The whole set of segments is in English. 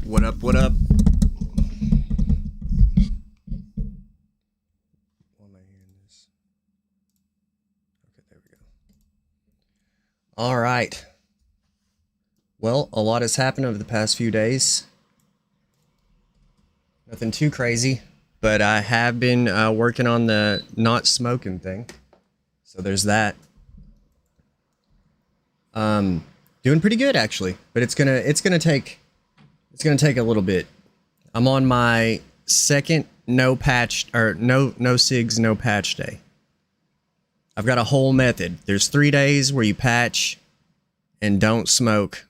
What up, what up? Why am I hearing this? Okay, there we go. All right. Well, a lot has happened over the past few days. Nothing too crazy, but I have been working on the not smoking thing. So there's that. Doing pretty good actually, but it's gonna take a little bit. I'm on my second no cigs, no patch day. I've got a whole method. There's 3 days where you patch and don't smoke.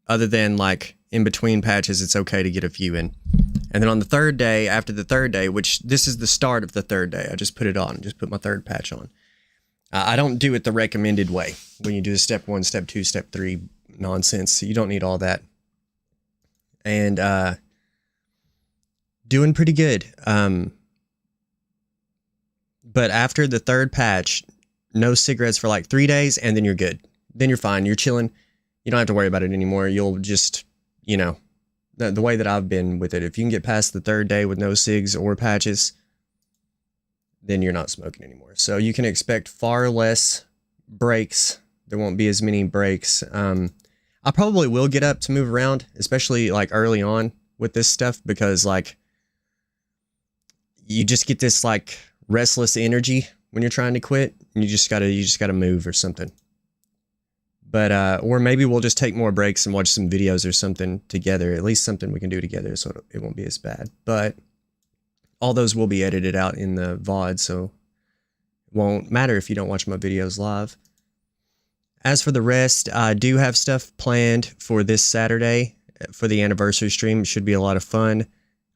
Other than like in between patches, it's okay to get a few in. And then on the third day, after the third day, which this is the start of the third day, I just put it on, just put my third patch on. I don't do it the recommended way. When you do the step 1, step 2, step 3 nonsense, you don't need all that. And doing pretty good. But after the third patch, no cigarettes for like 3 days, and then you're good. Then you're fine. You're chilling. You don't have to worry about it anymore. You'll just, you know, the way that I've been with it. If you can get past the third day with no cigs or patches, then you're not smoking anymore. So you can expect far less breaks. There won't be as many breaks. I probably will get up to move around, especially like early on with this stuff, because like you just get this like restless energy when you're trying to quit. And you just gotta move or something. But or maybe we'll just take more breaks and watch some videos or something together. At least something we can do together, so it won't be as bad. But all those will be edited out in the VOD, so it won't matter if you don't watch my videos live. As for the rest, I do have stuff planned for this Saturday for the anniversary stream. It should be a lot of fun.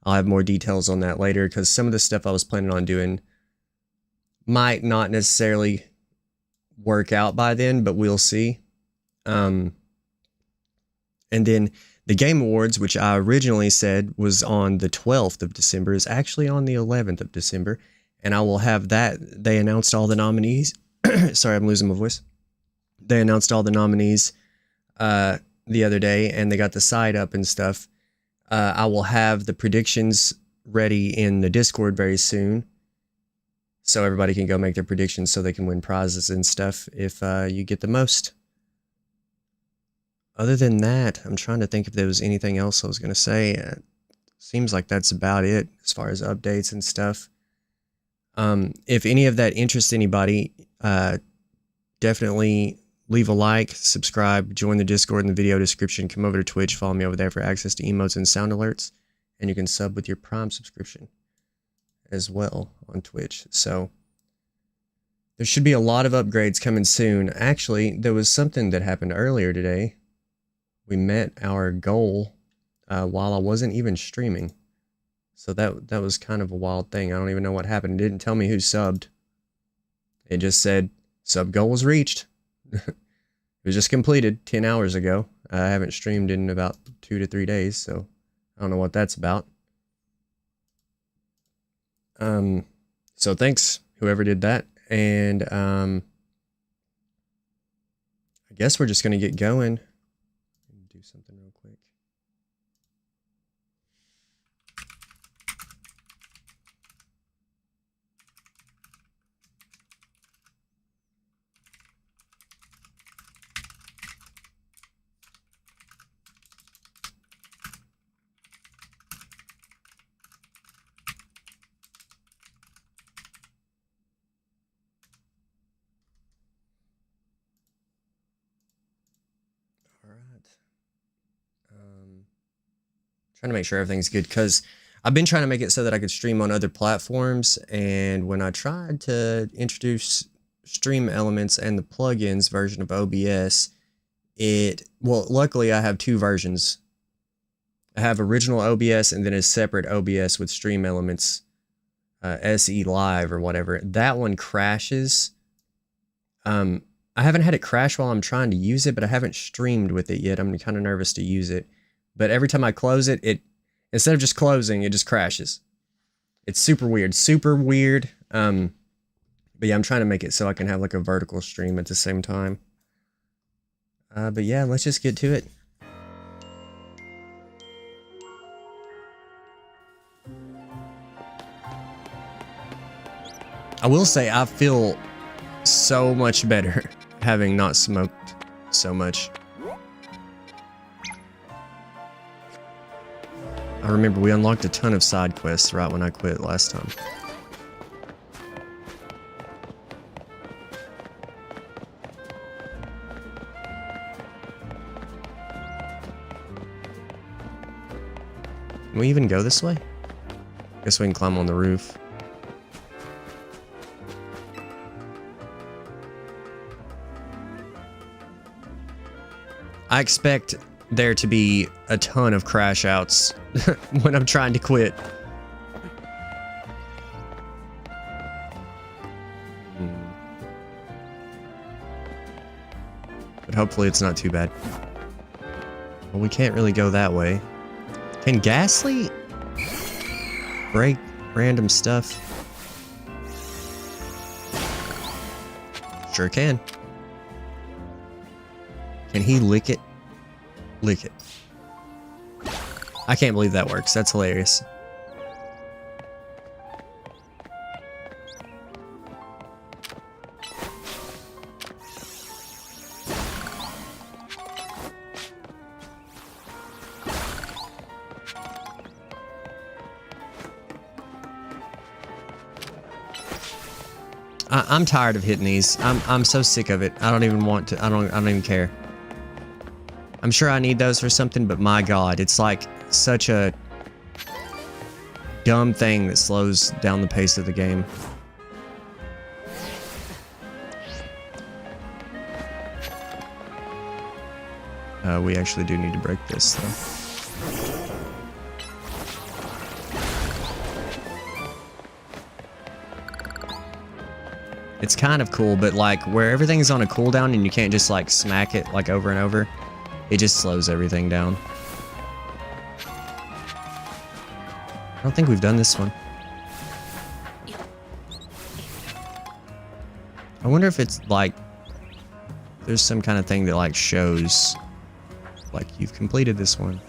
I'll have more details on that later, because some of the stuff I was planning on doing might not necessarily work out by then, but we'll see. And then the Game Awards, which I originally said was on the 12th of December, is actually on the 11th of December. And I will have that. They announced all the nominees. Sorry, I'm losing my voice. They announced all the nominees the other day, and they got the site up and stuff. I will have the predictions ready in the Discord very soon, so everybody can go make their predictions so they can win prizes and stuff if you get the most. Other than that, I'm trying to think if there was anything else I was going to say. Seems like that's about it as far as updates and stuff. If any of that interests anybody, definitely leave a like, subscribe, join the Discord in the video description, come over to Twitch, follow me over there for access to emotes and sound alerts, and you can sub with your Prime subscription as well on Twitch. So there should be a lot of upgrades coming soon. Actually, there was something that happened earlier today. We met our goal while I wasn't even streaming. So that was kind of a wild thing. I don't even know what happened. It didn't tell me who subbed. It just said, sub goal was reached. It was just completed 10 hours ago. I haven't streamed in about 2 to 3 days, so I don't know what that's about. So thanks, whoever did that. And I guess we're just going to get going. Do something real quick. All right. Trying to make sure everything's good, because I've been trying to make it so that I could stream on other platforms, and when I tried to introduce Stream Elements and the plugins version of OBS, well, luckily I have 2 versions. I have original OBS and then a separate OBS with Stream Elements, SE Live or whatever. That one crashes. I haven't had it crash while I'm trying to use it, but I haven't streamed with it yet. I'm kind of nervous to use it. But every time I close it, instead of just closing, it just crashes. It's super weird. Super weird. But yeah, I'm trying to make it so I can have like a vertical stream at the same time. But yeah, let's just get to it. I will say I feel so much better having not smoked so much. I remember we unlocked a ton of side quests right when I quit last time. Can we even go this way? Guess we can climb on the roof. I expect there to be a ton of crash outs when I'm trying to quit. But hopefully it's not too bad. Well, we can't really go that way. Can Ghastly break random stuff? Sure can. Can he lick it? Lick it. I can't believe that works. That's hilarious. I'm tired of hitting these. I'm so sick of it. I don't even want to. I don't even care. I'm sure I need those for something, but my God, it's like such a dumb thing that slows down the pace of the game. We actually do need to break this, though. It's kind of cool, but like where everything's on a cooldown and you can't just like smack it like over and over, it just slows everything down. I don't think we've done this one. I wonder if it's like there's some kind of thing that like shows like you've completed this one.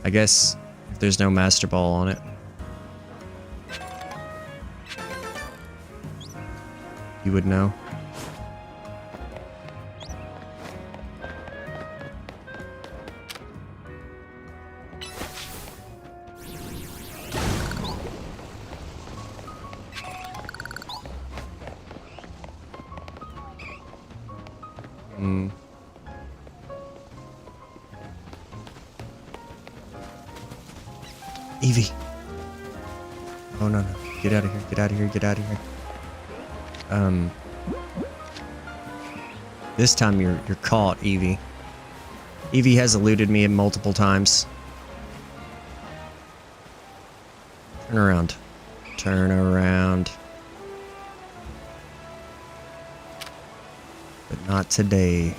I guess if there's no master ball on it, you would know. Evie. Oh no, no. Get out of here. Get out of here. Get out of here. This time you're caught, Evie. Evie has eluded me multiple times. Turn around. Turn around. But not today.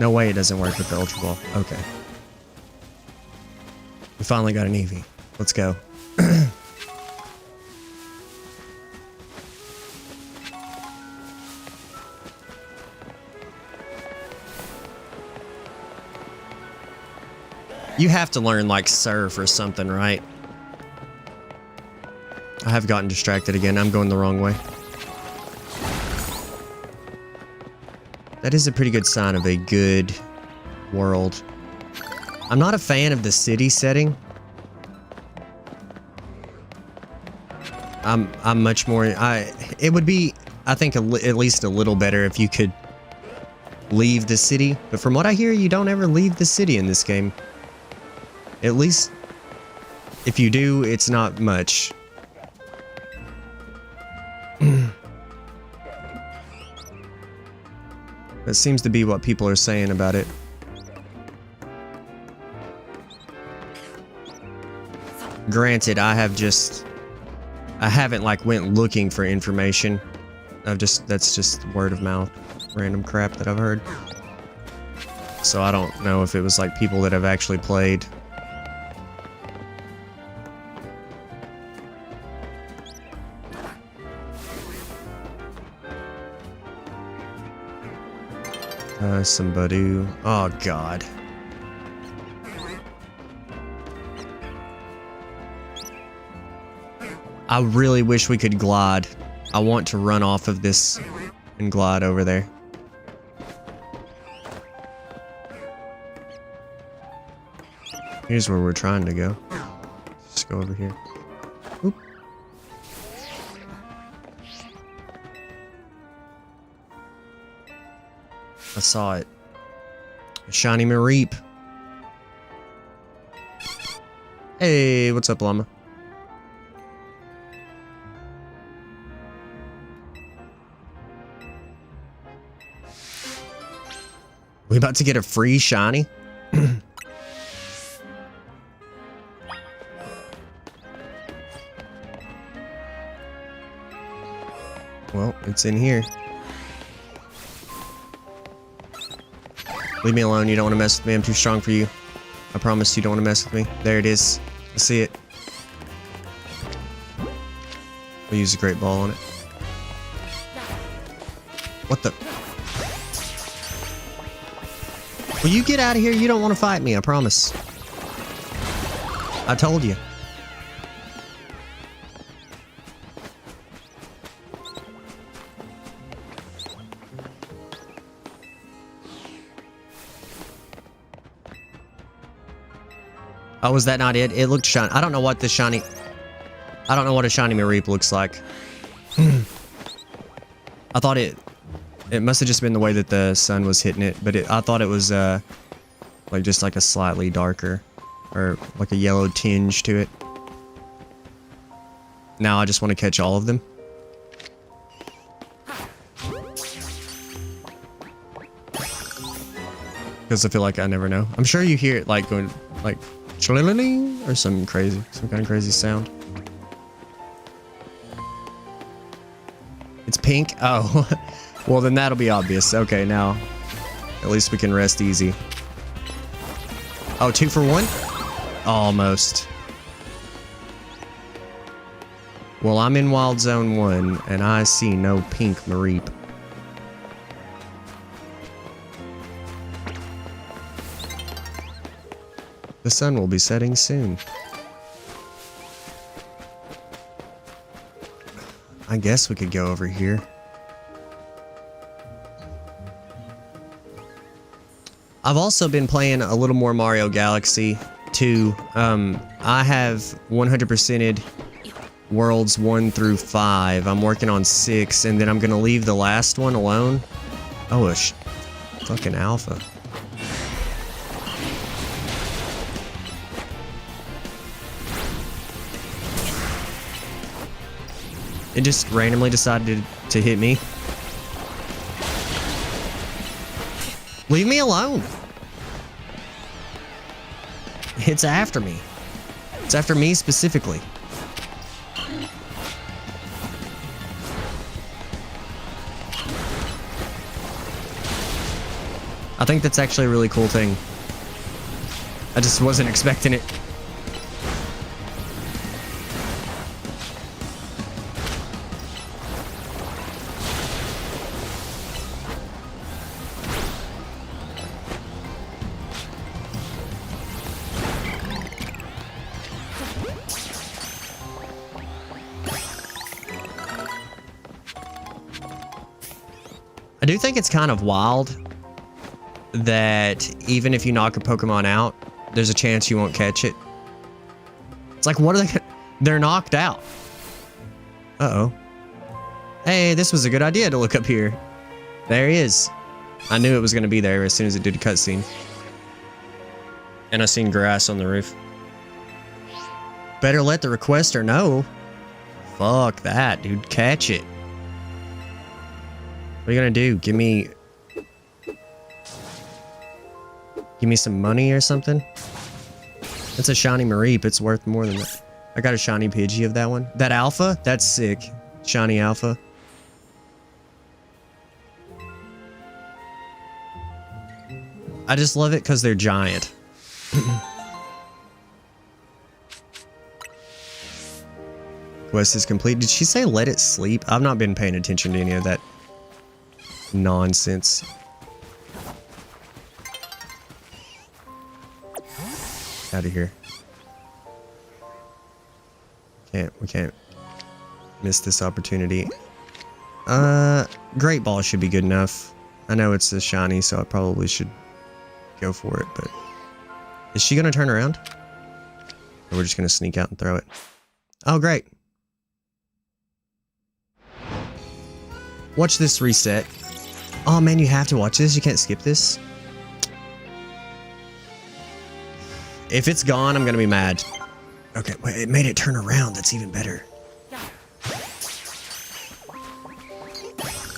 No way it doesn't work with the Ultra Ball. Okay. We finally got an Eevee. Let's go. You have to learn like surf or something, right? I have gotten distracted again. I'm going the wrong way. That is a pretty good sign of a good world. I'm not a fan of the city setting. I'm much more. It would be, I think, at least a little better if you could leave the city. But from what I hear, you don't ever leave the city in this game. At least, if you do, it's not much. That seems to be what people are saying about it. Granted, I haven't like went looking for information. That's just word of mouth, random crap that I've heard. So I don't know if it was like people that have actually played. Somebody. Oh, God. I really wish we could glide. I want to run off of this and glide over there. Here's where we're trying to go. Just go over here. Oop. I saw it. A shiny Mareep. Hey, what's up, llama? We about to get a free shiny? Well, it's in here. Leave me alone. You don't want to mess with me. I'm too strong for you. I promise you don't want to mess with me. There it is. I see it. We'll use a great ball on it. What the? Will you get out of here? You don't want to fight me. I promise. I told you. Oh, was that not it? It looked shiny. I don't know what the shiny... I don't know what a shiny Mareep looks like. I thought it... It must have just been the way that the sun was hitting it, but I thought it was, like, just like a slightly darker, or like a yellow tinge to it. Now I just want to catch all of them. Because I feel like I never know. I'm sure you hear it, like, going, like... or some kind of crazy sound. It's pink? Oh. Well, then that'll be obvious. Okay, now at least we can rest easy. Oh, 2 for 1? Almost. Well, I'm in Wild Zone 1, and I see no pink Mareep. The sun will be setting soon. I guess we could go over here. I've also been playing a little more Mario Galaxy 2. I have 100%ed worlds 1 through 5. I'm working on 6, and then I'm gonna leave the last one alone. Oh, fucking alpha. It just randomly decided to hit me. Leave me alone. It's after me. It's after me specifically. I think that's actually a really cool thing. I just wasn't expecting it. I do think it's kind of wild that even if you knock a Pokemon out, there's a chance you won't catch it. It's like, what are they? They're knocked out. Uh-oh. Hey, this was a good idea to look up here. There he is. I knew it was going to be there as soon as it did a cutscene. And I seen grass on the roof. Better let the requester know. Fuck that, dude. Catch it. What are you gonna do? Give me some money or something? That's a shiny Mareep. It's worth more than that. I got a shiny Pidgey of that one. That alpha? That's sick. Shiny alpha. I just love it because they're giant. Quest is complete. Did she say let it sleep? I've not been paying attention to any of that nonsense. Out of here. We can't Missed this opportunity. Great Ball should be good enough. I know it's a shiny, so I probably should go for it, but... Is she gonna turn around? Or we're just gonna sneak out and throw it? Oh, great. Watch this reset. Oh man, you have to watch this. You can't skip this. If it's gone, I'm gonna be mad. Okay, wait, it made it turn around. That's even better.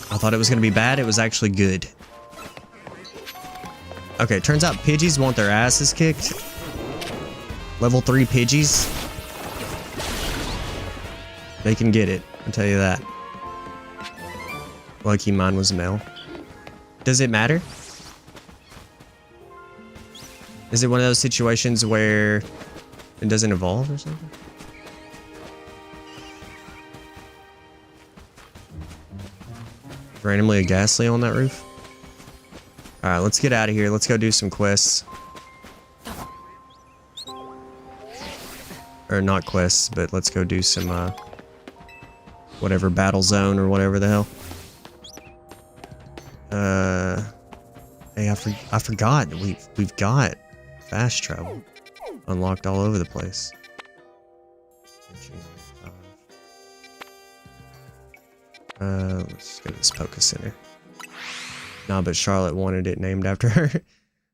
I thought it was gonna be bad. It was actually good. Okay, turns out Pidgeys want their asses kicked. Level 3 Pidgeys. They can get it, I'll tell you that. Lucky mine was male. Does it matter? Is it one of those situations where it doesn't evolve or something? Randomly a Ghastly on that roof? Alright, let's get out of here. Let's go do some quests. Or not quests, but let's go do some, whatever, battle zone or whatever the hell. Hey, I forgot we've got fast travel unlocked all over the place. Let's go to this Poké Center. Nah, but Charlotte wanted it named after her.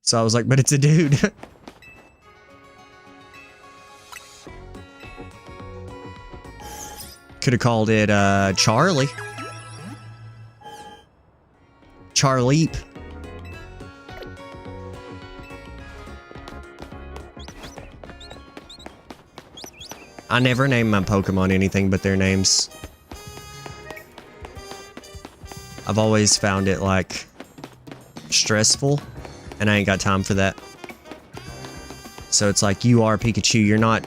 So I was like, but it's a dude. Could have called it, Charlie. Charleep. I never name my Pokemon anything but their names. I've always found it, like, stressful, and I ain't got time for that. So it's like, you are Pikachu, you're not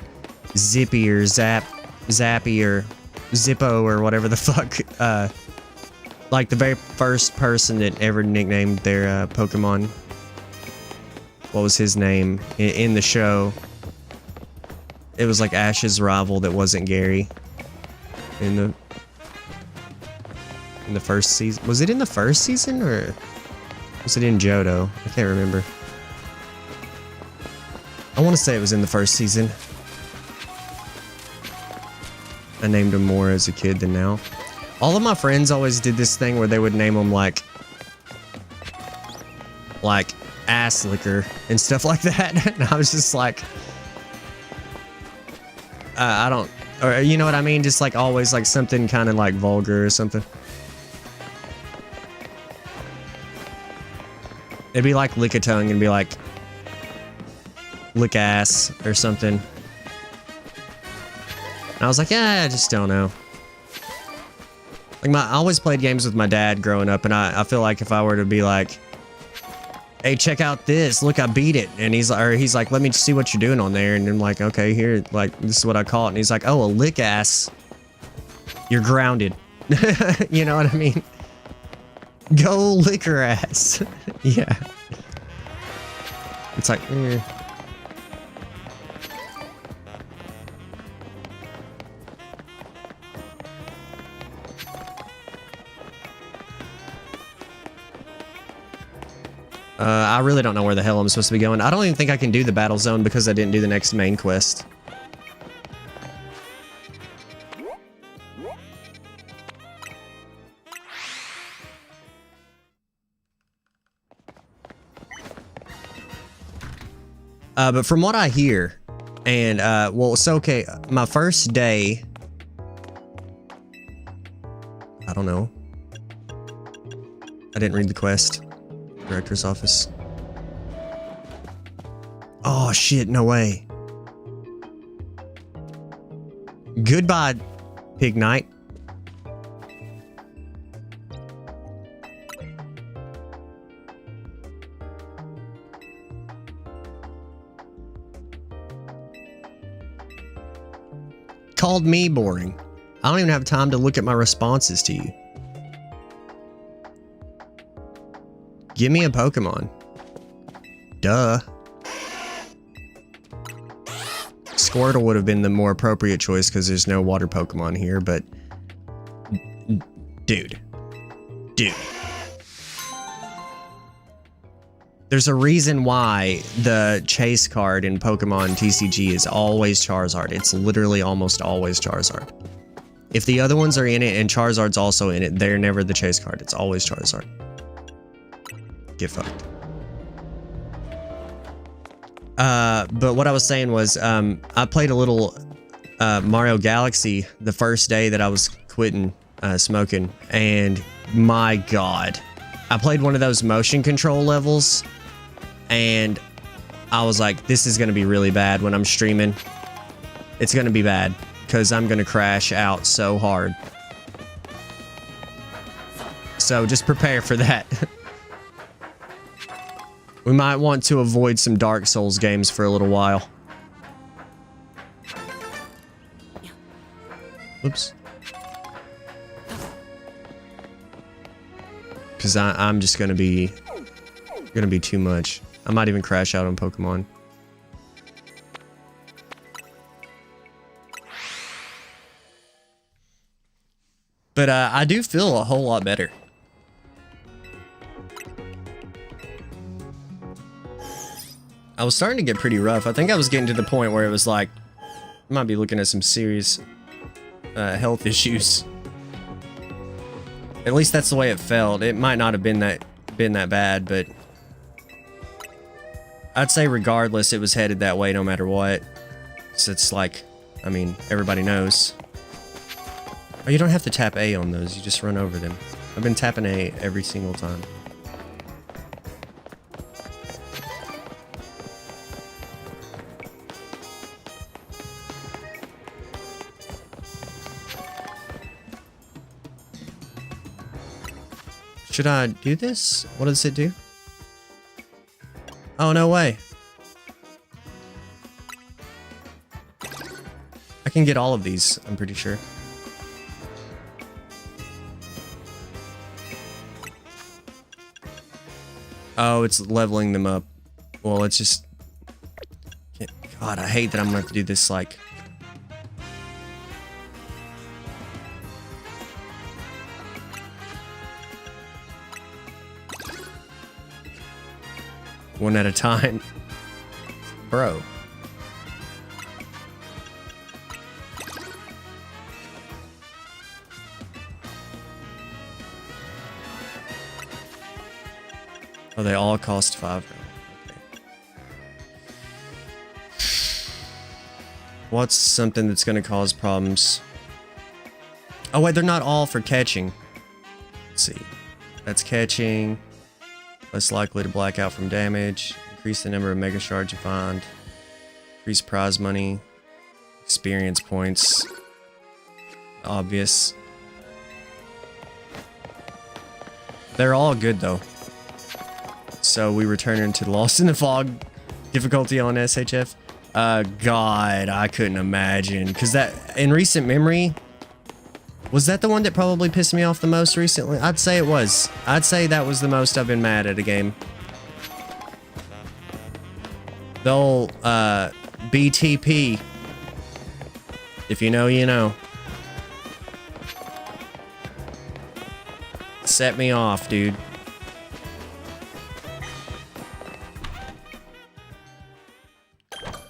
Zippy or Zappy or Zippo or whatever the fuck. Like the very first person that ever nicknamed their Pokemon. What was his name in the show? It was like Ash's rival that wasn't Gary. In the first season. Was it in the first season or was it in Johto? I can't remember. I want to say it was in the first season. I named him more as a kid than now. All of my friends always did this thing where they would name them like ass liquor and stuff like that. And I was just like, I don't, or you know what I mean? Just like always like something kind of like vulgar or something. It'd be like lick a tongue and be like lick ass or something. And I was like, yeah, I just don't know. Like I always played games with my dad growing up, and I feel like if I were to be like, hey, check out this, look, I beat it. And he's like, let me see what you're doing on there. And I'm like, okay, here, like, this is what I call it. And he's like, oh, a lick ass. You're grounded. You know what I mean? Go lick her ass. Yeah. It's like, eh. I really don't know where the hell I'm supposed to be going. I don't even think I can do the battle zone because I didn't do the next main quest. But from what I hear, and, well, so, okay, my first day, I don't know. I didn't read the quest. Director's office. Oh, shit, no way. Goodbye, Pig Knight. Called me boring. I don't even have time to look at my responses to you. Give me a Pokemon. Duh. Squirtle would have been the more appropriate choice because there's no water Pokemon here, but Dude. There's a reason why the chase card in Pokemon TCG is always Charizard. It's literally almost always Charizard. If the other ones are in it and Charizard's also in it, they're never the chase card. It's always Charizard. Get fucked. But what I was saying was, I played a little Mario Galaxy the first day that I was quitting smoking, and my God, I played one of those motion control levels, and I was like, this is going to be really bad when I'm streaming. It's going to be bad, because I'm going to crash out so hard. So just prepare for that. We might want to avoid some Dark Souls games for a little while. Oops. Because I'm just gonna be too much. I might even crash out on Pokemon. But I do feel a whole lot better. I was starting to get pretty rough. I think I was getting to the point where it was like, I might be looking at some serious health issues. At least that's the way it felt. It might not have been that bad, but I'd say regardless, it was headed that way no matter what. So it's like, I mean, everybody knows. Oh, you don't have to tap A on those. You just run over them. I've been tapping A every single time. Should I do this? What does it do? Oh, no way. I can get all of these, I'm pretty sure. Oh, it's leveling them up. Well, it's just... God, I hate that I'm gonna have to do this, like... one at a time. Bro. Oh, they all cost 5. Okay. What's something that's going to cause problems? Oh, wait, they're not all for catching. Let's see. That's catching. Less likely to black out from damage. Increase the number of mega shards you find. Increase prize money. Experience points. Obvious. They're all good though. So we return into Lost in the Fog difficulty on SHF. God, I couldn't imagine. Because that, in recent memory, was that the one that probably pissed me off the most recently? I'd say it was. I'd say that was the most I've been mad at a game. The old, BTP. If you know, you know. Set me off, dude.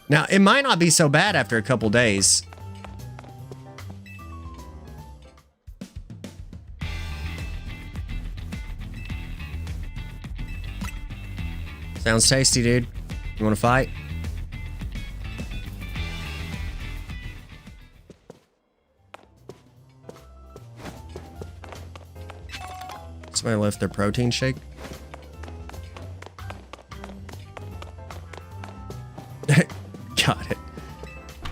Now, it might not be so bad after a couple days. Sounds tasty, dude. You want to fight? Somebody left their protein shake. Got it.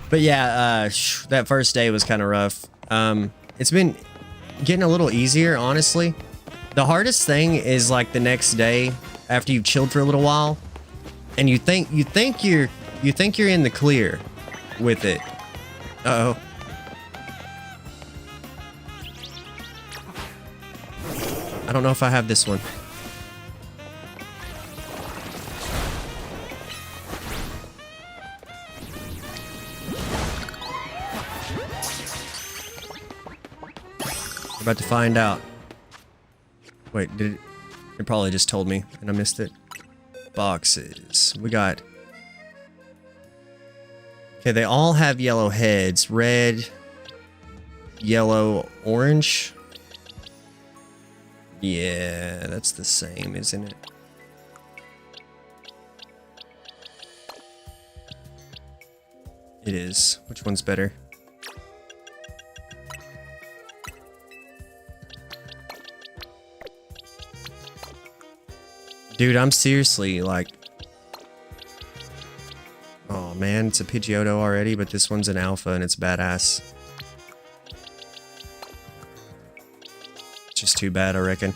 But yeah, that first day was kind of rough. It's been getting a little easier, honestly. The hardest thing is like the next day after you've chilled for a little while, and you think you're in the clear with it. Uh-oh. I don't know if I have this one. We're about to find out. Wait, did it? It probably just told me and I missed it. Boxes. We got... Okay, they all have yellow heads. Red, yellow, orange. Yeah, that's the same, isn't it? It is. Which one's better? Dude, I'm seriously like... Oh man, it's a Pidgeotto already, but this one's an alpha and it's badass. It's just too bad, I reckon.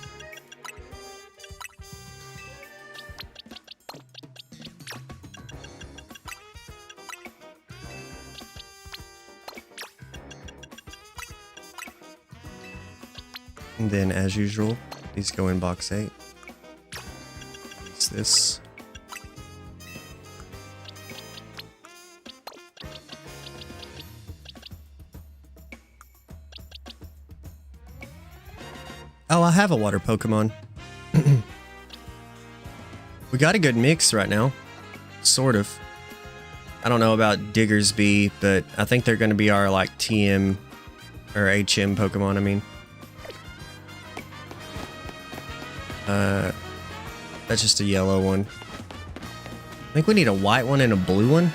And then, as usual, these go in box 8. What's this? Oh, I have a water Pokemon. We got a good mix right now. Sort of. I don't know about Diggersby, but I think they're going to be our, like, TM or HM Pokemon, I mean. That's just a yellow one. I think we need a white one and a blue one.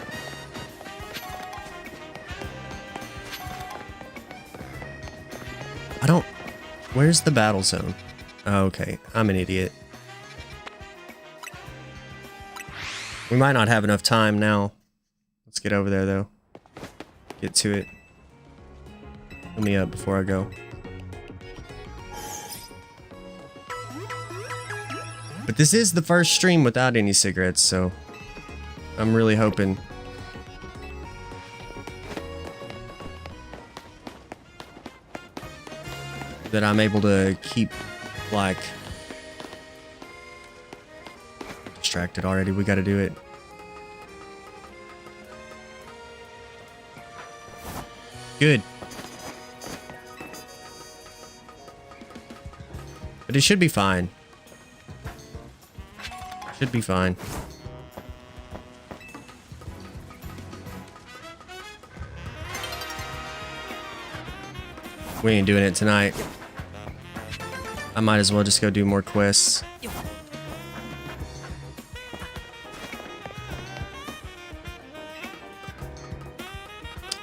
I don't... Where's the battle zone? Oh, okay, I'm an idiot. We might not have enough time now. Let's get over there, though. Get to it. Let me up before I go. But this is the first stream without any cigarettes, so I'm really hoping that I'm able to keep, like... Distracted already, we gotta do it. Good. But it should be fine. Should be fine. We ain't doing it tonight. I might as well just go do more quests.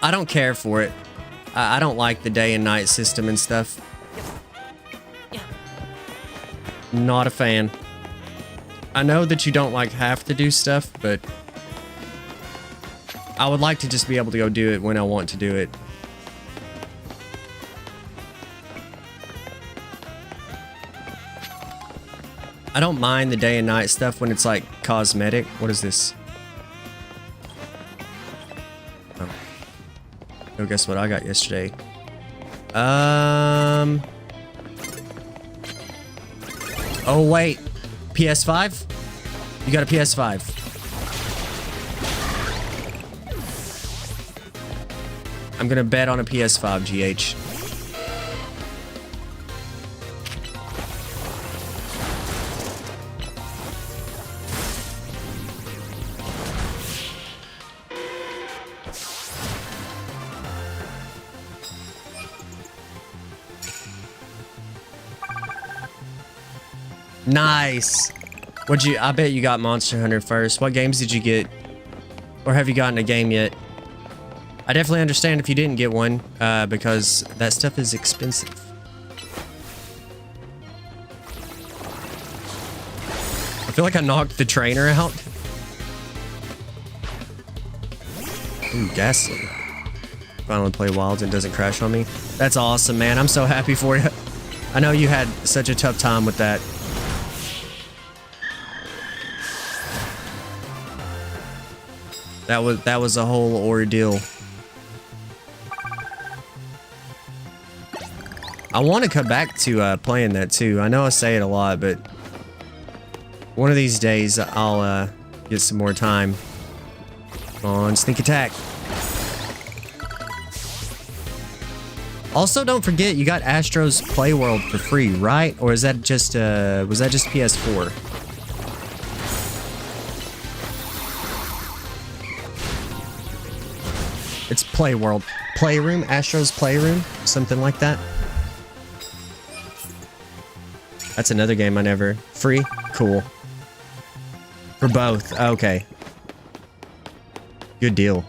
I don't care for it. I don't like the day and night system and stuff. Not a fan. I know that you don't like have to do stuff, but I would like to just be able to go do it when I want to do it. I don't mind the day and night stuff when it's like cosmetic. What is this? Oh. Oh, guess what I got yesterday? Oh, wait. PS5? You got a PS5. I'm gonna bet on a PS5, GH. Nice. What'd you... I bet you got Monster Hunter first. What games did you get? Or have you gotten a game yet? I definitely understand if you didn't get one, because that stuff is expensive. I feel like I knocked the trainer out. Ooh, Ghastly. Finally play Wilds and doesn't crash on me. That's awesome, man. I'm so happy for you. I know you had such a tough time with that. That was a whole ordeal. I want to come back to playing that too. I know I say it a lot, but one of these days I'll get some more time. Come on, sneak attack. Also, don't forget you got Astro's Playworld for free, right? Or is that just was that just PS4? It's Playworld. Playroom, Astro's Playroom, something like that. That's another game I never... Free? Cool. For both. Okay. Good deal.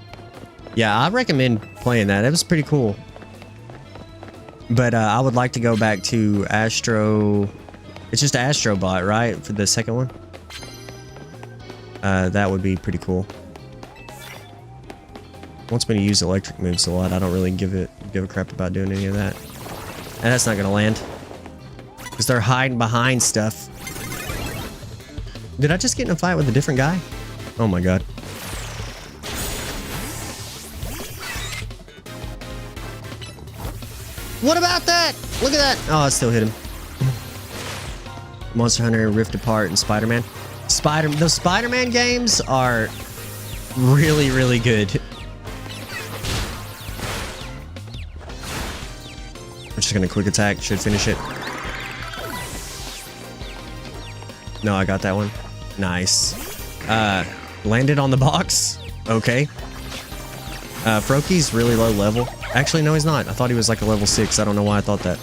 Yeah, I recommend playing that. It was pretty cool. But I would like to go back to Astro... It's just Astrobot, right? For the second one? That would be pretty cool. Wants me to use electric moves a lot. I don't really give a crap about doing any of that. And that's not gonna land. Because they're hiding behind stuff. Did I just get in a fight with a different guy? Oh my god. What about that? Look at that. Oh, I still hit him. Monster Hunter, Rift Apart, and Spider-Man. Those Spider-Man games are really, really good. I'm just gonna quick attack. Should finish it. No, I got that one. Nice. Landed on the box. Okay. Froaky's really low level. Actually, no, he's not. I thought he was like a level 6. I don't know why I thought that.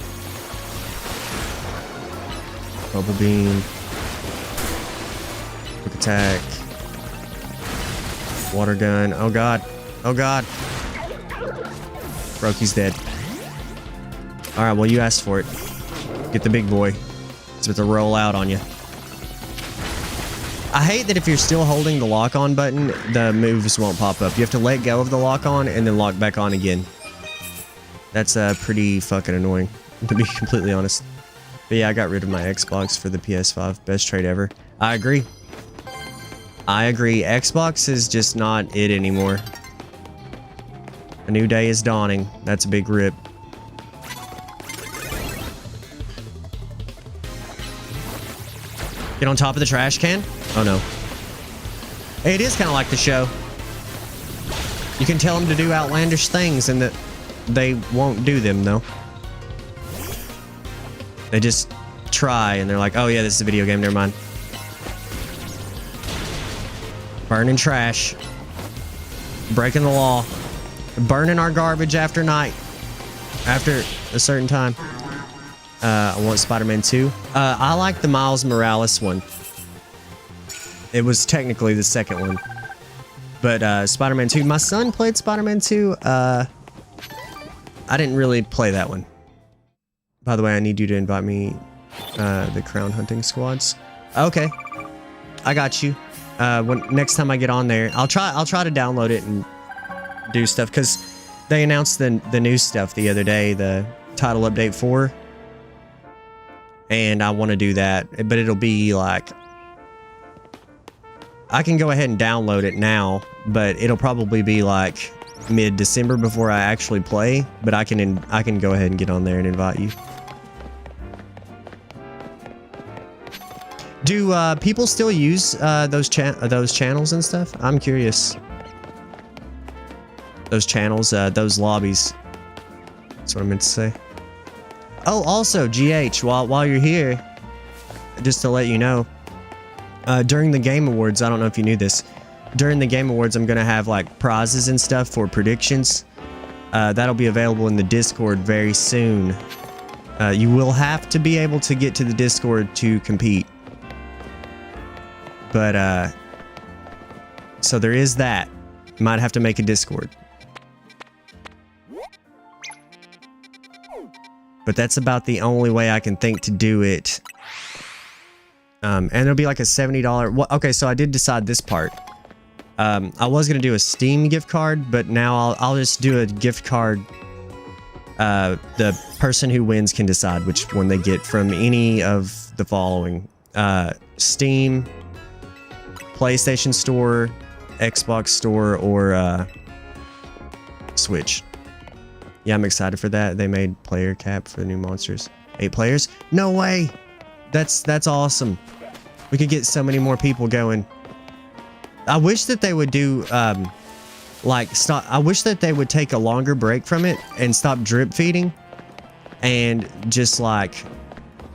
Bubble Beam. Quick attack. Water gun. Oh god. Oh god. Froaky's dead. Alright, well, you asked for it. Get the big boy. It's about to roll out on you. I hate that if you're still holding the lock-on button, the moves won't pop up. You have to let go of the lock-on and then lock back on again. That's pretty fucking annoying, to be completely honest. But yeah, I got rid of my Xbox for the PS5. Best trade ever. I agree. I agree. Xbox is just not it anymore. A new day is dawning. That's a big rip. Get on top of the trash can? Oh no. It is kind of like the show. You can tell them to do outlandish things and that they won't do them though. They just try and they're like, oh yeah, this is a video game, never mind. Burning trash. Breaking the law. Burning our garbage after night. After a certain time. I want Spider-Man 2. I like the Miles Morales one. It was technically the second one. But Spider-Man 2. My son played Spider-Man 2. I didn't really play that one. By the way, I need you to invite me the crown hunting squads. Okay. I got you. Next time I get on there, I'll try to download it and do stuff because they announced the new stuff the other day, the title update 4. And I want to do that, but it'll be like, I can go ahead and download it now, but it'll probably be like mid-December before I actually play, but I can go ahead and get on there and invite you. Do people still use those channels and stuff? I'm curious. Those channels, those lobbies. That's what I meant to say. Oh, also, GH, while you're here, just to let you know, during the Game Awards, I don't know if you knew this, during the Game Awards, I'm going to have, like, prizes and stuff for predictions. That'll be available in the Discord very soon. You will have to be able to get to the Discord to compete. But, so there is that. You might have to make a Discord. But that's about the only way I can think to do it. And it'll be like a $70... Well, okay, so I did decide this part. I was going to do a Steam gift card, but now I'll just do a gift card. The person who wins can decide which one they get from any of the following. Steam, PlayStation Store, Xbox Store, or Switch. Yeah, I'm excited for that. They made player cap for the new monsters. 8 players? No way! That's awesome. We could get so many more people going. I wish that they would do, like, stop. I wish that they would take a longer break from it and stop drip feeding and just like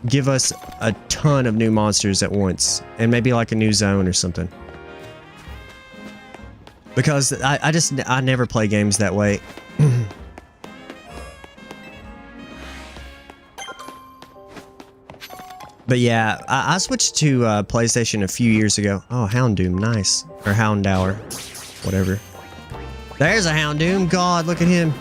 give us a ton of new monsters at once, and maybe like a new zone or something. Because I never play games that way. But yeah, I switched to PlayStation a few years ago. Oh, Houndoom, nice. Or Houndour, whatever. There's a Houndoom. God, look at him.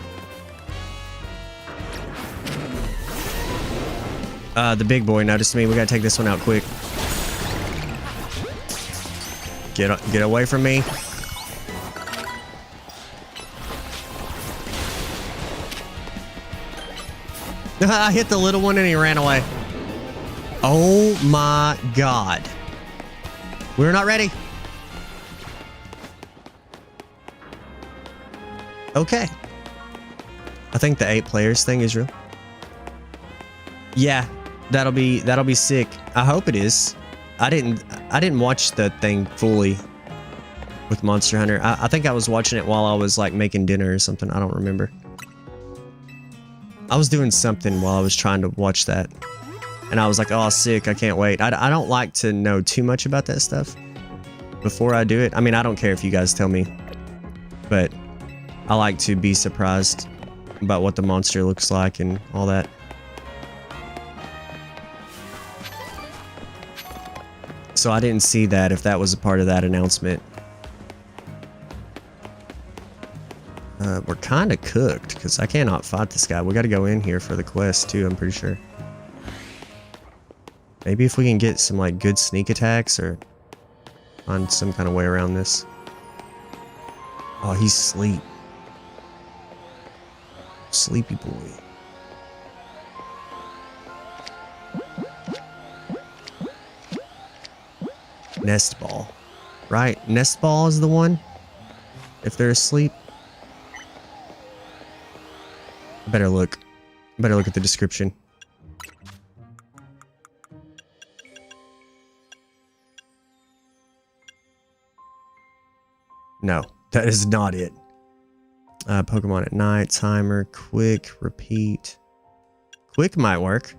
The big boy noticed me. We gotta take this one out quick. Get away from me. I hit the little one and he ran away. Oh my God. We're not ready. Okay. I think the 8 players thing is real. Yeah, that'll be sick. I hope it is. I didn't watch the thing fully with Monster Hunter. I think I was watching it while I was like making dinner or something. I don't remember. I was doing something while I was trying to watch that. And I was like, oh, sick, I can't wait. I don't like to know too much about that stuff before I do it. I mean, I don't care if you guys tell me. But I like to be surprised about what the monster looks like and all that. So I didn't see that, if that was a part of that announcement. We're kind of cooked, because I cannot fight this guy. We got to go in here for the quest, too, I'm pretty sure. Maybe if we can get some, like, good sneak attacks, or find some kind of way around this. Oh, he's asleep. Sleepy boy. Nest ball. Right, nest ball is the one? If they're asleep. Better look at the description. No, that is not it. Pokemon at night, timer, quick, repeat. Quick might work.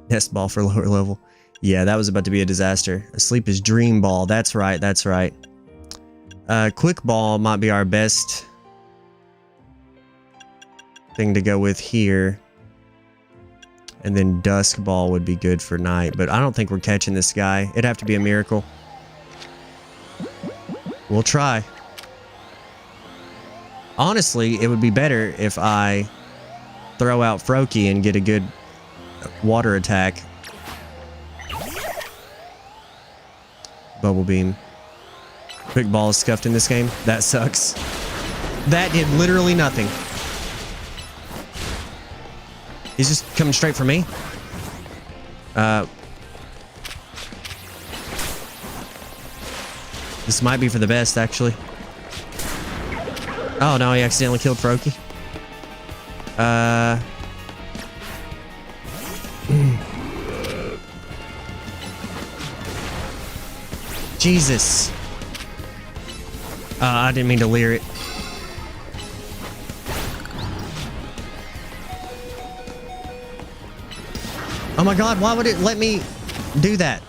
Nest ball for lower level. Yeah, that was about to be a disaster. Asleep is dream ball. That's right, that's right. Quick ball might be our best thing to go with here. And then dusk ball would be good for night. But I don't think we're catching this guy. It'd have to be a miracle. We'll try. Honestly, it would be better if I throw out Froakie and get a good water attack. Bubble beam. Quick ball is scuffed in this game. That sucks. That did literally nothing. He's just coming straight for me. This might be for the best, actually. Oh no, he accidentally killed Froakie. Jesus. I didn't mean to leer it. Oh my God, why would it let me do that?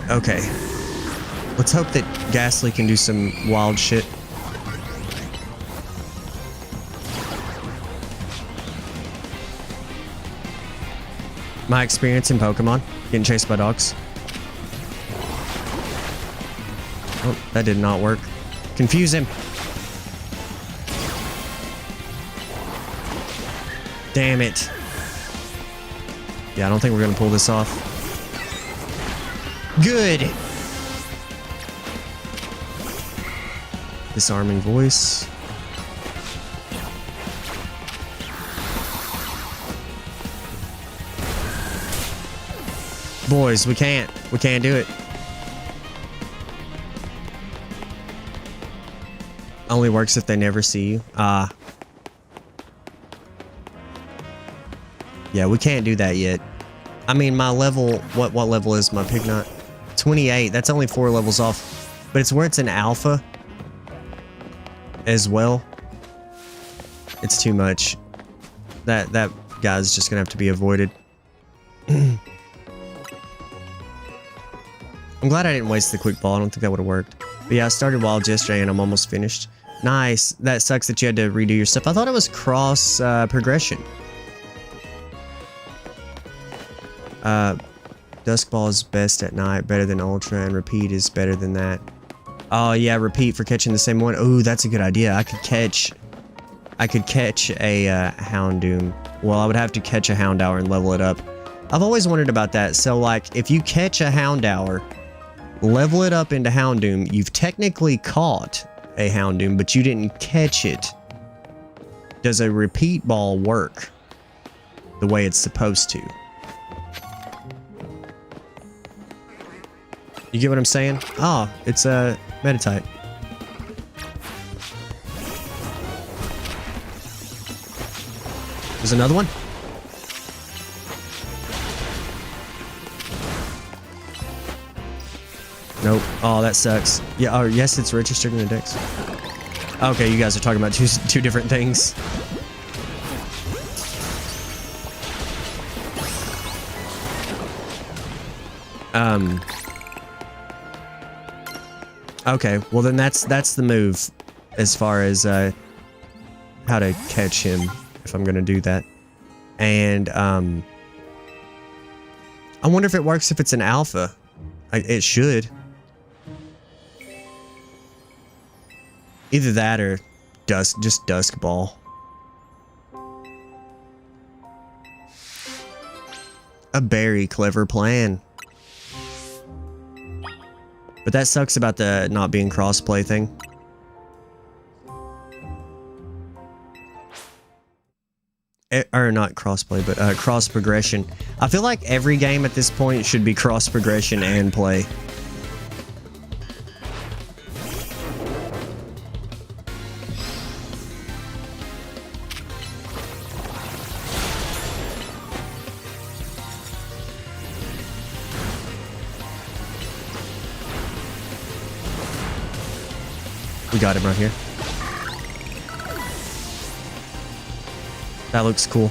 Okay. Let's hope that Ghastly can do some wild shit. My experience in Pokemon, getting chased by dogs. Oh, that did not work. Confuse him. Damn it. Yeah, I don't think we're gonna pull this off. Good. Disarming voice. Boys, we can't do it. Only works if they never see you. Yeah, we can't do that yet. I mean, my level, what level is my Pignut? 28. That's only 4 levels off. But it's where it's an alpha. as well. It's too much. That guy's just gonna have to be avoided. I'm glad I didn't waste the quick ball. I don't think that would have worked. But yeah, I started Wilds yesterday and I'm almost finished. Nice. That sucks that you had to redo your stuff. I thought it was cross progression. Duskball is best at night, better than Ultra, and Repeat is better than that. Oh yeah, Repeat for catching the same one. Ooh, that's a good idea. I could catch a Houndoom. Well, I would have to catch a Houndour and level it up. I've always wondered about that. So like, if you catch a Houndour, level it up into Houndoom, you've technically caught a Houndoom, but you didn't catch it. Does a Repeat ball work the way it's supposed to? You get what I'm saying? Oh, it's a Meditite. There's another one. Nope. Oh, that sucks. Yeah. Oh, yes, it's registered in the dex. Okay, you guys are talking about two different things. Okay, well then that's the move as far as how to catch him if I'm gonna do that. And I wonder if it works if it's an alpha. It should. Either that or just Dusk Ball. A very clever plan. But that sucks about the not being crossplay thing. Or not crossplay, but cross progression. I feel like every game at this point should be cross progression and play. We got him right here. That looks cool.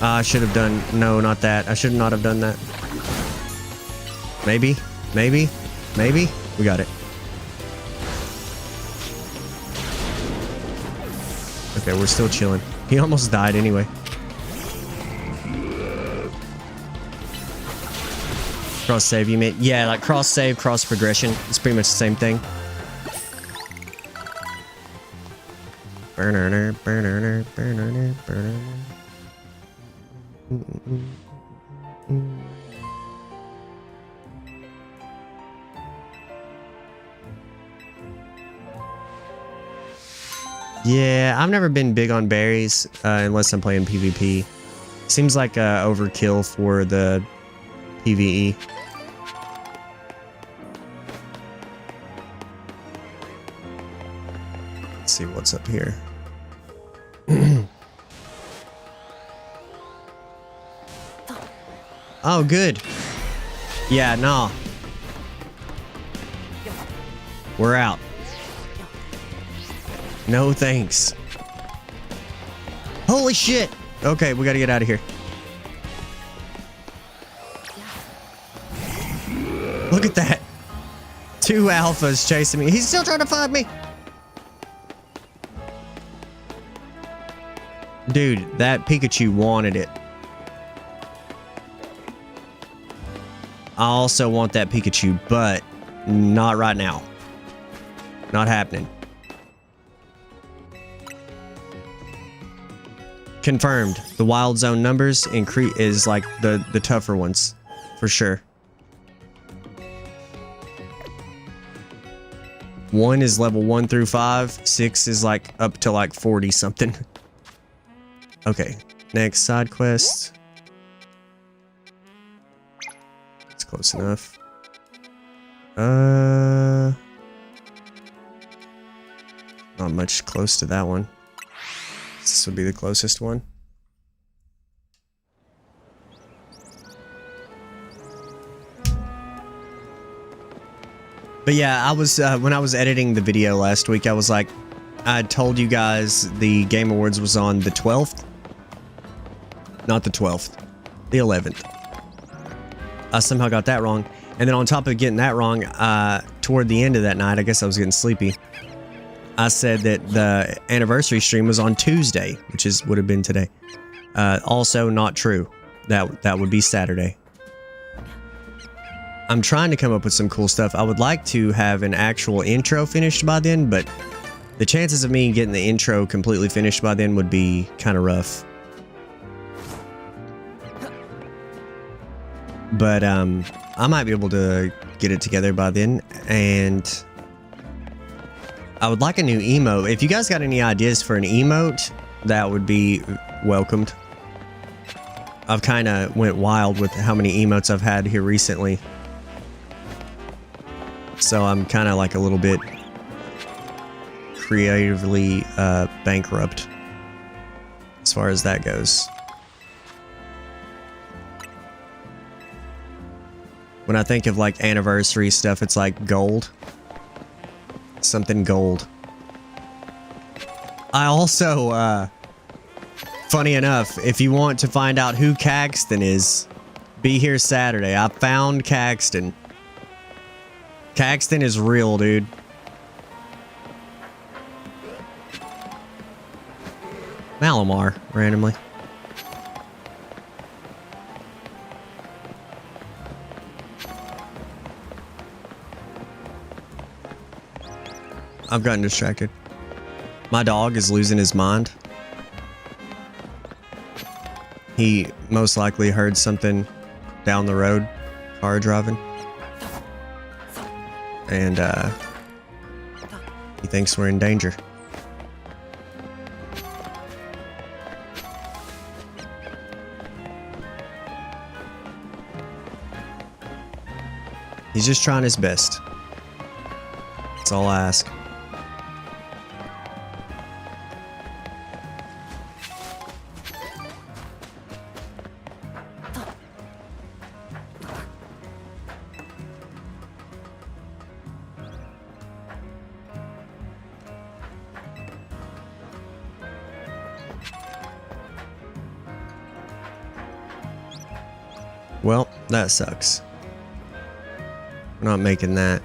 I should have done... No, not that. I should not have done that. Maybe. Maybe. Maybe. We got it. Okay, we're still chilling. He almost died anyway. Cross save, you mean? Yeah, like cross save, cross progression. It's pretty much the same thing. Yeah, I've never been big on berries unless I'm playing PvP. Seems like overkill for the PvE. Let's see what's up here. Oh, good. Yeah, nah. We're out. No thanks. Holy shit! Okay, we gotta get out of here. Look at that. 2 alphas chasing me. He's still trying to find me. Dude, that Pikachu wanted it. I also want that Pikachu, but not right now. Not happening. Confirmed. The wild zone numbers increase is like the tougher ones, for sure. 1 is level 1 through 5. 6 is like up to like 40 something. Okay, next side quest. It's close enough. Not much close to that one. This would be the closest one. But yeah, I was when I was editing the video last week, I was like, I told you guys the Game Awards was on the 12th. Not the 12th, the 11th. I somehow got that wrong. And then on top of getting that wrong, toward the end of that night, I guess I was getting sleepy. I said that the anniversary stream was on Tuesday, which would have been today. Also not true. That would be Saturday. I'm trying to come up with some cool stuff. I would like to have an actual intro finished by then, but the chances of me getting the intro completely finished by then would be kind of rough. But I might be able to get it together by then, and I would like a new emote. If you guys got any ideas for an emote, that would be welcomed. I've kind of went wild with how many emotes I've had here recently. So I'm kind of like a little bit creatively bankrupt as far as that goes. When I think of like anniversary stuff, it's like gold. Something gold. I also, funny enough, if you want to find out who Caxton is, be here Saturday. I found Caxton. Caxton is real, dude. Malamar, randomly. I've gotten distracted. My dog is losing his mind. He most likely heard something down the road, car driving. And he thinks we're in danger. He's just trying his best. That's all I ask. Well, that sucks. We're not making that.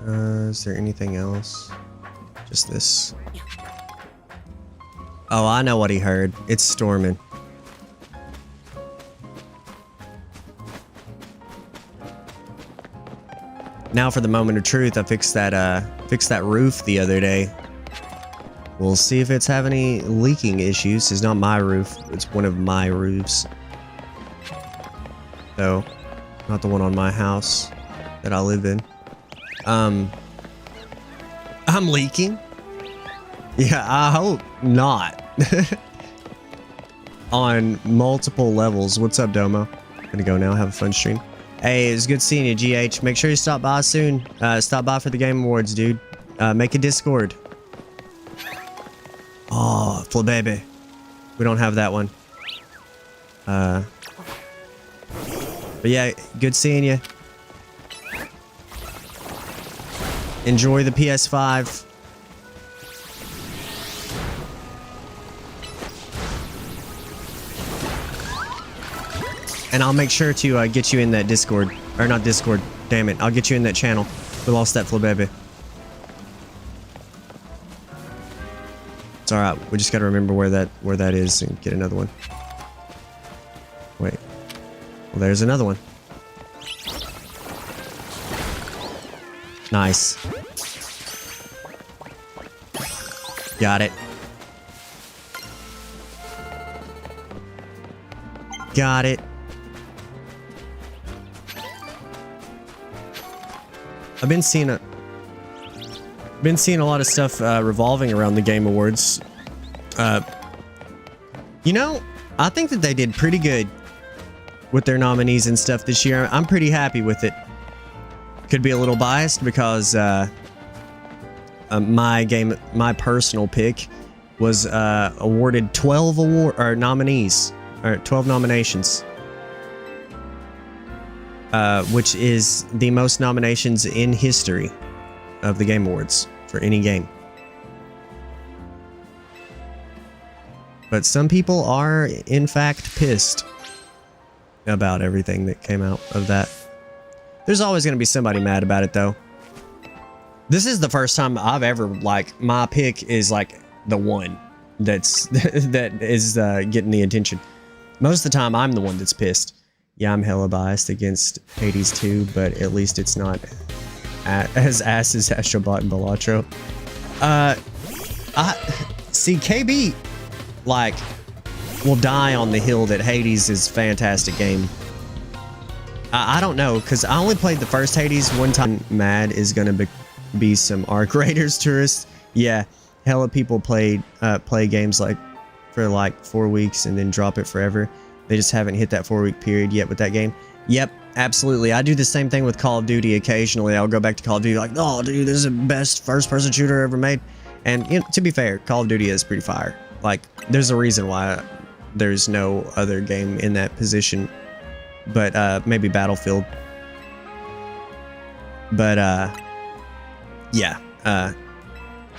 Is there anything else? Just this. Oh, I know what he heard. It's storming. Now for the moment of truth. I fixed that roof the other day. We'll see if it's having any leaking issues. It's not my roof. It's one of my roofs. So, not the one on my house that I live in. I'm leaking? Yeah, I hope not. On multiple levels. What's up, Domo? Gonna go now. Have a fun stream. Hey, it's good seeing you, GH. Make sure you stop by soon. Stop by for the Game Awards, dude. Make a Discord. Oh, Flababy. We don't have that one. But yeah, good seeing you. Enjoy the PS5. And I'll make sure to get you in that Discord. Or not Discord. Damn it. I'll get you in that channel. We lost that Flababy. It's alright. We just gotta remember where that is and get another one. Wait. Well, there's another one. Nice. Got it. Got it. I've been seeing a lot of stuff revolving around the Game Awards. You know, I think that they did pretty good with their nominees and stuff this year. I'm pretty happy with it. Could be a little biased because my personal pick was awarded 12 nominees, or 12 nominations. which is the most nominations in history of the Game Awards for any game. But some people are, in fact, pissed about everything that came out of that. There's always going to be somebody mad about it, though. This is the first time I've ever, like, my pick is, like, the one that's that is getting the attention. Most of the time, I'm the one that's pissed. Yeah, I'm hella biased against Hades 2, but at least it's not as ass as Astrobot and Balatro. See, KB, like, will die on the hill that Hades is a fantastic game. I don't know, because I only played the first Hades one time. Mad is going to be some Arc Raiders tourists. Yeah, hella people play games like for like 4 weeks and then drop it forever. They just haven't hit that 4-week period yet with that game. Yep, absolutely. I do the same thing with Call of Duty occasionally. I'll go back to Call of Duty like, oh, dude, this is the best first-person shooter ever made. And you know, to be fair, Call of Duty is pretty fire. Like, there's a reason why there's no other game in that position. But maybe Battlefield. But yeah,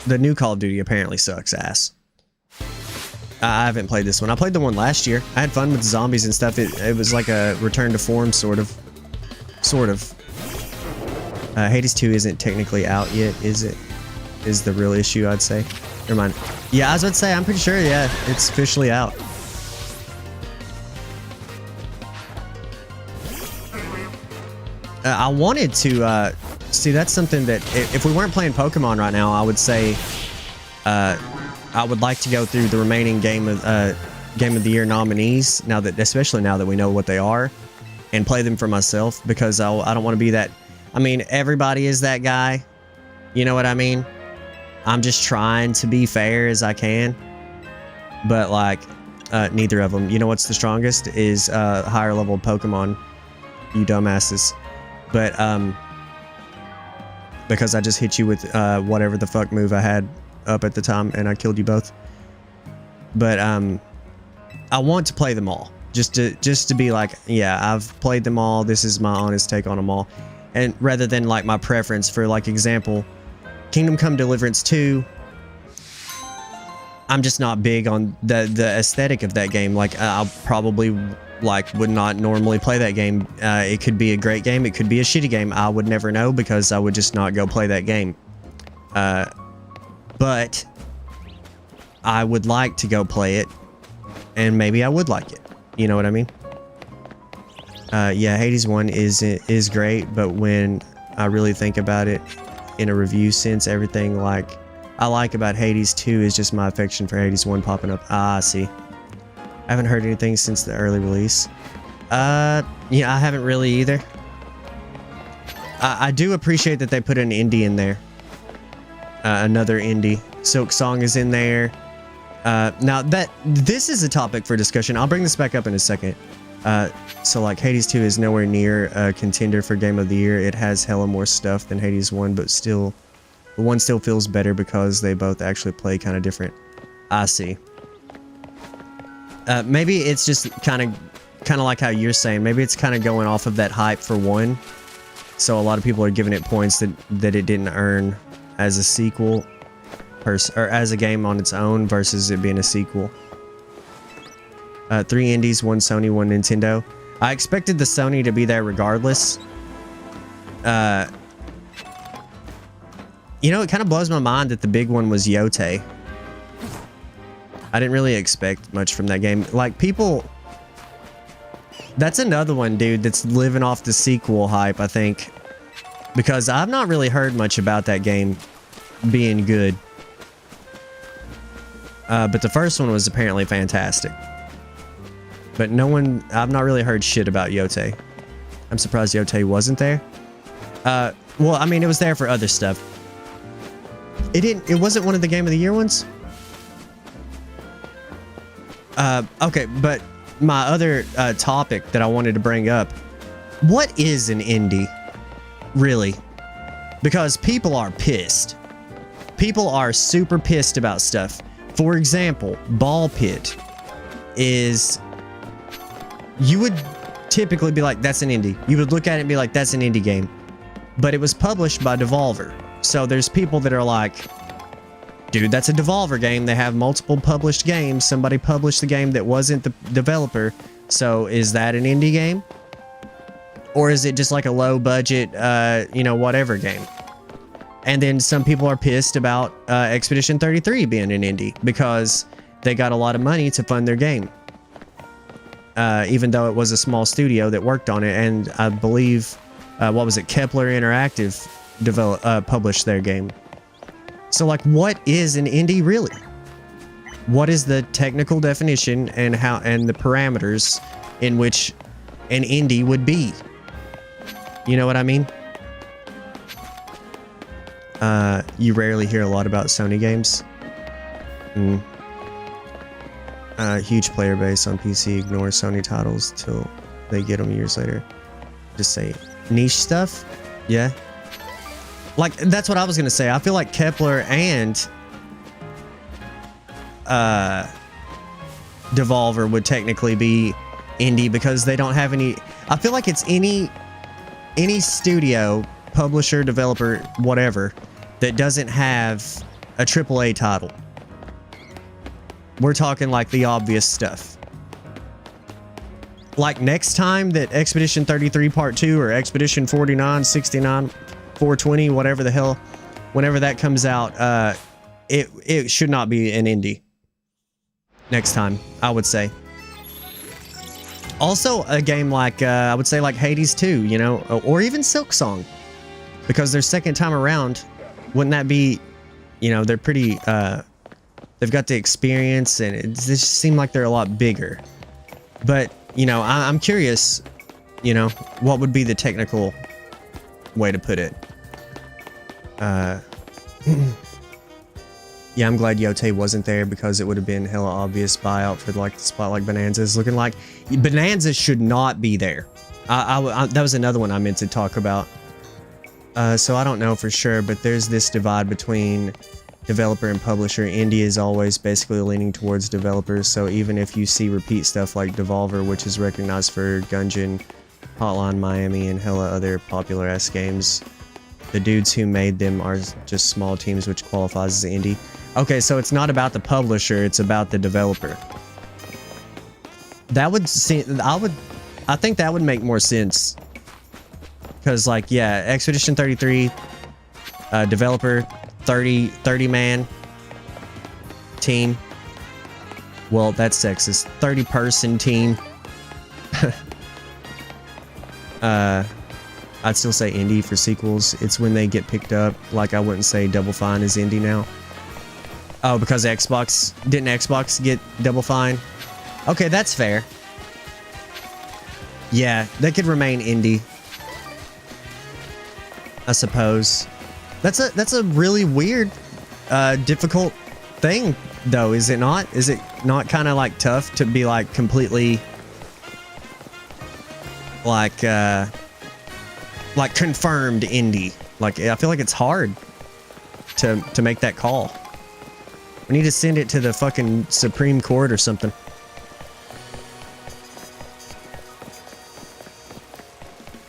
the new Call of Duty apparently sucks ass. I haven't played this one. I played the one last year. I had fun with zombies and stuff. It was like a return to form, sort of. Hades 2 isn't technically out yet, is it? Is the real issue, I'd say. Never mind. Yeah, I was about to say, I'm pretty sure, yeah, it's officially out. I wanted to, see, that's something that, if we weren't playing Pokemon right now, I would say, I would like to go through the remaining Game of the Year nominees, especially now that we know what they are, and play them for myself, because I don't want to be that, I mean, everybody is that guy, you know what I mean? I'm just trying to be fair as I can, but like, neither of them. You know what's the strongest is higher level Pokemon, you dumbasses. But because I just hit you with whatever the fuck move I had up at the time and I killed you both. But I want to play them all, just to be like, yeah, I've played them all, this is my honest take on them all, and rather than like my preference. For like example, Kingdom Come Deliverance 2, I'm just not big on the aesthetic of that game. Like, I'll probably would not normally play that game. It could be a great game, it could be a shitty game, I would never know, because I would just not go play that game. But I would like to go play it, and maybe I would like it, you know what I mean? Yeah, Hades 1 is great, but when I really think about it in a review sense, everything like I like about Hades 2 is just my affection for Hades 1 popping up. Ah, I see. I haven't heard anything since the early release. Yeah, I haven't really either. I do appreciate that they put an indie in there. Another indie. Silk Song is in there. Now, this is a topic for discussion. I'll bring this back up in a second. So, like, Hades 2 is nowhere near a contender for Game of the Year. It has hella more stuff than Hades 1, but still, the one still feels better because they both actually play kind of different. I see. Maybe it's just kind of like how you're saying. Maybe it's kind of going off of that hype for one. So a lot of people are giving it points that it didn't earn as a sequel, or as a game on its own versus it being a sequel. 3 indies, 1 Sony, 1 Nintendo. I expected the Sony to be there regardless. You know, it kind of blows my mind that the big one was Yote. I didn't really expect much from that game. Like, people... That's another one, dude, that's living off the sequel hype, I think. Because I've not really heard much about that game being good. But the first one was apparently fantastic. But I've not really heard shit about Yote. I'm surprised Yote wasn't there. Well, I mean, it was there for other stuff. It wasn't one of the Game of the Year ones? Okay, but my other topic that I wanted to bring up, what is an indie, really? Because people are pissed. People are super pissed about stuff. For example, Ball Pit is... You would typically be like, that's an indie. You would look at it and be like, that's an indie game. But it was published by Devolver. So there's people that are like, dude, that's a Devolver game. They have multiple published games. Somebody published the game that wasn't the developer. So is that an indie game? Or is it just like a low budget, you know, whatever game? And then some people are pissed about Expedition 33 being an indie because they got a lot of money to fund their game. Even though it was a small studio that worked on it. And I believe, what was it? Kepler Interactive published their game. So like, what is an indie really? What is the technical definition and the parameters in which an indie would be? You know what I mean? You rarely hear a lot about Sony games. Huge player base on PC. Ignore Sony titles till they get them years later. Just say niche stuff. Yeah. Like, that's what I was gonna say. I feel like Kepler and Devolver would technically be indie because they don't have any. I feel like it's any studio, publisher, developer, whatever, that doesn't have a AAA title. We're talking like the obvious stuff. Like next time that Expedition 33 Part 2 or Expedition 49, 69, 420, whatever the hell, whenever that comes out, it should not be an indie. Next time, I would say. Also, a game like, I would say like Hades 2, you know, or even Silksong. Because their second time around, wouldn't that be, you know, they're pretty, they've got the experience and it just seemed like they're a lot bigger. But, you know, I'm curious, you know, what would be the technical way to put it? Yeah, I'm glad Yote wasn't there because it would have been hella obvious buyout for like the spot like Bonanza's. Looking like Bonanza should not be there. That was another one I meant to talk about. So I don't know for sure, but there's this divide between developer and publisher. Indie is always basically leaning towards developers. So even if you see repeat stuff like Devolver, which is recognized for Gungeon, Hotline Miami, and hella other popular ass games, the dudes who made them are just small teams, which qualifies as indie. Okay, so it's not about the publisher, it's about the developer. That would seem, I think that would make more sense. Because like, yeah, Expedition 33, developer, 30 man team. Well, that's sexist. 30 person team. I'd still say indie for sequels. It's when they get picked up. Like, I wouldn't say Double Fine is indie now. Oh, because didn't Xbox get Double Fine? Okay, that's fair. Yeah, they could remain indie, I suppose. That's a really weird, difficult thing, though, is it not? Is it not kind of like tough to be like completely like confirmed indie? Like, I feel like it's hard to make that call. We need to send it to the fucking Supreme Court or something.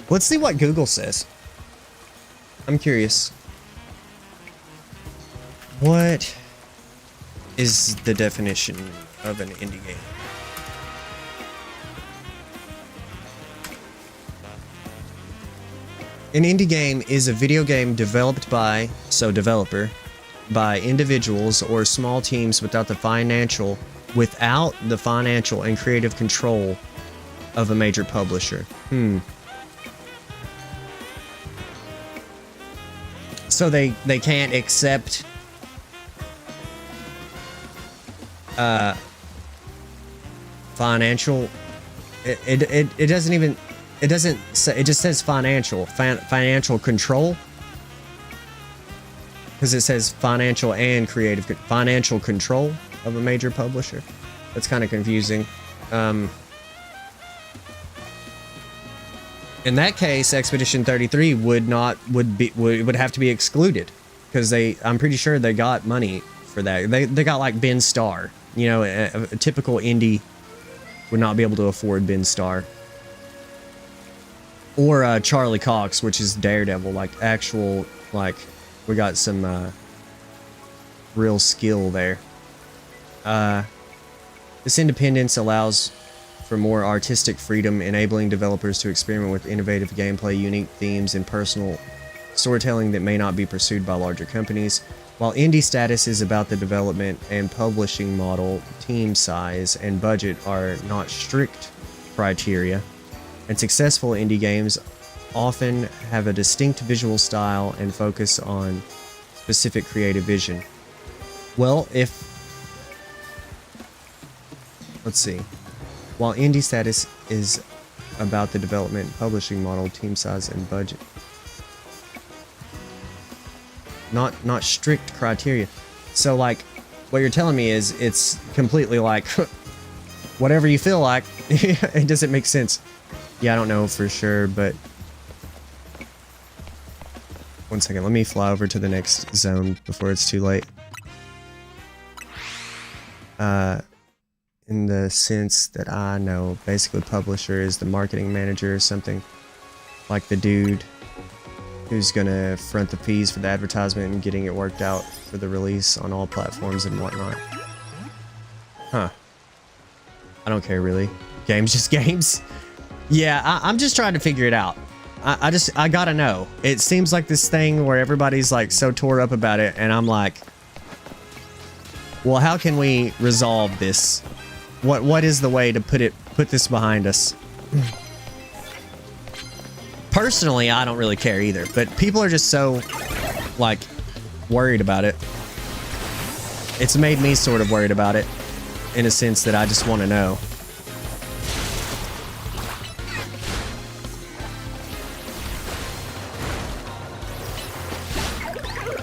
Let's see what Google says. I'm curious. What is the definition of an indie game? An indie game is a video game developed by, so developer, by individuals or small teams without the financial and creative control of a major publisher. So they can't accept financial. It doesn't even. It doesn't say. It just says financial control. Because it says financial and creative. Financial control of a major publisher. That's kind of confusing. In that case, Expedition 33 would have to be excluded, because I'm pretty sure they got money for that. They got like Ben Starr. You know, a typical indie would not be able to afford Ben Starr. Or Charlie Cox, which is Daredevil, like actual, like, we got some real skill there. This independence allows for more artistic freedom, enabling developers to experiment with innovative gameplay, unique themes, and personal storytelling that may not be pursued by larger companies. While indie status is about the development and publishing model, team size and budget are not strict criteria, and successful indie games often have a distinct visual style and focus on specific creative vision. Well, let's see. While indie status is about the development, publishing model, team size, and budget. Not strict criteria. So, like, what you're telling me is it's completely like whatever you feel like. It doesn't make sense. Yeah, I don't know for sure, but one second. Let me fly over to the next zone before it's too late. In the sense that I know, basically publisher is the marketing manager or something. Like the dude who's gonna front the fees for the advertisement and getting it worked out for the release on all platforms and whatnot. Huh. I don't care really. Games just games. Yeah, I'm just trying to figure it out. I gotta know. It seems like this thing where everybody's like so tore up about it, and I'm like, well, how can we resolve this? What is the way to put this behind us? Personally, I don't really care either, but people are just so like worried about it. It's made me sort of worried about it in a sense that I just want to know.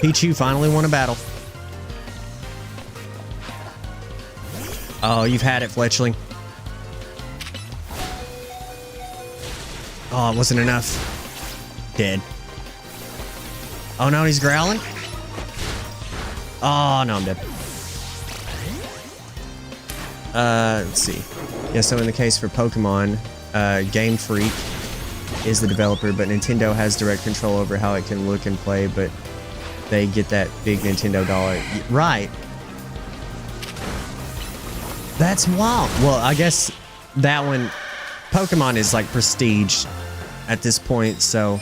Pichu finally won a battle. Oh, you've had it, Fletchling. Oh, it wasn't enough. Dead. Oh no, he's growling. Oh no, I'm dead. Let's see. Yeah, so in the case for Pokemon, Game Freak is the developer, but Nintendo has direct control over how it can look and play, but they get that big Nintendo dollar. Right. That's wild. Well, I guess that one, Pokemon is like prestige at this point, so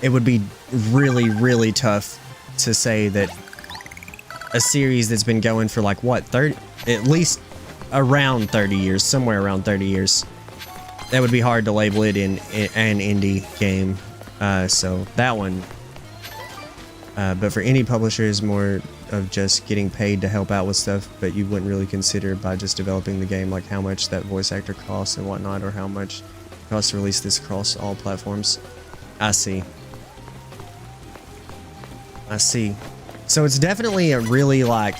it would be really, really tough to say that a series that's been going for like what, 30, at least around 30 years, somewhere around 30 years. That would be hard to label it in an indie game. So that one. But for any publisher is more of just getting paid to help out with stuff, but you wouldn't really consider by just developing the game like how much that voice actor costs and whatnot, or how much it costs to release this across all platforms. I see. I see. So it's definitely a really like...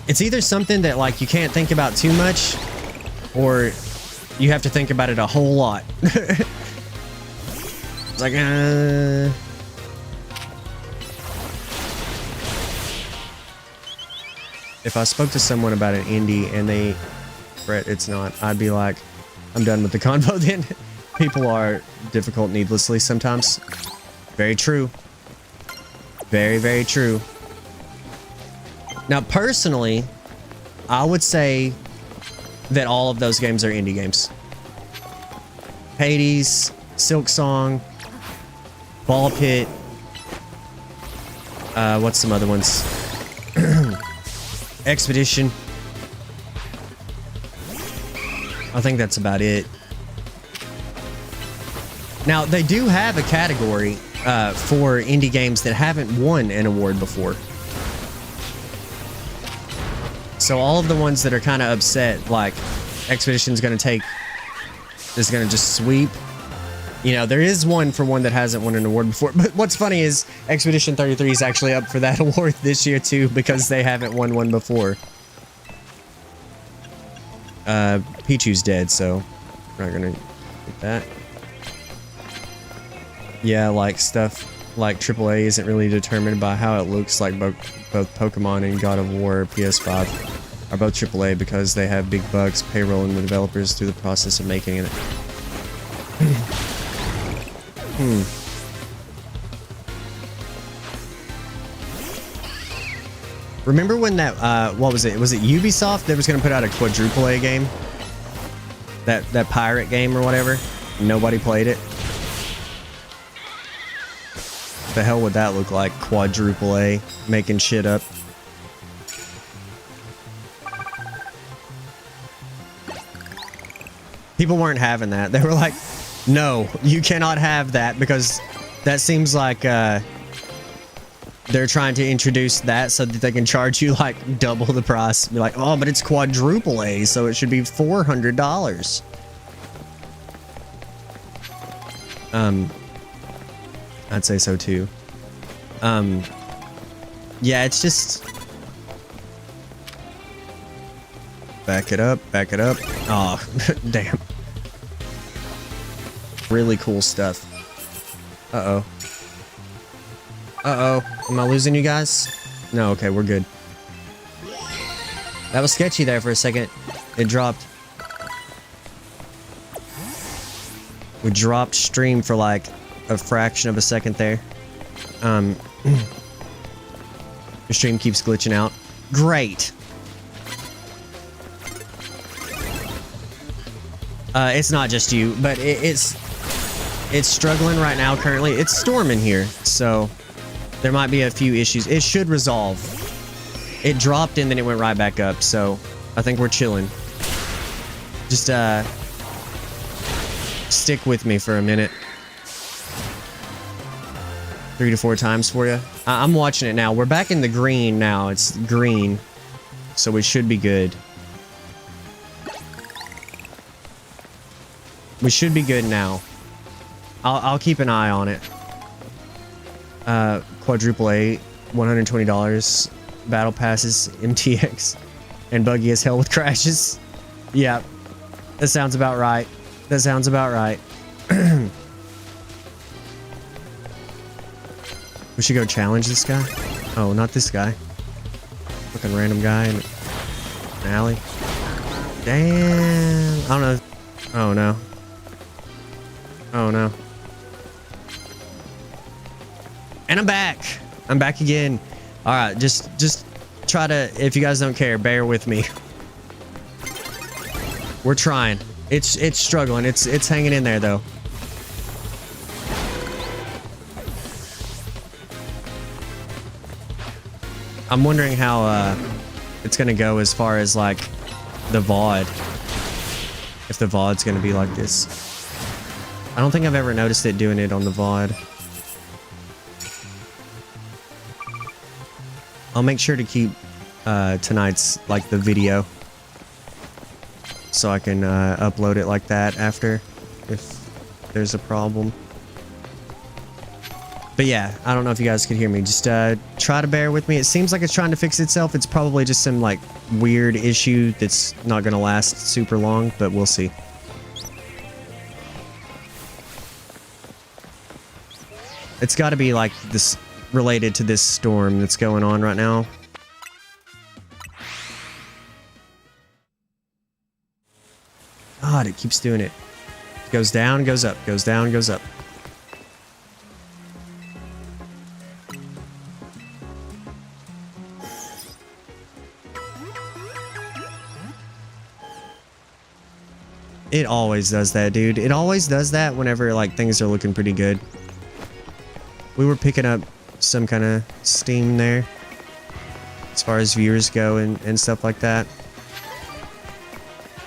It's either something that like you can't think about too much, or you have to think about it a whole lot. It's like, if I spoke to someone about an indie and they fret it's not, I'd be like, I'm done with the convo then. People are difficult needlessly sometimes. Very true. Very, very true. Now, personally, I would say that all of those games are indie games. Hades, Silk Song, Ball Pit. What's some other ones? Expedition. I think that's about it. Now, they do have a category for indie games that haven't won an award before. So all of the ones that are kind of upset, like Expedition's going to is going to just sweep. You know, there is one for one that hasn't won an award before. But what's funny is Expedition 33 is actually up for that award this year too, because they haven't won one before. Pichu's dead, so we're not going to get that. Yeah, like stuff like AAA isn't really determined by how it looks like both Pokemon and God of War PS5. are both AAA because they have big bugs payrolling the developers through the process of making it. Remember when that, what was it? Was it Ubisoft that was going to put out a quadruple A game? That pirate game or whatever? Nobody played it. The hell would that look like? Quadruple A, making shit up. People weren't having that. They were like, no, you cannot have that because that seems like they're trying to introduce that so that they can charge you like double the price. Be like, oh, but it's quadruple A, so it should be $400. I'd say so too. Yeah, it's just... Back it up, back it up. Oh, damn. Really cool stuff. Uh-oh. Uh-oh. Am I losing you guys? No, okay, we're good. That was sketchy there for a second. It dropped. We dropped stream for like a fraction of a second there. The stream keeps glitching out. Great. It's not just you, but it's struggling right now currently. It's storming here, so there might be a few issues. It should resolve. It dropped and then it went right back up, so I think we're chilling. Just stick with me for a minute. 3 to 4 times for you. I'm watching it now. We're back in the green now. It's green, so we should be good. We should be good now. I'll keep an eye on it. Quadruple A, $120. Battle passes, MTX, and buggy as hell with crashes. Yeah, that sounds about right. That sounds about right. We should go challenge this guy. Oh, not this guy. Fucking random guy in an alley. Damn. I don't know. Oh no. Oh no. And I'm back. I'm back again. All right, just try to, if you guys don't care, bear with me. We're trying. It's struggling. It's hanging in there though. I'm wondering how it's gonna go as far as like the VOD. If the VOD's gonna be like this. I don't think I've ever noticed it doing it on the VOD. I'll make sure to keep tonight's like the video so I can upload it like that after if there's a problem. But yeah, I don't know if you guys could hear me. Just try to bear with me. It seems like it's trying to fix itself. It's probably just some like weird issue that's not gonna last super long, but we'll see. It's got to be like this related to this storm that's going on right now. God, it keeps doing it. It goes down, goes up, goes down, goes up. It always does that, dude. It always does that whenever like things are looking pretty good. We were picking up some kind of steam there as far as viewers go and stuff like that.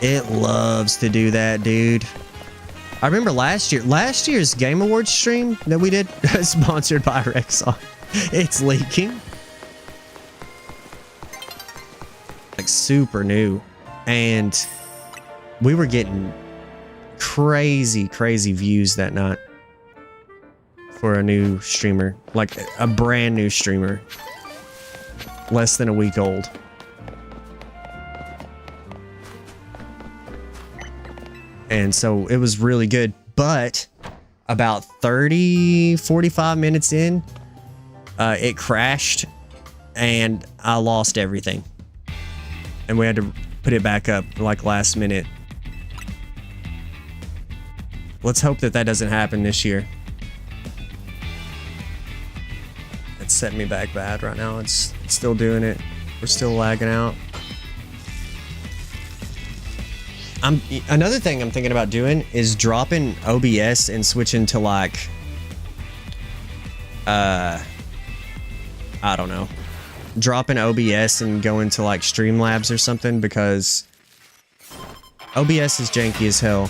It loves to do that, dude. I remember last year's Game Awards stream that we did, sponsored by Rexon. It's leaking. Like super new. And we were getting crazy views that night for a new streamer, like a brand new streamer, less than a week old. And so it was really good, but about 45 minutes in, it crashed and I lost everything. and we had to put it back up like last minute. Let's hope that that doesn't happen this year. It's setting me back bad right now. It's still doing it. We're still lagging out. Another thing I'm thinking about doing is dropping OBS and switching to like I don't know. Dropping OBS and going to like Streamlabs or something, because OBS is janky as hell.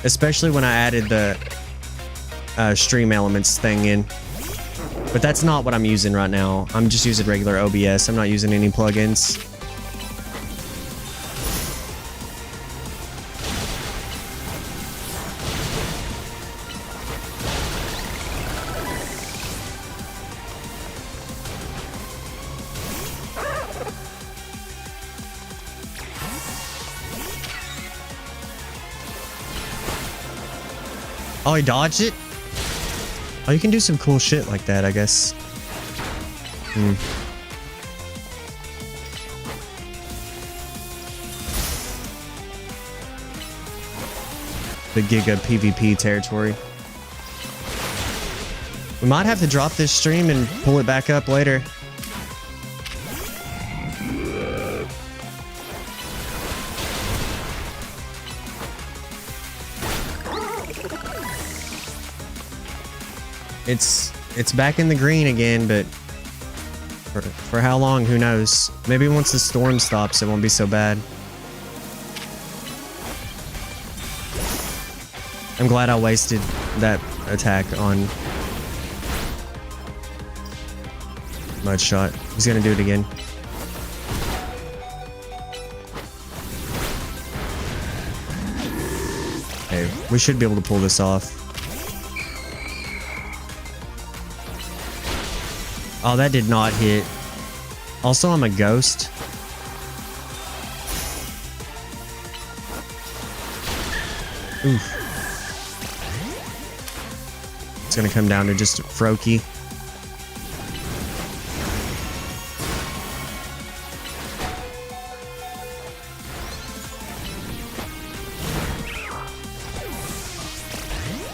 Especially when I added the stream elements thing in. But that's not what I'm using right now. I'm just using regular OBS. I'm not using any plugins. Oh, he dodged it? Oh, you can do some cool shit like that, I guess. The Giga PvP territory. We might have to drop this stream and pull it back up later. It's back in the green again, but for how long, who knows? Maybe once the storm stops, it won't be so bad. I'm glad I wasted that attack on Mudshot. He's gonna do it again. Hey, we should be able to pull this off. Oh, that did not hit. Also, I'm a ghost. Oof. It's gonna come down to just a Froakie.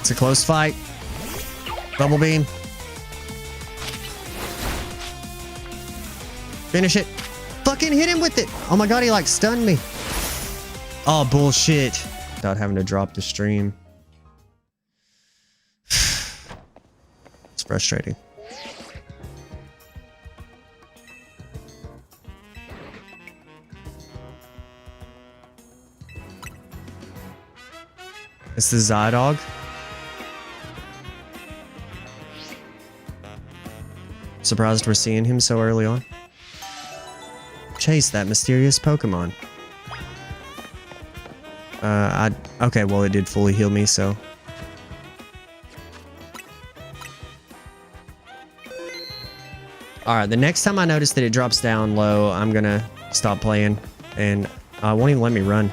It's a close fight. Bubble beam. Finish it. Fucking hit him with it. Oh my god, he like stunned me. Oh, bullshit. Without having to drop the stream. It's frustrating. It's the Zydog. Surprised we're seeing him so early on. Chase that mysterious Pokemon. Okay, well, it did fully heal me, so. Alright, the next time I notice that it drops down low, I'm gonna stop playing, and it won't even let me run.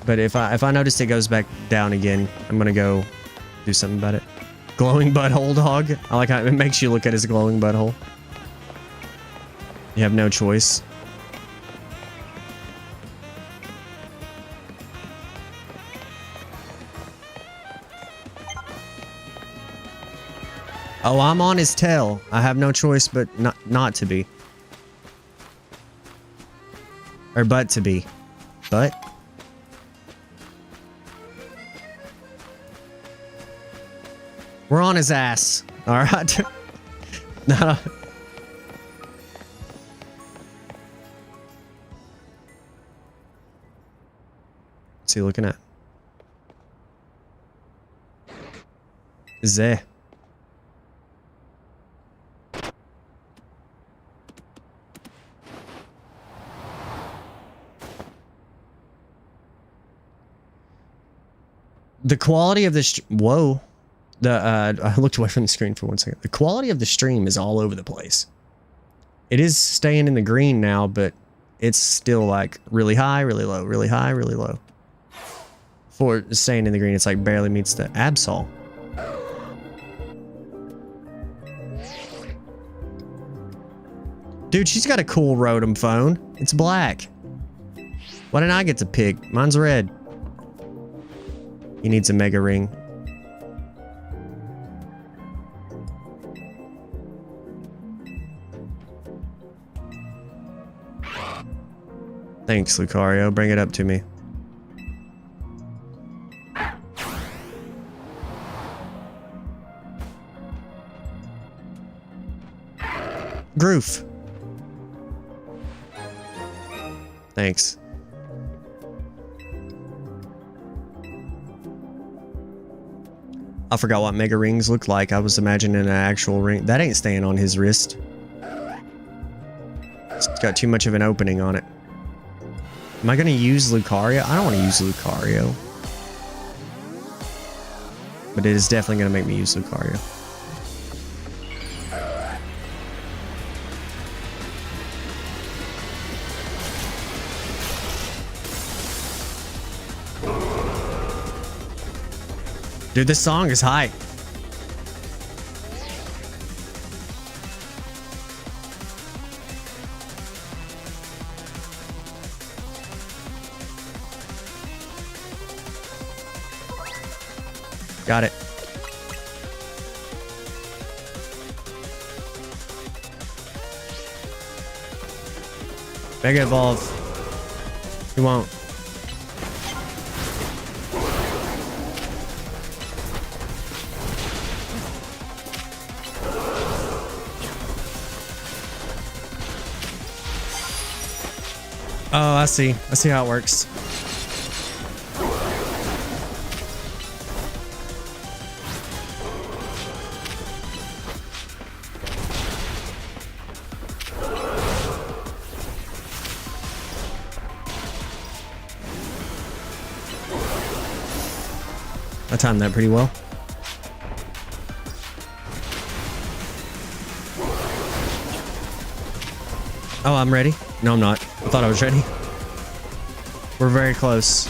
But if I notice it goes back down again, I'm gonna go do something about it. Glowing butthole dog. I like how it makes you look at his glowing butthole. You have no choice. Oh, I'm on his tail. I have no choice but not to be. Or but to be. But? We're on his ass. Alright. No. What's he looking at? Zeh. The quality of this... Whoa. I looked away from the screen for 1 second. The quality of the stream is all over the place. It is staying in the green now, but it's still like really high, really low, really high, really low. For staying in the green, it's like barely meets the Absol. Dude, she's got a cool Rotom phone. It's black. Why didn't I get to pick? Mine's red. He needs a Mega Ring. Thanks, Lucario. Bring it up to me. Groof. Thanks. I forgot what Mega Rings look like. I was imagining an actual ring. That ain't staying on his wrist. It's got too much of an opening on it. Am I going to use Lucario? I don't want to use Lucario. But it is definitely going to make me use Lucario. Dude, this song is hype. Got it. Mega Evolve. He won't. Oh, I see. I see how it works. I timed that pretty well. Oh, I'm ready. No, I'm not. I thought I was ready. We're very close.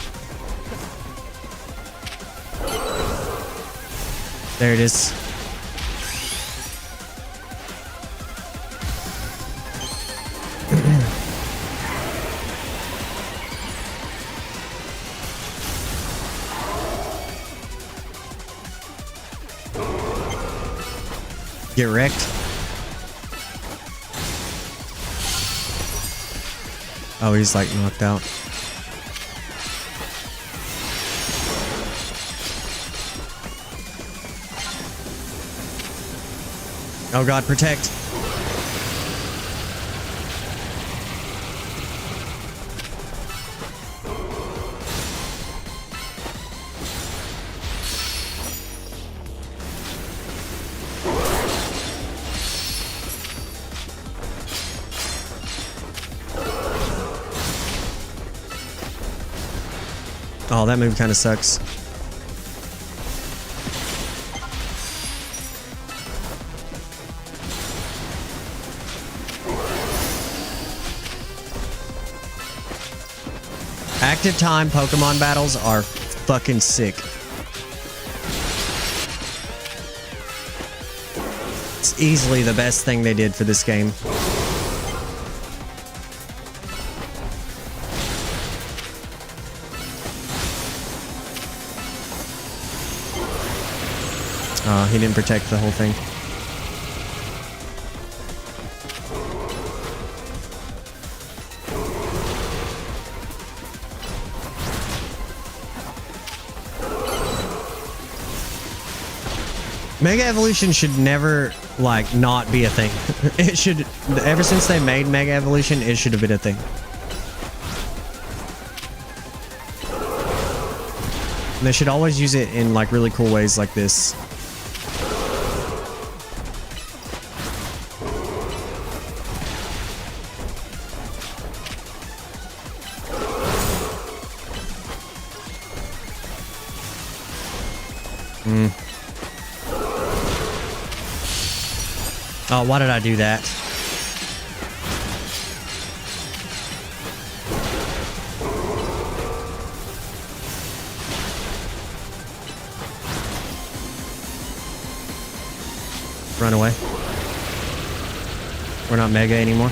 There it is. Get wrecked. Oh, he's like knocked out. Oh god, protect. Oh, that move kind of sucks. Active time Pokemon battles are fucking sick. It's easily the best thing they did for this game. He didn't protect the whole thing. Mega Evolution should never, like, not be a thing. It should, ever since they made Mega Evolution, it should have been a thing. And they should always use it in, like, really cool ways like this. Oh, why did I do that? Run away. We're not Mega anymore.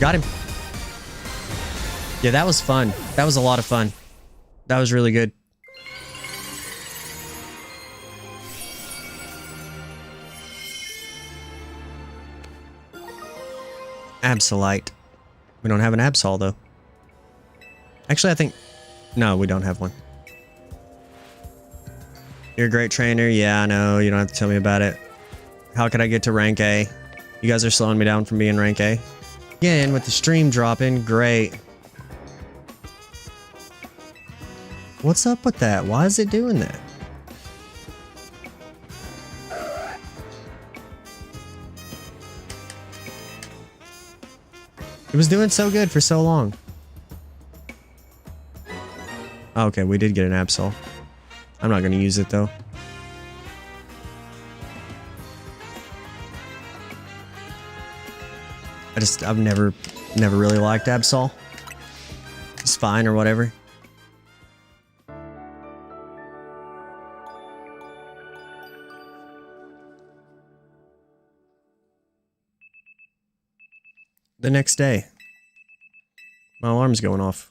Got him. Yeah, that was fun. That was a lot of fun. That was really good. Absolite. We don't have an Absol, though. Actually, I think... No, we don't have one. You're a great trainer. Yeah, I know. You don't have to tell me about it. How could I get to rank A? You guys are slowing me down from being rank A. Again, with the stream dropping. Great. What's up with that? Why is it doing that? It was doing so good for so long. Okay, we did get an Absol. I'm not going to use it though. I've never really liked Absol. It's fine or whatever. The next day, my alarm's going off.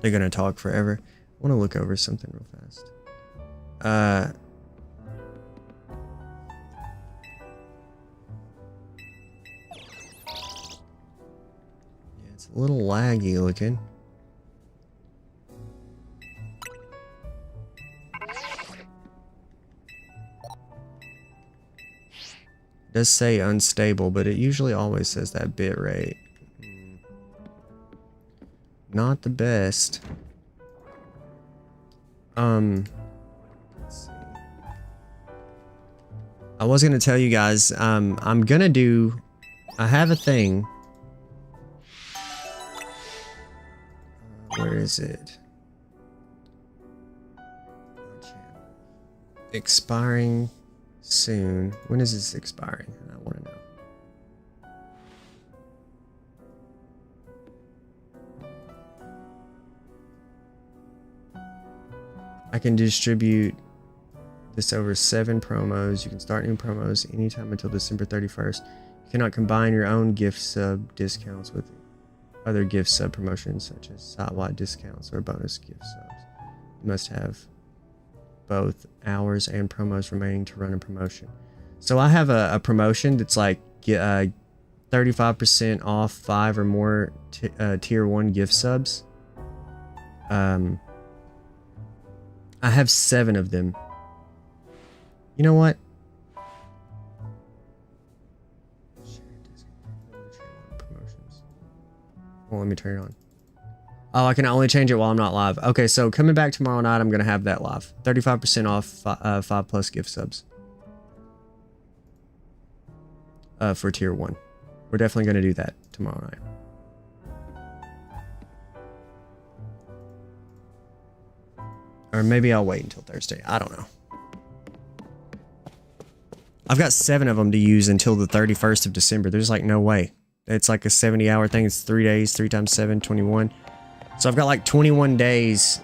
They're gonna talk forever. I want to look over something real fast. Yeah, it's a little laggy looking. It does say unstable, but it usually always says that bit rate. Not the best. Let's see. I was gonna tell you guys, I'm gonna do... I have a thing. Where is it? Expiring soon. When is this expiring? I want to know. I can distribute this over 7 promos. You can start new promos anytime until December 31st. You cannot combine your own gift sub discounts with other gift sub promotions such as site-wide discounts or bonus gift subs. You must have both hours and promos remaining to run a promotion. So I have a promotion that's like 35% off 5 or more tier 1 gift subs. I have 7 of them. You know what? Well, let me turn it on. Oh, I can only change it while I'm not live. Okay, so coming back tomorrow night, I'm going to have that live. 35% off 5 plus gift subs. For tier 1. We're definitely going to do that tomorrow night. Or maybe I'll wait until Thursday. I don't know. I've got 7 of them to use until the 31st of December. There's like no way. It's like a 70-hour thing. It's 3 days, 3 times 7, 21. So I've got like 21 days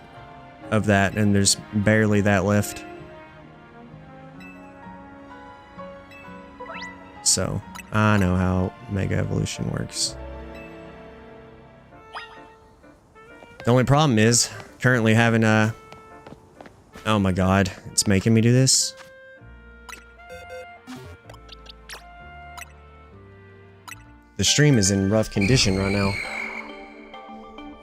of that, and there's barely that left. So, I know how Mega Evolution works. The only problem is, currently having a... Oh my god, it's making me do this? The stream is in rough condition right now.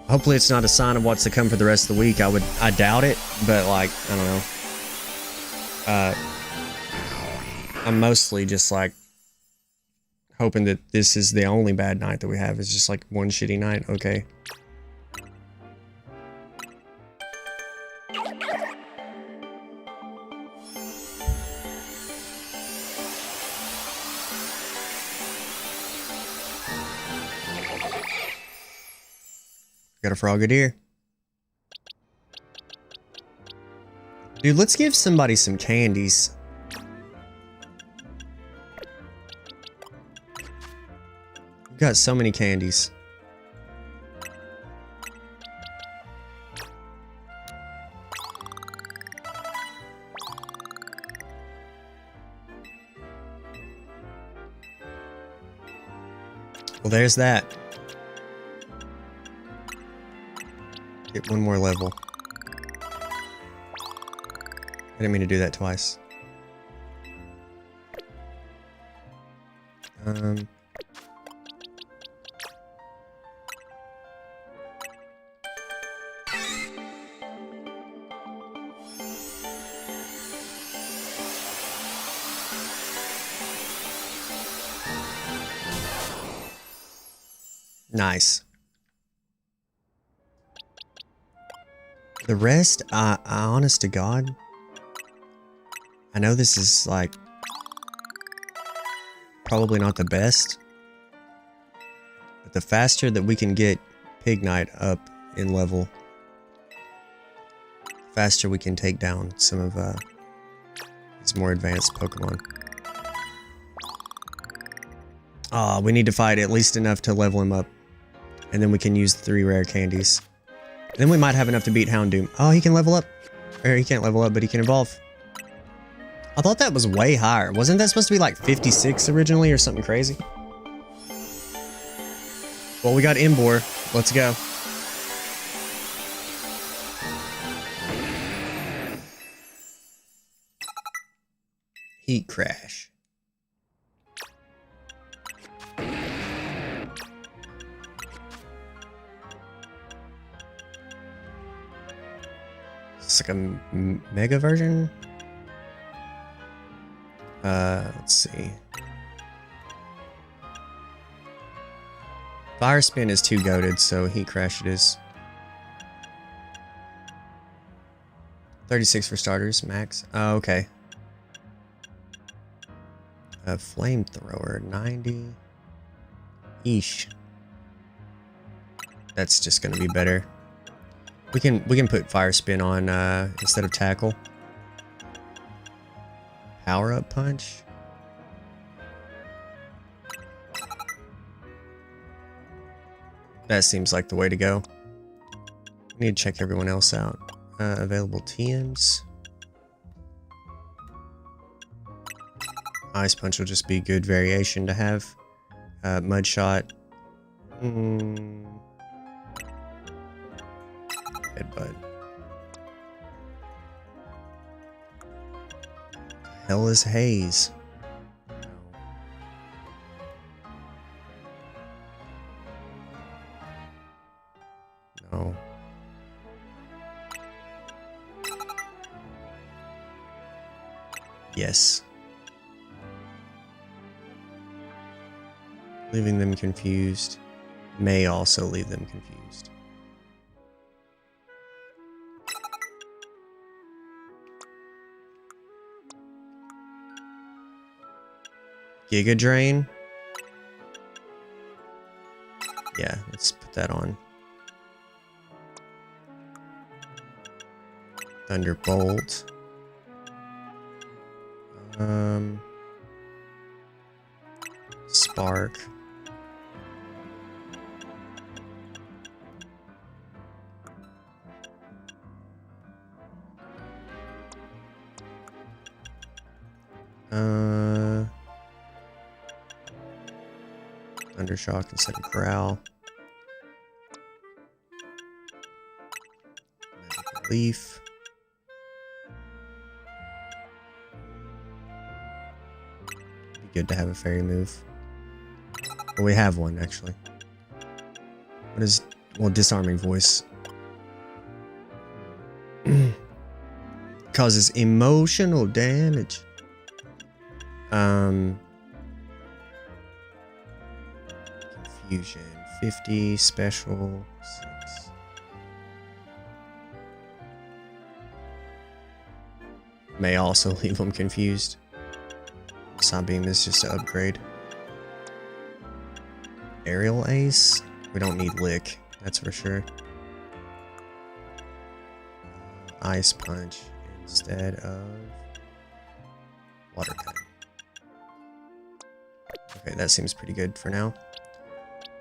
Hopefully it's not a sign of what's to come for the rest of the week. I doubt it, but like, I don't know. I'm mostly just like hoping that this is the only bad night that we have. It's just like one shitty night. Okay. Got a frogadier. Dude, let's give somebody some candies. We've got so many candies. Well, there's that. Get one more level. I didn't mean to do that twice. Nice. The rest, honest to God, I know this is like probably not the best, but the faster that we can get Pig Knight up in level, faster we can take down some of these more advanced Pokemon. We need to fight at least enough to level him up, and then we can use the 3 rare candies. Then we might have enough to beat Houndoom. Oh, he can level up. Or he can't level up, but he can evolve. I thought that was way higher. Wasn't that supposed to be like 56 originally or something crazy? Well, we got Embor. Let's go. Heat Crash. It's like a mega version. Let's see. Fire Spin is too goated, so Heat Crash it is. 36 for starters, max. Oh, okay. A Flamethrower, 90. Eesh. That's just gonna be better. We can put Fire Spin on instead of Tackle. Power Up Punch. That seems like the way to go. We need to check everyone else out. Available TMs. Ice Punch will just be good variation to have. Mud Shot. Headbutt. Hell is Haze. No. Yes. Leaving them confused may also leave them confused. Giga Drain? Yeah, let's put that on. Thunderbolt. Spark. Thundershock instead of Growl. Magic Leaf. Be good to have a fairy move. Well, we have one actually. What is, well, Disarming Voice. Causes emotional damage. Confusion 50, special 6. May also leave them confused. Sunbeam is just an upgrade. Aerial Ace? We don't need Lick, that's for sure. Ice Punch instead of Water Gun. Okay, that seems pretty good for now.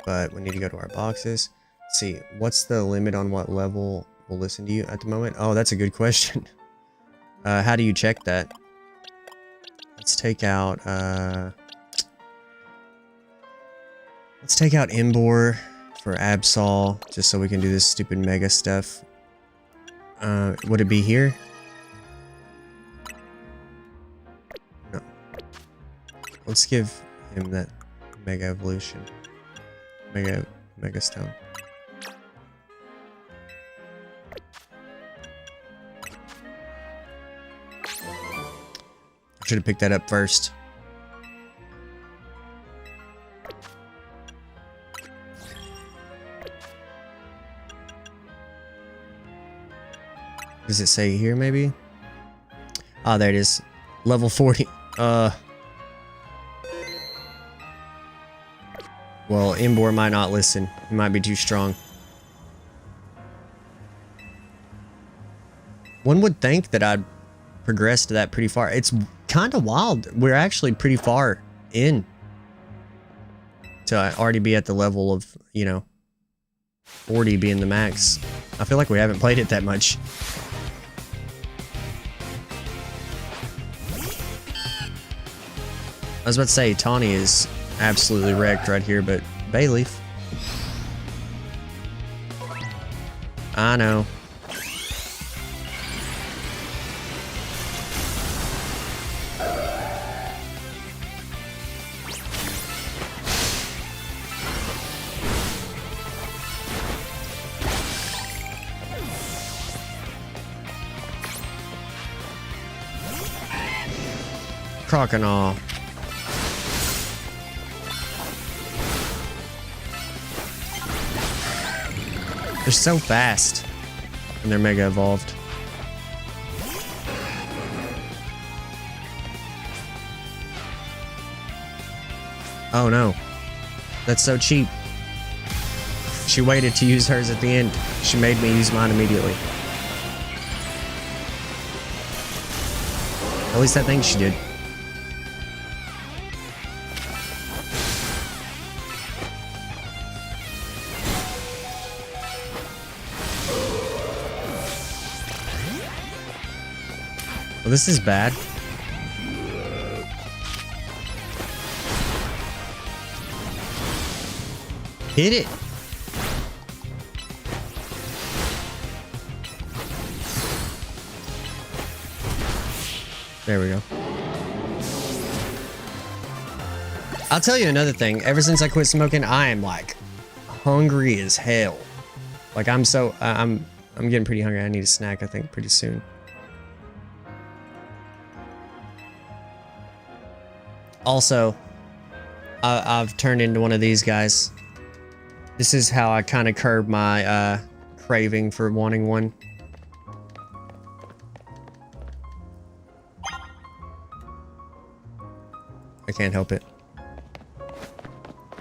But we need to go to our boxes. Let's see, what's the limit on what level will listen to you at the moment? Oh, that's a good question. How do you check that? Let's take out Let's take out Embor for Absol, just so we can do this stupid mega stuff. Would it be here? No. Let's give him that mega evolution. Mega stone. I should have picked that up first. Does it say here maybe? Ah, there it is. Level 40. Well, Embor might not listen. He might be too strong. One would think that I'd progress to that pretty far. It's kind of wild. We're actually pretty far in to already be at the level of, you know, 40 being the max. I feel like we haven't played it that much. I was about to say, Tawny is absolutely wrecked right here, but Bayleaf. I know. Croconaw. They're so fast when they're mega evolved. Oh no. That's so cheap. She waited to use hers at the end. She made me use mine immediately. At least I think she did. Well, this is bad. Hit it. There we go. I'll tell you another thing. Ever since I quit smoking, I am like hungry as hell. Like I'm getting pretty hungry. I need a snack, I think, pretty soon. Also, I've turned into one of these guys. This is how I kind of curb my craving for wanting one. I can't help it.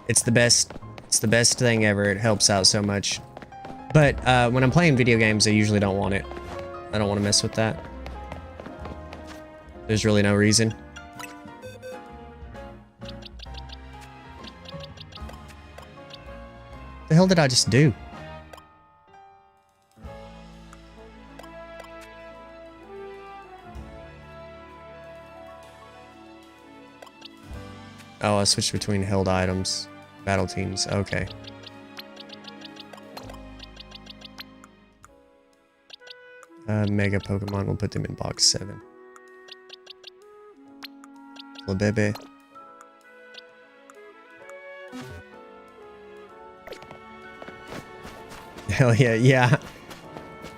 It's the best. It's the best thing ever. It helps out so much. But when I'm playing video games, I usually don't want it. I don't want to mess with that. There's really no reason. The hell did I just do? Oh, I switched between held items. Battle teams. Okay. Mega Pokemon. We'll put them in box 7. Lebebe. Hell yeah, yeah.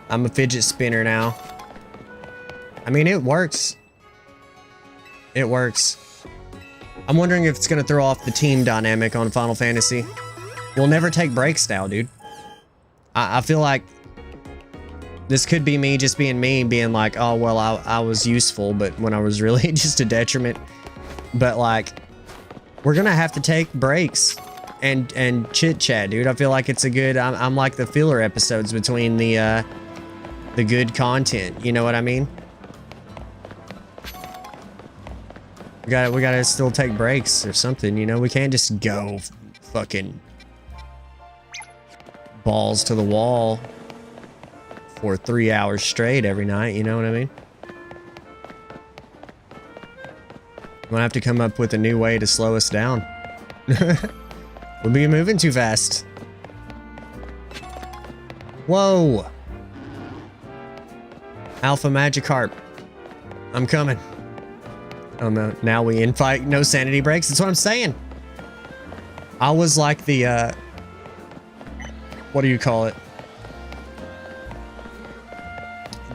I'm a fidget spinner now. I mean, it works. It works. I'm wondering if it's going to throw off the team dynamic on Final Fantasy. We'll never take breaks now, dude. I feel like this could be me just being me, being like, oh, well, I was useful, but when I was really just a detriment. But, like, we're going to have to take breaks. And chit chat, dude. I feel like it's a good. I'm like the filler episodes between the good content. You know what I mean? We gotta still take breaks or something. You know, we can't just go fucking balls to the wall for 3 hours straight every night. You know what I mean? I'm gonna have to come up with a new way to slow us down. We'll be moving too fast. Whoa. Alpha Magikarp. I'm coming. Oh no, now we infight, no sanity breaks. That's what I'm saying. I was like the, what do you call it?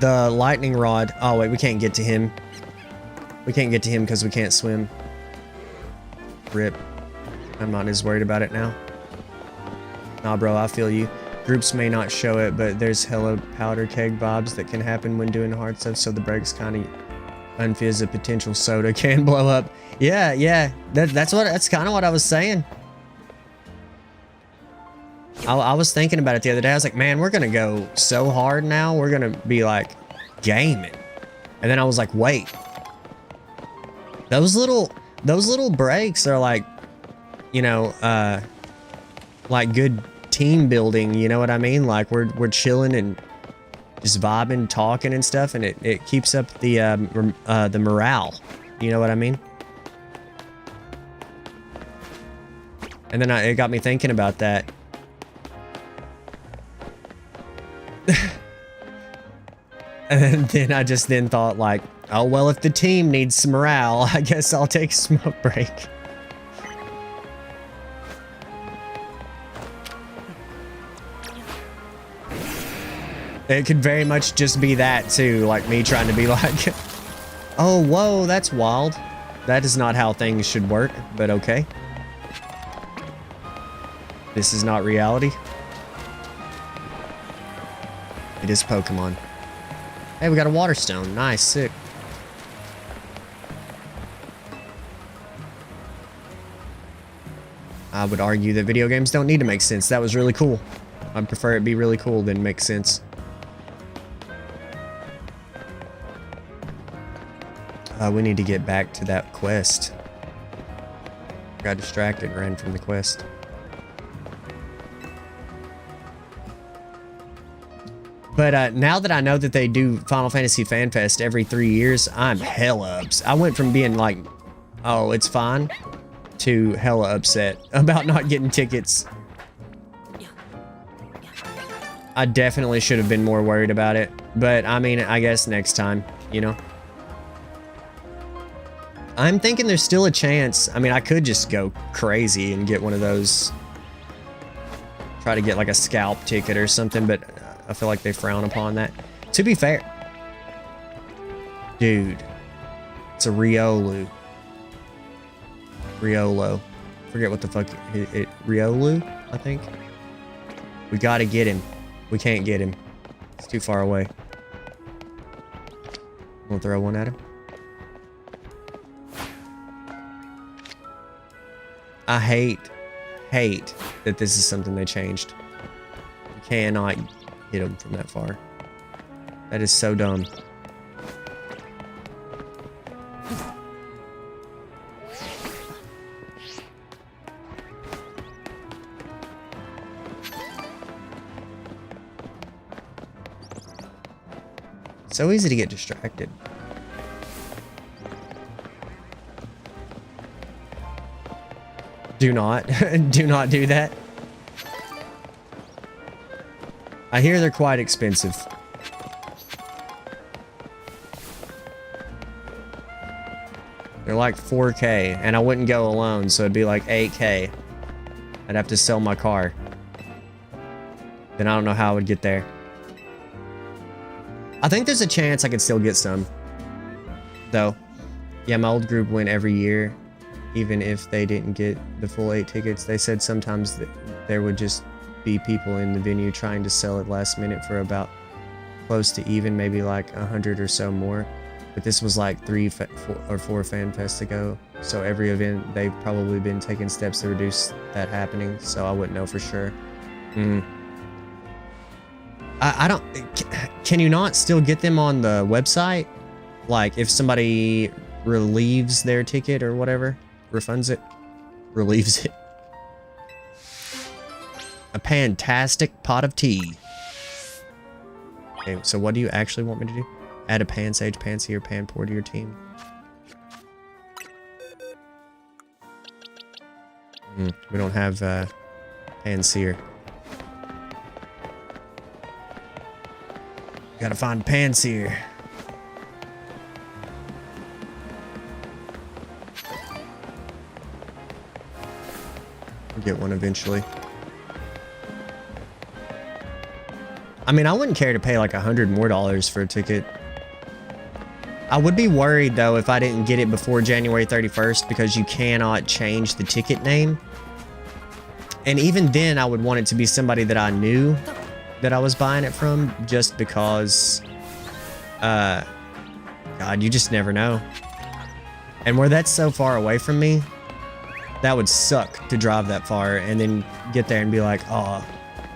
The lightning rod. Oh wait, we can't get to him. We can't get to him because we can't swim. Rip. I'm not as worried about it now. Nah, bro, I feel you. Groups may not show it, but there's hella powder keg vibes that can happen when doing hard stuff, so the brakes kind of unfizz a potential soda can blow up. Yeah. That's kind of what I was saying. I was thinking about it the other day. I was like, man, we're gonna go so hard now. We're gonna be like gaming. And then I was like, wait. Those little breaks are like, you know, like good team building, you know what I mean? Like we're chilling and just vibing, talking and stuff, and it keeps up the morale. You know what I mean? And then it got me thinking about that. And then I just thought like, oh well, if the team needs some morale, I guess I'll take a smoke break. It could very much just be that too, like me trying to be like, oh, whoa, that's wild. That is not how things should work, but okay. This is not reality. It is Pokemon. Hey, we got a water stone. Nice, sick. I would argue that video games don't need to make sense. That was really cool. I'd prefer it be really cool than make sense. We need to get back to that quest. Got distracted, ran from the quest. But now that I know that they do Final Fantasy Fan Fest every 3 years, I'm hella upset. I went from being like, oh, it's fine, to hella upset about not getting tickets. I definitely should have been more worried about it. But, I mean, I guess next time, you know? I'm thinking there's still a chance. I mean, I could just go crazy and get one of those. Try to get like a scalp ticket or something, but I feel like they frown upon that. To be fair. Dude. It's a Riolu. Riolo. Forget what the fuck it Riolu, I think. We gotta get him. We can't get him. It's too far away. We'll throw one at him. I hate that this is something they changed. You cannot hit them from that far. That is so dumb. So easy to get distracted. Do not do that. I hear they're quite expensive. They're like 4K, and I wouldn't go alone, so it'd be like 8K. I'd have to sell my car. Then I don't know how I would get there. I think there's a chance I could still get some, though. Yeah, my old group went every year. Even if they didn't get the full 8 tickets, they said sometimes that there would just be people in the venue trying to sell it last minute for about close to even, maybe like 100 or so more. But this was like 3 or 4 fan fests ago, so every event they've probably been taking steps to reduce that happening. So I wouldn't know for sure. I don't. Can you not still get them on the website? Like if somebody relieves their ticket or whatever. Refunds it. Relieves it. A fantastic pot of tea. Okay, so what do you actually want me to do? Add a Pan Sage, Pansy, or Panpour to your team. We don't have Panseer. Gotta find Panseer. We'll get one eventually. I mean, I wouldn't care to pay like $100 more for a ticket. I would be worried though if I didn't get it before January 31st because you cannot change the ticket name. And even then I would want it to be somebody that I knew that I was buying it from, just because God, you just never know. And where that's so far away from me, that would suck to drive that far and then get there and be like, oh,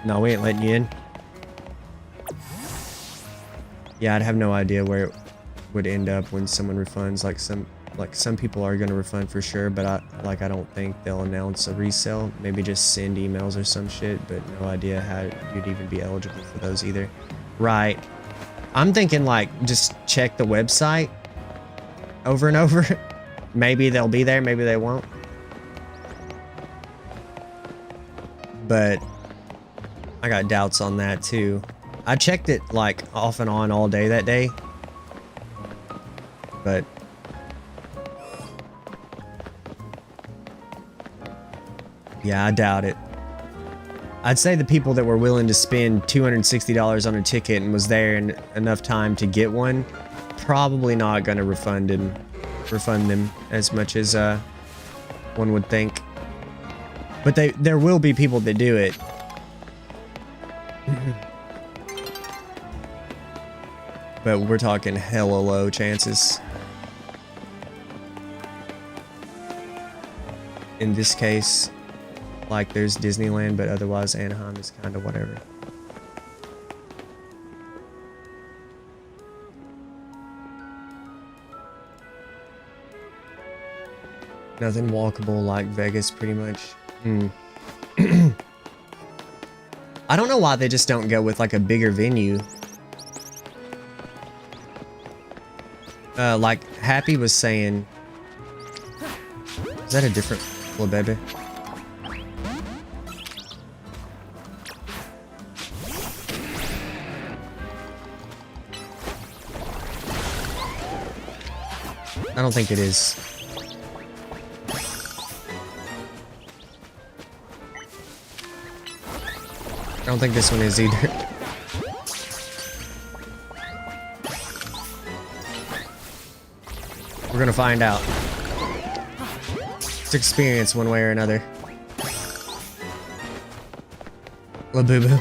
no, we ain't letting you in. Yeah, I'd have no idea where it would end up when someone refunds. Like some people are going to refund for sure, but I don't think they'll announce a resale. Maybe just send emails or some shit, but no idea how you'd even be eligible for those either. Right. I'm thinking like just check the website over and over. Maybe they'll be there, maybe they won't. But I got doubts on that too. I checked it like off and on all day that day. But yeah, I doubt it. I'd say the people that were willing to spend $260 on a ticket and was there in enough time to get one, probably not going to refund them as much as one would think. But there will be people that do it. But we're talking hella low chances. In this case, like there's Disneyland, but otherwise Anaheim is kind of whatever. Nothing walkable like Vegas, pretty much. I don't know why they just don't go with like a bigger venue. Like Happy was saying. Is that a different little baby? I don't think it is. I don't think this one is either. We're gonna find out. It's experience one way or another. La boo boo.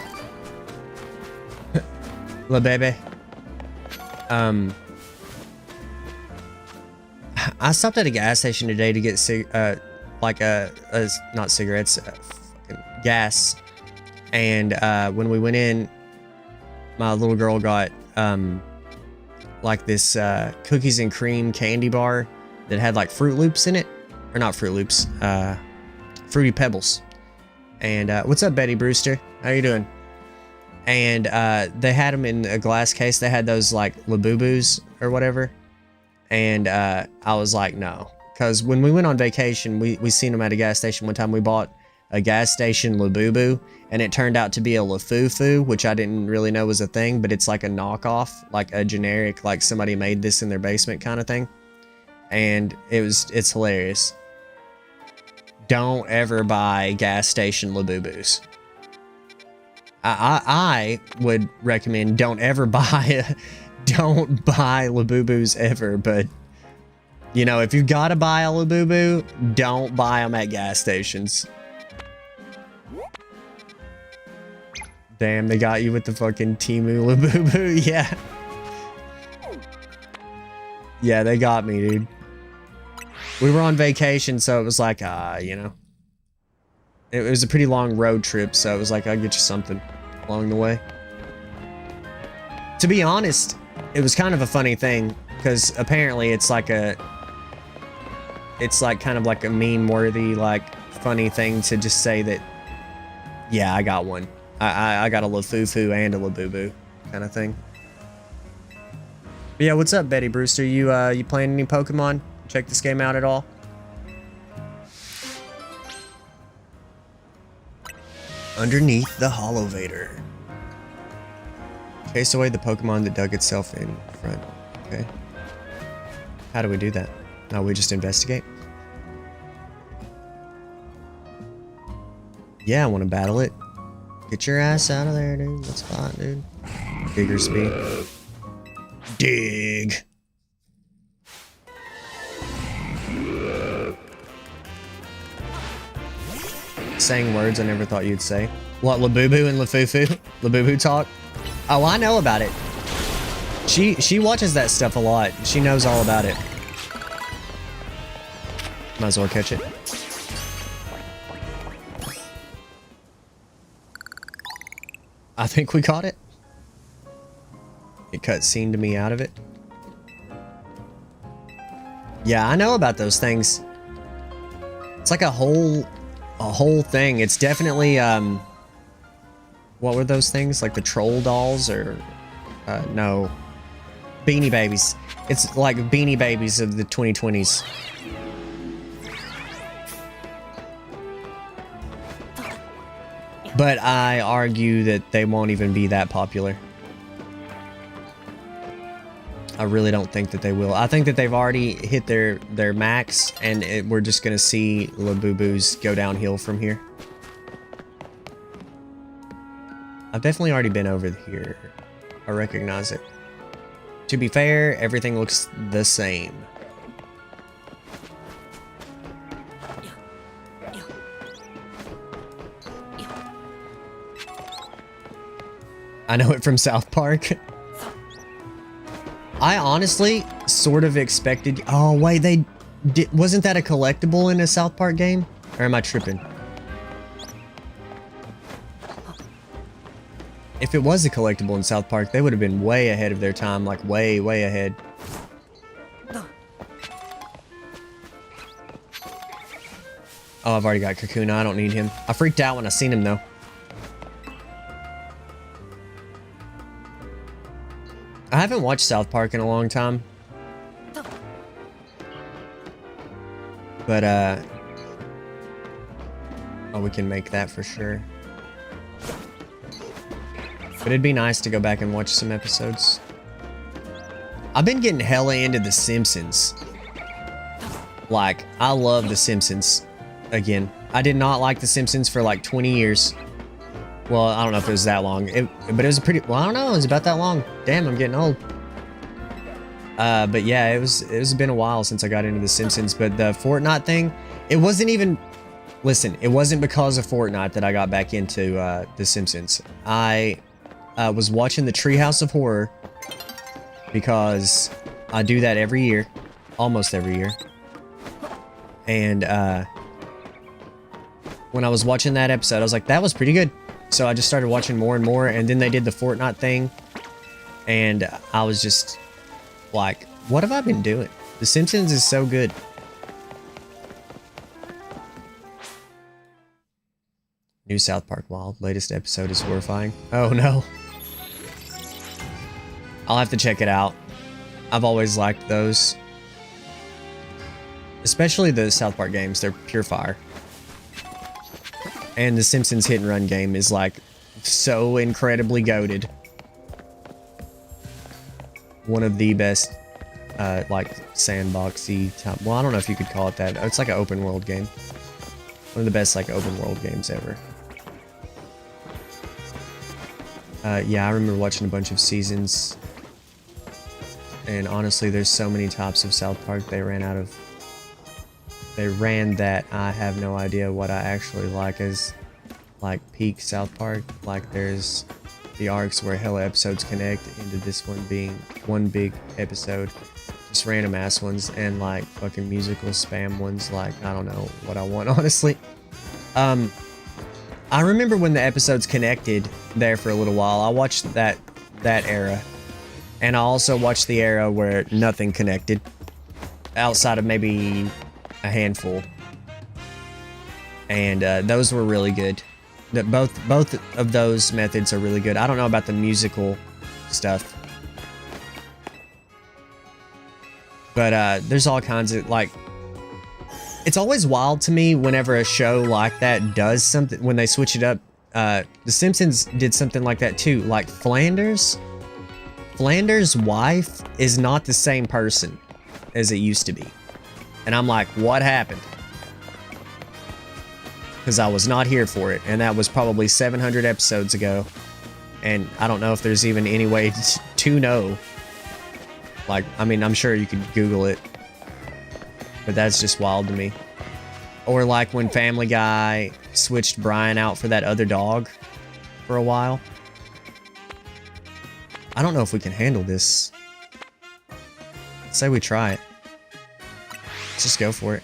La baby. I stopped at a gas station today to get not cigarettes, fucking gas. And when we went in, my little girl got like this cookies and cream candy bar that had like Fruit Loops in it, or not Fruit Loops, Fruity Pebbles. And what's up, Betty Brewster? How you doing? And they had them in a glass case. They had those like Labubu's or whatever. And I was like, no, because when we went on vacation, we seen them at a gas station one time. We bought a gas station Labubu, and it turned out to be a Lafufu, which I didn't really know was a thing, but it's like a knockoff, like a generic, like somebody made this in their basement kind of thing. And it's hilarious. Don't ever buy gas station Labubus. I would recommend don't ever buy don't buy Labubus ever, but you know, if you gotta buy a Labubu, don't buy them at gas stations. Damn, they got you with the fucking Temu Labubu. Yeah. Yeah, they got me, dude. We were on vacation, so it was like, you know. It was a pretty long road trip, so it was like, I'll get you something along the way. To be honest, it was kind of a funny thing, because apparently it's like kind of like a meme-worthy, like, funny thing to just say that, yeah, I got one. I got a Lafufu and a Labubu kind of thing. But yeah, what's up, Betty Brewster? You playing any Pokemon? Check this game out at all? Underneath the Holovator. Chase away the Pokemon that dug itself in front. Okay. How do we do that? No, we just investigate? Yeah, I want to battle it. Get your ass out of there, dude. Let's fight, dude. Bigger speed. Dig. Saying words I never thought you'd say. What, Labubu and Lafufu? Labubu talk? Oh, I know about it. She watches that stuff a lot. She knows all about it. Might as well catch it. I think we caught it. It cut scene to me out of it. Yeah, I know about those things. It's like a whole thing. It's definitely what were those things? Like the troll dolls or no. Beanie Babies. It's like Beanie Babies of the 2020s. But I argue that they won't even be that popular. I really don't think that they will. I think that they've already hit their max, and we're just gonna see Labubus go downhill from here. I've definitely already been over here. I recognize it. To be fair, everything looks the same. I know it from South Park. I honestly sort of expected... Oh, wait, they... Wasn't that a collectible in a South Park game? Or am I tripping? If it was a collectible in South Park, they would have been way ahead of their time. Like, way, way ahead. Oh, I've already got Kakuna. I don't need him. I freaked out when I seen him, though. I haven't watched South Park in a long time. But, oh, we can make that for sure. But it'd be nice to go back and watch some episodes. I've been getting hella into The Simpsons. Like, I love The Simpsons. Again, I did not like The Simpsons for like 20 years. Well, I don't know if it was that long. But it was a pretty... Well, I don't know. It was about that long. Damn, I'm getting old. But yeah, it was been a while since I got into The Simpsons. But the Fortnite thing, it wasn't even... Listen, it wasn't because of Fortnite that I got back into The Simpsons. I was watching the Treehouse of Horror because I do that every year. Almost every year. And when I was watching that episode, I was like, that was pretty good. So I just started watching more and more, and then they did the Fortnite thing, and I was just like, what have I been doing? The Simpsons is so good. New South Park Wild. Latest episode is horrifying. Oh no. I'll have to check it out. I've always liked those. Especially the South Park games. They're pure fire. And the Simpsons hit and run game is like so incredibly goated. One of the best like sandboxy type. Well, I don't know if you could call it that. It's like an open world game. One of the best like open world games ever. Yeah, I remember watching a bunch of seasons. And honestly, there's so many types of South Park they ran out of. They ran that I have no idea what I actually like as like peak South Park. Like there's the arcs where hella episodes connect into this one being one big episode. Just random ass ones and like fucking musical spam ones. Like I don't know what I want honestly. I remember when the episodes connected there for a little while. I watched that era. And I also watched the era where nothing connected. Outside of maybe a handful, and those were really good. Both of those methods are really good. I don't know about the musical stuff, but there's all kinds of like. It's always wild to me whenever a show like that does something when they switch it up The Simpsons did something like that too. Like Flanders' wife is not the same person as it used to be. And I'm like, what happened? Because I was not here for it. And that was probably 700 episodes ago. And I don't know if there's even any way to know. Like, I mean, I'm sure you could Google it. But that's just wild to me. Or like when Family Guy switched Brian out for that other dog for a while. I don't know if we can handle this. Let's say we try it. Let's just go for it.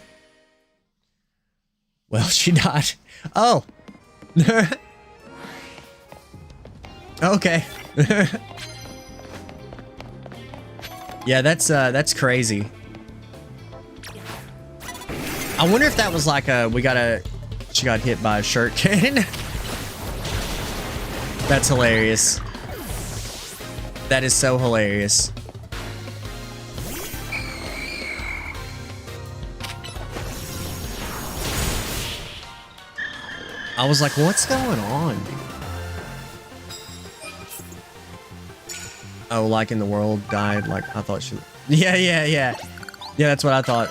Well, she died. Oh! Okay. Yeah, that's crazy. I wonder if that was like she got hit by a shirt cannon. That's hilarious. That is so hilarious. I was like, what's going on, dude? Oh, like in the world died. Like, I thought she... Yeah. Yeah, that's what I thought.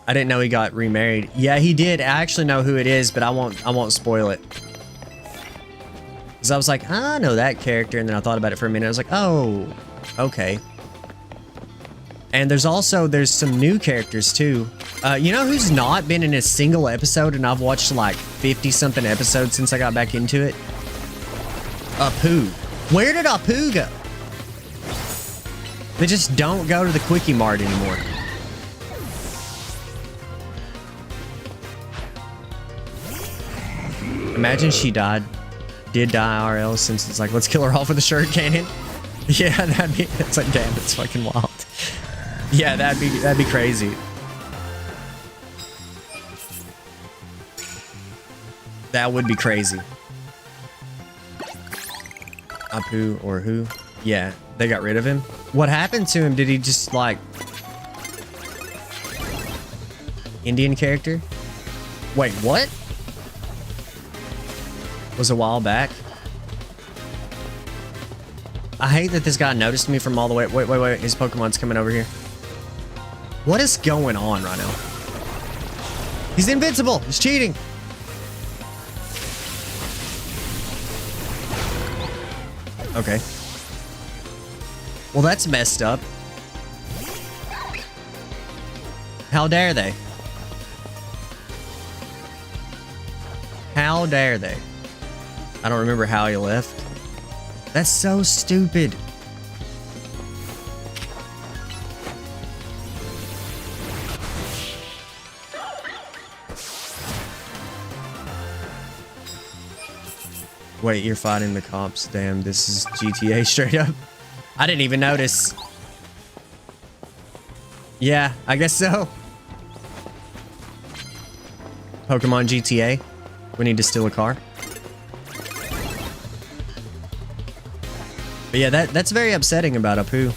I didn't know he got remarried. Yeah, he did. I actually know who it is, but I won't spoil it. Because I was like, I know that character, and then I thought about it for a minute. I was like, oh, okay. And there's some new characters too. You know who's not been in a single episode, and I've watched like 50-something episodes since I got back into it? Apu. Where did Apu go? They just don't go to the Quickie Mart anymore. Imagine she did die IRL, since it's like, let's kill her off with a shirt cannon. Yeah, it's like, damn, it's fucking wild. Yeah, that'd be crazy. That would be crazy. Apu or who? Yeah, they got rid of him. What happened to him? Did he just like Indian character? Wait, what? Was a while back. I hate that this guy noticed me from all the way. Wait. His Pokemon's coming over here. What is going on right now? He's invincible. He's cheating. Okay. Well, that's messed up. How dare they? How dare they? I don't remember how he left. That's so stupid. Wait, you're fighting the cops. Damn, this is GTA straight up. I didn't even notice. Yeah, I guess so. Pokemon GTA. We need to steal a car. But yeah, that's very upsetting about Apu.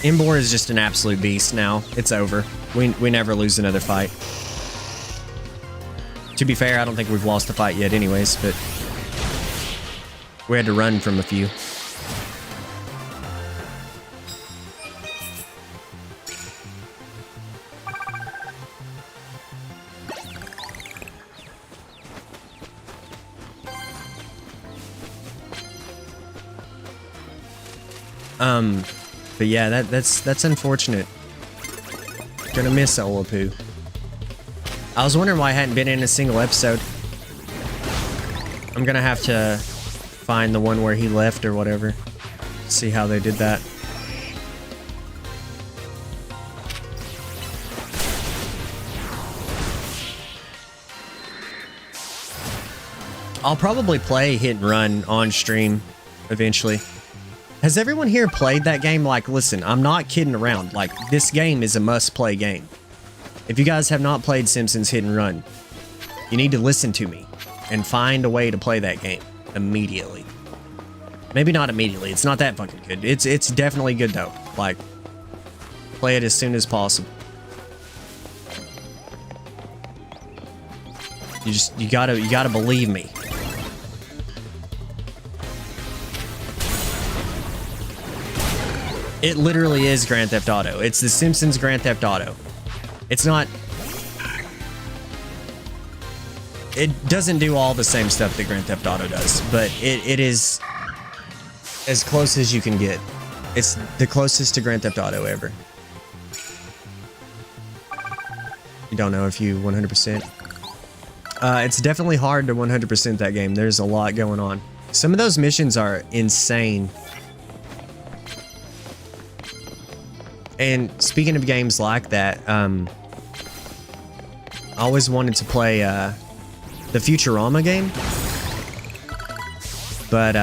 Imbor is just an absolute beast now. It's over. We never lose another fight. To be fair, I don't think we've lost a fight yet anyways, but we had to run from a few. But yeah, that's unfortunate. Gonna miss Olapu. I was wondering why I hadn't been in a single episode. I'm gonna have to find the one where he left or whatever. See how they did that. I'll probably play Hit and Run on stream eventually. Has everyone here played that game? Like, listen, I'm not kidding around. Like, this game is a must-play game. If you guys have not played Simpsons Hit and Run, you need to listen to me and find a way to play that game immediately. Maybe not immediately. It's not that fucking good. It's definitely good, though. Like, play it as soon as possible. You gotta believe me. It literally is Grand Theft Auto. It's The Simpsons Grand Theft Auto. It's not... It doesn't do all the same stuff that Grand Theft Auto does, but it is as close as you can get. It's the closest to Grand Theft Auto ever. You don't know if you 100%. It's definitely hard to 100% that game. There's a lot going on. Some of those missions are insane. And speaking of games like that, I always wanted to play the Futurama game, but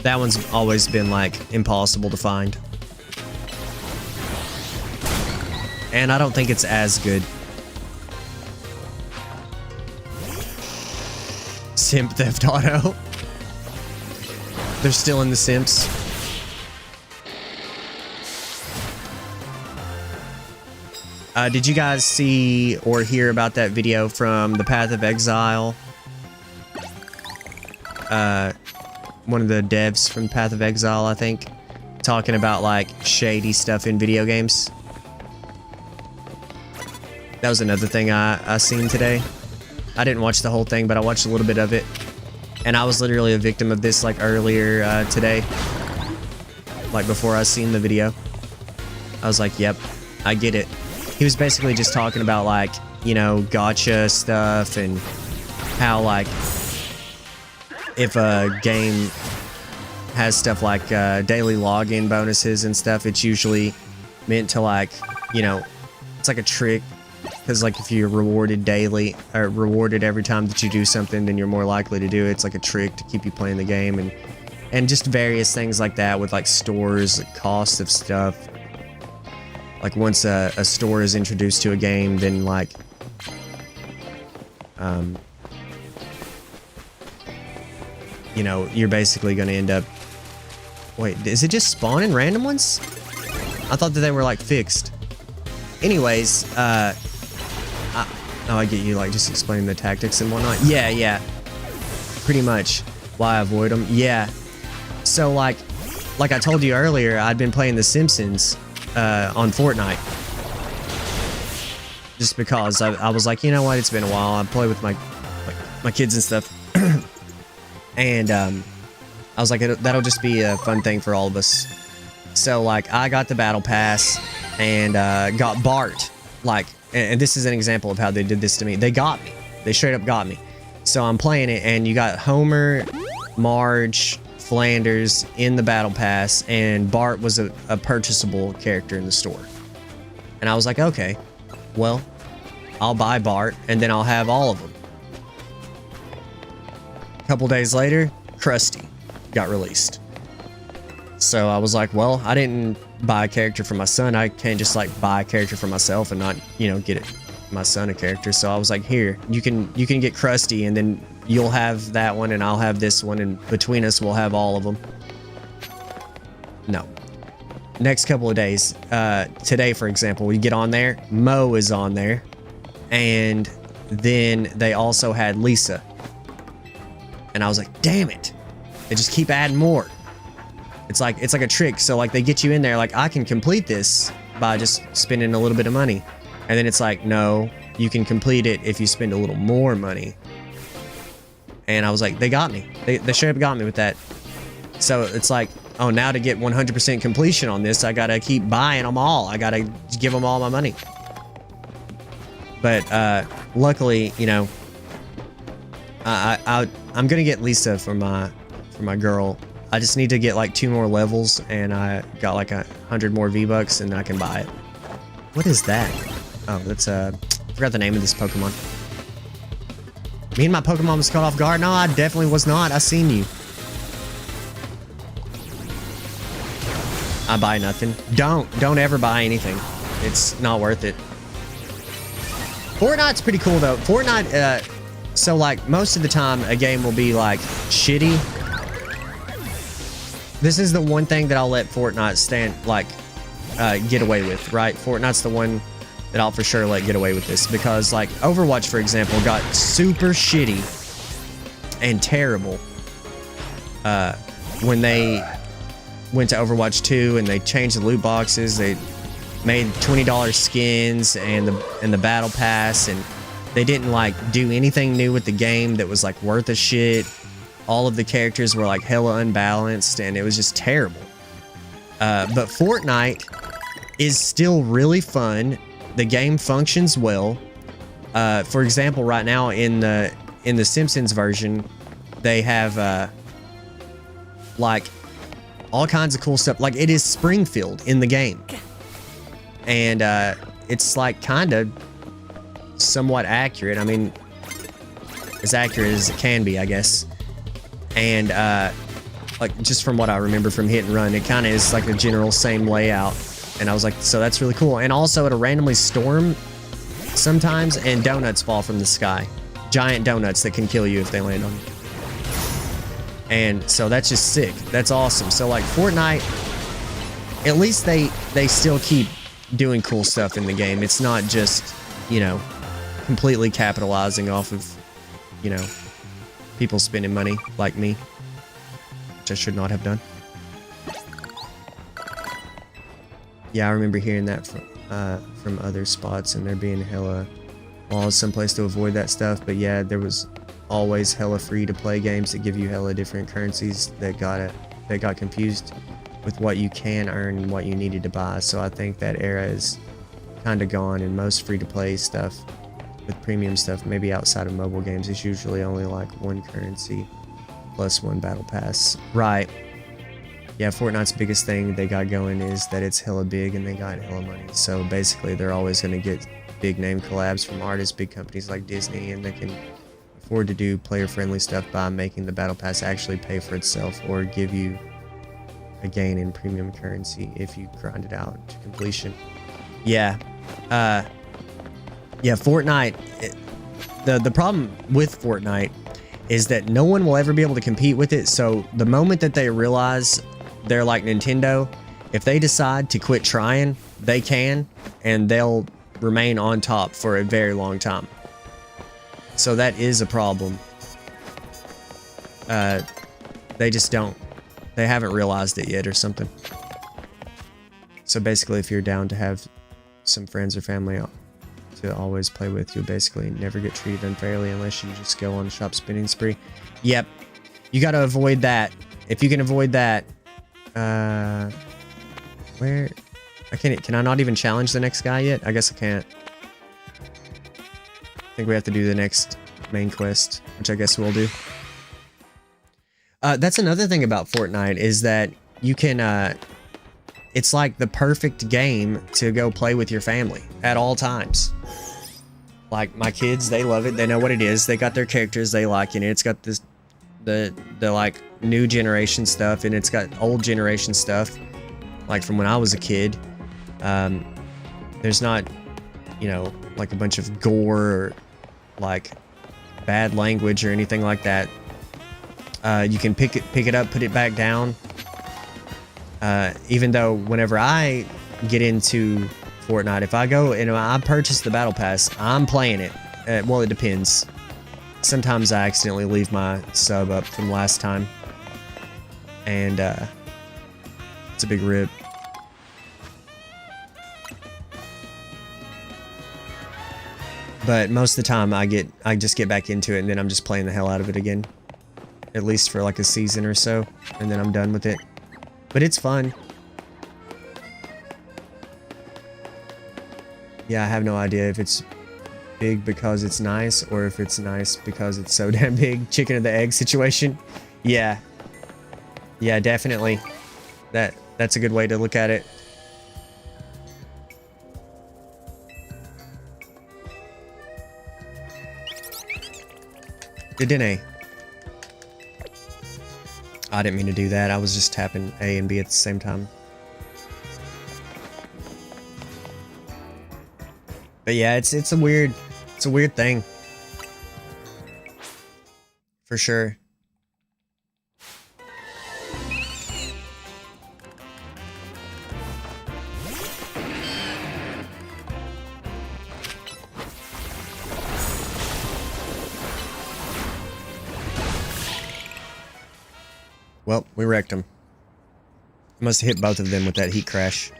that one's always been like impossible to find, and I don't think it's as good. Simp Theft Auto. They're still in the Simps. Did you guys see or hear about that video from the Path of Exile? One of the devs from Path of Exile, I think, talking about like shady stuff in video games. That was another thing I seen today. I didn't watch the whole thing, but I watched a little bit of it. And I was literally a victim of this like earlier today. Like before I seen the video. I was like, yep, I get it. He was basically just talking about like, you know, gacha stuff and how like if a game has stuff like daily login bonuses and stuff, it's usually meant to like, you know, it's like a trick. Because like if you're rewarded daily or rewarded every time that you do something, then you're more likely to do it. It's like a trick to keep you playing the game, and just various things like that with like stores, cost of stuff. Like once a store is introduced to a game, then like you know, you're basically going to end up... Wait, is it just spawning random ones? I thought that they were like fixed. Anyways, oh, I get you like just explaining the tactics and whatnot. Yeah, pretty much why I avoid them. Yeah, so like I told you earlier, I'd been playing The Simpsons on Fortnite, just because I was like, you know what, it's been a while. I play with my kids and stuff, and I was like, that'll just be a fun thing for all of us. So like I got the battle pass and got Bart. Like, and this is an example of how they did this to me. They got me. They straight up got me. So I'm playing it, and you got Homer, Marge, Flanders in the battle pass, and Bart was a purchasable character in the store. And I was like, okay, well, I'll buy Bart, and then I'll have all of them. A couple days later, Krusty got released. So I was like, well, I didn't buy a character for my son. I can't just like buy a character for myself and not, you know, get my son a character. So I was like, here, you can get Krusty, and then you'll have that one and I'll have this one, and between us we'll have all of them. No. Next couple of days, today for example, we get on there, Mo is on there, and then they also had Lisa. And I was like, damn it. They just keep adding more. It's like a trick. So like they get you in there like, I can complete this by just spending a little bit of money. And then it's like, no, you can complete it if you spend a little more money. And I was like, they got me. They straight up got me with that. So it's like, oh, now to get 100% completion on this, I gotta keep buying them all. I gotta give them all my money. But luckily, you know, I'm gonna get Lisa for my girl. I just need to get like 2 more levels, and I got like 100 more V-Bucks, and I can buy it. What is that? Oh, that's I forgot the name of this Pokemon. Me and my Pokemon was caught off guard. No, I definitely was not. I seen you. I buy nothing. Don't ever buy anything. It's not worth it. Fortnite's pretty cool though. Fortnite, so like most of the time a game will be like shitty. This is the one thing that I'll let Fortnite stand like get away with, right? Fortnite's the one that I'll for sure let get away with this, because like Overwatch, for example, got super shitty and terrible when they went to Overwatch 2 and they changed the loot boxes. They made $20 skins and the battle pass, and they didn't like do anything new with the game that was like worth a shit. All of the characters were like hella unbalanced, and it was just terrible. But Fortnite is still really fun. The game functions well. For example, right now in the Simpsons version, they have like all kinds of cool stuff. Like, it is Springfield in the game, and it's like kind of somewhat accurate. I mean, as accurate as it can be, I guess. And like, just from what I remember from Hit and Run, it kind of is like the general same layout. And I was like, so that's really cool. And also it'll randomly storm sometimes, and donuts fall from the sky. Giant donuts that can kill you if they land on you. And so that's just sick. That's awesome. So like Fortnite, at least they still keep doing cool stuff in the game. It's not just, you know, completely capitalizing off of, you know, people spending money like me, which I should not have done. Yeah, I remember hearing that from other spots, and there being hella laws someplace to avoid that stuff. But yeah, there was always hella free to play games that give you hella different currencies that got confused with what you can earn and what you needed to buy. So I think that era is kind of gone, and most free to play stuff with premium stuff, maybe outside of mobile games, is usually only like one currency plus one battle pass. Right. Yeah, Fortnite's biggest thing they got going is that it's hella big and they got hella money. So basically they're always going to get big name collabs from artists, big companies like Disney, and they can afford to do player friendly stuff by making the battle pass actually pay for itself or give you a gain in premium currency if you grind it out to completion. Yeah. Yeah, Fortnite, the problem with Fortnite is that no one will ever be able to compete with it. So the moment that they realize they're like Nintendo, if they decide to quit trying, they can, and they'll remain on top for a very long time. So that is a problem. They just don't. They haven't realized it yet or something. So basically, if you're down to have some friends or family to always play with, you'll basically never get treated unfairly unless you just go on a shop spending spree. Yep. You got to avoid that. If you can avoid that, where can I not even challenge the next guy yet? I guess I can't. I think we have to do the next main quest, which I guess we'll do. That's another thing about Fortnite, is that you can, it's like the perfect game to go play with your family at all times. Like my kids, they love it. They know what it is. They got their characters they like in it. It's got this, the like new generation stuff, and it's got old generation stuff, like from when I was a kid. There's not, you know, like a bunch of gore or like bad language or anything like that. You can pick it up, put it back down. Even though whenever I get into Fortnite, if I go and I purchase the battle pass, I'm playing it. Well, it depends. Sometimes I accidentally leave my sub up from last time, and it's a big rip. But most of the time I just get back into it, and then I'm just playing the hell out of it again. At least for like a season or so, and then I'm done with it. But it's fun. Yeah, I have no idea if it's big because it's nice, or if it's nice because it's so damn big. Chicken or the egg situation. Yeah. Yeah, definitely. That's a good way to look at it. Didn't I didn't mean to do that. I was just tapping A and B at the same time. But yeah, it's a weird thing. For sure. Well, we wrecked them. Must have hit both of them with that heat crash.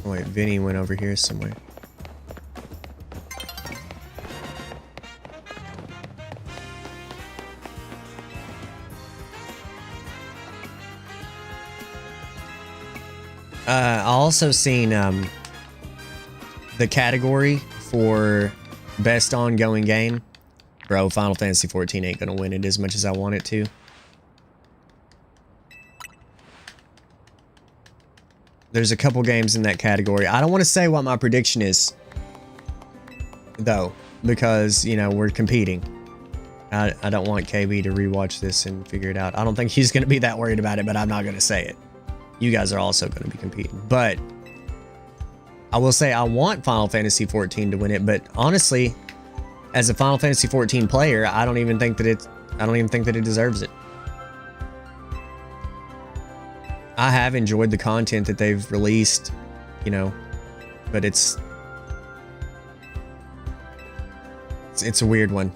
Oh, wait, Vinny went over here somewhere. I also seen the category for best ongoing game. Bro, Final Fantasy 14 ain't gonna win it as much as I want it to. There's a couple games in that category. I don't want to say what my prediction is, though, because, you know, we're competing. I don't want KB to rewatch this and figure it out. I don't think he's going to be that worried about it, but I'm not going to say it. You guys are also going to be competing. But I will say I want Final Fantasy 14 to win it, but honestly, as a Final Fantasy 14 player, I don't even think that it deserves it. I have enjoyed the content that they've released, you know, but it's a weird one.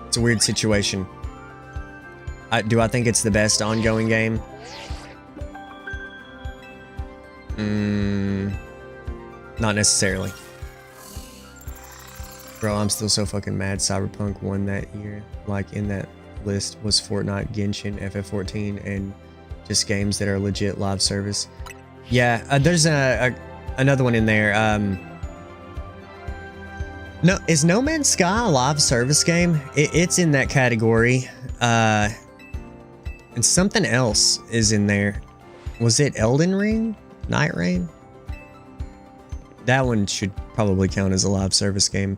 It's a weird situation. Do I think it's the best ongoing game? Not necessarily. Bro, I'm still so fucking mad Cyberpunk won that year. Like, in that list was Fortnite, Genshin, FF14, and just games that are legit live service. Yeah, there's another one in there. No, is No Man's Sky a live service game? It's in that category. And something else is in there. Was it Elden Ring? Night Rain? That one should probably count as a live service game.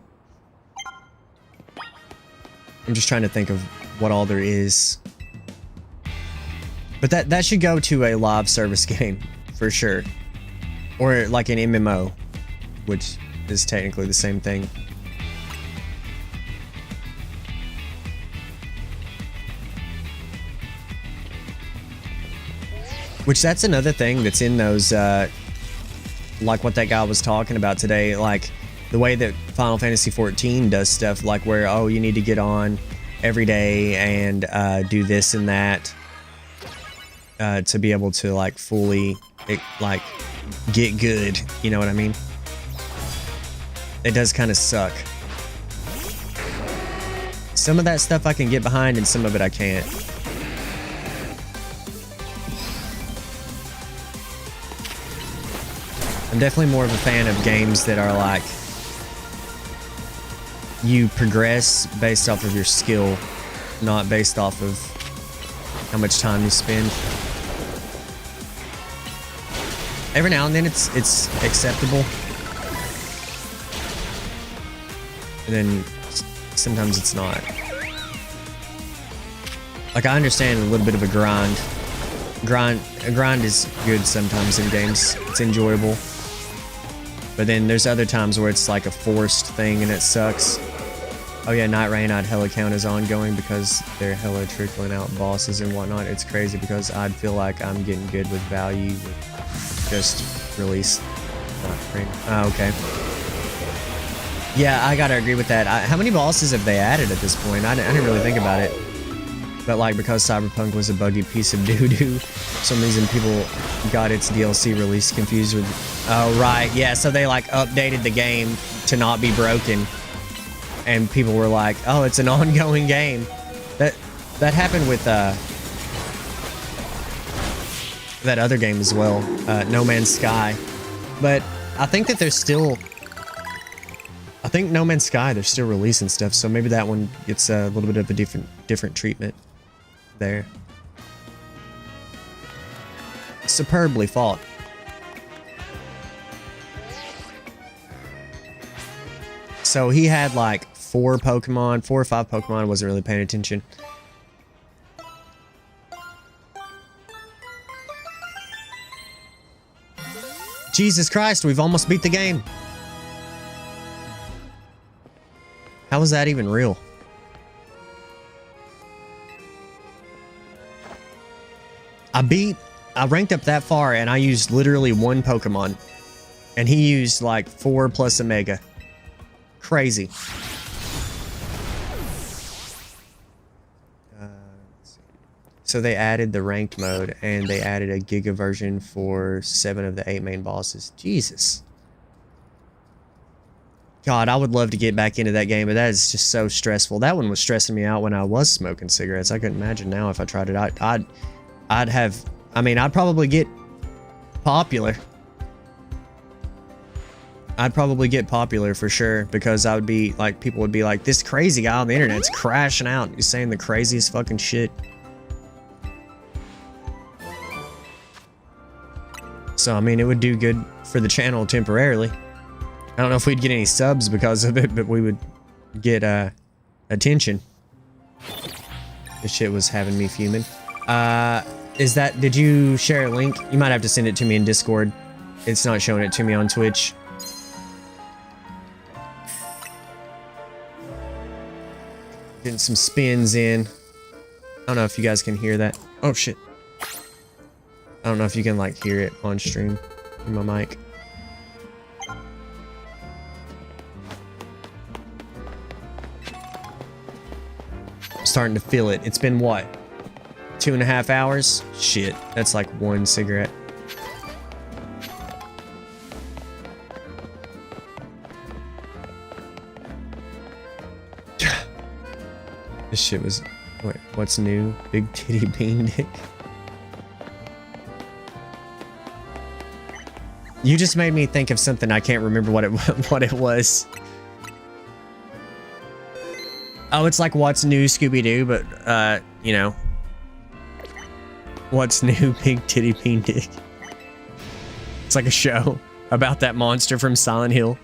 I'm just trying to think of what all there is. But that should go to a live service game, for sure. Or like an MMO, which is technically the same thing. Which, that's another thing that's in those, like what that guy was talking about today, like the way that Final Fantasy 14 does stuff, like where, oh, you need to get on every day and do this and that to be able to like fully like get good, you know what I mean? It does kind of suck. Some of that stuff I can get behind and some of it I can't. I'm definitely more of a fan of games that are like you progress based off of your skill, not based off of how much time you spend. Every now and then it's acceptable, and then sometimes it's not. Like, I understand a little bit of a grind. A grind is good sometimes in games. It's enjoyable. But then there's other times where it's like a forced thing and it sucks. Oh yeah, Night Rain I'd hella count as ongoing because they're hella trickling out bosses and whatnot. It's crazy because I'd feel like I'm getting good with value with just release Night Rain. Oh, okay. Yeah, I gotta agree with that. How many bosses have they added at this point? I didn't really think about it. But like, because Cyberpunk was a buggy piece of doo-doo, for some reason people got its DLC release confused with... Oh, right. Yeah, so they like updated the game to not be broken. And people were like, oh, it's an ongoing game. That happened with that other game as well, No Man's Sky. But I think that there's still... I think No Man's Sky, they're still releasing stuff, so maybe that one gets a little bit of a different treatment there. Superbly fought. So he had like 4 or 5 Pokemon, I wasn't really paying attention. Jesus Christ, we've almost beat the game. How is that even real? I ranked up that far and I used literally one Pokemon. And he used like 4 plus a Mega. Crazy. So they added the ranked mode and they added a Giga version for 7 of the 8 main bosses. Jesus. God, I would love to get back into that game, but that is just so stressful. That one was stressing me out when I was smoking cigarettes. I couldn't imagine now if I tried it. I'd probably get popular. I'd probably get popular for sure because I would be like, people would be like, this crazy guy on the internet's crashing out. He's saying the craziest fucking shit. So, I mean, it would do good for the channel temporarily. I don't know if we'd get any subs because of it, but we would get attention. This shit was having me fuming. Did you share a link? You might have to send it to me in Discord. It's not showing it to me on Twitch. Getting some spins in. I don't know if you guys can hear that. Oh shit. I don't know if you can like hear it on stream in my mic. I'm starting to feel it. It's been what? 2.5 hours? Shit, that's like 1 cigarette. This shit was... Wait, what's new? Big titty bean dick. You just made me think of something. I can't remember what it was. Oh, it's like what's new Scooby-Doo, but you know. What's new Big Titty Bean Dick? It's like a show about that monster from Silent Hill.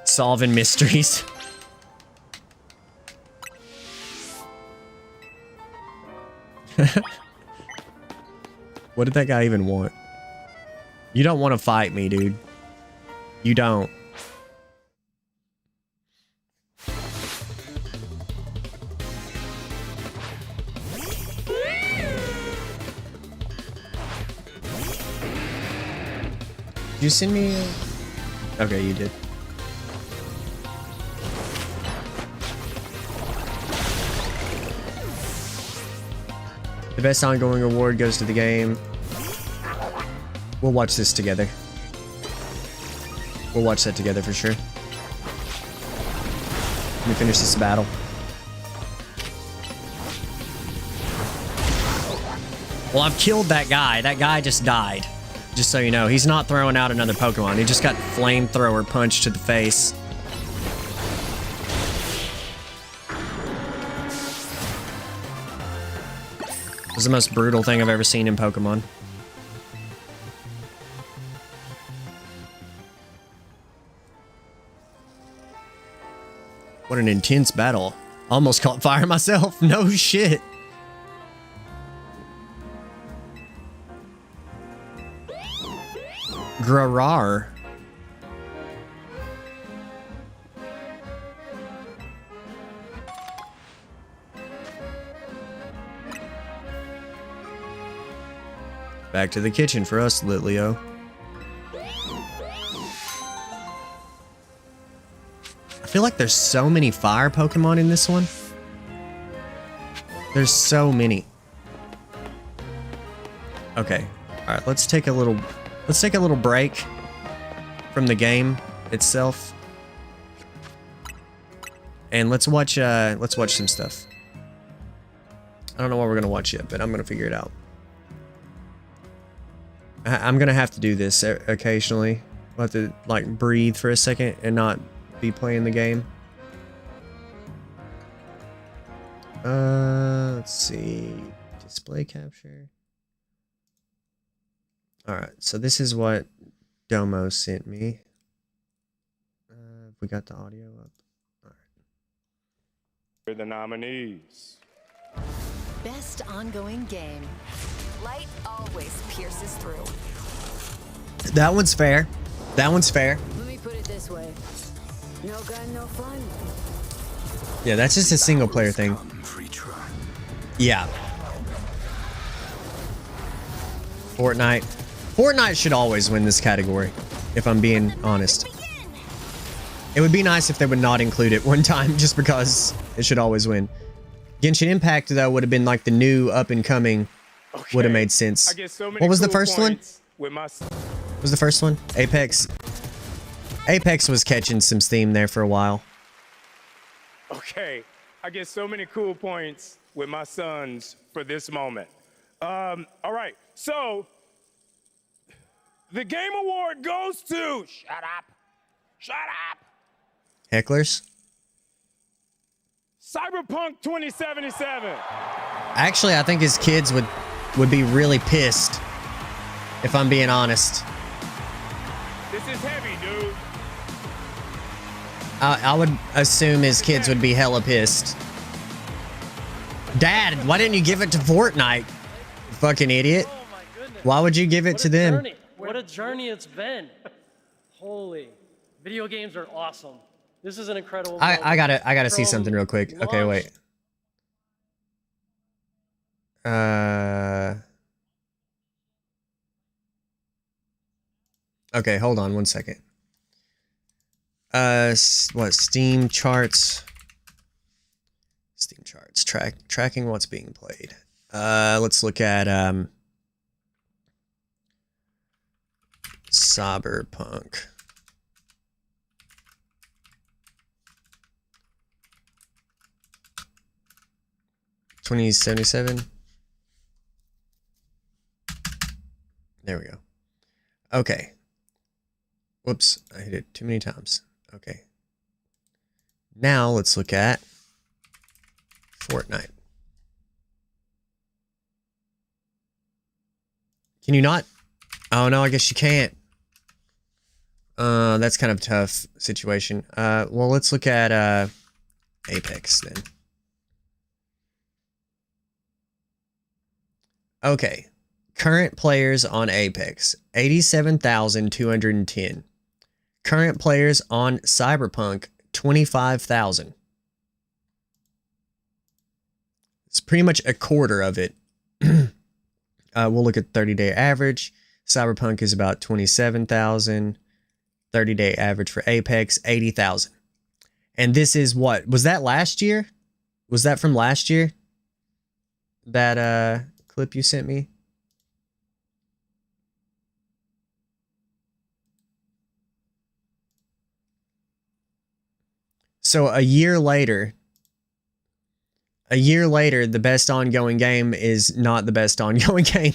Solving mysteries. What did that guy even want? You don't want to fight me, dude. You don't. Did you send me a... Okay, you did. The best ongoing award goes to the game. We'll watch this together. We'll watch that together for sure. Let me finish this battle. Well, I've killed that guy. That guy just died. Just so you know, he's not throwing out another Pokemon. He just got flamethrower punched to the face. It was the most brutal thing I've ever seen in Pokemon. What an intense battle. Almost caught fire myself. No shit. Grarar. Back to the kitchen for us, Litleo. I feel like there's so many fire Pokemon in this one. There's so many. Okay. All right, let's take a little break from the game itself. And let's watch some stuff. I don't know what we're going to watch yet, but I'm going to figure it out. I'm gonna have to do this occasionally. I'll have to like breathe for a second and not be playing the game. Let's see. Display capture. Alright, so this is what Domo sent me. We got the audio up. Alright. For the nominees. Best ongoing game. Light always pierces through. That one's fair. That one's fair. Let me put it this way. No gun, no fun. Yeah, that's just a single player thing. Yeah. Fortnite. Fortnite should always win this category, if I'm being honest. It would be nice if they would not include it one time, just because it should always win. Genshin Impact, though, would have been like the new up-and-coming. Okay. Would have made sense. What was the first one? What was the first one? Apex. Apex was catching some steam there for a while. Okay, I get so many cool points with my sons for this moment. All right, so the game award goes to... Shut up. Shut up. Hecklers? Cyberpunk 2077. Actually, I think his kids would be really pissed, if I'm being honest. This is heavy, dude. I would assume his kids would be hella pissed. Dad, why didn't you give it to Fortnite? You fucking idiot. Oh my goodness. Why would you give it to them? Journey. What a journey it's been. Holy. Video games are awesome. This is an incredible moment. I gotta see something real quick. Okay, wait. Okay, hold on one second. What, Steam charts? Steam charts, tracking what's being played. Let's look at, Cyberpunk. $20.77. There we go. Okay. Whoops, I hit it too many times. Okay. Now let's look at Fortnite. Can you not? Oh no, I guess you can't. That's kind of a tough situation. Well, let's look at Apex then. Okay. Current players on Apex, 87,210. Current players on Cyberpunk, 25,000. It's pretty much a quarter of it. We'll look at 30-day average. Cyberpunk is about 27,000. 30-day average for Apex, 80,000. And this is what? Was that last year? Was that from last year? That clip you sent me? So a year later, the best ongoing game is not the best ongoing game.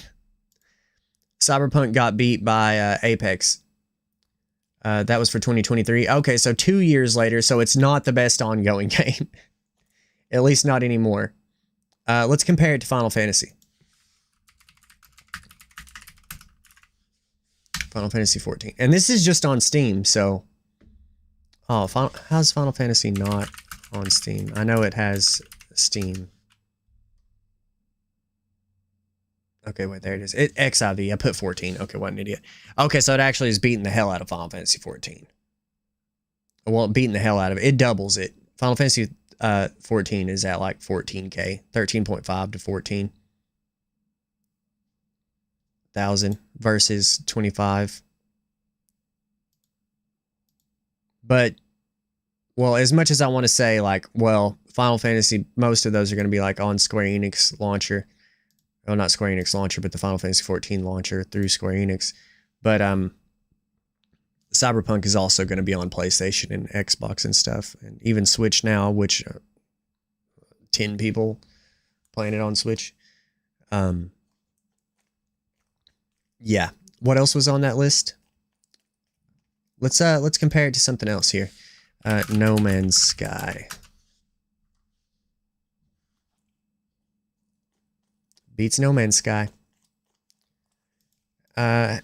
Cyberpunk got beat by Apex. That was for 2023. Okay, so 2 years later, so it's not the best ongoing game. At least not anymore. Let's compare it to Final Fantasy. Final Fantasy 14. And this is just on Steam, so... Oh, how's Final Fantasy not on Steam? I know it has Steam. Okay, wait, there it is. XIV, I put 14. Okay, what an idiot. Okay, so it actually is beating the hell out of Final Fantasy 14. Well, beating the hell out of it. It doubles it. Final Fantasy 14 is at like 14K. 13.5 to 14,000 versus 25. But, well, as much as I want to say, like, well, Final Fantasy, most of those are going to be, like, on Square Enix launcher. Well, not Square Enix launcher, but the Final Fantasy 14 launcher through Square Enix. But, Cyberpunk is also going to be on PlayStation and Xbox and stuff. And even Switch now, which 10 people playing it on Switch. Yeah. What else was on that list? Let's compare it to something else here. No Man's Sky. Beats No Man's Sky.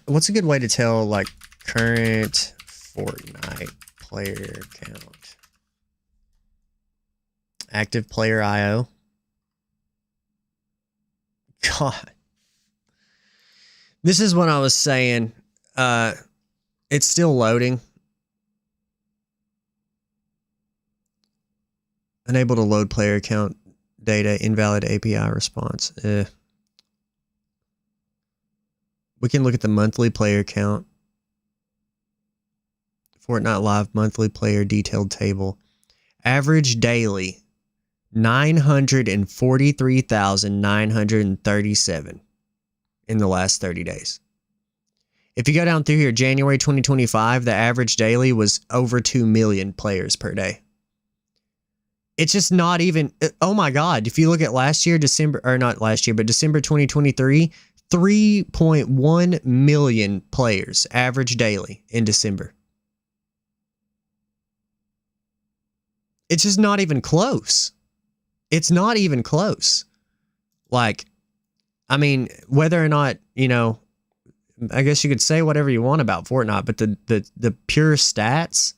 What's a good way to tell, like, current Fortnite player count? Active player IO. God. This is what I was saying. It's still loading. Unable to load player account data. Invalid API response. We can look at the monthly player count. Fortnite Live monthly player detailed table. Average daily 943,937 in the last 30 days. If you go down through here, January 2025, the average daily was over 2 million players per day. It's just not even, oh my God. If you look at last year, December 2023, 3.1 million players average daily in December. It's just not even close. It's not even close. Like, I mean, whether or not, you know, I guess you could say whatever you want about Fortnite, but the pure stats,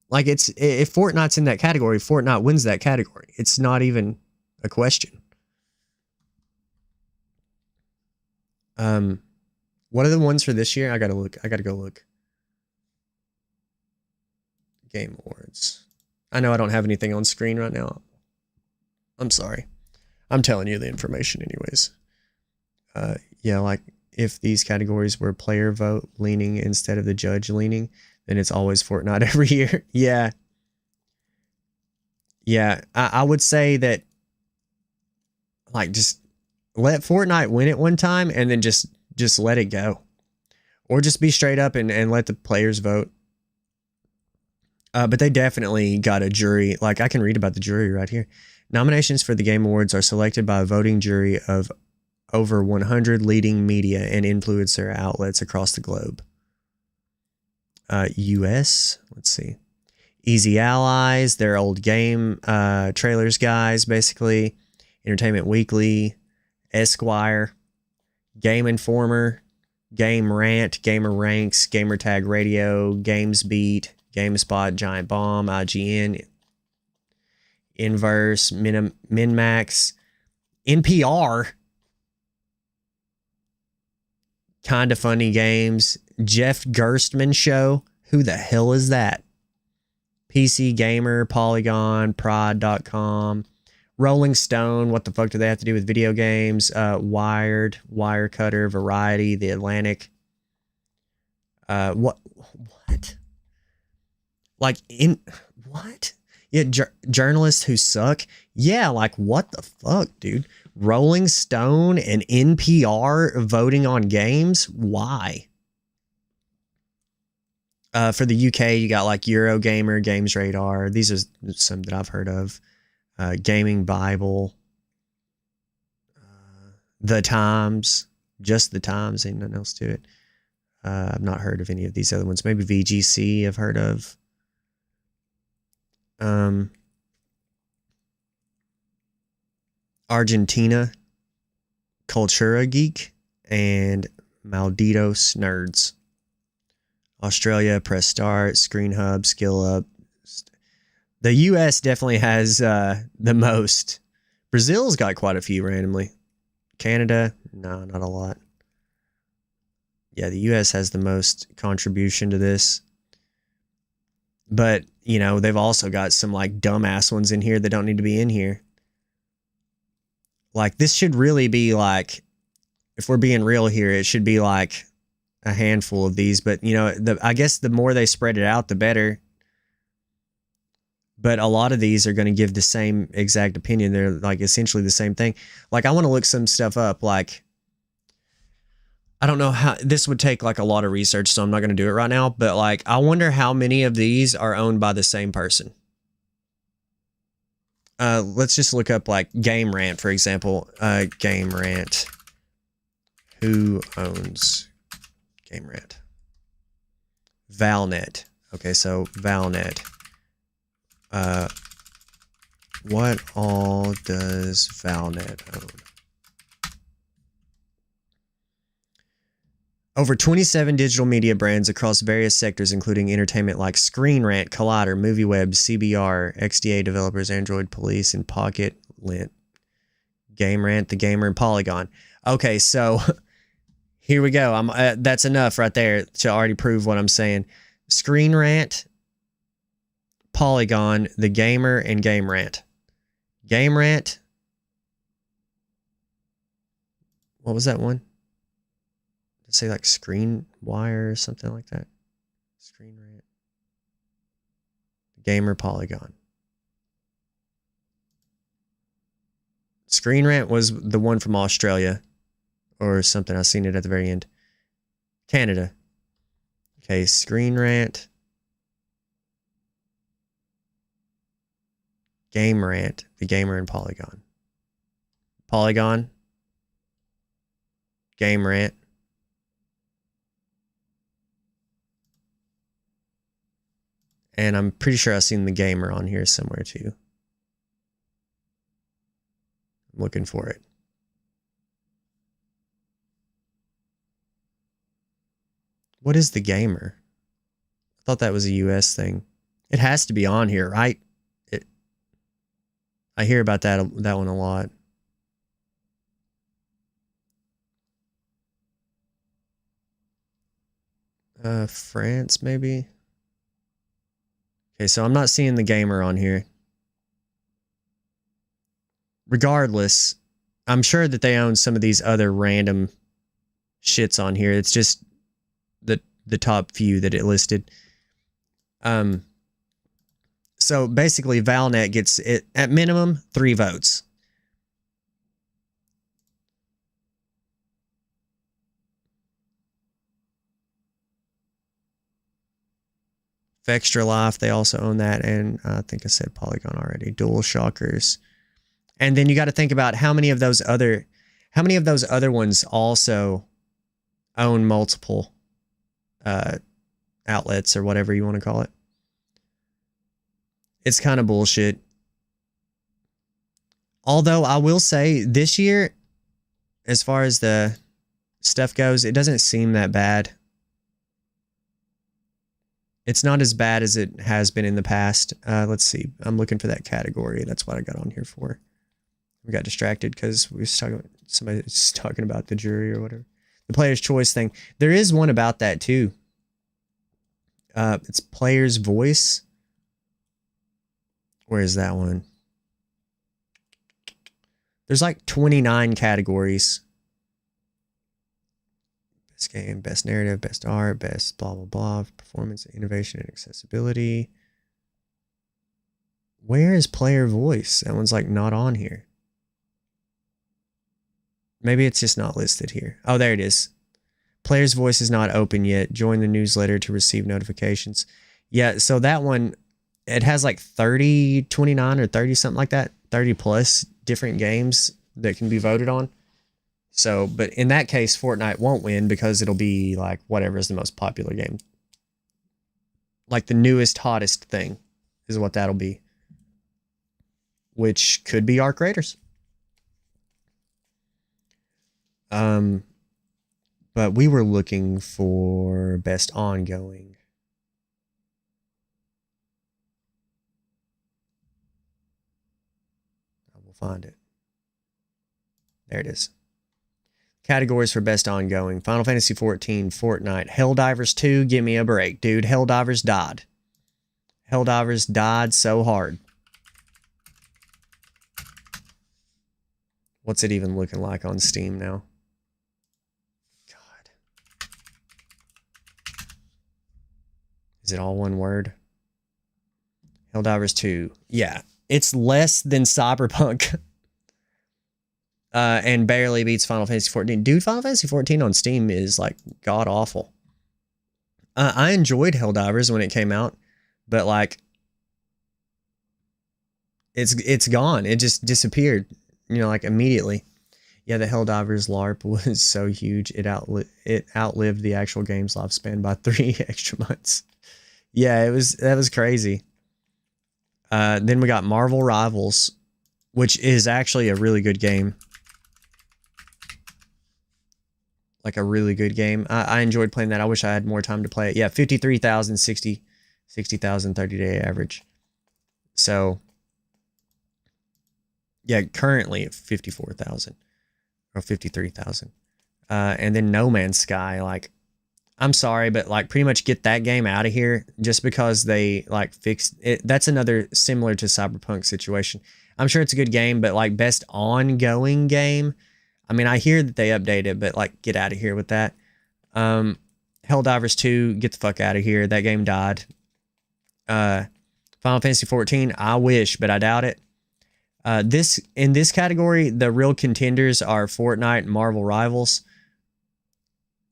like if Fortnite's in that category, Fortnite wins that category. It's not even a question. What are the ones for this year? I gotta go look. Game Awards. I know I don't have anything on screen right now. I'm sorry. I'm telling you the information anyways. Yeah, like if these categories were player vote leaning instead of the judge leaning, then it's always Fortnite every year. Yeah. Yeah, I would say that, like, just let Fortnite win it one time and then just let it go. Or just be straight up and let the players vote. But they definitely got a jury. Like, I can read about the jury right here. Nominations for the Game Awards are selected by a voting jury of over 100 leading media and influencer outlets across the globe. US, let's see. Easy Allies, their old game trailers guys, basically. Entertainment Weekly, Esquire, Game Informer, Game Rant, Gamer Ranks, Gamertag Radio, GamesBeat, GameSpot, Giant Bomb, IGN, Inverse, MinMax, NPR, Kinda Funny Games, Jeff Gerstmann Show. Who the hell is that? PC Gamer, Polygon, Prod.com, Rolling Stone. What the fuck do they have to do with video games? Wired, Wirecutter, Variety, The Atlantic. What? Like, what? Yeah, journalists who suck. Yeah, like, what the fuck, dude? Rolling Stone and NPR voting on games? Why? For the UK, you got like Eurogamer, Games Radar. These are some that I've heard of. Gaming Bible. The Times. Just the Times. Ain't nothing else to it. I've not heard of any of these other ones. Maybe VGC I've heard of. Argentina, Cultura Geek, and Malditos Nerds. Australia, Press Start, Screen Hub, Skill Up. The US definitely has the most. Brazil's got quite a few randomly. Canada, no, not a lot. Yeah, the US has the most contribution to this. But, you know, they've also got some like dumbass ones in here that don't need to be in here. Like, this should really be like, if we're being real here, it should be like a handful of these. But, you know, I guess the more they spread it out, the better. But a lot of these are going to give the same exact opinion. They're like essentially the same thing. Like, I want to look some stuff up. Like, I don't know how this would take like a lot of research, so I'm not going to do it right now. But like, I wonder how many of these are owned by the same person. Let's just look up like Game Rant, for example. Game Rant. Who owns Game Rant? Valnet. Okay, so Valnet. What all does Valnet own? Over 27 digital media brands across various sectors, including entertainment like Screen Rant, Collider, MovieWeb, CBR, XDA Developers, Android Police, and Pocket Lint. Game Rant, The Gamer, and Polygon. Okay, so Here we go. That's enough right there to already prove what I'm saying. Screen Rant, Polygon, The Gamer, and Game Rant. Game Rant. What was that one? Let's say like Screen Wire or something like that. Screen Rant. Gamer, Polygon. Screen Rant was the one from Australia or something. I seen it at the very end. Canada. Okay, Screen Rant. Game Rant, The Gamer, and Polygon. Polygon. Game Rant. And I'm pretty sure I've seen The Gamer on here somewhere too. I'm looking for it. What is The Gamer? I thought that was a US thing. It has to be on here, right? I hear about that one a lot. France, maybe? Okay, so I'm not seeing The Gamer on here. Regardless, I'm sure that they own some of these other random shits on here. It's just the top few that it listed. So basically, Valnet gets it at minimum 3 votes. Extra Life, they also own that, and I think I said Polygon already. Dual Shockers, and then you got to think about how many of those other ones also own multiple outlets or whatever you want to call it. It's kind of bullshit. Although I will say this year, as far as the stuff goes, it doesn't seem that bad. It's not as bad as it has been in the past. Let's see. I'm looking for that category. That's what I got on here for. We got distracted because somebody was talking about the jury or whatever. The player's choice thing. There is one about that too. It's player's voice. Where is that one? There's like 29 categories. Best game, best narrative, best art, best blah, blah, blah, performance, innovation, and accessibility. Where is player voice? That one's like not on here. Maybe it's just not listed here. Oh, there it is. Player's voice is not open yet. Join the newsletter to receive notifications. Yeah, so that one, it has like 29 or 30, something like that. 30 plus different games that can be voted on. So, but in that case, Fortnite won't win because it'll be like whatever is the most popular game. Like the newest, hottest thing is what that'll be. Which could be Arc Raiders. But we were looking for best ongoing. I will find it. There it is. Categories for best ongoing. Final Fantasy XIV, Fortnite, Helldivers 2, give me a break. Dude, Helldivers died. Helldivers died so hard. What's it even looking like on Steam now? God. Is it all one word? Helldivers 2. Yeah, it's less than Cyberpunk. And barely beats Final Fantasy XIV. Dude, Final Fantasy XIV on Steam is like god awful. I enjoyed Helldivers when it came out, but like it's gone. It just disappeared, you know, like immediately. Yeah, the Helldivers LARP was so huge it outlived the actual game's lifespan by 3 extra months. Yeah, that was crazy. Then we got Marvel Rivals, which is actually a really good game. Like a really good game. I enjoyed playing that. I wish I had more time to play it. Yeah, 53,000, 60,000 30-day average. So, yeah, currently at 54,000 or 53,000. And then No Man's Sky, like, I'm sorry, but like pretty much get that game out of here just because they like fixed it. That's another similar to Cyberpunk situation. I'm sure it's a good game, but like best ongoing game. I mean, I hear that they update it, but like get out of here with that. Helldivers 2, get the fuck out of here. That game died. Final Fantasy 14, I wish, but I doubt it. In this category, the real contenders are Fortnite and Marvel Rivals.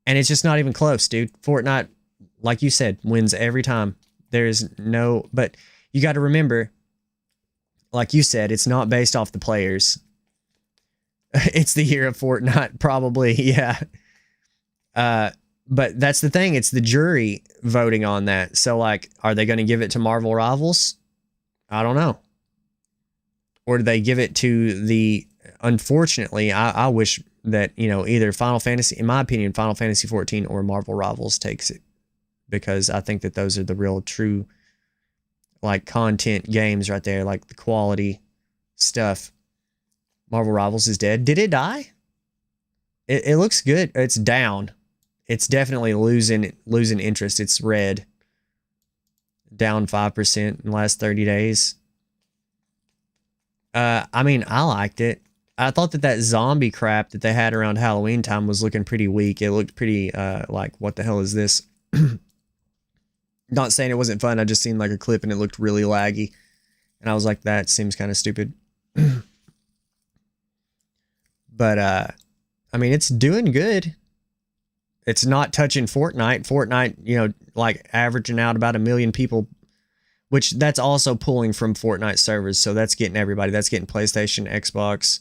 And it's just not even close, dude. Fortnite, like you said, wins every time. There's no, but you got to remember, like you said, it's not based off the players. It's the year of Fortnite, probably, yeah. But that's the thing. It's the jury voting on that. So, like, are they going to give it to Marvel Rivals? I don't know. Or do they give it to the, unfortunately, I wish that, you know, either Final Fantasy, in my opinion, Final Fantasy 14 or Marvel Rivals takes it. Because I think that those are the real true, like, content games right there. Like, the quality stuff. Marvel Rivals is dead. Did it die? It looks good. It's down. It's definitely losing interest. It's red. Down 5% in the last 30 days. I mean, I liked it. I thought that zombie crap that they had around Halloween time was looking pretty weak. It looked pretty, like, what the hell is this? Not saying it wasn't fun. I just seen like a clip and it looked really laggy. And I was like, that seems kind of stupid. But, I mean, it's doing good. It's not touching Fortnite. Fortnite, you know, like averaging out about 1 million people, which that's also pulling from Fortnite servers. So that's getting everybody. That's getting PlayStation, Xbox,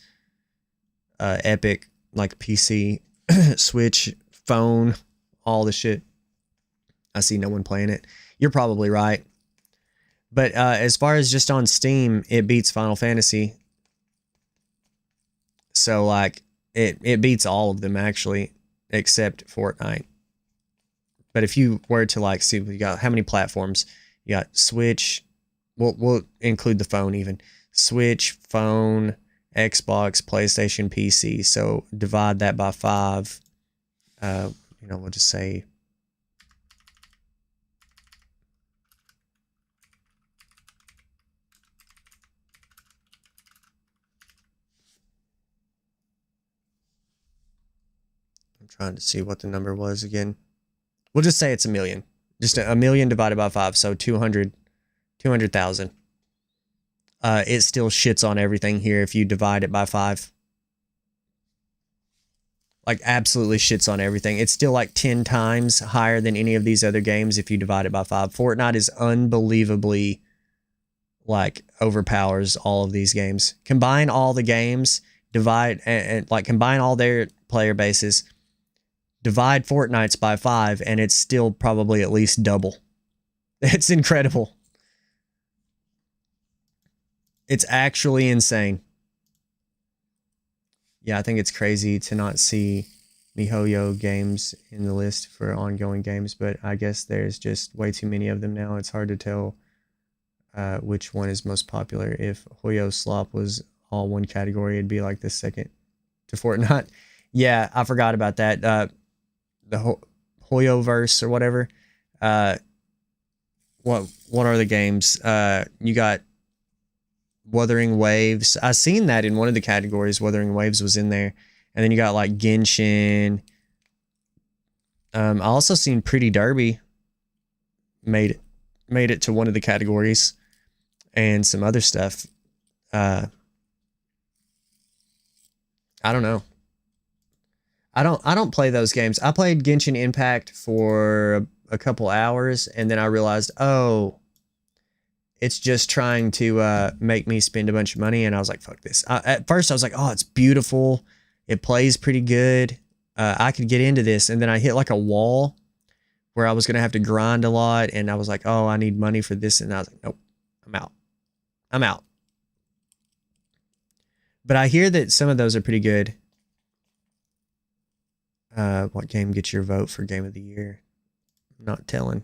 Epic, like PC, Switch, phone, all the shit. I see no one playing it. You're probably right. But as far as just on Steam, it beats Final Fantasy. So like it beats all of them actually, except Fortnite. But if you were to like see, we got how many platforms? You got Switch. We'll include the phone even. Switch, phone, Xbox, PlayStation, PC. So divide that by 5. You know, we'll just say. I'm trying to see what the number was again. We'll just say it's 1 million. Just a million divided by 5. So 200,000. It still shits on everything here if you divide it by 5. Like absolutely shits on everything. It's still like 10 times higher than any of these other games if you divide it by 5. Fortnite is unbelievably like overpowers all of these games. Combine all the games, divide and like combine all their player bases. Divide Fortnite's by 5 and it's still probably at least double. It's incredible. It's actually insane. Yeah, I think it's crazy to not see MiHoYo games in the list for ongoing games, but I guess there's just way too many of them now. It's hard to tell which one is most popular. If Hoyo Slop was all one category, it'd be like the second to Fortnite. Yeah, I forgot about that. The Hoyoverse or whatever. What are the games? You got Wuthering Waves. I seen that in one of the categories. Wuthering Waves was in there, and then you got like Genshin. I also seen Pretty Derby made it to one of the categories, and some other stuff. I don't know. I don't play those games. I played Genshin Impact for a couple hours, and then I realized, oh, it's just trying to make me spend a bunch of money, and I was like, fuck this. At first, I was like, oh, it's beautiful. It plays pretty good. I could get into this, and then I hit like a wall where I was going to have to grind a lot, and I was like, oh, I need money for this, and I was like, nope, I'm out. But I hear that some of those are pretty good. What game gets your vote for Game of the Year? I'm not telling.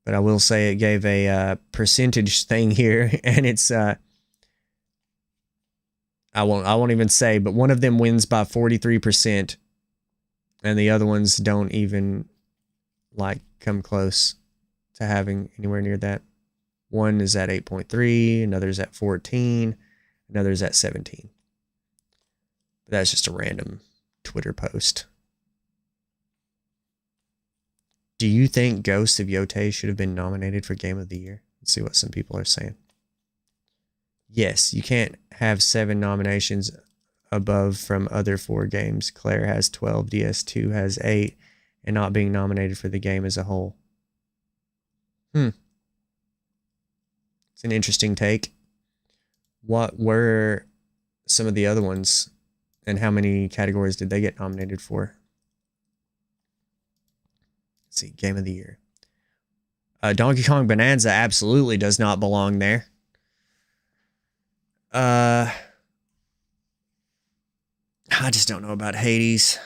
But I will say it gave a percentage thing here, and it's I won't even say, but one of them wins by 43%. And the other ones don't even like come close to having anywhere near that. One is at 8.3, another's at 14, another's at 17. But that's just a random Twitter post. Do you think Ghost of Yotei should have been nominated for Game of the Year? Let's see what some people are saying. Yes, you can't have 7 nominations above from other 4 games. Claire has 12, DS2 has 8, and not being nominated for the game as a whole. It's an interesting take. What were some of the other ones, and how many categories did they get nominated for? Let's see, Game of the Year. Donkey Kong Bonanza absolutely does not belong there. I just don't know about Hades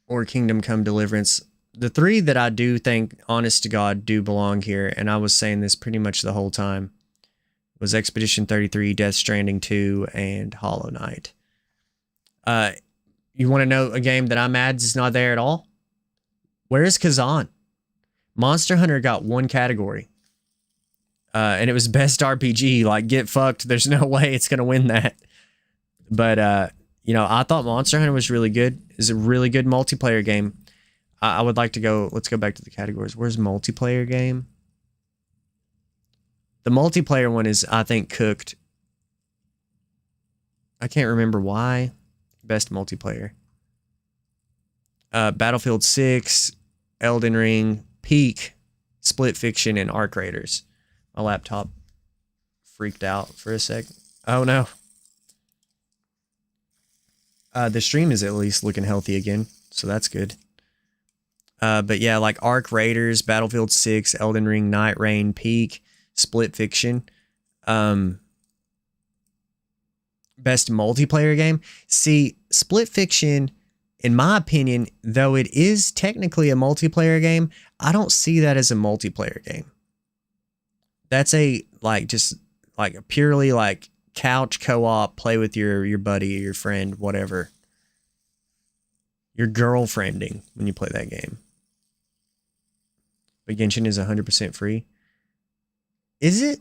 or Kingdom Come Deliverance. The 3 that I do think, honest to God, do belong here, and I was saying this pretty much the whole time, was Expedition 33, Death Stranding 2, and Hollow Knight. You want to know a game that I'm mad is not there at all? Where is Kazan? Monster Hunter got 1 category. And it was Best RPG. Like, get fucked. There's no way it's going to win that. But, you know, I thought Monster Hunter was really good. It's a really good multiplayer game. I would like to go... Let's go back to the categories. Where's multiplayer game? The multiplayer one is, I think, cooked. I can't remember why. Best multiplayer. Battlefield 6, Elden Ring, Peak, Split Fiction, and Arc Raiders. My laptop freaked out for a sec. Oh no. The stream is at least looking healthy again, so that's good. But yeah, like Arc Raiders, Battlefield 6, Elden Ring, Night Rain, Peak, Split Fiction. Best multiplayer game. See, Split Fiction, in my opinion, though it is technically a multiplayer game, I don't see that as a multiplayer game. That's a, like, just, like, a purely, like, couch co-op, play with your buddy or your friend, whatever. You're girlfriending when you play that game. But Genshin is 100% free. Is it?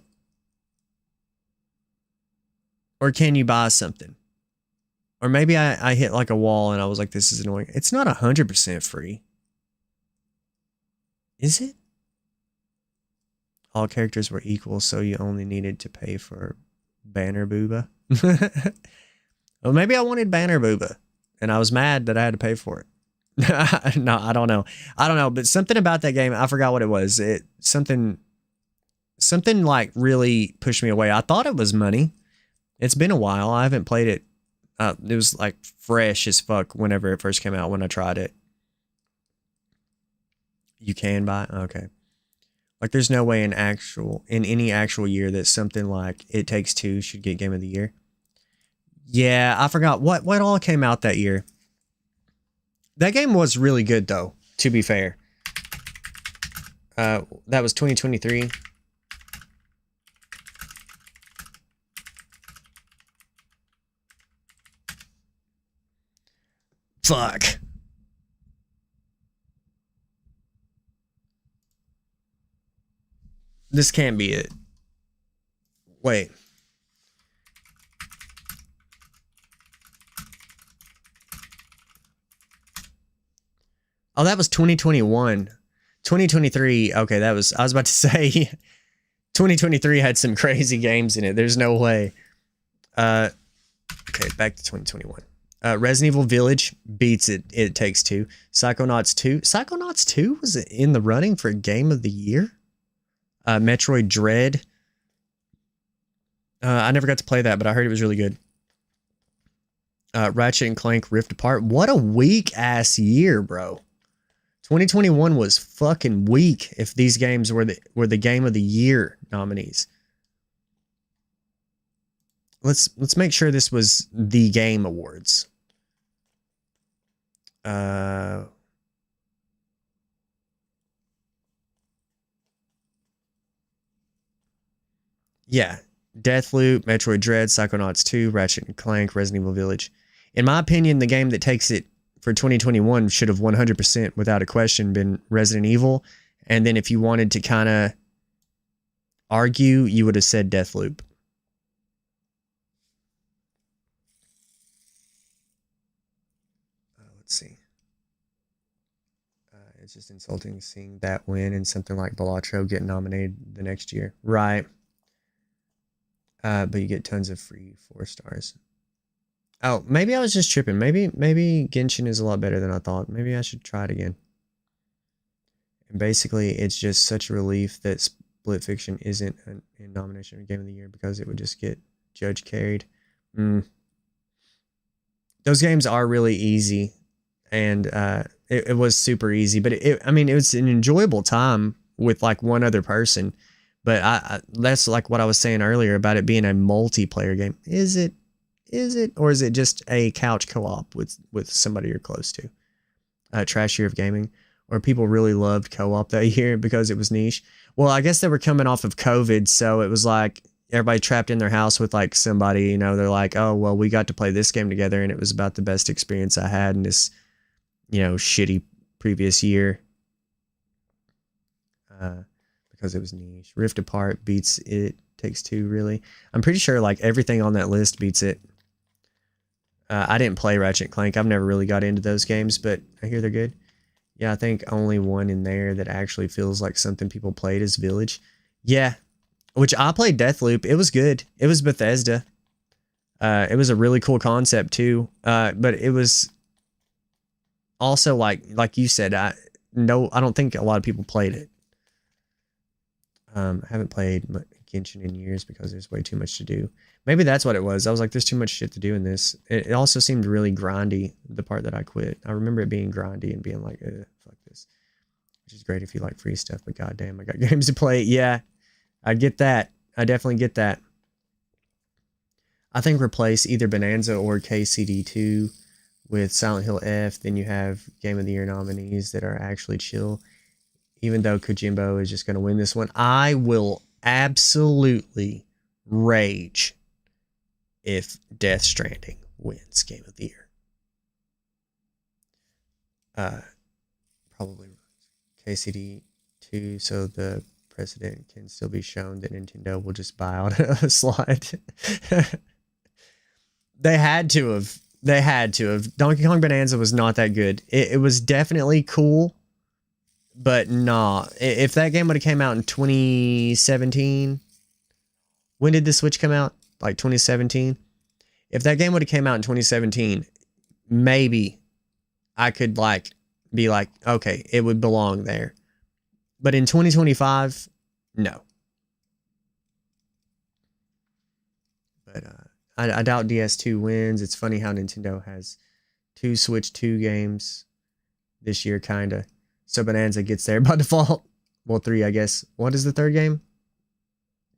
Or can you buy something? Or maybe I hit, like, a wall and I was like, this is annoying. It's not 100% free. Is it? All characters were equal, so you only needed to pay for Banner Booba. Well, maybe I wanted Banner Booba, and I was mad that I had to pay for it. No, I don't know. I don't know, but something about that game, I forgot what it was. Something like really pushed me away. I thought it was money. It's been a while. I haven't played it. It was like fresh as fuck whenever it first came out when I tried it. You can buy it? Okay. Like, there's no way in any actual year that something like It Takes Two should get Game of the Year. Yeah, I forgot what all came out that year. That game was really good, though, to be fair. That was 2023. Fuck. This can't be it. Wait. Oh, that was 2021. 2023. Okay, I was about to say 2023 had some crazy games in it. There's no way. Okay, back to 2021. Resident Evil Village beats it. It Takes Two. Psychonauts 2. Psychonauts 2 was in the running for Game of the Year. Metroid Dread. I never got to play that, but I heard it was really good. Ratchet and Clank Rift Apart. What a weak ass year, bro. 2021 was fucking weak if these games were the Game of the Year nominees. Let's make sure this was the Game Awards. Yeah, Deathloop, Metroid Dread, Psychonauts 2, Ratchet and Clank, Resident Evil Village. In my opinion, the game that takes it for 2021 should have 100% without a question been Resident Evil. And then if you wanted to kind of argue, you would have said Deathloop. Let's see. It's just insulting seeing that win and something like Balatro get nominated the next year. Right. But you get tons of free 4 stars. Oh, maybe I was just tripping. Maybe Genshin is a lot better than I thought. Maybe I should try it again. And basically, it's just such a relief that Split Fiction isn't in nomination for Game of the Year because it would just get judge carried. Those games are really easy, and it was super easy. But I mean, it was an enjoyable time with like one other person. But I that's like what I was saying earlier about it being a multiplayer game. Is it, or is it just a couch co-op with somebody you're close to? Trash year of gaming, or people really loved co-op that year because it was niche. Well, I guess they were coming off of COVID, so it was like everybody trapped in their house with like somebody. You know, they're like, oh well, we got to play this game together, and it was about the best experience I had in this, you know, shitty previous year. Because it was niche. Rift Apart beats It Takes Two, really. I'm pretty sure like everything on that list beats it. I didn't play Ratchet & Clank. I've never really got into those games, but I hear they're good. Yeah, I think only one in there that actually feels like something people played is Village. Yeah, which I played Deathloop. It was good. It was Bethesda. It was a really cool concept too. But it was also like you said, I don't think a lot of people played it. I haven't played Genshin in years because there's way too much to do. Maybe that's what it was. I was like, there's too much shit to do in this. It also seemed really grindy, the part that I quit. I remember it being grindy and being like, fuck this. Which is great if you like free stuff, but goddamn, I got games to play. Yeah, I get that. I definitely get that. I think replace either Bonanza or KCD2 with Silent Hill F. Then you have Game of the Year nominees that are actually chill. Even though Kojimbo is just going to win this one, I will absolutely rage if Death Stranding wins Game of the Year. Probably KCD 2, so the precedent can still be shown that Nintendo will just buy out a slot. They had to have. Donkey Kong Bonanza was not that good. It was definitely cool. But nah, if that game would have came out in 2017, when did the Switch come out? Like 2017? If that game would have came out in 2017, maybe I could like be like, okay, it would belong there. But in 2025, no. But I doubt DS2 wins. It's funny how Nintendo has 2 Switch 2 games this year, kinda. So Bonanza gets there by default. Well, 3, I guess. What is the third game?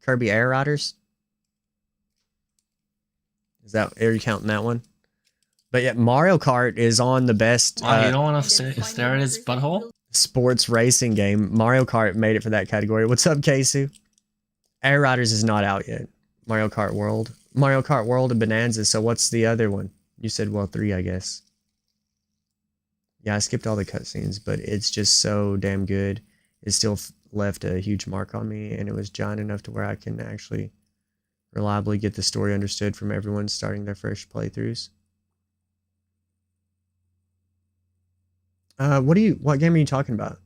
Kirby Air Riders? Are you counting that one? But yeah, Mario Kart is on the best... you don't want to stare at his butthole? Sports racing game. Mario Kart made it for that category. What's up, Keisu? Air Riders is not out yet. Mario Kart World. Mario Kart World and Bonanza. So what's the other one? You said, well, 3, I guess. Yeah, I skipped all the cutscenes, but it's just so damn good. It still left a huge mark on me, and it was giant enough to where I can actually reliably get the story understood from everyone starting their first playthroughs. What game are you talking about?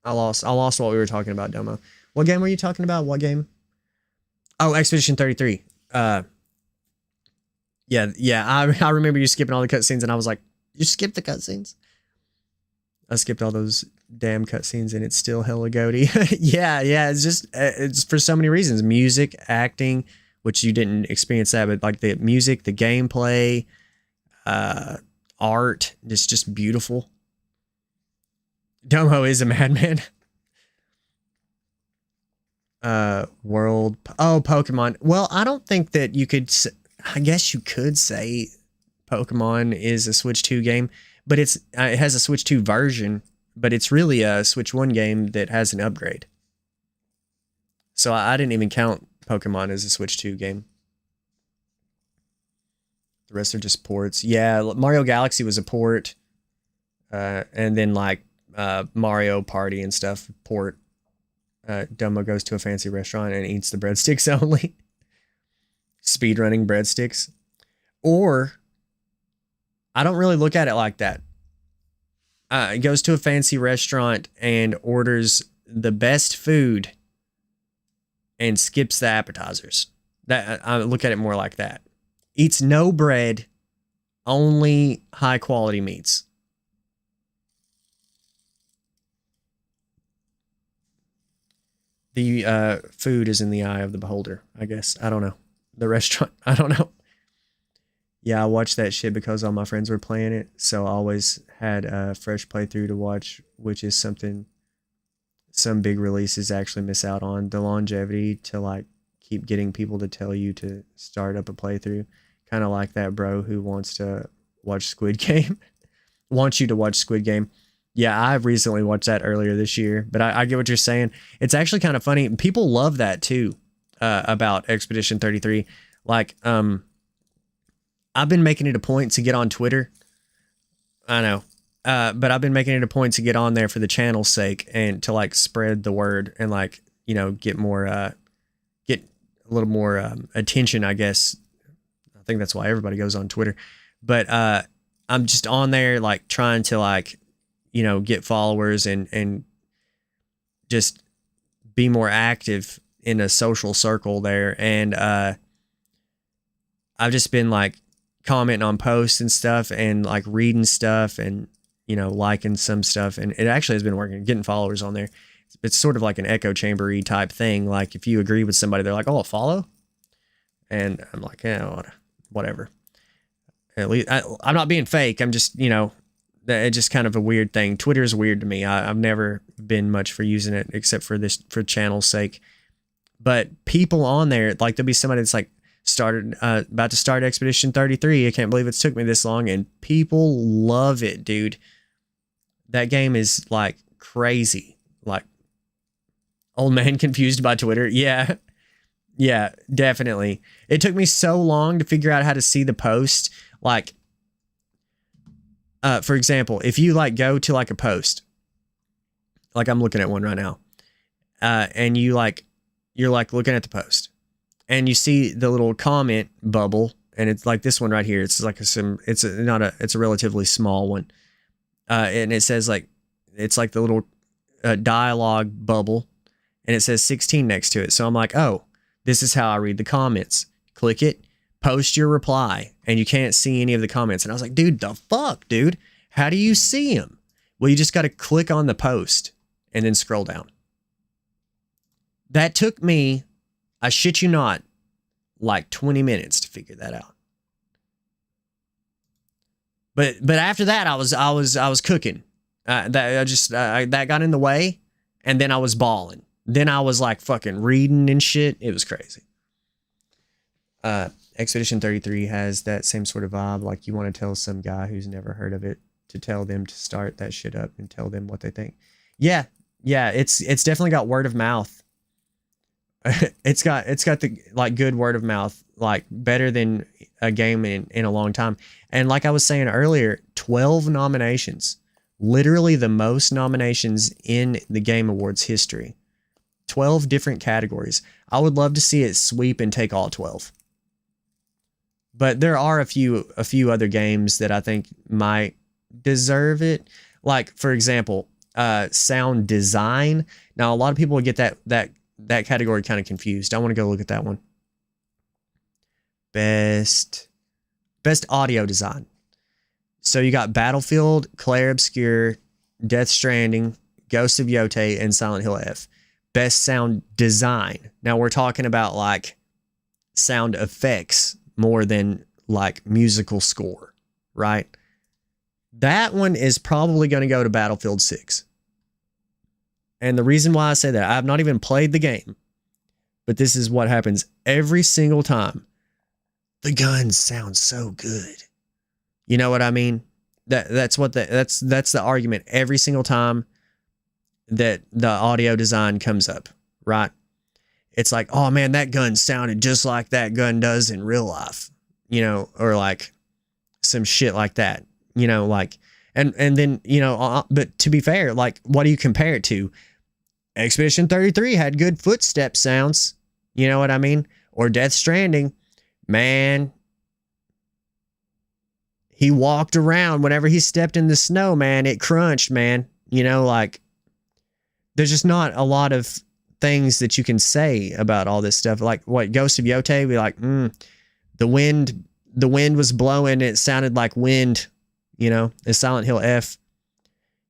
I lost what we were talking about, Domo. What game were you talking about? What game? Oh, Expedition 33. Yeah, I remember you skipping all the cutscenes, and I was like, you skipped the cutscenes? I skipped all those damn cutscenes, and it's still hella goaty. yeah, it's just, it's for so many reasons. Music, acting, which you didn't experience that, but like the music, the gameplay, art, it's just beautiful. Domo is a madman. Pokemon. Well, I don't think that you could... I guess you could say Pokemon is a Switch 2 game, but it has a Switch 2 version, but it's really a Switch 1 game that has an upgrade. So I didn't even count Pokemon as a Switch 2 game. The rest are just ports. Yeah, Mario Galaxy was a port. And then like Mario Party and stuff, port. Dumbo goes to a fancy restaurant and eats the breadsticks only. Speedrunning breadsticks. Or, I don't really look at it like that. Goes to a fancy restaurant and orders the best food and skips the appetizers. That I look at it more like that. Eats no bread, only high quality meats. The food is in the eye of the beholder, I guess. I don't know. The restaurant, I don't know. Yeah, I watched that shit because all my friends were playing it, so I always had a fresh playthrough to watch, which is something some big releases actually miss out on. The longevity to like keep getting people to tell you to start up a playthrough. Kind of like that bro who wants to watch Squid Game. Wants you to watch Squid Game. Yeah, I recently watched that earlier this year, but I get what you're saying. It's actually kind of funny. People love that too, about Expedition 33. Like, I've been making it a point to get on Twitter. I know. But I've been making it a point to get on there for the channel's sake and to like spread the word and like, you know, get more, get a little more attention, I guess. I think that's why everybody goes on Twitter. But I'm just on there like trying to like, you know, get followers and just be more active in a social circle there. And I've just been like commenting on posts and stuff and like reading stuff and, you know, liking some stuff. And it actually has been working, getting followers on there. It's sort of like an echo chamber-y type thing. Like if you agree with somebody, they're like, oh, follow. And I'm like, yeah, whatever. At least I'm not being fake. I'm just, you know, it's just kind of a weird thing. Twitter is weird to me. I've never been much for using it except for this, for channel's sake. But people on there, like there'll be somebody that's like about to start Expedition 33. I can't believe it's took me this long. And people love it, dude. That game is like crazy. Like old man confused by Twitter. Yeah. Yeah, definitely. It took me so long to figure out how to see the post. Like, for example, if you like go to like a post, like I'm looking at one right now, and you're like looking at the post and you see the little comment bubble, and it's like this one right here. It's like it's a relatively small one. And it says like, it's like the little dialogue bubble, and it says 16 next to it. So I'm like, oh, this is how I read the comments. Click it, post your reply, and you can't see any of the comments. And I was like, dude, the fuck, dude? How do you see them? Well, you just got to click on the post and then scroll down. That took me, I shit you not, like 20 minutes to figure that out. But after that, I was cooking. That got in the way, and then I was balling. Then I was like fucking reading and shit. It was crazy. Expedition 33 has that same sort of vibe. Like you want to tell some guy who's never heard of it to tell them to start that shit up and tell them what they think. Yeah. It's definitely got word of mouth. It's got the like good word of mouth, like better than a game in a long time. And like I was saying earlier, 12 nominations, literally the most nominations in the Game Awards history. 12 different categories. I would love to see it sweep and take all 12. But there are a few other games that I think might deserve it. Like, for example, sound design. Now, a lot of people would get that category kind of confused. I want to go look at that one. Best audio design. So you got Battlefield, Clair Obscur, Death Stranding, Ghost of Yotei, and Silent Hill F. Best sound design. Now we're talking about like sound effects more than like musical score, right? That one is probably going to go to Battlefield 6. And the reason why I say that, I have not even played the game, but this is what happens every single time. The guns sound so good. You know what I mean? That's the argument every single time that the audio design comes up, right? It's like, oh man, that gun sounded just like that gun does in real life, you know, or like some shit like that, you know, like, and then, you know, but to be fair, like, what do you compare it to? Expedition 33 had good footstep sounds, you know what I mean? Or Death Stranding, man, he walked around whenever he stepped in the snow, man, it crunched, man, you know, like, there's just not a lot of things that you can say about all this stuff. Like, what, Ghost of Yote, be like, the wind was blowing, it sounded like wind, you know, in Silent Hill F.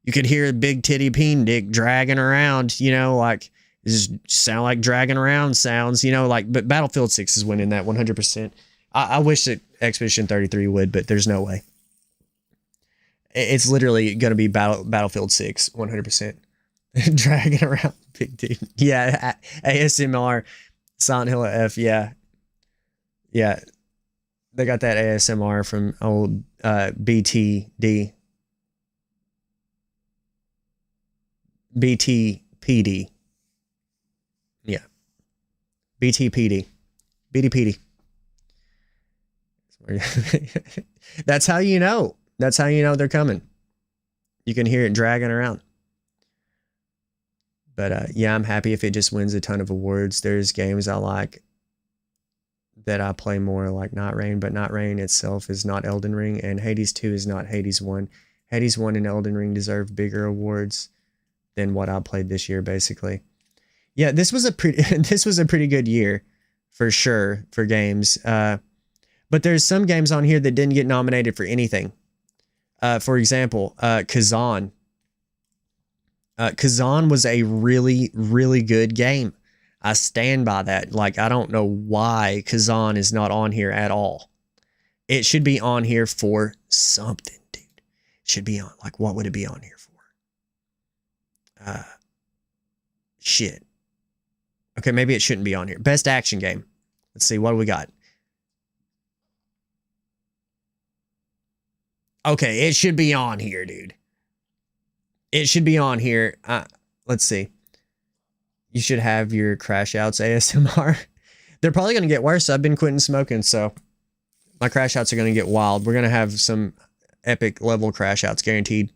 You could hear Big Titty Peen Dick dragging around, you know, like, it just sound like dragging around sounds, you know, like, but Battlefield 6 is winning that 100%. I wish that Expedition 33 would, but there's no way. It's literally going to be Battlefield 6, 100%. Dragging around Big Titty. Yeah, ASMR, Silent Hill F, yeah. Yeah. They got that ASMR from old BTD. BTPD. Yeah. BTPD. BTPD. That's how you know. That's how you know they're coming. You can hear it dragging around. But yeah, I'm happy if it just wins a ton of awards. There's games I like that I play more, like Not Rain, but Not Rain itself is not Elden Ring, and Hades 2 is not Hades 1. Hades 1 and Elden Ring deserve bigger awards than what I played this year, basically. Yeah, this was a pretty good year for sure for games. But there's some games on here that didn't get nominated for anything. For example, Kazan. Kazan was a really, really good game. I stand by that. Like, I don't know why Kazan is not on here at all. It should be on here for something, dude. It should be on. Like, what would it be on here for? Shit. Okay, maybe it shouldn't be on here. Best action game. Let's see, what do we got? Okay, it should be on here, dude. It should be on here. Let's see. You should have your crash outs ASMR. They're probably going to get worse. I've been quitting smoking, so my crash outs are going to get wild. We're going to have some epic level crash outs guaranteed.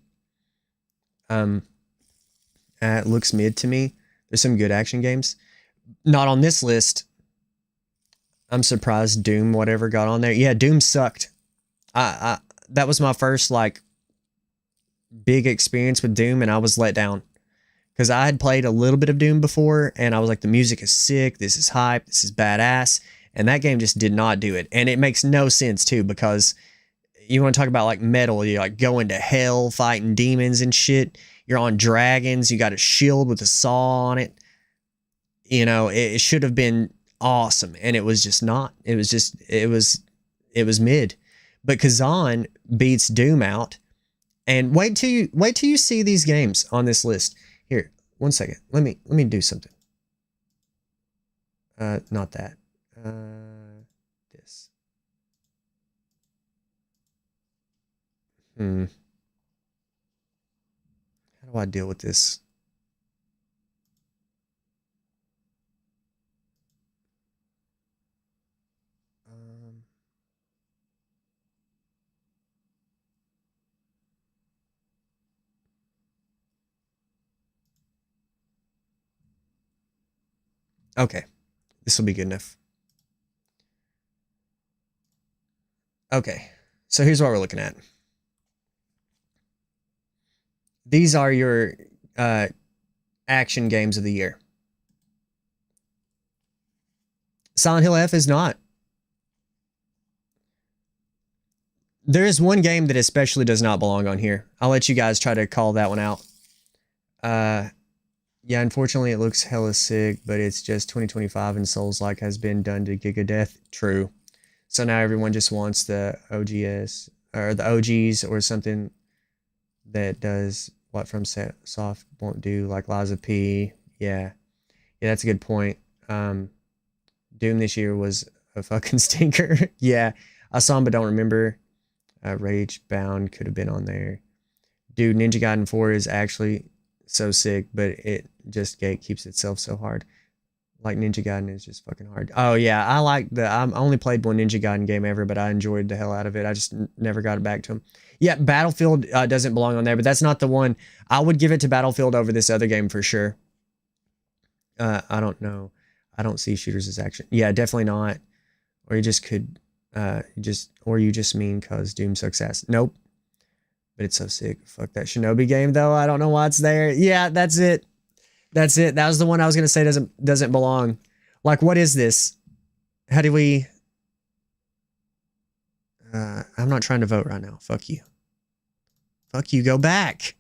It looks mid to me. There's some good action games. Not on this list. I'm surprised Doom whatever got on there. Yeah, Doom sucked. That was my first like big experience with Doom, and I was let down. Because I had played a little bit of Doom before, and I was like, the music is sick, this is hype, this is badass, and that game just did not do it. And it makes no sense, too, because you want to talk about, like, metal, you're, like, going to hell, fighting demons and shit, you're on dragons, you got a shield with a saw on it, you know, it should have been awesome, and it was just not. It was mid. But Kazan beats Doom out, and wait till you see these games on this list. Here, 1 second. Let me do something. Not that. This. How do I deal with this? Okay, this will be good enough. Okay, so here's what we're looking at. These are your action games of the year. Silent Hill F is not. There is one game that especially does not belong on here. I'll let you guys try to call that one out. Yeah, unfortunately, it looks hella sick, but it's just 2025 and Souls-like has been done to Giga Death. True. So now everyone just wants the OGS, or the OGs, or something that does what From Soft won't do, like Liza P. Yeah. Yeah, that's a good point. Doom this year was a fucking stinker. Yeah, I saw him but don't remember. Rage Bound could have been on there. Dude, Ninja Gaiden 4 is actually so sick, but it just gatekeeps itself so hard. Like Ninja Gaiden is just fucking hard. Oh yeah, I only played one Ninja Gaiden game ever, but I enjoyed the hell out of it. I just never got it back to him. Yeah, Battlefield doesn't belong on there, but that's not the one. I would give it to Battlefield over this other game for sure. I don't know. I don't see shooters as action. Yeah, definitely not. Or you just could, you just mean cause Doom sucks ass. Nope. But it's so sick. Fuck that Shinobi game though. I don't know why it's there. Yeah, that's it. That's it. That was the one I was gonna say doesn't belong. Like, what is this? How do we? I'm not trying to vote right now. Fuck you. Fuck you. Go back.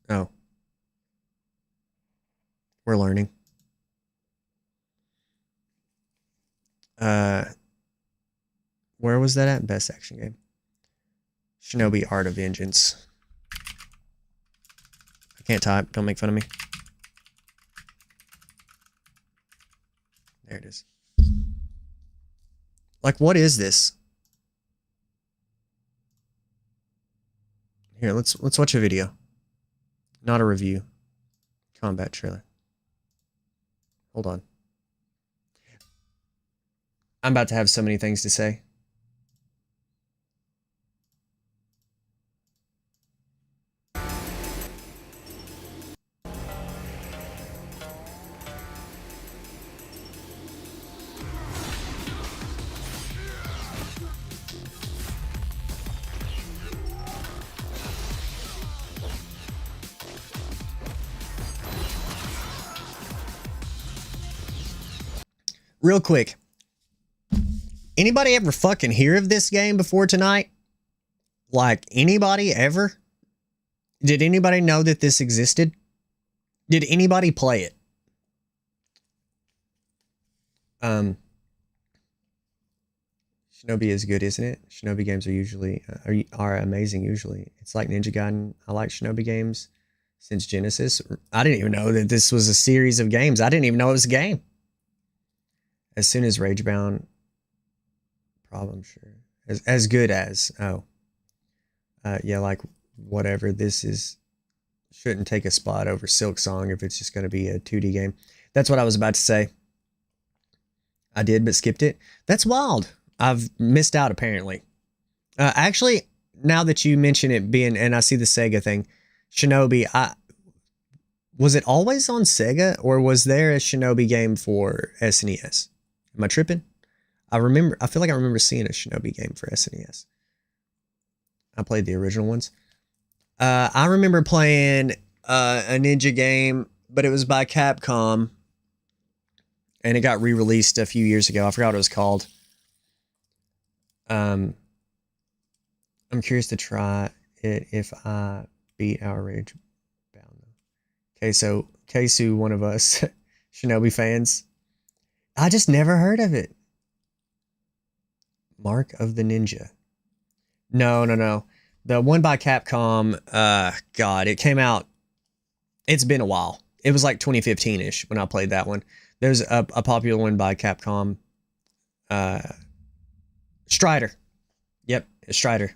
Oh, we're learning. Where was that at? Best action game. Shinobi Art of Vengeance. I can't type. Don't make fun of me. There it is. Like, what is this? Here, let's watch a video. Not a review. Combat trailer. Hold on. I'm about to have so many things to say. Real quick. Anybody ever fucking hear of this game before tonight? Like, anybody ever? Did anybody know that this existed? Did anybody play it? Shinobi is good, isn't it? Shinobi games are usually are amazing usually. It's like Ninja Gaiden. I like Shinobi games since Genesis. I didn't even know that this was a series of games. I didn't even know it was a game. As soon as Ragebound, problem, sure. As good as, yeah, like whatever. This is shouldn't take a spot over Silk Song if it's just going to be a 2D game. That's what I was about to say. I did, but skipped it. That's wild. I've missed out apparently. Actually, now that you mention it being, and I see the Sega thing, Shinobi. Was it always on Sega, or was there a Shinobi game for SNES? Am I tripping? I feel like I remember seeing a Shinobi game for SNES. I played the original ones. I remember playing a ninja game, but it was by Capcom. And it got re-released a few years ago. I forgot what it was called. I'm curious to try it if I beat our Rage Bound. Okay, so Keisu, one of us Shinobi fans. I just never heard of it. Mark of the Ninja. No. The one by Capcom, God, it came out. It's been a while. It was like 2015-ish when I played that one. There's a popular one by Capcom. Strider. Yep, Strider.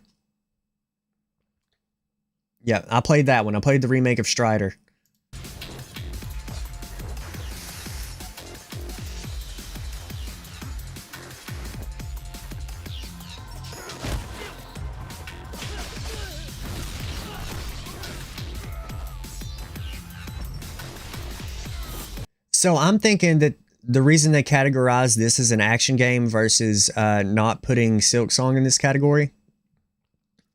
Yeah, I played that one. I played the remake of Strider. So I'm thinking that the reason they categorize this as an action game versus not putting Silk Song in this category,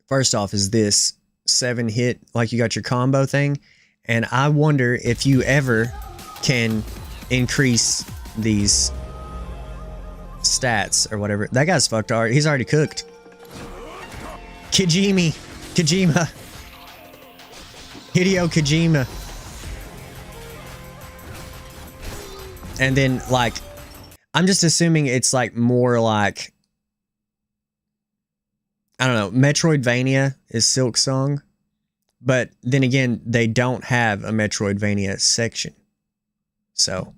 first off, is this 7-hit, like you got your combo thing. And I wonder if you ever can increase these stats or whatever. That guy's fucked already. He's already cooked. Kojima. Hideo Kojima. And then, like, I'm just assuming it's like more like, I don't know, Metroidvania is Silk Song. But then again, they don't have a Metroidvania section. So,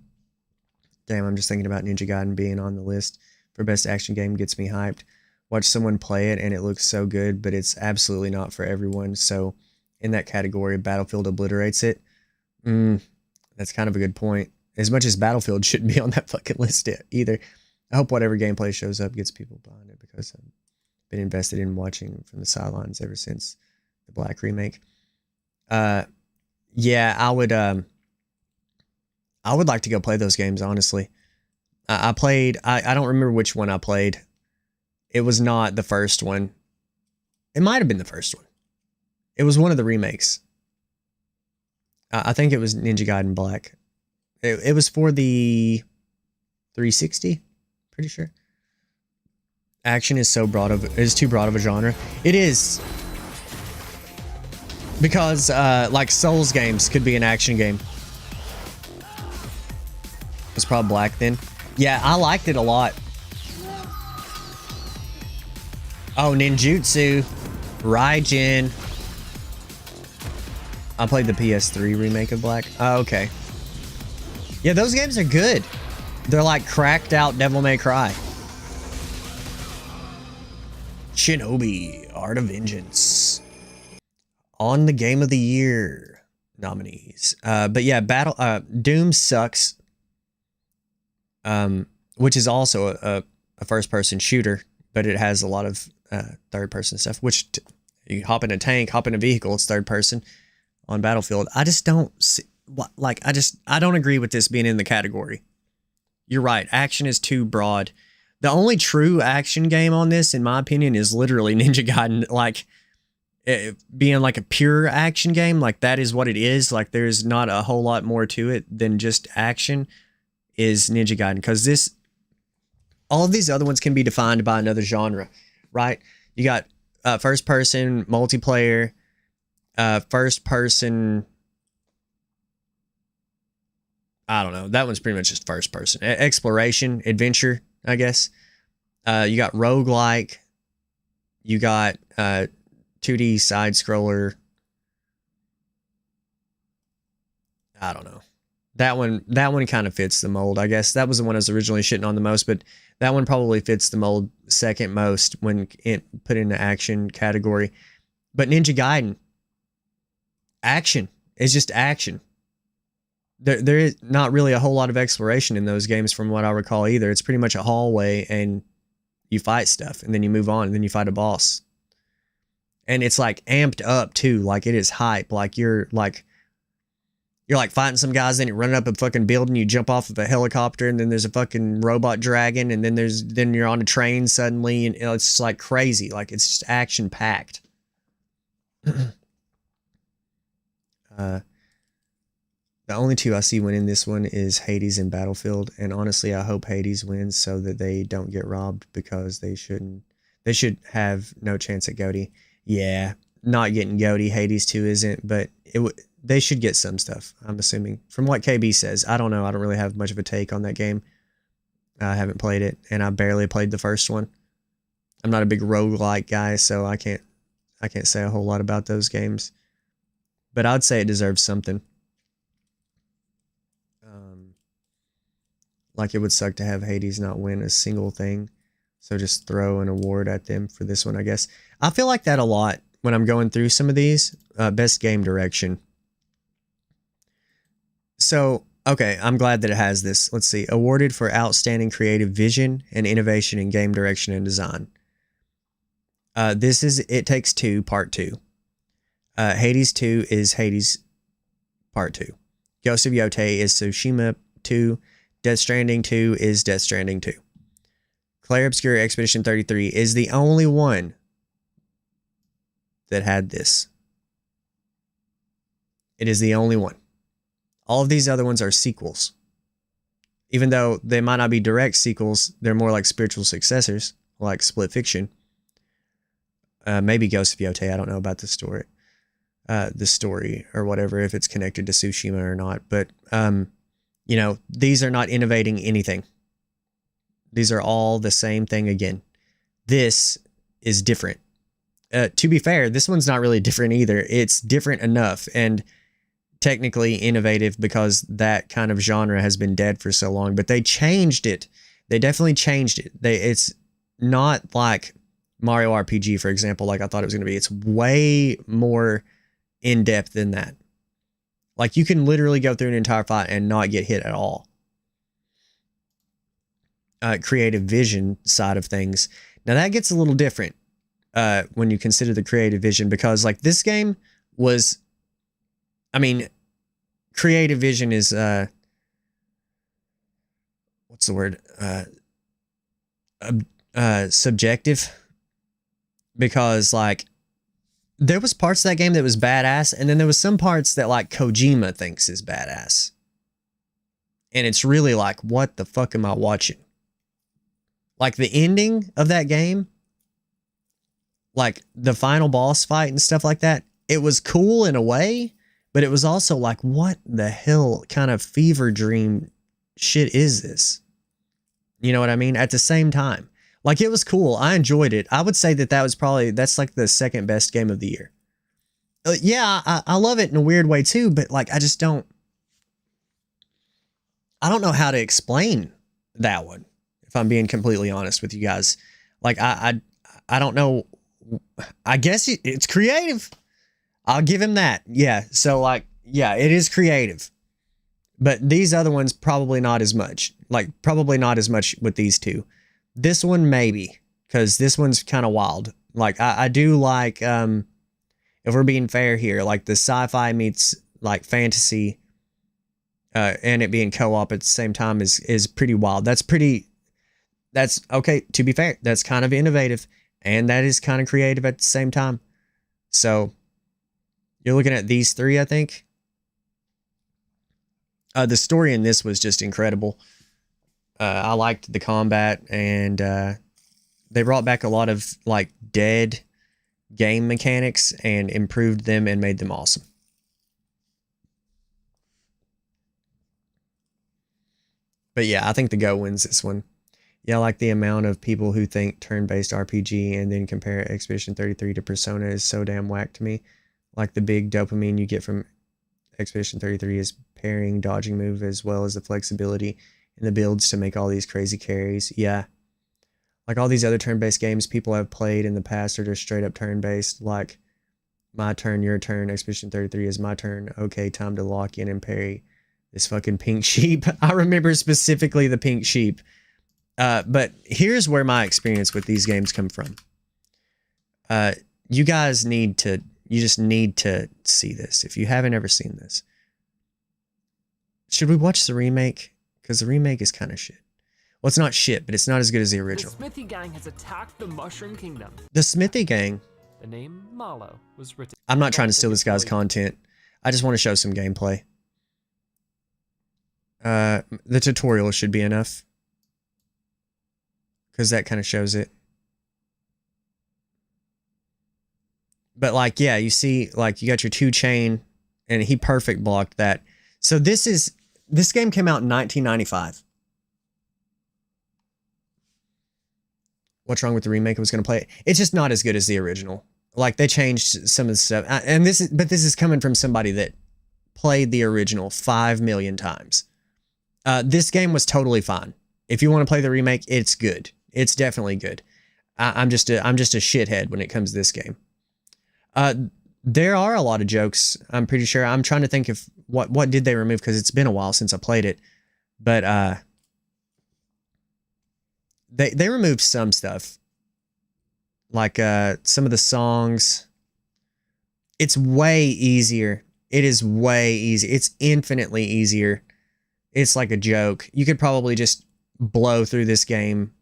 damn, I'm just thinking about Ninja Gaiden being on the list for best action game gets me hyped. Watch someone play it and it looks so good, but it's absolutely not for everyone. So, in that category, Battlefield obliterates it. That's kind of a good point. As much as Battlefield shouldn't be on that fucking list either. I hope whatever gameplay shows up gets people behind it because I've been invested in watching from the sidelines ever since the Black remake. Yeah, I would like to go play those games, honestly. I played, I don't remember which one I played. It was not the first one. It might have been the first one. It was one of the remakes. I think it was Ninja Gaiden Black. It was for the 360, pretty sure. Action is too broad of a genre. It is. Because like Souls games could be an action game. It's probably Black then. Yeah, I liked it a lot. Oh, Ninjutsu, Raijin. I played the PS3 remake of Black. Oh, okay. Yeah, those games are good. They're like cracked out Devil May Cry. Shinobi, Art of Vengeance. On the Game of the Year nominees. But yeah, Doom sucks. Which is also a first-person shooter, but it has a lot of third-person stuff, which you hop in a tank, hop in a vehicle, it's third-person on Battlefield. I just don't see, I don't agree with this being in the category. You're right, action is too broad. The only true action game on this, in my opinion, is literally Ninja Gaiden, like, being like a pure action game, like that is what it is. Like there's not a whole lot more to it than just action is Ninja Gaiden. Because all of these other ones can be defined by another genre, right? You got first person multiplayer, first person. I don't know. That one's pretty much just first person. Exploration, adventure, I guess. You got roguelike. You got 2D side scroller. I don't know. That one kind of fits the mold, I guess. That was the one I was originally shitting on the most, but that one probably fits the mold second most when put in the action category. But Ninja Gaiden, action. It's just action. There is not really a whole lot of exploration in those games from what I recall either. It's pretty much a hallway and you fight stuff and then you move on and then you fight a boss. And it's like amped up too. Like it is hype. Like you're like fighting some guys, then you're running up a fucking building, you jump off of a helicopter, and then there's a fucking robot dragon, and then you're on a train suddenly, and it's just like crazy. Like it's just action packed. The only two I see winning this one is Hades and Battlefield, and honestly, I hope Hades wins so that they don't get robbed because they shouldn't. They should have no chance at GOTY. Yeah, not getting GOTY. Hades 2 isn't, but they should get some stuff, I'm assuming. From what KB says, I don't know. I don't really have much of a take on that game. I haven't played it, and I barely played the first one. I'm not a big roguelike guy, so I can't say a whole lot about those games. But I'd say it deserves something. Like it would suck to have Hades not win a single thing. So just throw an award at them for this one, I guess. I feel like that a lot when I'm going through some of these. Best game direction. So, okay, I'm glad that it has this. Let's see. Awarded for outstanding creative vision and innovation in game direction and design. This is It Takes Two, Part 2. Hades 2 is Hades Part 2. Ghost of Yotei is Tsushima 2. Death Stranding 2 is Death Stranding 2. Clair Obscur Expedition 33 is the only one that had this. It is the only one. All of these other ones are sequels. Even though they might not be direct sequels, they're more like spiritual successors, like Split Fiction. Maybe Ghost of Yotei, I don't know about the story or whatever, if it's connected to Tsushima or not. But, you know, these are not innovating anything. These are all the same thing again. This is different. To be fair, this one's not really different either. It's different enough and technically innovative because that kind of genre has been dead for so long. But they changed it. They definitely changed it. It's not like Mario RPG, for example, like I thought it was going to be. It's way more in-depth than that. Like, you can literally go through an entire fight and not get hit at all. Creative vision side of things. Now, that gets a little different when you consider the creative vision, because, like, this game was... I mean, creative vision is... what's the word? Subjective. Because, like, there was parts of that game that was badass, and then there was some parts that, like, Kojima thinks is badass. And it's really like, what the fuck am I watching? Like, the ending of that game, like, the final boss fight and stuff like that, it was cool in a way, but it was also like, what the hell kind of fever dream shit is this? You know what I mean? At the same time. Like, it was cool. I enjoyed it. I would say that that's like the second best game of the year. Yeah, I love it in a weird way too, but, like, I don't know how to explain that one, if I'm being completely honest with you guys. Like, I don't know. I guess it's creative. I'll give him that. Yeah. So, like, yeah, it is creative. But these other ones, probably not as much. Like, probably not as much with these two. This one, maybe, because this one's kind of wild. Like, I do like, if we're being fair here, like, the sci-fi meets, like, fantasy, and it being co-op at the same time is pretty wild. That's okay, to be fair, that's kind of innovative, and that is kind of creative at the same time. So, you're looking at these three, I think. The story in this was just incredible. I liked the combat, and they brought back a lot of, like, dead game mechanics and improved them and made them awesome. But yeah, I think the Go wins this one. Yeah, I like the amount of people who think turn-based RPG and then compare Expedition 33 to Persona is so damn whack to me. Like, the big dopamine you get from Expedition 33 is parrying, dodging move, as well as the flexibility in the builds to make all these crazy carries. Yeah. Like, all these other turn-based games people have played in the past are just straight-up turn-based. Like, my turn, your turn, Expedition 33 is my turn. Okay, time to lock in and parry this fucking pink sheep. I remember specifically the pink sheep. But here's where my experience with these games come from. You guys you just need to see this. If you haven't ever seen this. Should we watch the remake? Because the remake is kind of shit. Well, it's not shit, but it's not as good as the original. The Smithy Gang has attacked the Mushroom Kingdom. The Smithy Gang. The name Malo was written. I'm not trying to steal this guy's content. I just want to show some gameplay. The tutorial should be enough. Because that kind of shows it. But, like, yeah, you see, like, you got your 2 chain, and he perfect blocked that. So this game came out in 1995. What's wrong with the remake? I was going to play it. It's just not as good as the original. Like, they changed some of the stuff. And this is coming from somebody that played the original 5 million times. This game was totally fine. If you want to play the remake, it's good. It's definitely good. I'm just a shithead when it comes to this game. There are a lot of jokes, I'm pretty sure. I'm trying to think of what did they remove, because it's been a while since I played it. But they removed some stuff. Like some of the songs. It's way easier. It is way easier. It's infinitely easier. It's like a joke. You could probably just blow through this game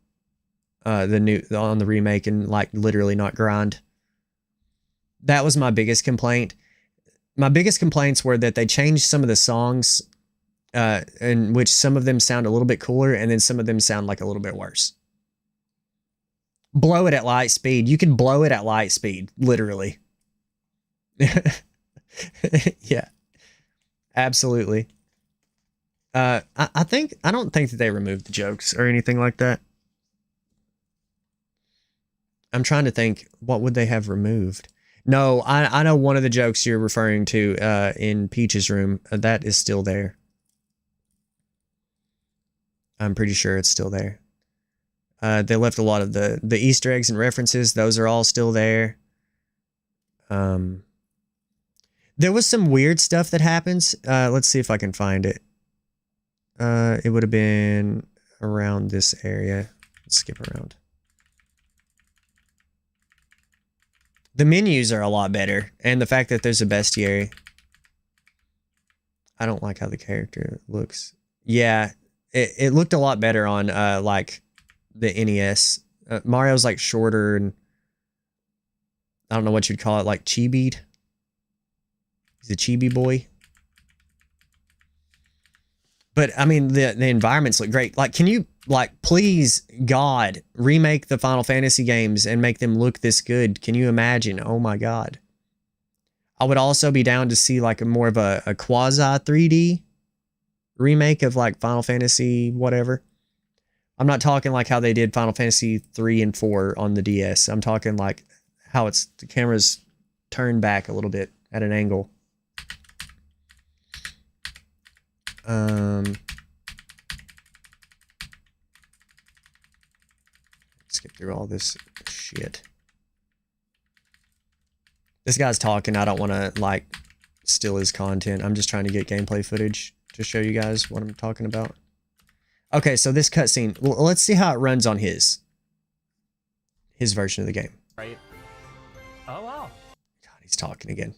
on the remake and, like, literally not grind. That was my biggest complaint. My biggest complaints were that they changed some of the songs, in which some of them sound a little bit cooler, and then some of them sound like a little bit worse. Blow it at light speed. You can blow it at light speed, literally. Yeah, absolutely. I don't think that they removed the jokes or anything like that. I'm trying to think, what would they have removed? No, I know one of the jokes you're referring to in Peach's room. That is still there. I'm pretty sure it's still there. They left a lot of the Easter eggs and references. Those are all still there. There was some weird stuff that happens. Let's see if I can find it. It would have been around this area. Let's skip around. The menus are a lot better, and the fact that there's a bestiary. I don't like how the character looks. Yeah, it looked a lot better on like the NES. Mario's like shorter and I don't know what you'd call it, like chibi'd. He's a chibi boy. But I mean, the environments look great. Like, can you, like, please, God, remake the Final Fantasy games and make them look this good? Can you imagine? Oh my God. I would also be down to see like a more of a quasi 3D remake of like Final Fantasy whatever. I'm not talking like how they did Final Fantasy 3 and 4 on the DS. I'm talking like how it's the camera's turned back a little bit at an angle. Skip through all this shit. This guy's talking. I don't want to like steal his content. I'm just trying to get gameplay footage to show you guys what I'm talking about. Okay, so this cutscene. Well, let's see how it runs on his version of the game. Right. Oh wow. God, he's talking again.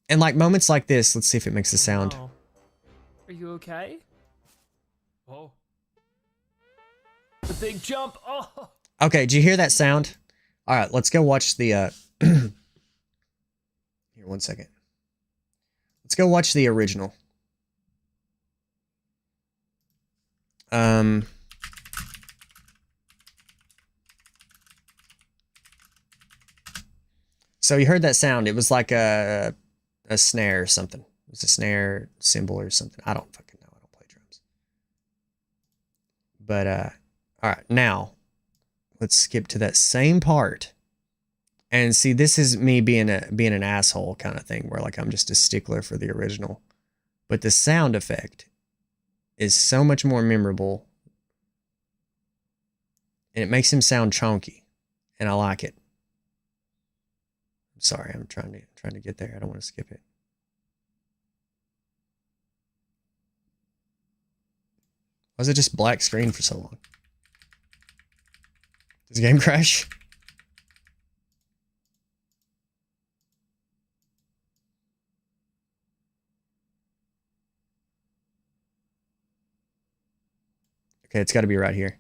And like moments like this, let's see if it makes a sound. Oh. Are you okay? Whoa. The big jump. Oh. Okay, did you hear that sound? All right, let's go watch the here, 1 second. Let's go watch the original. So you heard that sound. It was like a snare or something. It was a snare cymbal or something. I don't fucking know. I don't play drums. But all right, now let's skip to that same part. And see, this is me being an asshole kind of thing, where like I'm just a stickler for the original. But the sound effect is so much more memorable, and it makes him sound chunky, and I like it. I'm sorry, I'm trying to get there. I don't want to skip it. Why is it just black screen for so long? Does the game crash? Okay, it's got to be right here.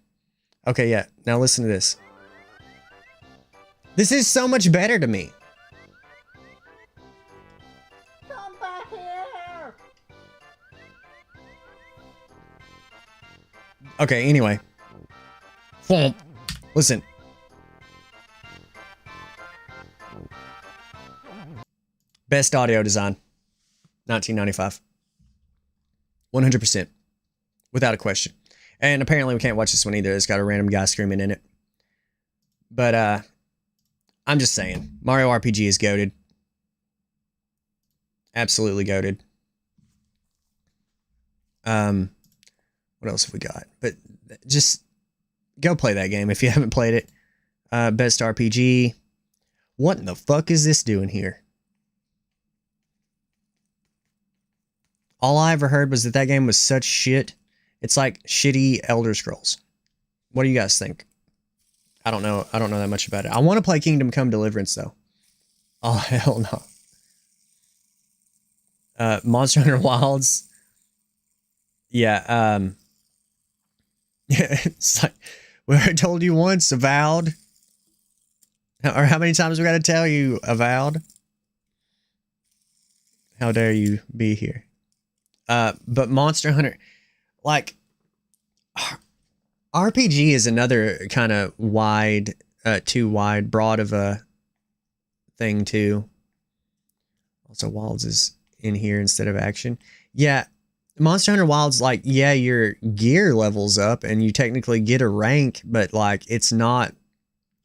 Okay, yeah. Now listen to this. This is so much better to me. Come back here. Okay, anyway. Listen. Best audio design. 1995. 100%. Without a question. And apparently we can't watch this one either. It's got a random guy screaming in it. But I'm just saying, Mario RPG is goated. Absolutely goated. What else have we got? But just go play that game if you haven't played it. Best RPG. What in the fuck is this doing here? All I ever heard was that game was such shit. It's like shitty Elder Scrolls. What do you guys think? I don't know that much about it. I want to play Kingdom Come Deliverance though. Oh hell no. Monster Hunter Wilds. Yeah, yeah, it's like, well, I told you once, Avowed. Or how many times we got to tell you, Avowed? How dare you be here? But Monster Hunter, like, RPG is another kind of wide, too wide, broad of a thing too. Also, Wilds is in here instead of action. Yeah, Monster Hunter Wilds, like, yeah, your gear levels up and you technically get a rank, but like, it's not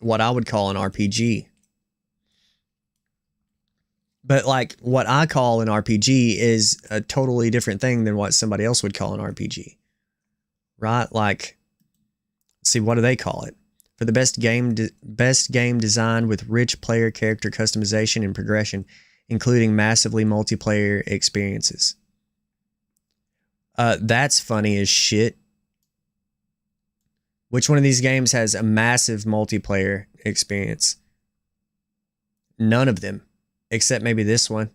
what I would call an RPG. But like what I call an RPG is a totally different thing than what somebody else would call an RPG. Right? Like, see, what do they call it? For the best game design with rich player character customization and progression, including massively multiplayer experiences. That's funny as shit. Which one of these games has a massive multiplayer experience? None of them, except maybe this one.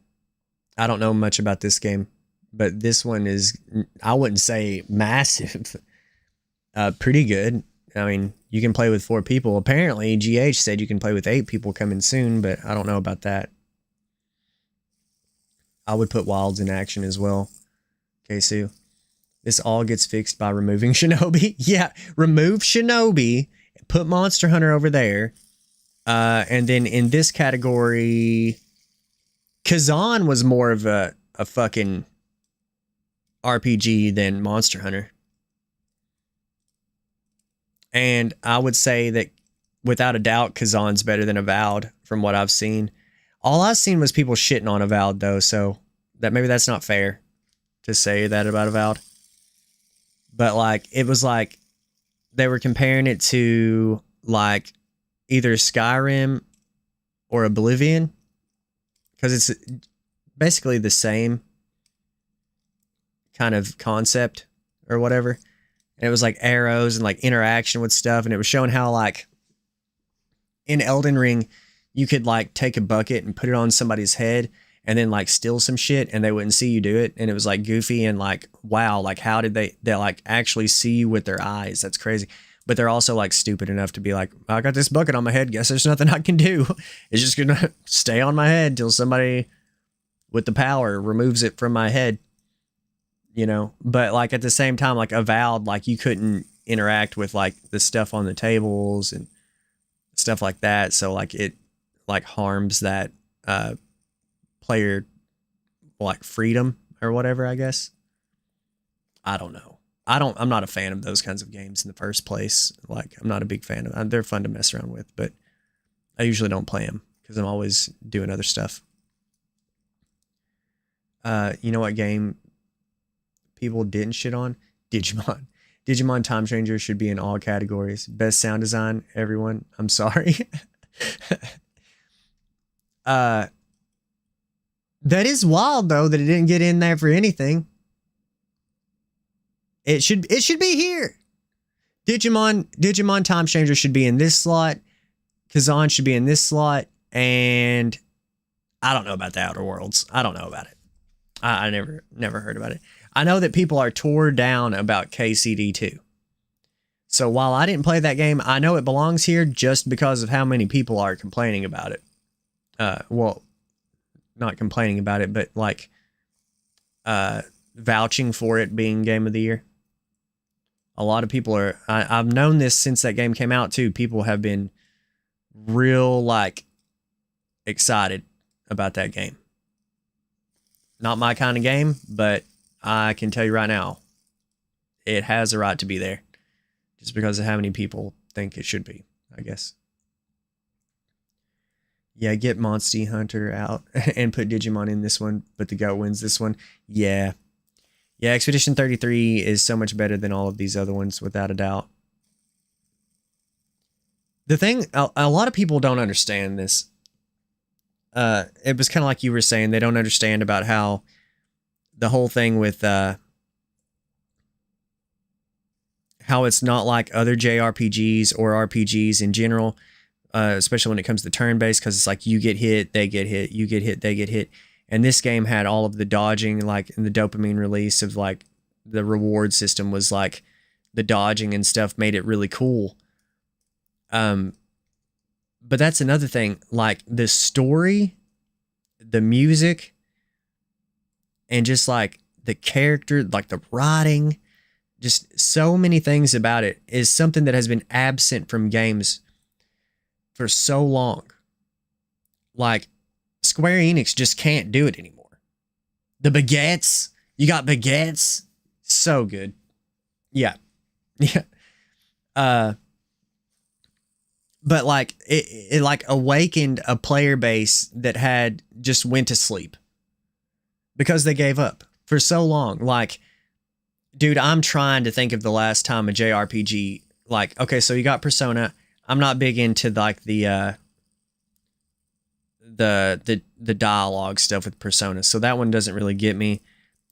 I don't know much about this game, but this one is, I wouldn't say massive. Pretty good. I mean, you can play with 4 people. Apparently, GH said you can play with 8 people coming soon, but I don't know about that. I would put Wilds in action as well. Okay, Sue. This all gets fixed by removing Shinobi. Yeah, remove Shinobi, put Monster Hunter over there. And then in this category, Kazan was more of a fucking RPG than Monster Hunter. And I would say that without a doubt, Kazan's better than Avowed from what I've seen. All I've seen was people shitting on Avowed though, so that maybe that's not fair to say that about Avowed. But like, it was like they were comparing it to like either Skyrim or Oblivion, because it's basically the same kind of concept or whatever. And it was like arrows and like interaction with stuff. And it was showing how like in Elden Ring, you could like take a bucket and put it on somebody's head and then like steal some shit and they wouldn't see you do it. And it was like goofy and like, wow, like how did they like actually see you with their eyes? That's crazy. But they're also like stupid enough to be like, I got this bucket on my head. Guess there's nothing I can do. It's just going to stay on my head till somebody with the power removes it from my head. You know, but like at the same time, like Avowed, like you couldn't interact with like the stuff on the tables and stuff like that. So like it like harms that player like freedom or whatever, I guess. I don't know. I'm not a fan of those kinds of games in the first place. Like I'm not a big fan of them. They're fun to mess around with, but I usually don't play them because I'm always doing other stuff. You know what game people didn't shit on? Digimon. Digimon Time Stranger should be in all categories. Best sound design, everyone. I'm sorry. That is wild though that it didn't get in there for anything. It should be here. Digimon Time Stranger should be in this slot. Kazan should be in this slot, and I don't know about the Outer Worlds. I don't know about it. I never heard about it. I know that people are tore down about KCD2. So while I didn't play that game, I know it belongs here just because of how many people are complaining about it. Well, not complaining about it, but like vouching for it being Game of the Year. A lot of people are, I've known this since that game came out too. People have been real like excited about that game. Not my kind of game, but I can tell you right now, it has a right to be there. Just because of how many people think it should be, I guess. Yeah, get Monster Hunter out and put Digimon in this one, but the GOAT wins this one. Yeah. Yeah, Expedition 33 is so much better than all of these other ones, without a doubt. The thing, a lot of people don't understand this. It was kind of like you were saying, they don't understand about how the whole thing with how it's not like other JRPGs or RPGs in general, especially when it comes to turn-based, because it's like you get hit, they get hit, you get hit, they get hit. And this game had all of the dodging, like in the dopamine release of like the reward system was like the dodging and stuff made it really cool. But that's another thing, like the story, the music, and just like the character, like the writing, just so many things about it is something that has been absent from games for so long. Like Square Enix just can't do it anymore. The baguettes, you got baguettes, so good. Yeah. Yeah. but like it like awakened a player base that had just went to sleep because they gave up for so long. Like, dude, I'm trying to think of the last time a JRPG, like, okay, so you got Persona. I'm not big into like the dialogue stuff with Persona, so that one doesn't really get me.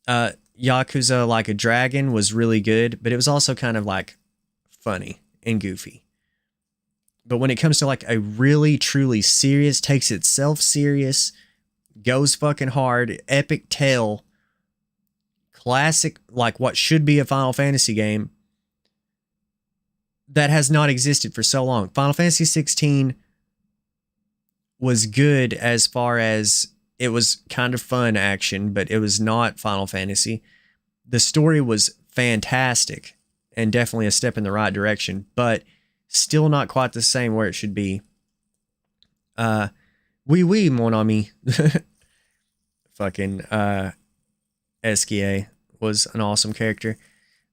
Yakuza Like a Dragon was really good, but it was also kind of like funny and goofy. But when it comes to like a really truly serious, takes itself serious, goes fucking hard, epic tale, classic, like what should be a Final Fantasy game, that has not existed for so long. Final Fantasy 16 was good as far as it was kind of fun action, but it was not Final Fantasy. The story was fantastic and definitely a step in the right direction, but still not quite the same where it should be. Oui, mon ami. Fucking Esquier was an awesome character.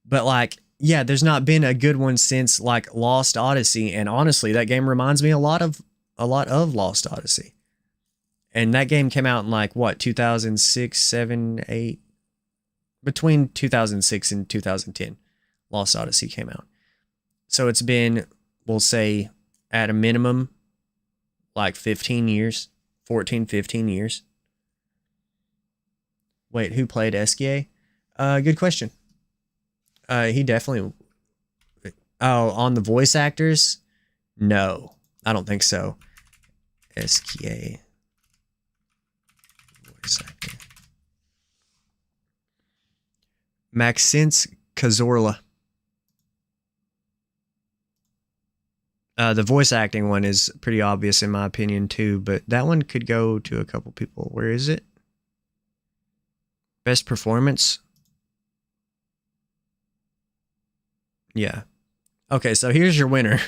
But like, yeah, there's not been a good one since like Lost Odyssey, and honestly, that game reminds me a lot of Lost Odyssey. And that game came out in like what, 2006, 7, 8, between 2006 and 2010. Lost Odyssey came out. So it's been, we'll say, at a minimum, like 15 years, 14, 15 years. Wait, who played Esquier? Good question. He definitely... Oh, on the voice actors? No, I don't think so. Esquier. Voice actor. Maxence Cazorla. The voice acting one is pretty obvious in my opinion too, but that one could go to a couple people. Where is it? Best performance? Yeah. Okay, so here's your winner.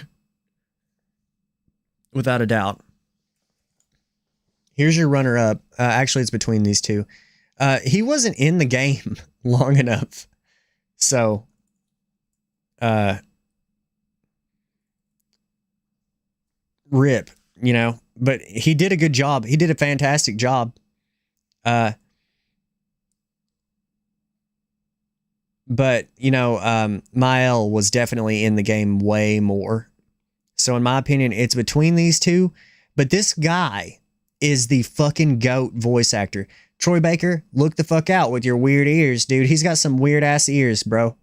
Without a doubt. Here's your runner-up. Actually, it's between these two. He wasn't in the game long enough. So, rip, you know, but he did a good job. He did a fantastic job. But, you know, Mael was definitely in the game way more. So in my opinion, it's between these two. But this guy is the fucking GOAT voice actor. Troy Baker, look the fuck out with your weird ears, dude. He's got some weird ass ears, bro.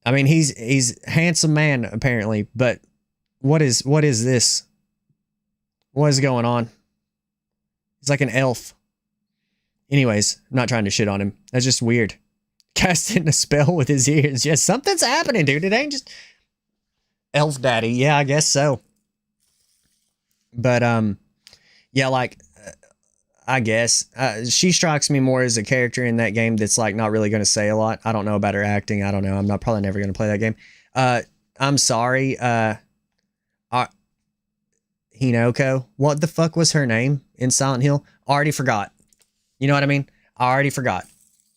I mean, he's a handsome man, apparently, but what is this? What is going on? He's like an elf. Anyways, I'm not trying to shit on him. That's just weird. Casting a spell with his ears. Yeah, something's happening, dude. It ain't just elf daddy. Yeah, I guess so. But, yeah, like, I guess. She strikes me more as a character in that game that's, like, not really going to say a lot. I don't know about her acting. I don't know. I'm not probably never going to play that game. I'm sorry. Hinoko. What the fuck was her name in Silent Hill? Already forgot. You know what I mean? I already forgot.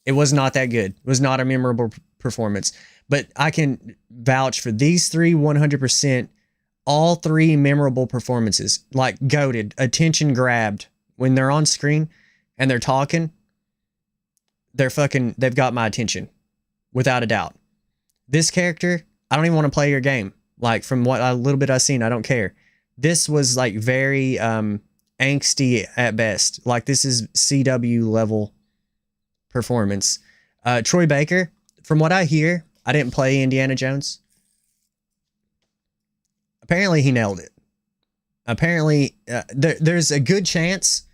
It was not that good. It was not a memorable performance. But I can vouch for these three 100%. All three memorable performances. Like, goated. Attention grabbed. When they're on screen and they're talking, they've got my attention. Without a doubt. This character, I don't even want to play your game. Like, from what a little bit I've seen, I don't care. This was, like, very... angsty at best. Like, this is CW level performance. Troy Baker, from what I hear, I didn't play Indiana Jones. Apparently he nailed it. Apparently there's a good chance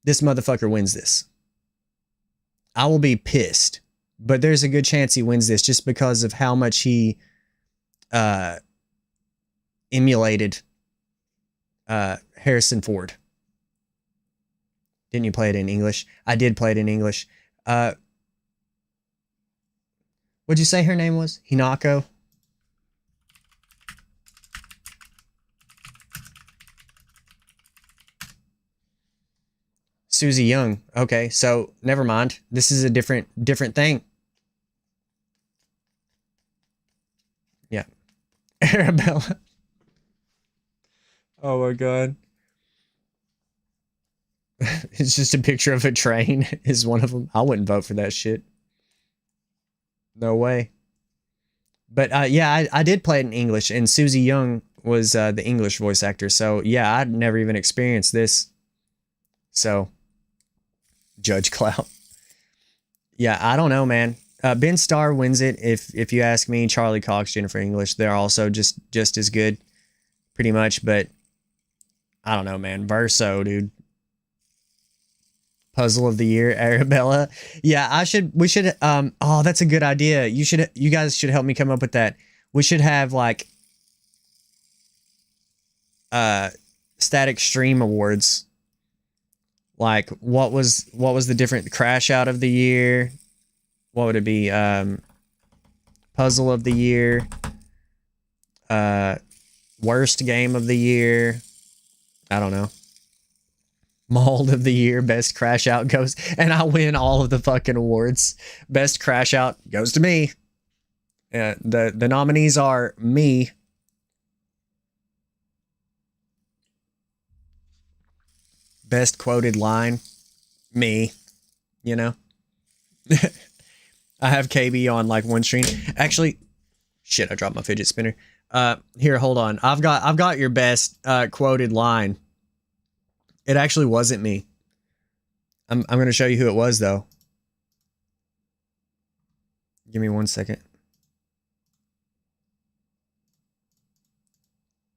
this motherfucker wins this. I will be pissed, but there's a good chance he wins this just because of how much he emulated Harrison Ford. Didn't you play it in English? I did play it in English. What'd you say her name was? Hinako? Susie Young. Okay, so never mind. This is a different thing. Yeah. Arabella. Oh my god. It's just a picture of a train is one of them. I wouldn't vote for that shit. No way. But yeah, I did play it in English, and Susie Young was the English voice actor. So yeah, I'd never even experienced this. So, Judge Clout. Yeah, I don't know, man. Ben Starr wins it if you ask me. Charlie Cox, Jennifer English, they're also just as good, pretty much. But I don't know, man. Verso, dude. Puzzle of the year, Arabella. Yeah, we should oh, that's a good idea. You guys should help me come up with that. We should have like static stream awards. Like what was the different crash out of the year? What would it be? Puzzle of the year. Worst game of the year. I don't know. Mold of the year, best crash out goes, and I win all of the fucking awards. Best crash out goes to me. The nominees are me. Best quoted line, me. You know, I have KB on like one stream. Actually, shit, I dropped my fidget spinner. Here, hold on. I've got your best quoted line. It actually wasn't me. I'm going to show you who it was, though. Give me 1 second.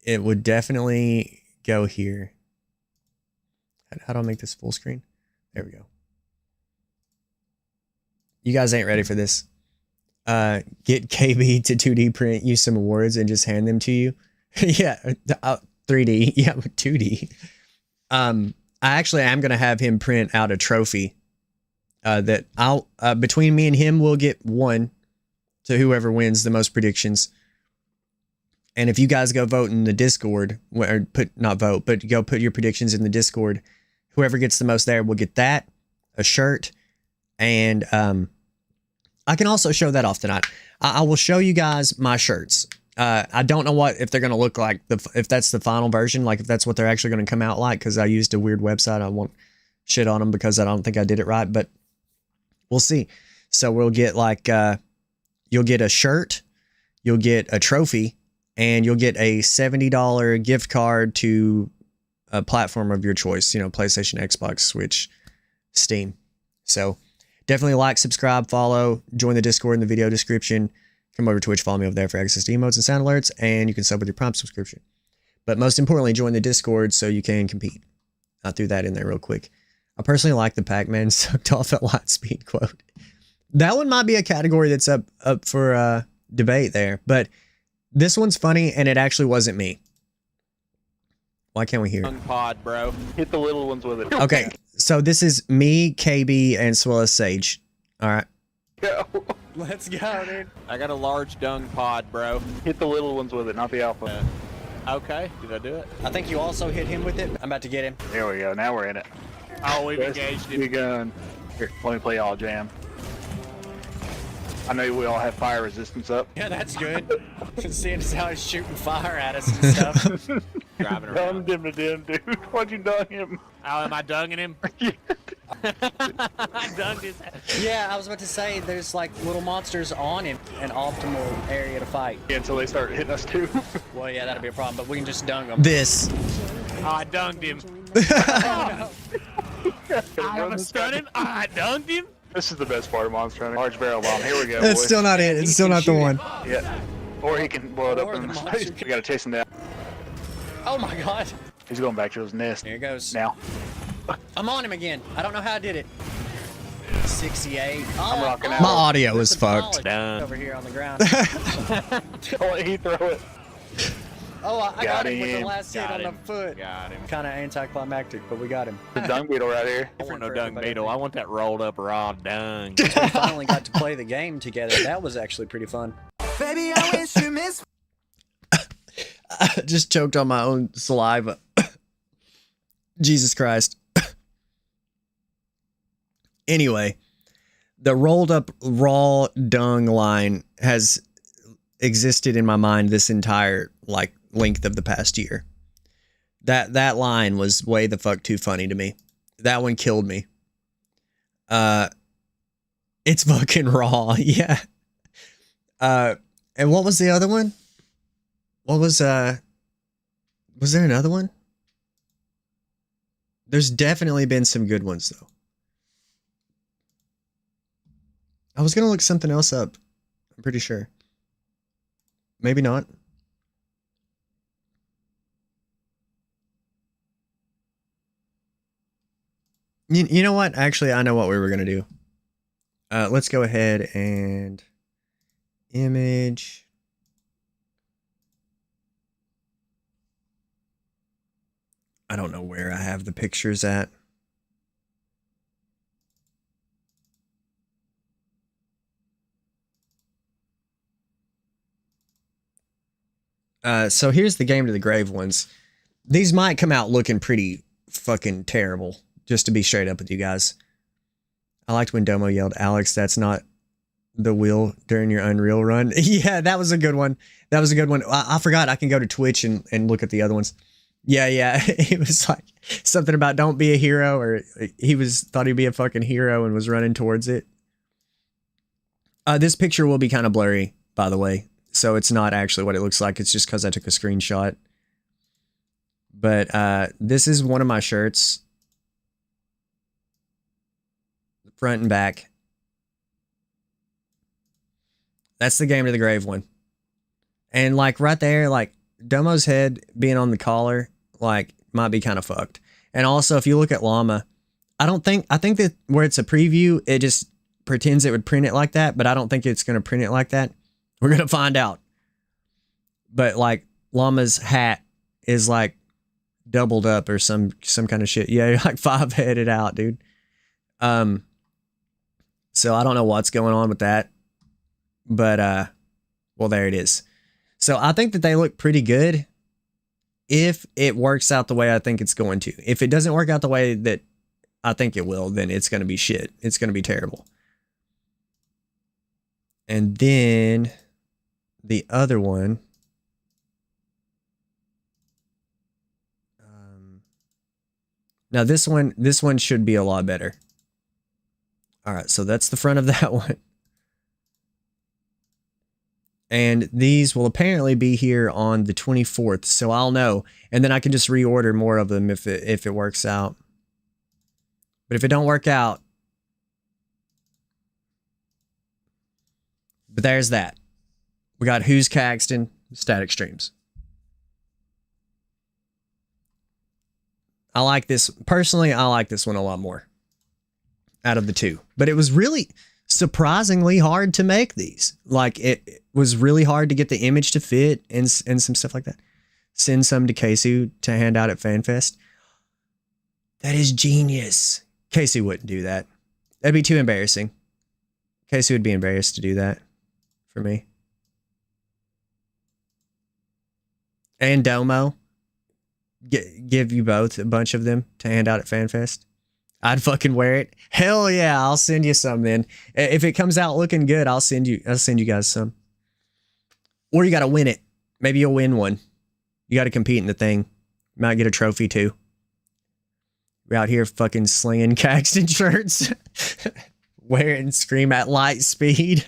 It would definitely go here. How do I make this full screen? There we go. You guys ain't ready for this. Get KB to 2D print you some awards and just hand them to you. Yeah, 3D. Yeah, 2D. I actually am going to have him print out a trophy that I'll between me and him, we'll get one to whoever wins the most predictions. And if you guys go vote in the Discord, or not vote, but go put your predictions in the Discord, whoever gets the most there will get that, a shirt, and I can also show that off tonight. I will show you guys my shirts. I don't know if they're going to look like, if that's the final version, like if that's what they're actually going to come out like, because I used a weird website. I won't shit on them because I don't think I did it right, but we'll see. So we'll get like, you'll get a shirt, you'll get a trophy, and you'll get a $70 gift card to a platform of your choice, you know, PlayStation, Xbox, Switch, Steam. So definitely like, subscribe, follow, join the Discord in the video description. Come over to Twitch, follow me over there for access to emotes and sound alerts, and you can sub with your Prime subscription. But most importantly, join the Discord so you can compete. I threw that in there real quick. I personally like the Pac-Man sucked off at Lightspeed quote. That one might be a category that's up for debate there, but this one's funny, and it actually wasn't me. Why can't we hear it? Pod, bro. Hit the little ones with it. Okay, so this is me, KB, and Swella Sage. All right. Go. Let's go, dude. I got a large dung pod, bro. Hit the little ones with it, not the alpha. Okay, did I do it? I think you also hit him with it. I'm about to get him. There we go, now we're in it. Oh, we've engaged him. Gun. Here, let me play all jam. I know we all have fire resistance up. Yeah, that's good. Seeing as how he's shooting fire at us and stuff. Driving around. Dung him to dim, dude. Why'd you dung him? Oh, am I dunging him? I dunged his ass. Yeah, I was about to say, there's like little monsters on him, an optimal area to fight. Yeah, until they start hitting us too. Well, yeah, that'll be a problem, but we can just dung them. This. Oh, I dunged him. I was stunning. I dunged him. This is the best part of Monster Hunter. Large barrel bomb. Here we go. That's boys. still not it. It's still not the one. Yeah. Or he can blow it up in the space. We gotta chase him down. Oh my god. He's going back to his nest. Here he goes. Now. I'm on him again. I don't know how I did it. 68. I'm rocking out. My audio is fucked. Down. Over here on the ground. Don't let he throw it. Oh, I got him with the him. last hit on the foot. Got him. Kind of anticlimactic, but we got him. The dung beetle right here. I want no dung beetle. I want that rolled up raw dung. We finally got to play the game together. That was actually pretty fun. Baby, I wish you miss. I just choked on my own saliva. Jesus Christ. Anyway, the rolled up raw dung line existed in my mind this entire like length of the past year. That line was way the fuck too funny to me. That one killed me. It's fucking raw. Yeah. And what was the other one? What was there another one? There's definitely been some good ones though. I was going to look something else up. I'm pretty sure. Maybe not. You know what? Actually, I know what we were going to do. Let's go ahead and image. I don't know where I have the pictures at. So here's the game to the grave ones. These might come out looking pretty fucking terrible, just to be straight up with you guys. I liked when Domo yelled, "Alex, that's not the wheel during your Unreal run." Yeah, that was a good one. That was a good one. I forgot I can go to Twitch and look at the other ones. Yeah. It was like something about don't be a hero, or he thought he'd be a fucking hero and was running towards it. This picture will be kind of blurry, by the way. So it's not actually what it looks like. It's just because I took a screenshot. But this is one of my shirts. Front and back. That's the game to the grave one. And like right there, like Domo's head being on the collar, like might be kind of fucked. And also if you look at Llama, I think that where it's a preview, it just pretends it would print it like that, but I don't think it's going to print it like that. We're going to find out. But like Llama's hat is like doubled up or some kind of shit. Yeah, like 5-headed out, dude. So I don't know what's going on with that. But well, there it is. So I think that they look pretty good if it works out the way I think it's going to. If it doesn't work out the way that I think it will, then it's going to be shit. It's going to be terrible. And then the other one. Now this one should be a lot better. All right, so that's the front of that one. And these will apparently be here on the 24th, so I'll know. And then I can just reorder more of them if it works out. But if it don't work out, but there's that. We got Who's Caxton, Static Streams. I like this. Personally, I like this one a lot more out of the two. But it was really surprisingly hard to make these. Like, it was really hard to get the image to fit and some stuff like that. Send some to Casey to hand out at FanFest. That is genius. Casey wouldn't do that. That'd be too embarrassing. Casey would be embarrassed to do that for me. And Domo. Give you both a bunch of them to hand out at FanFest. I'd fucking wear it. Hell yeah, I'll send you some then. If it comes out looking good, I'll send you guys some. Or you gotta win it. Maybe you'll win one. You gotta compete in the thing. You might get a trophy too. We're out here fucking slinging Caxton shirts. Wearing Scream at light speed.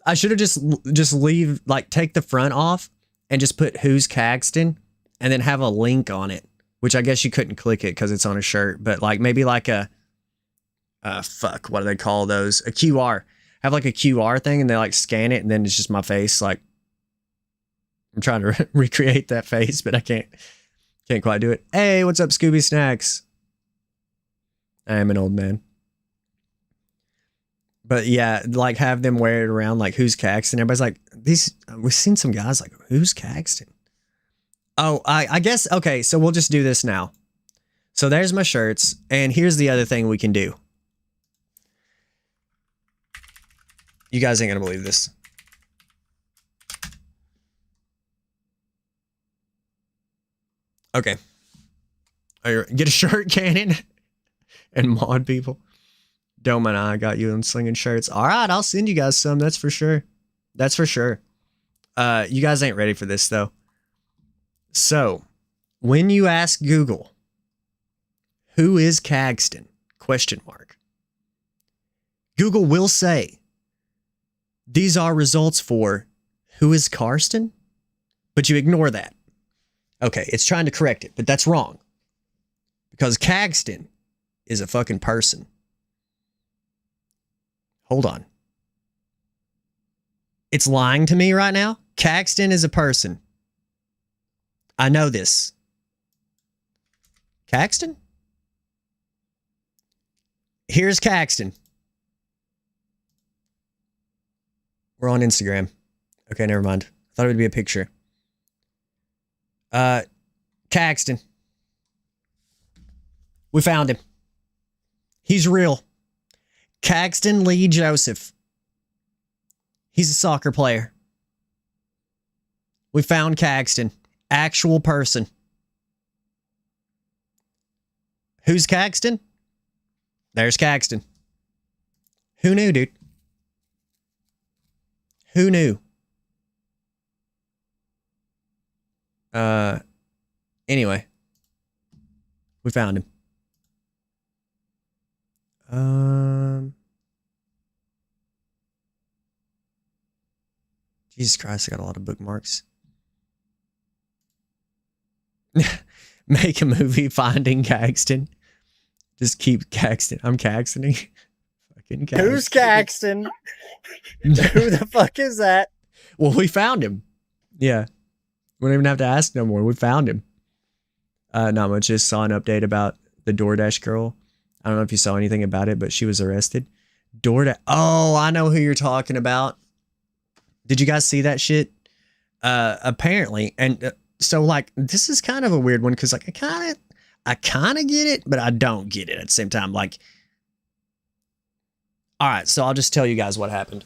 I should have just leave, like, take the front off and just put Who's Caxton and then have a link on it, which I guess you couldn't click it because it's on a shirt, but like maybe like a fuck, what do they call those? A QR. Have like a QR thing and they like scan it and then it's just my face. Like, I'm trying to recreate that face, but I can't quite do it. Hey, what's up, Scooby Snacks? I am an old man. But yeah, like have them wear it around like Who's Caxton. Everybody's like, we've seen some guys like, Who's Caxton? Oh, I guess, okay, so we'll just do this now. So there's my shirts, and here's the other thing we can do. You guys ain't gonna believe this. Okay. Get a shirt cannon and mod people. Dome and I got you on slinging shirts. All right, I'll send you guys some, that's for sure. That's for sure. You guys ain't ready for this though. So, when you ask Google, who is Cagston? Question mark. Google will say, these are results for who is Karsten? But you ignore that. Okay, it's trying to correct it, but that's wrong. Because Cagston is a fucking person. Hold on. It's lying to me right now? Cagston is a person. I know this. Cagston? Here's Cagston. We're on Instagram. Okay, never mind. I thought it would be a picture. Cagston. We found him. He's real. Cagston Lee Joseph. He's a soccer player. We found Cagston. Actual person. Who's Cagston? There's Cagston. Who knew, dude? Who knew? Anyway. We found him. Jesus Christ, I got a lot of bookmarks. Make a movie Finding Cagston. Just keep Cagston. I'm Cagstoning. Fucking Cagston. Who's Cagston? Who the fuck is that? Well, we found him. Yeah. We don't even have to ask no more. We found him. Not much. Just saw an update about the DoorDash girl. I don't know if you saw anything about it, but she was arrested. DoorDash. Oh, I know who you're talking about. Did you guys see that shit? Apparently, and so like this is kind of a weird one because like I kind of get it, but I don't get it at the same time. Like, all right, so I'll just tell you guys what happened.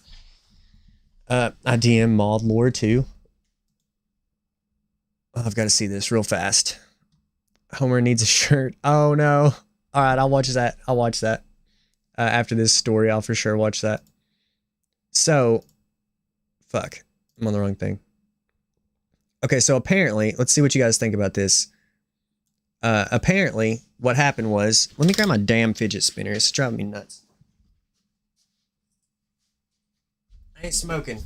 I DM Maud Lore too. I've got to see this real fast. Homer needs a shirt. Oh no. All right, I'll watch that. I'll watch that. After this story, I'll for sure watch that. So, fuck. I'm on the wrong thing. Okay, so apparently, let's see what you guys think about this. Apparently, what happened was, let me grab my damn fidget spinner. It's driving me nuts. I ain't smoking.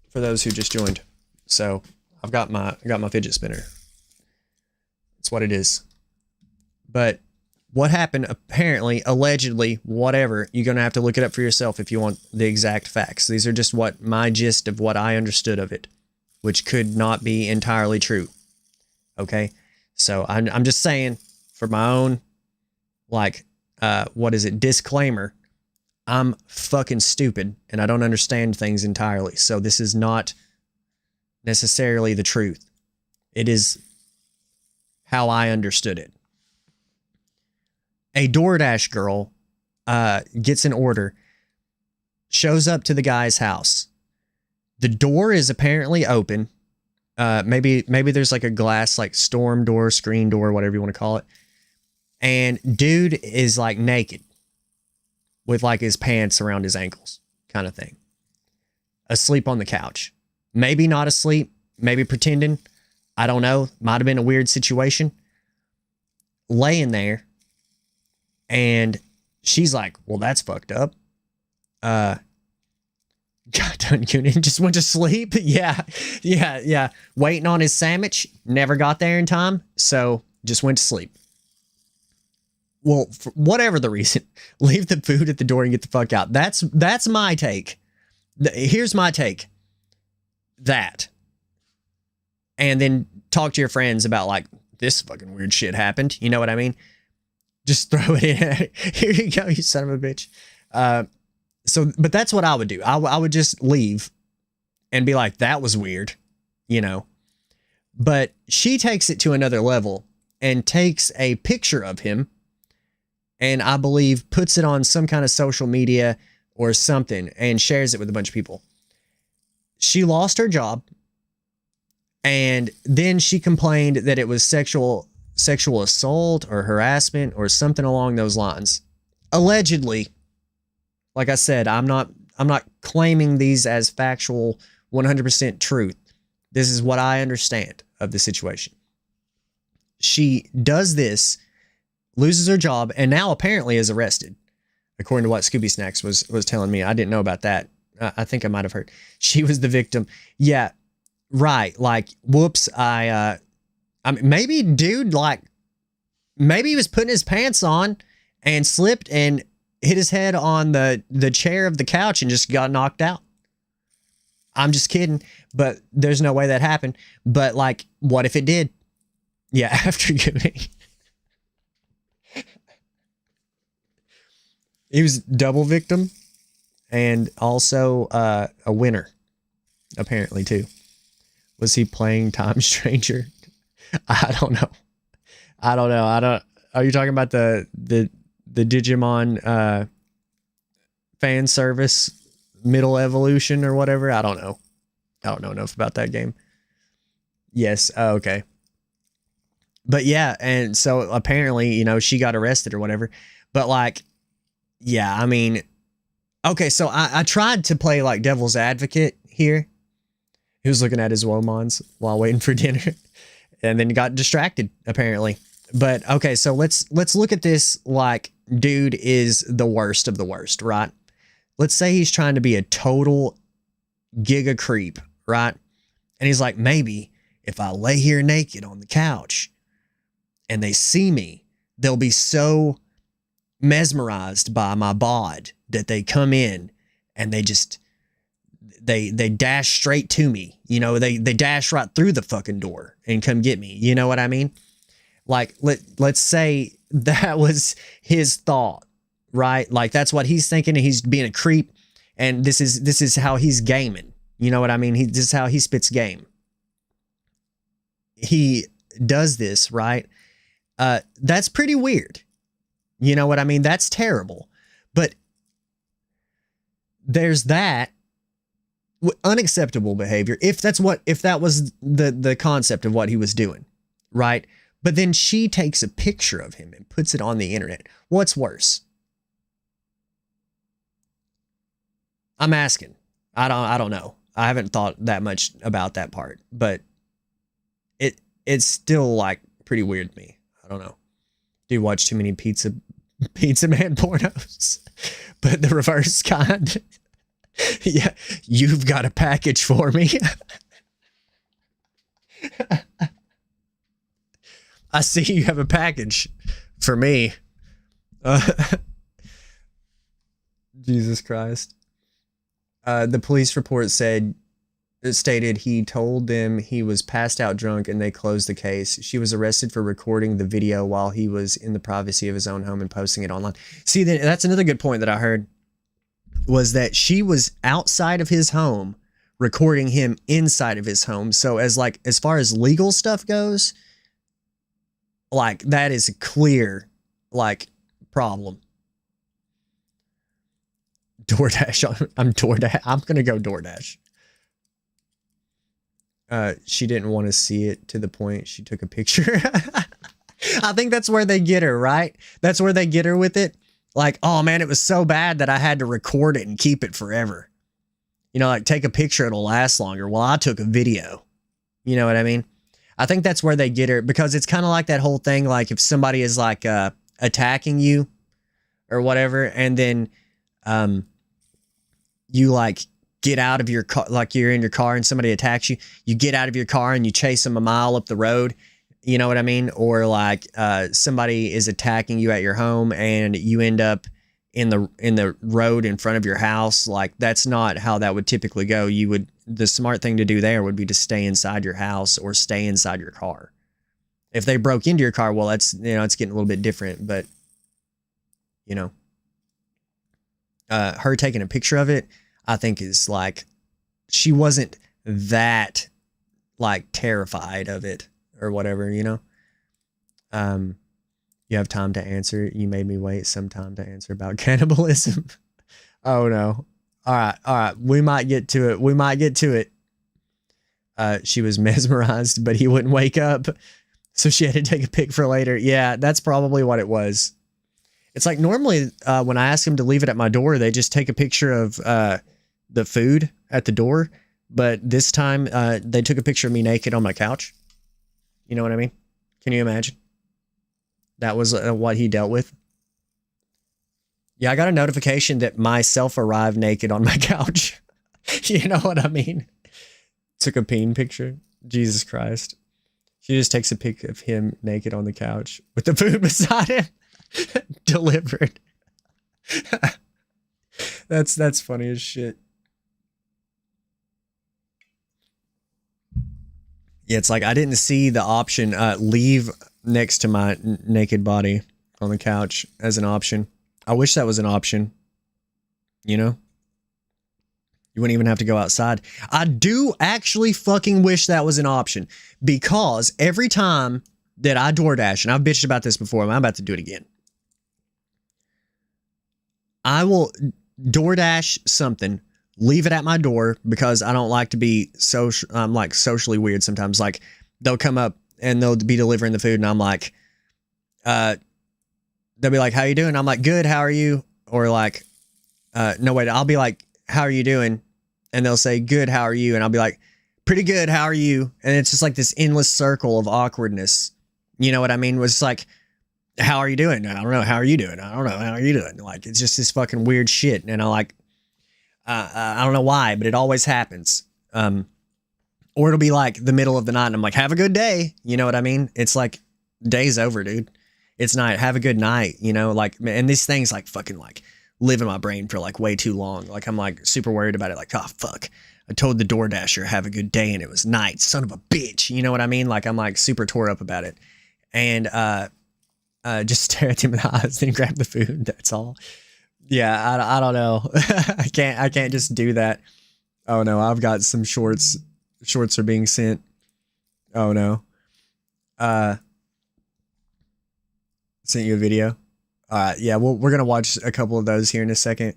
For those who just joined. So, I got my fidget spinner. That's what it is. But what happened, apparently, allegedly, whatever, you're going to have to look it up for yourself if you want the exact facts. These are just what my gist of what I understood of it, which could not be entirely true. Okay? So I'm just saying, for my own, like, disclaimer, I'm fucking stupid and I don't understand things entirely. So this is not necessarily the truth. It is how I understood it. A DoorDash girl gets an order, shows up to the guy's house. The door is apparently open. Maybe there's like a glass, like storm door, screen door, whatever you want to call it. And dude is like naked with like his pants around his ankles kind of thing. Asleep on the couch. Maybe not asleep, maybe pretending. I don't know. Might have been a weird situation. Laying there. And she's like, well, that's fucked up. God, Unit just went to sleep. Yeah. Waiting on his sandwich. Never got there in time. So just went to sleep. Well, for whatever the reason, leave the food at the door and get the fuck out. That's my take. Here's my take. That. And then talk to your friends about like, this fucking weird shit happened. You know what I mean? Just throw it in. Here you go, you son of a bitch. But that's what I would do. I would just leave and be like, that was weird, you know. But she takes it to another level and takes a picture of him and I believe puts it on some kind of social media or something and shares it with a bunch of people. She lost her job and then she complained that it was sexual assault or harassment or something along those lines. Allegedly, like I said, I'm not not claiming these as factual 100% truth. This is what I understand of the situation. She does this, loses her job, and now apparently is arrested, according to what Scooby Snacks was telling me. I didn't know about that. I think I might have heard. She was the victim. Yeah, right. Like, whoops. I mean, maybe dude, like, maybe he was putting his pants on and slipped and hit his head on the chair of the couch and just got knocked out. I'm just kidding, but there's no way that happened. But like, what if it did? Yeah, after Goonie. He was double victim and also a winner, apparently, too. Was he playing Time Stranger? I don't know. Are you talking about the Digimon fan service middle evolution or whatever? I don't know. I don't know enough about that game. Yes. Oh, okay. But yeah, and so apparently, you know, she got arrested or whatever. But like, yeah, I mean, okay, so I tried to play like devil's advocate here. He was looking at his Womons while waiting for dinner and then got distracted, apparently. But okay, so let's look at this like dude is the worst of the worst, right? Let's say he's trying to be a total giga creep, right? And he's like, maybe if I lay here naked on the couch and they see me, they'll be so mesmerized by my bod that they come in and they just they dash straight to me. You know, they dash right through the fucking door and come get me. You know what I mean? Like, let's say that was his thought, right? Like, that's what he's thinking, and he's being a creep, and this is how he's gaming. You know what I mean? This is how he spits game. He does this, right? That's pretty weird. You know what I mean? That's terrible. But there's that unacceptable behavior. If that was the concept of what he was doing, right? But then she takes a picture of him and puts it on the internet. What's worse? I'm asking. I don't know. I haven't thought that much about that part, but it's still like pretty weird to me. I don't know. Do you watch too many Pizza Man pornos? But the reverse kind. Yeah, you've got a package for me. I see you have a package for me. Jesus Christ. The police report stated he told them he was passed out drunk and they closed the case. She was arrested for recording the video while he was in the privacy of his own home and posting it online. See, that's another good point that I heard, was that she was outside of his home recording him inside of his home. So as far as legal stuff goes, like, that is a clear, like, problem. DoorDash. I'm DoorDash. I'm going to go DoorDash. She didn't want to see it to the point she took a picture. I think that's where they get her, right? That's where they get her with it. Like, oh man, it was so bad that I had to record it and keep it forever. You know, like, take a picture, it'll last longer. Well, I took a video. You know what I mean? I think that's where they get her, because it's kind of like that whole thing, like if somebody is like attacking you or whatever, and then you like get out of your car, like you're in your car and somebody attacks you, you get out of your car and you chase them a mile up the road. You know what I mean? Or like somebody is attacking you at your home and you end up in the road in front of your house. Like, that's not how that would typically go. The smart thing to do there would be to stay inside your house or stay inside your car. If they broke into your car, well, that's, you know, it's getting a little bit different, but you know, her taking a picture of it, I think is like, she wasn't that like terrified of it or whatever, you know? You have time to answer. You made me wait some time to answer about cannibalism. Oh no. All right. We might get to it. She was mesmerized, but he wouldn't wake up. So she had to take a pic for later. Yeah, that's probably what it was. It's like normally when I ask them to leave it at my door, they just take a picture of the food at the door. But this time they took a picture of me naked on my couch. You know what I mean? Can you imagine? That was what he dealt with. Yeah, I got a notification that myself arrived naked on my couch. You know what I mean? Took a peen picture. Jesus Christ. She just takes a pic of him naked on the couch with the food beside him. Delivered. That's funny as shit. Yeah, it's like I didn't see the option leave next to my naked body on the couch as an option. I wish that was an option. You know? You wouldn't even have to go outside. I do actually fucking wish that was an option, because every time that I DoorDash, and I've bitched about this before, I'm about to do it again. I will DoorDash something, leave it at my door, because I don't like to be social. I'm like socially weird sometimes. Like they'll come up and they'll be delivering the food, and I'm like, they'll be like, "How you doing?" I'm like, "Good. How are you?" Or like, no wait, I'll be like, "How are you doing?" And they'll say, "Good. How are you?" And I'll be like, "Pretty good. How are you?" And it's just like this endless circle of awkwardness. You know what I mean? It was like, "How are you doing?" "I don't know. How are you doing?" "I don't know. How are you doing?" Like, it's just this fucking weird shit. And I like, I don't know why, but it always happens. Or it'll be like the middle of the night and I'm like, "Have a good day." You know what I mean? It's like, day's over, dude. It's night. Have a good night. You know, like, and these things like fucking like live in my brain for like way too long. Like I'm like super worried about it. Like, oh fuck, I told the DoorDasher have a good day and it was night. Son of a bitch. You know what I mean? Like I'm like super tore up about it. And just stare at him in the eyes and grab the food. That's all. Yeah, I don't know. I can't just do that. Oh no, I've got some shorts. Shorts are being sent. Oh no. Sent you a video. Yeah, we're gonna watch a couple of those here in a second.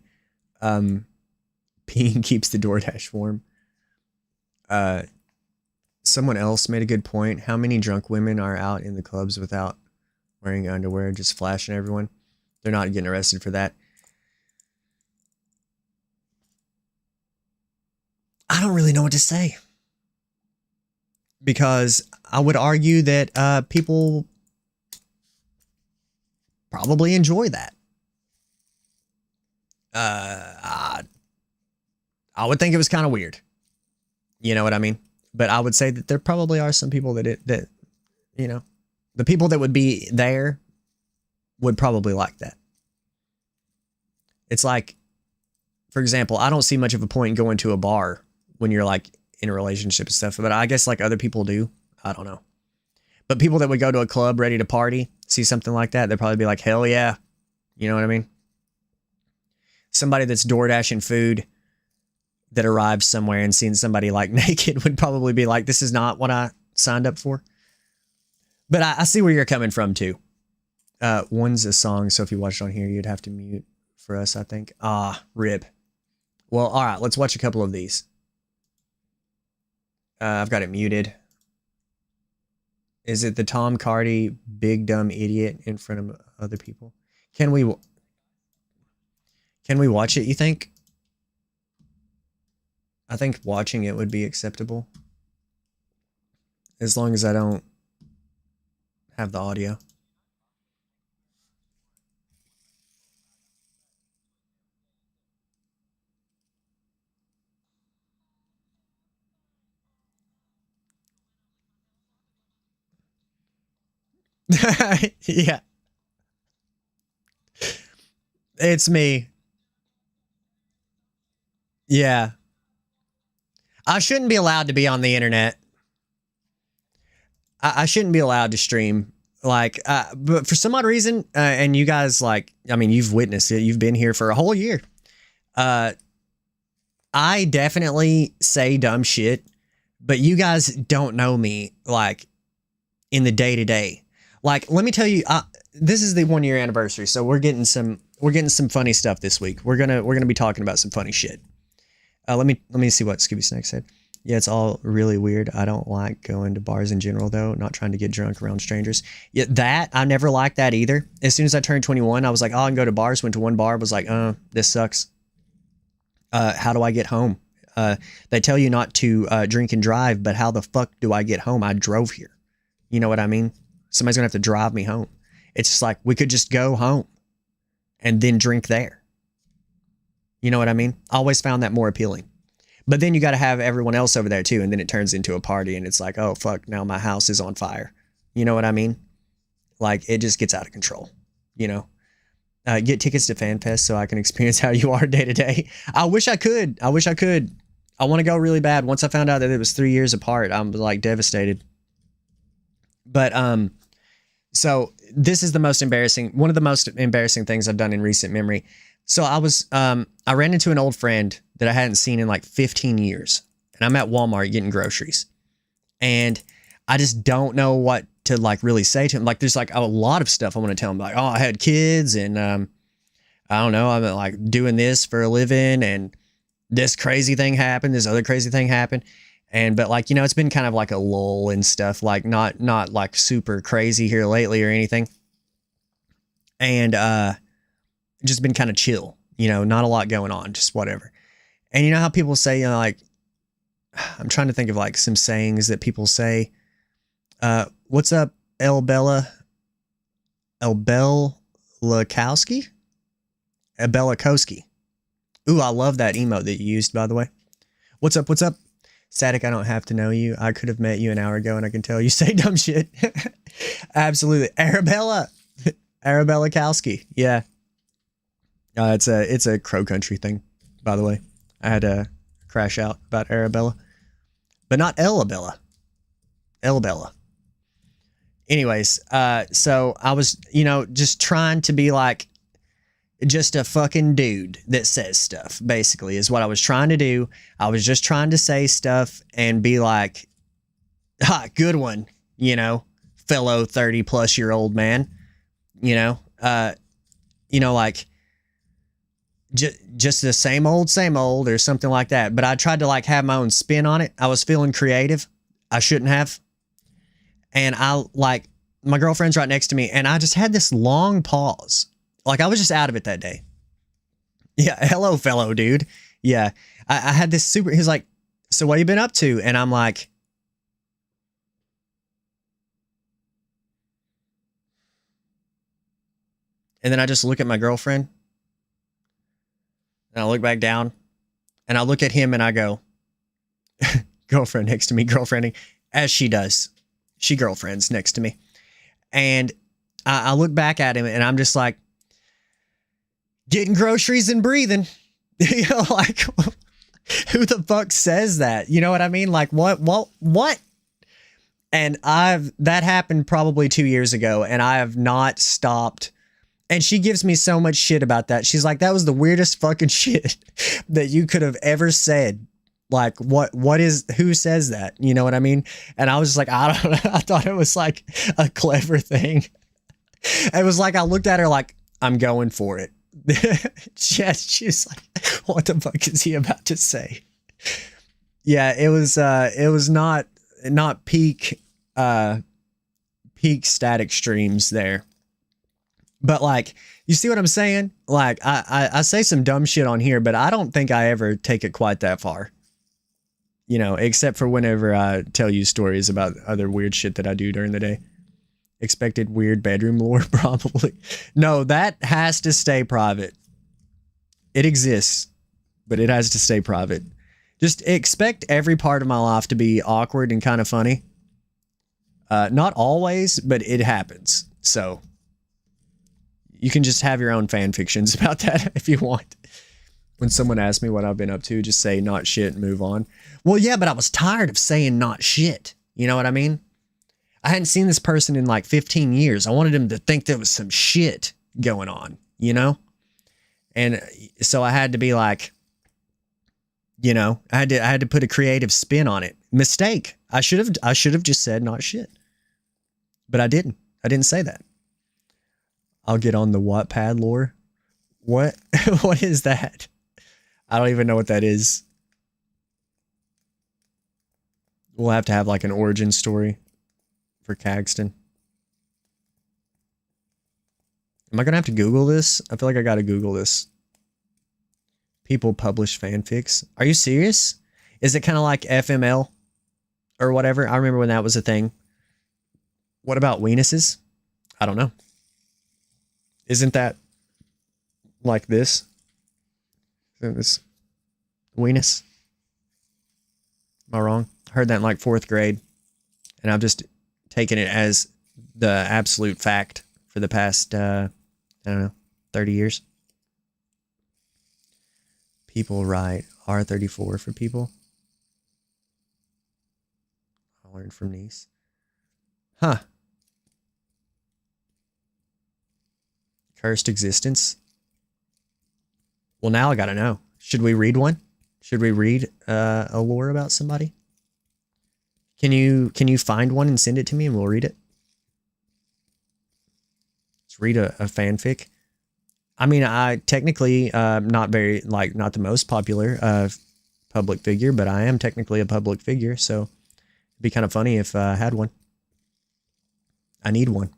Peeing keeps the DoorDash warm. Someone else made a good point. How many drunk women are out in the clubs without wearing underwear, just flashing everyone? They're not getting arrested for that. I don't really know what to say, because I would argue that people probably enjoy that. I would think it was kind of weird. You know what I mean? But I would say that there probably are some people that you know, the people that would be there would probably like that. It's like, for example, I don't see much of a point in going to a bar when you're like in a relationship and stuff, but I guess like other people do. I don't know. But people that would go to a club ready to party, see something like that, they'd probably be like, hell yeah. You know what I mean? Somebody that's DoorDashing food that arrives somewhere and seeing somebody like naked would probably be like, this is not what I signed up for. But I see where you're coming from too. One's a song, so if you watched on here, you'd have to mute for us, I think. Rip. Well, all right, let's watch a couple of these. I've got it muted. Is it the Tom Cardy big dumb idiot in front of other people? Can we watch it, you think? I think watching it would be acceptable. As long as I don't have the audio. Yeah. It's me. Yeah. I shouldn't be allowed to be on the internet. I shouldn't be allowed to stream. Like, but for some odd reason, and you guys, like, I mean, you've witnessed it. You've been here for a whole year. I definitely say dumb shit, but you guys don't know me, like, in the day-to-day. Like, let me tell you, this is the 1 year anniversary, so we're getting some funny stuff this week. We're gonna be talking about some funny shit. Let me see what Scooby Snack said. Yeah, it's all really weird. I don't like going to bars in general, though. Not trying to get drunk around strangers. Yeah, that, I never liked that either. As soon as I turned 21, I was like, oh, I can go to bars. Went to one bar, was like, this sucks. How do I get home? They tell you not to drink and drive, but how the fuck do I get home? I drove here. You know what I mean? Somebody's gonna have to drive me home. It's just like, we could just go home and then drink there. You know what I mean? I always found that more appealing. But then you got to have everyone else over there too, and then it turns into a party, and it's like, oh fuck, now my house is on fire. You know what I mean? Like, it just gets out of control. You know, get tickets to FanFest so I can experience how you are day to day. I wish I could. I wish I could. I want to go really bad. Once I found out that it was 3 years apart, I'm like devastated. But so this is the most embarrassing, one of the most embarrassing things I've done in recent memory. So I ran into an old friend that I hadn't seen in like 15 years. And I'm at Walmart getting groceries. And I just don't know what to like really say to him. Like, there's like a lot of stuff I want to tell him. Like, oh, I had kids and I don't know, I'm like doing this for a living and this crazy thing happened, this other crazy thing happened. But like, you know, it's been kind of like a lull and stuff, like not like super crazy here lately or anything. And just been kind of chill, you know, not a lot going on, just whatever. And you know how people say, you know, like, I'm trying to think of like some sayings that people say. What's up, Elbella Lakowski? Belakowski. Ooh, I love that emote that you used, by the way. What's up? What's up? Static, I don't have to know you. I could have met you an hour ago and I can tell you say dumb shit. Absolutely. Arabella Kowski. Yeah. It's a Crow Country thing, by the way. I had to crash out about Arabella. But not Elabella. Elabella. Anyways, so I was, you know, just trying to be like just a fucking dude that says stuff, basically, is what I was trying to do. I was just trying to say stuff and be like, ha, good one, you know, fellow 30-plus-year-old man, you know, like just the same old or something like that. But I tried to like have my own spin on it. I was feeling creative. I shouldn't have. And I like, my girlfriend's right next to me and I just had this long pause. Like, I was just out of it that day. Yeah. Hello, fellow dude. Yeah. I had this super, he's like, so what have you been up to? And I'm like, and then I just look at my girlfriend and I look back down and I look at him and I go, girlfriend next to me, girlfriending, as she does. She girlfriends next to me. And I look back at him and I'm just like, getting groceries and breathing. You know, like, who the fuck says that? You know what I mean? Like, what? And that happened probably 2 years ago and I have not stopped. And she gives me so much shit about that. She's like, that was the weirdest fucking shit that you could have ever said. Like, who says that? You know what I mean? And I was just like, I don't know. I thought it was like a clever thing. It was like, I looked at her like, I'm going for it. She's like, what the fuck is he about to say? Yeah, it was not peak static streams there. But like, you see what I'm saying? Like, I say some dumb shit on here, but I don't think I ever take it quite that far. You know, except for whenever I tell you stories about other weird shit that I do during the day. Expected weird bedroom lore, probably. No, that has to stay private. It exists, but it has to stay private. Just expect every part of my life to be awkward and kind of funny. Not always, but it happens. So you can just have your own fan fictions about that if you want. When someone asks me what I've been up to, just say not shit and move on. Well, yeah, but I was tired of saying not shit. You know what I mean? I hadn't seen this person in like 15 years. I wanted him to think there was some shit going on, you know? And so I had to be like, you know, I had to put a creative spin on it. Mistake. I should have just said not shit. But I didn't. I didn't say that. I'll get on the Wattpad lore. What? What is that? I don't even know what that is. We'll have to have like an origin story for Cagston. Am I gonna have to Google this? I feel like I gotta Google this. People publish fanfics. Are you serious? Is it kind of like FML or whatever? I remember when that was a thing. What about weenuses? I don't know. Isn't that like this? Isn't this weenus? Am I wrong? I heard that in like 4th grade, and I've just taken it as the absolute fact for the past, I don't know, 30 years. People write R34 for people. I learned from Nice. Huh. Cursed existence. Well, now I gotta know. Should we read one? Should we read a lore about somebody? Can you find one and send it to me and we'll read it? Let's read a fanfic. I mean, I technically not very not the most popular public figure, but I am technically a public figure, so it'd be kind of funny if I had one. I need one.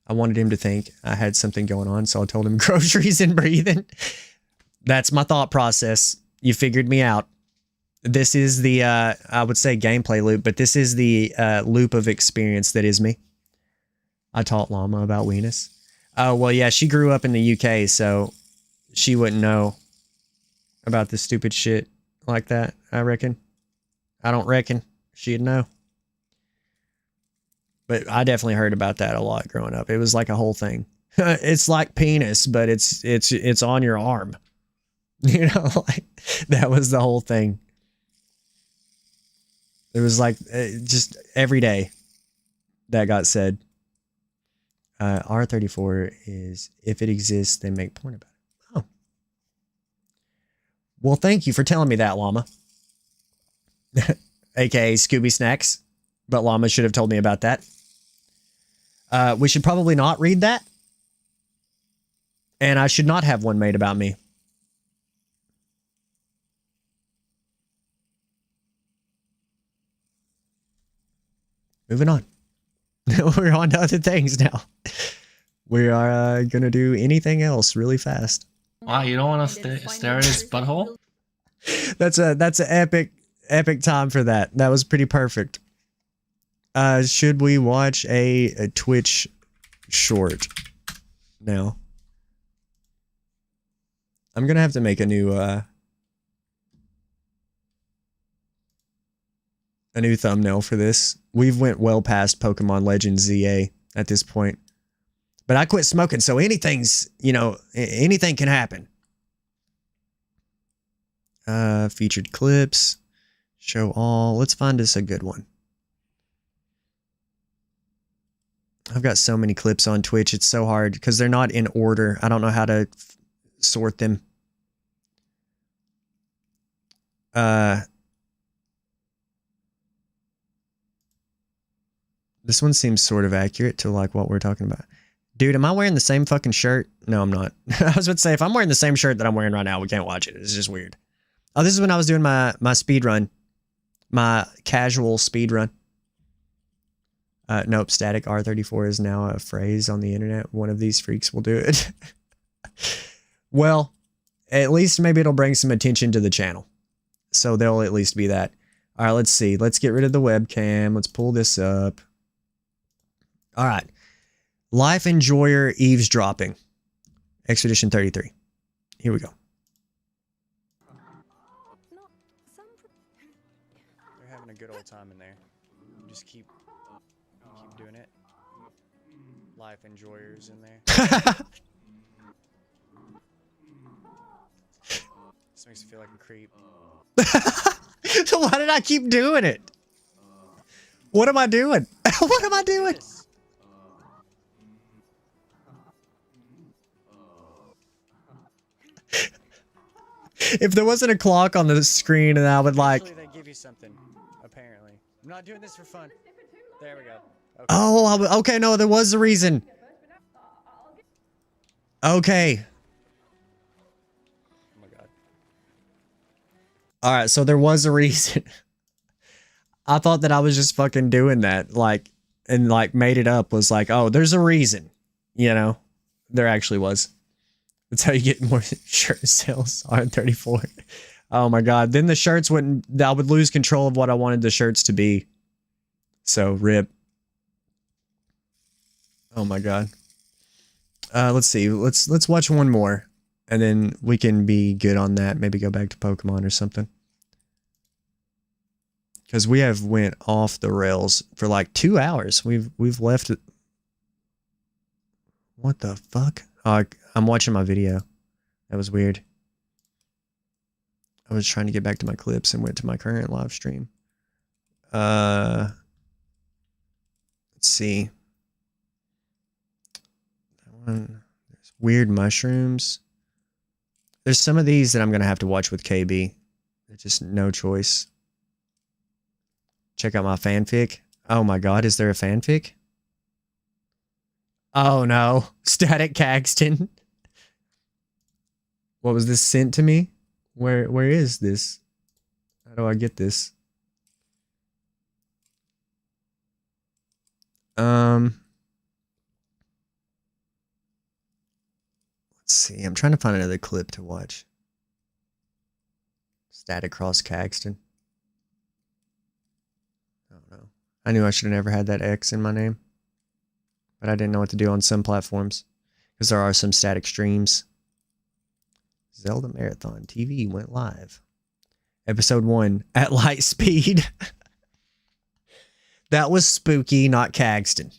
I wanted him to think I had something going on, so I told him groceries and breathing. That's my thought process. You figured me out. This is the, I would say gameplay loop, but this is the loop of experience that is me. I taught Llama about weenus. Oh, well, yeah, she grew up in the UK, so she wouldn't know about this stupid shit like that, I reckon. I don't reckon she'd know. But I definitely heard about that a lot growing up. It was like a whole thing. It's like penis, but it's on your arm. You know, like that was the whole thing. It was like just every day that got said. R34 is if it exists, then make porn about it. Oh. Well, thank you for telling me that, Llama. AKA Scooby Snacks. But Llama should have told me about that. We should probably not read that. And I should not have one made about me. Moving on. We're on to other things now. We are going to do anything else really fast. Wow, you don't want to stare at his butthole? That's an epic time for that. That was pretty perfect. Should we watch a Twitch short now? I'm going to have to make a new thumbnail for this. We've went well past Pokemon Legends ZA at this point. But I quit smoking, so anything's, you know, anything can happen. Featured clips. Show all. Let's find us a good one. I've got so many clips on Twitch. It's so hard because they're not in order. I don't know how to sort them. This one seems sort of accurate to like what we're talking about. Dude, am I wearing the same fucking shirt? No, I'm not. I was about to say, if I'm wearing the same shirt that I'm wearing right now, we can't watch it. It's just weird. Oh, this is when I was doing my speed run. My casual speed run. Nope, static R34 is now a phrase on the internet. One of these freaks will do it. Well, at least maybe it'll bring some attention to the channel. So there'll at least be that. All right, let's see. Let's get rid of the webcam. Let's pull this up. All right. Life Enjoyer Eavesdropping. Expedition 33. Here we go. They're having a good old time in there. Just keep doing it. Life Enjoyers in there. This makes me feel like a creep. So why did I keep doing it? What am I doing? What am I doing? If there wasn't a clock on the screen and I would like... They give you something, apparently. I'm not doing this for fun. There we go. Okay. Oh, okay, no, there was a reason. Okay. Oh my god. Alright, so there was a reason. I thought that I was just fucking doing that, like, and like made it up. Was like, oh, there's a reason, you know. There actually was. That's how you get more shirt sales on 34. Oh my god! Then the shirts wouldn't. I would lose control of what I wanted the shirts to be. So rip. Oh my god. Let's see. Let's watch one more, and then we can be good on that. Maybe go back to Pokemon or something. Because we have went off the rails for like 2 hours. We've left it. What the fuck? Oh, I'm watching my video. That was weird. I was trying to get back to my clips and went to my current live stream. Let's see. That one. There's weird mushrooms. There's some of these that I'm gonna have to watch with KB. There's just no choice. Check out my fanfic. Oh my god, is there a fanfic? Oh no. Static Caxton. What was this sent to me? Where is this? How do I get this? Let's see. I'm trying to find another clip to watch. Static Cross Caxton. I knew I should have never had that X in my name. But I didn't know what to do on some platforms. Because there are some static streams. Zelda Marathon TV went live. Episode 1 at light speed. That was spooky, not Caxton.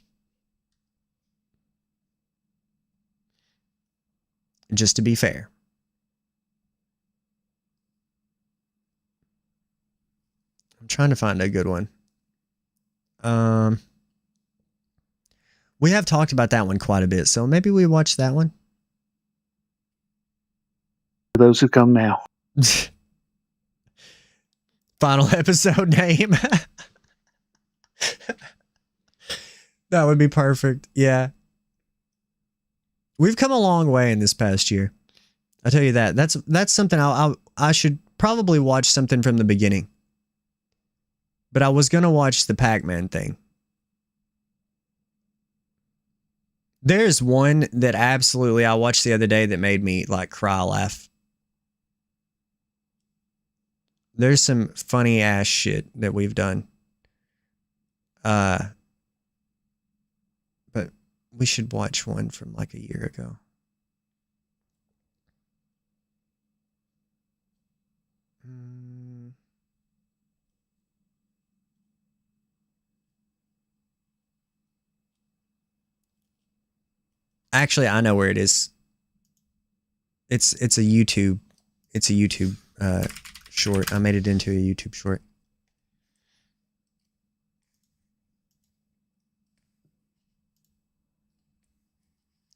Just to be fair. I'm trying to find a good one. We have talked about that one quite a bit, so maybe we watch that one. For those who come now. Final episode name. That would be perfect. Yeah. We've come a long way in this past year. I'll tell you that. That's something I should probably watch something from the beginning. But I was going to watch the Pac-Man thing. There's one that absolutely I watched the other day that made me like cry laugh. There's some funny ass shit that we've done. But we should watch one from like a year ago. Actually, I know where it is. It's a YouTube short. I made it into a YouTube short.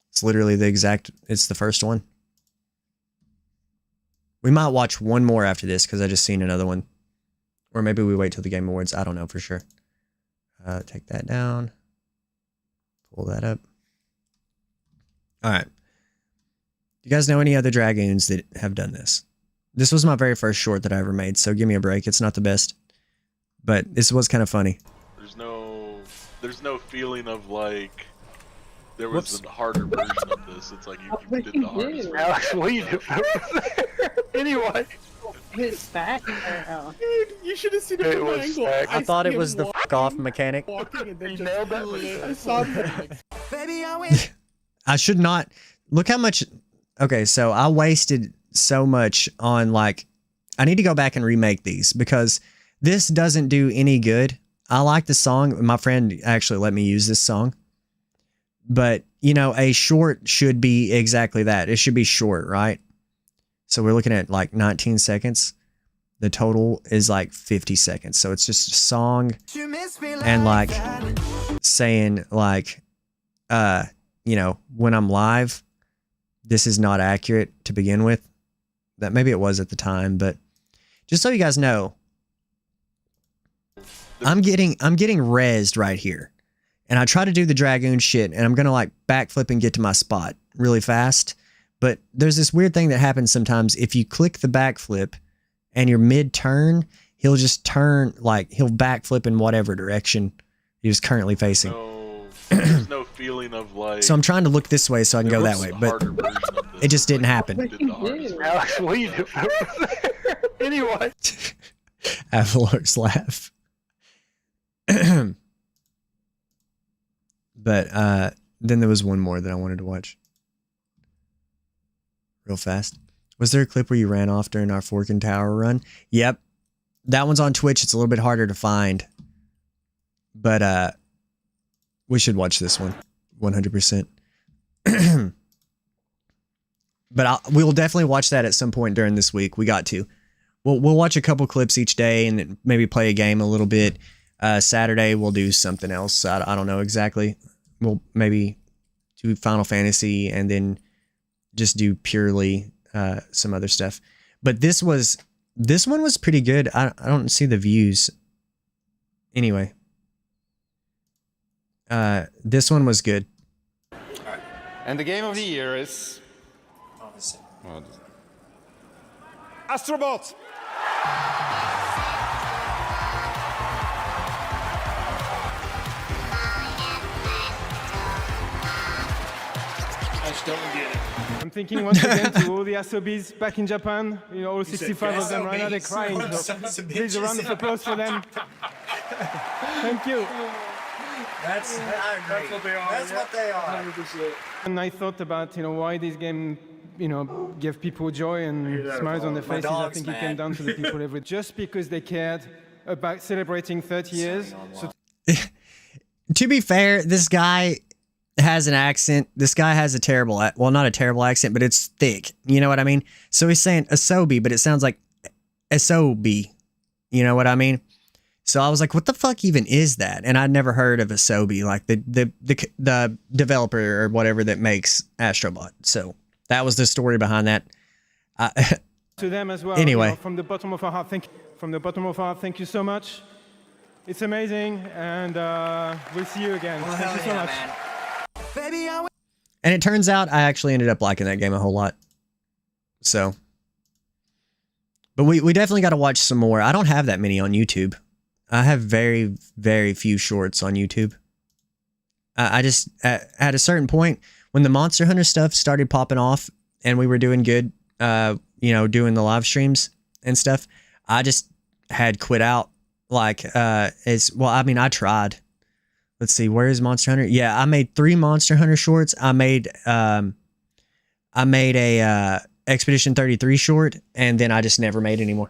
It's literally it's the first one. We might watch one more after this because I just seen another one. Or maybe we wait till the Game Awards. I don't know for sure. Take that down. Pull that up. All right. Do you guys know any other Dragoons that have done this? This was my very first short that I ever made, so give me a break. It's not the best, but this was kind of funny. There's no feeling of like there was a harder version of this. It's like you did the hardest version. Alex, what are you doing? Anyway. His back. Dude, you should have seen it from my angle. I thought it was the fuck off mechanic. I saw that. Baby, I went. I should not. Look how much. Okay, so I wasted so much on like. I need to go back and remake these because this doesn't do any good. I like the song. My friend actually let me use this song. But, you know, a short should be exactly that. It should be short, right? So we're looking at like 19 seconds. The total is like 50 seconds. So it's just a song and like saying like, you know, when I'm live, this is not accurate to begin with. That maybe it was at the time, but just so you guys know, I'm getting rezzed right here. And I try to do the Dragoon shit and I'm going to like backflip and get to my spot really fast. But there's this weird thing that happens sometimes if you click the backflip and you're mid-turn, he'll just turn, like, he'll backflip in whatever direction he was currently facing. No, there's no feeling of like. So I'm trying to look this way so I can go that way, but it just didn't happen. Alex, what are you doing over there? Anyway. Avalar's laugh. But then there was one more that I wanted to watch. Real fast. Was there a clip where you ran off during our Fork and Tower run? Yep. That one's on Twitch. It's a little bit harder to find. But we should watch this one. 100%. But we'll definitely watch that at some point during this week. We got to. We'll watch a couple clips each day and then maybe play a game a little bit. Saturday we'll do something else. I don't know exactly. We'll maybe do Final Fantasy and then just do purely some other stuff. But this one was pretty good. I don't see the views. Anyway. This one was good. Alright. And the game of the year is Astrobot. I still don't get it. I'm thinking once again to all the Asobis back in Japan, you know, all 65 of them right now, they're crying. So please a round of applause for them. Thank you. That's what they are. That's what they are. 100%. And I thought about, you know, why this game, you know, give people joy and smiles on their faces. I think it came down to the people every just because they cared about celebrating 30 years. So to be fair, this guy has an accent. This guy has a terrible, well, not a terrible accent, but it's thick. You know what I mean? So he's saying Asobi, but it sounds like Asobi. You know what I mean? So I was like, what the fuck even is that? And I'd never heard of Asobi, like the developer or whatever that makes Astrobot. So that was the story behind that. To them as well. Anyway. You know, from the bottom of our heart, thank you so much. It's amazing, and we'll see you again. Thank you so much. And it turns out I actually ended up liking that game a whole lot. So. But we definitely got to watch some more. I don't have that many on YouTube. I have very, very few shorts on YouTube. I just, at a certain point, when the Monster Hunter stuff started popping off and we were doing good, you know, doing the live streams and stuff, I just had quit out. Like, I tried. Let's see, where is Monster Hunter? Yeah, I made 3 Monster Hunter shorts. I made a Expedition 33 short, and then I just never made any more.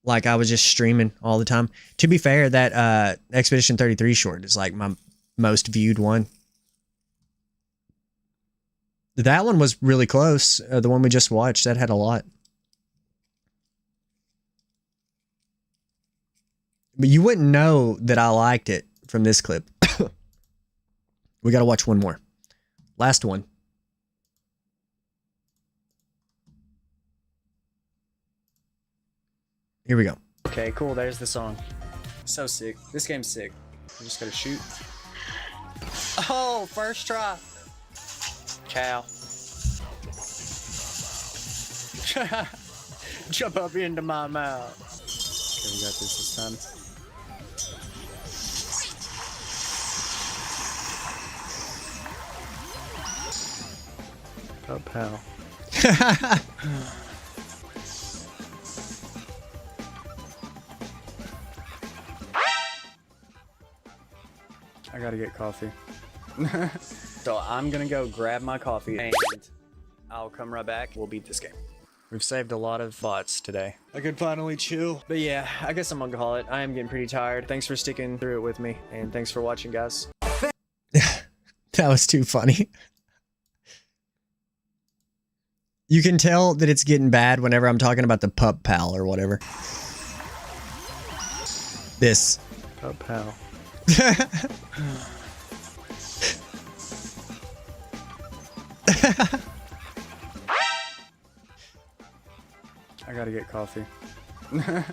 Like, I was just streaming all the time. To be fair, that Expedition 33 short is like my most viewed one. That one was really close. The one we just watched, that had a lot. But you wouldn't know that I liked it from this clip. We got to watch one more. Last one. Here we go. Okay, cool. There's the song. So sick. This game's sick. You just gotta shoot. Oh, first try. Cow. Jump up into my mouth. Okay, we got this time. Oh, pal. I gotta get coffee. So I'm gonna go grab my coffee and I'll come right back. We'll beat this game. We've saved a lot of thoughts today. I could finally chill. But yeah, I guess I'm gonna call it. I am getting pretty tired. Thanks for sticking through it with me, and thanks for watching, guys. That was too funny. You can tell that it's getting bad whenever I'm talking about the pup pal or whatever. This. Pup pal. I gotta get coffee. I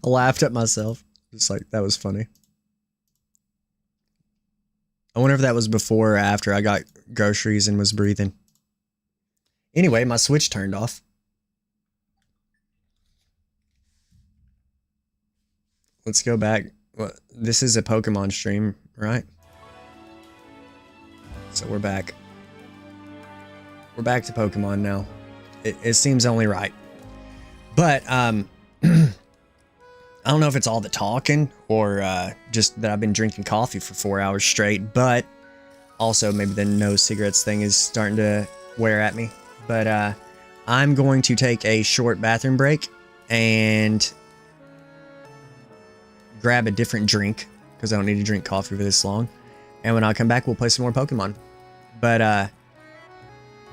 laughed at myself. It's like, that was funny. I wonder if that was before or after I got groceries and was breathing. Anyway, my Switch turned off. let's go back. Well, this is a Pokemon stream, right? So we're back. We're back to Pokemon now. It seems only right. But, I don't know if it's all the talking or just that I've been drinking coffee for 4 hours straight, but also maybe the no cigarettes thing is starting to wear at me. But I'm going to take a short bathroom break and grab a different drink because I don't need to drink coffee for this long. And when I come back, we'll play some more Pokemon. But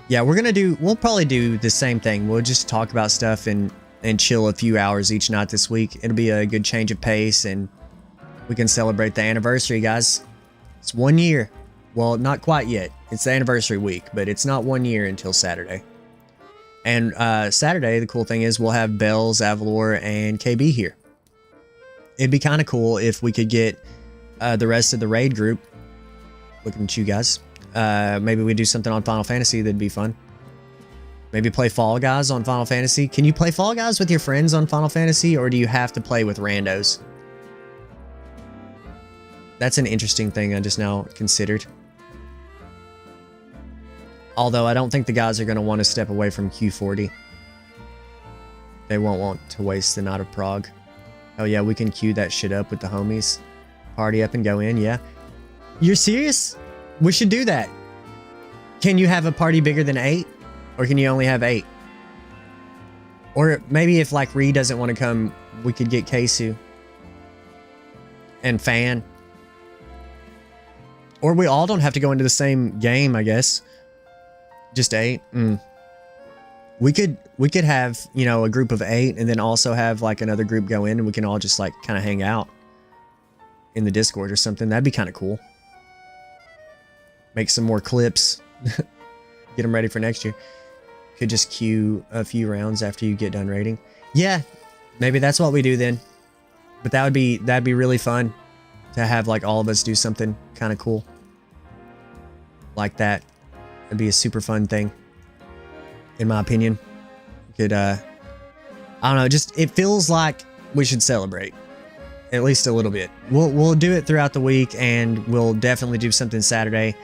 yeah, we'll probably do the same thing. We'll just talk about stuff and chill a few hours each night this week. It'll be a good change of pace and we can celebrate the anniversary, guys. It's 1 year. Well, not quite yet. It's the anniversary week, but it's not 1 year until Saturday. And Saturday, the cool thing is we'll have Bells, Avalor, and KB here. It'd be kind of cool if we could get the rest of the raid group. Looking at you guys. Maybe we do something on Final Fantasy that'd be fun. Maybe play Fall Guys on Final Fantasy. Can you play Fall Guys with your friends on Final Fantasy, or do you have to play with randos? That's an interesting thing I just now considered. Although I don't think the guys are going to want to step away from Q40. They won't want to waste the night of Prague. Oh yeah, we can queue that shit up with the homies. Party up and go in, yeah. You're serious? We should do that. Can you have a party bigger than 8? Or can you only have 8? Or maybe if like Ree doesn't want to come, we could get Keisu. And Fan. Or we all don't have to go into the same game, I guess. Just 8. We could have, you know, a group of 8 and then also have like another group go in and we can all just like kind of hang out in the Discord or something. That'd be kind of cool. Make some more clips. Get them ready for next year. Could just queue a few rounds after you get done raiding. Yeah, maybe that's what we do then. But that'd be really fun to have like all of us do something kind of cool like that. It'd be a super fun thing, in my opinion. Could I don't know, just it feels like we should celebrate at least a little bit. We'll do it throughout the week, and we'll definitely do something Saturday.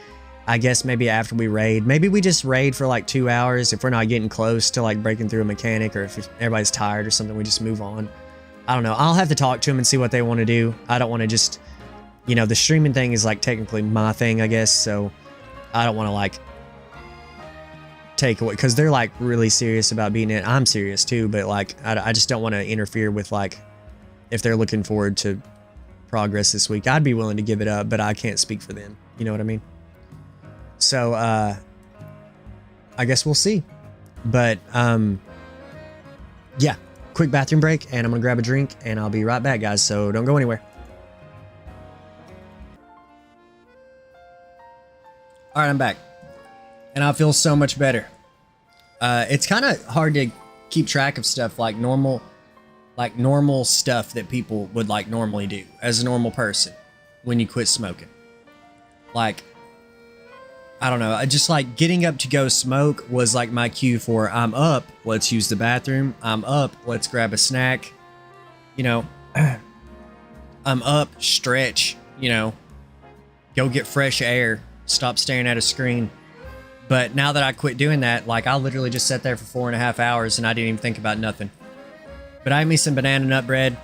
I guess maybe after we raid. Maybe we just raid for like 2 hours if we're not getting close to like breaking through a mechanic, or if everybody's tired or something, we just move on. I don't know. I'll have to talk to them and see what they want to do. I don't want to just, you know, the streaming thing is like technically my thing, I guess. So I don't want to like take away, because they're like really serious about beating it. I'm serious too, but like I just don't want to interfere with like if they're looking forward to progress this week. I'd be willing to give it up, but I can't speak for them. You know what I mean? So, I guess we'll see. But, yeah, quick bathroom break, and I'm gonna grab a drink, and I'll be right back, guys, so don't go anywhere. Alright, I'm back. And I feel so much better. It's kind of hard to keep track of stuff like normal stuff that people would like normally do as a normal person when you quit smoking. Like, I don't know, I just like getting up to go smoke was like my cue for I'm up, let's use the bathroom. I'm up, let's grab a snack. You know, I'm up, stretch, you know, go get fresh air, stop staring at a screen. But now that I quit doing that, like I literally just sat there for 4.5 hours and I didn't even think about nothing. But I had me some banana nut bread,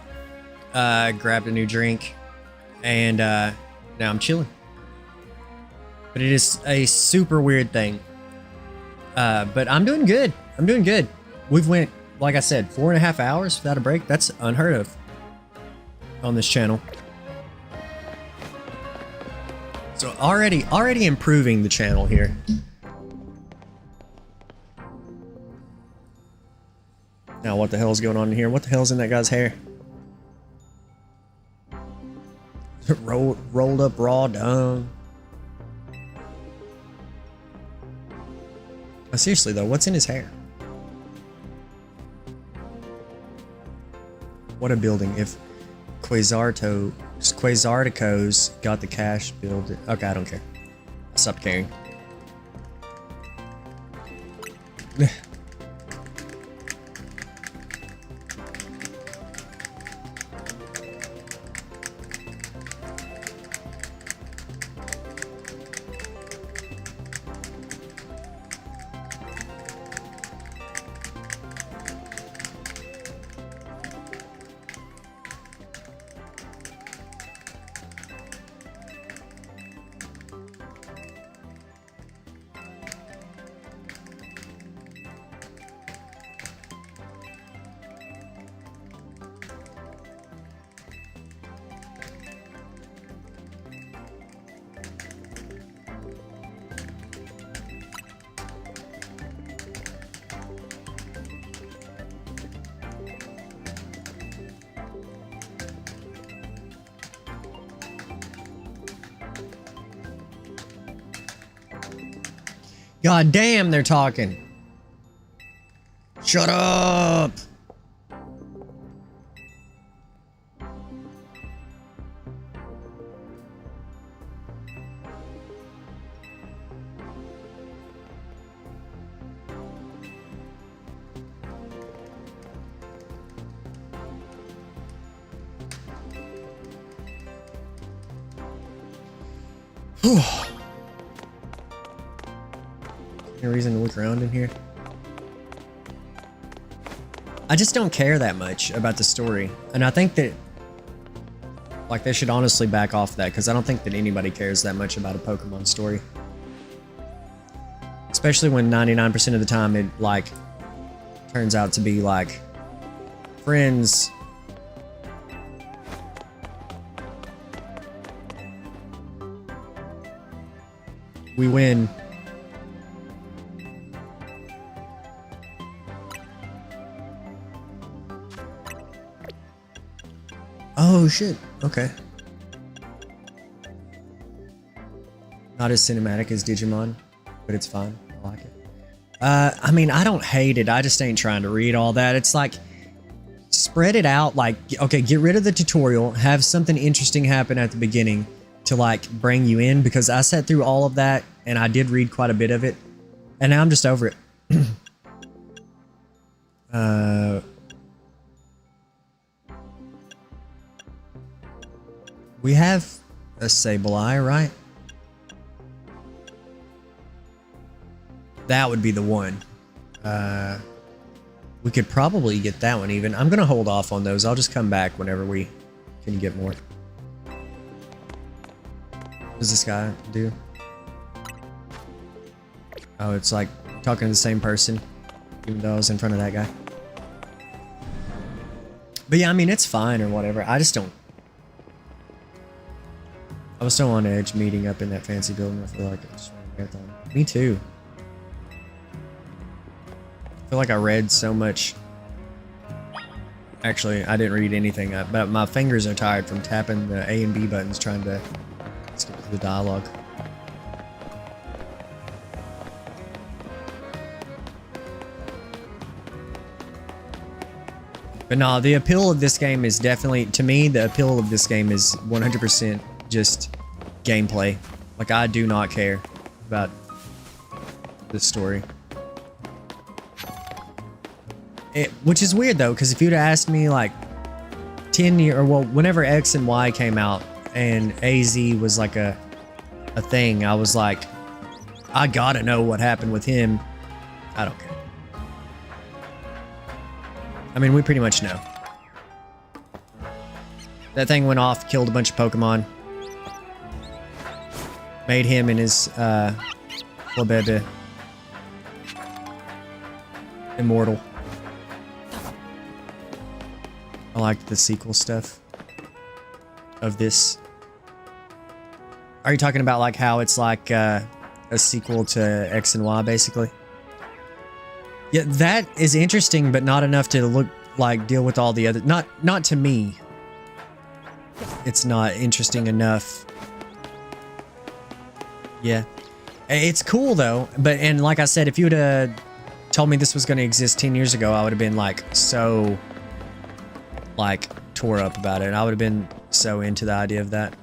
grabbed a new drink, and now I'm chilling. But it is a super weird thing. But I'm doing good. I'm doing good. We've went, like I said, 4.5 hours without a break. That's unheard of on this channel. So already improving the channel here. Now what the hell's going on in here? What the hell's in that guy's hair? Rolled up raw dung. Seriously though, what's in his hair? What a building. If Quasarticos got the cash build. Okay, I don't care. I stopped caring. God damn, they're talking. Shut up. Any reason to look around in here? I just don't care that much about the story. And I think that like they should honestly back off that, because I don't think that anybody cares that much about a Pokemon story. Especially when 99% of the time it like turns out to be like friends. We win. Oh shit, okay. Not as cinematic as Digimon, but it's fun. I like it. I mean, I don't hate it. I just ain't trying to read all that. It's like, spread it out. Like, okay, get rid of the tutorial. Have something interesting happen at the beginning to like bring you in, because I sat through all of that and I did read quite a bit of it. And now I'm just over it. We have a Sableye, right? That would be the one. We could probably get that one even. I'm gonna hold off on those. I'll just come back whenever we can get more. What does this guy do? Oh, it's like talking to the same person, even though I was in front of that guy. But yeah, I mean, it's fine or whatever. I just don't. I was so on edge meeting up in that fancy building. I feel like I just ran a marathon. Me too. I feel like I read so much. Actually, I didn't read anything, but my fingers are tired from tapping the A and B buttons trying to skip to the dialogue. But no, the appeal of this game is definitely, to me, the appeal of this game is 100% just gameplay. Like, I do not care about the story. Which is weird though, because if you'd asked me like 10 years, or well, whenever X and Y came out and AZ was like a thing, I was like, I gotta know what happened with him. I don't care. I mean, we pretty much know. That thing went off, killed a bunch of Pokemon. Made him and his Flabebe immortal. I liked the sequel stuff of this. Are you talking about like how it's like a sequel to X and Y basically? Yeah, that is interesting, but not enough to look like deal with all the other. Not to me. It's not interesting enough. Yeah, it's cool though. But and like I said, if you would have told me this was going to exist 10 years ago, I would have been like so like tore up about it. I would have been so into the idea of that.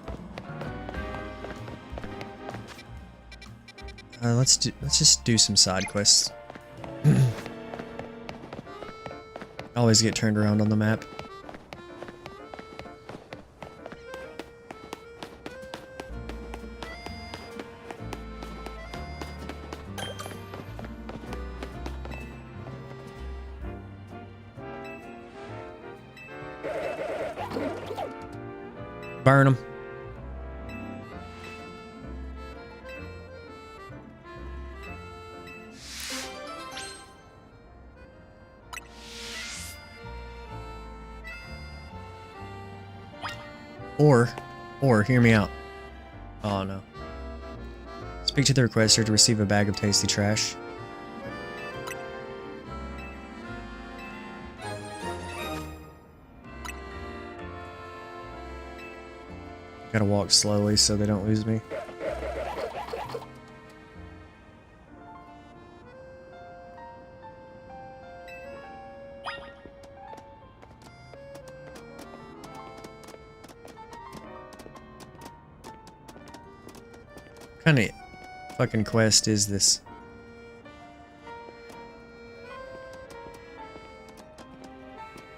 Let's just do some side quests. Always get turned around on the map. Burn them. Or hear me out. Oh no. Speak to the requester to receive a bag of tasty trash. Gotta walk slowly so they don't lose me. What kind of fucking quest is this?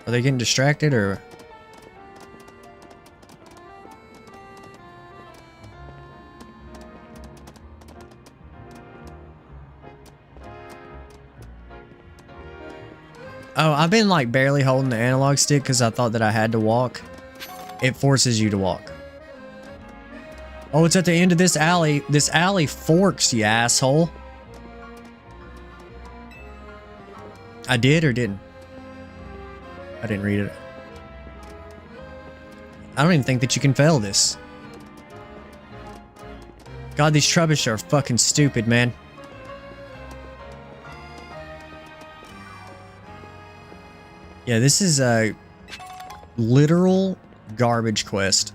Are they getting distracted or? Oh, I've been like barely holding the analog stick because I thought that I had to walk. It forces you to walk. Oh, it's at the end of this alley. This alley forks, you asshole. I did or didn't? I didn't read it. I don't even think that you can fail this. God, these Trubbish are fucking stupid, man. Yeah, this is a literal garbage quest.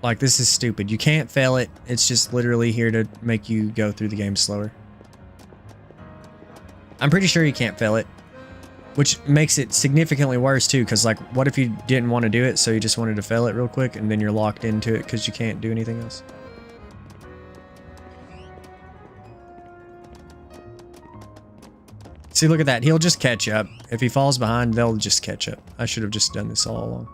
Like, this is stupid. You can't fail it. It's just literally here to make you go through the game slower. I'm pretty sure you can't fail it. Which makes it significantly worse, too, because, like, what if you didn't want to do it, so you just wanted to fail it real quick, and then you're locked into it because you can't do anything else? See, look at that. He'll just catch up. If he falls behind, they'll just catch up. I should have just done this all along.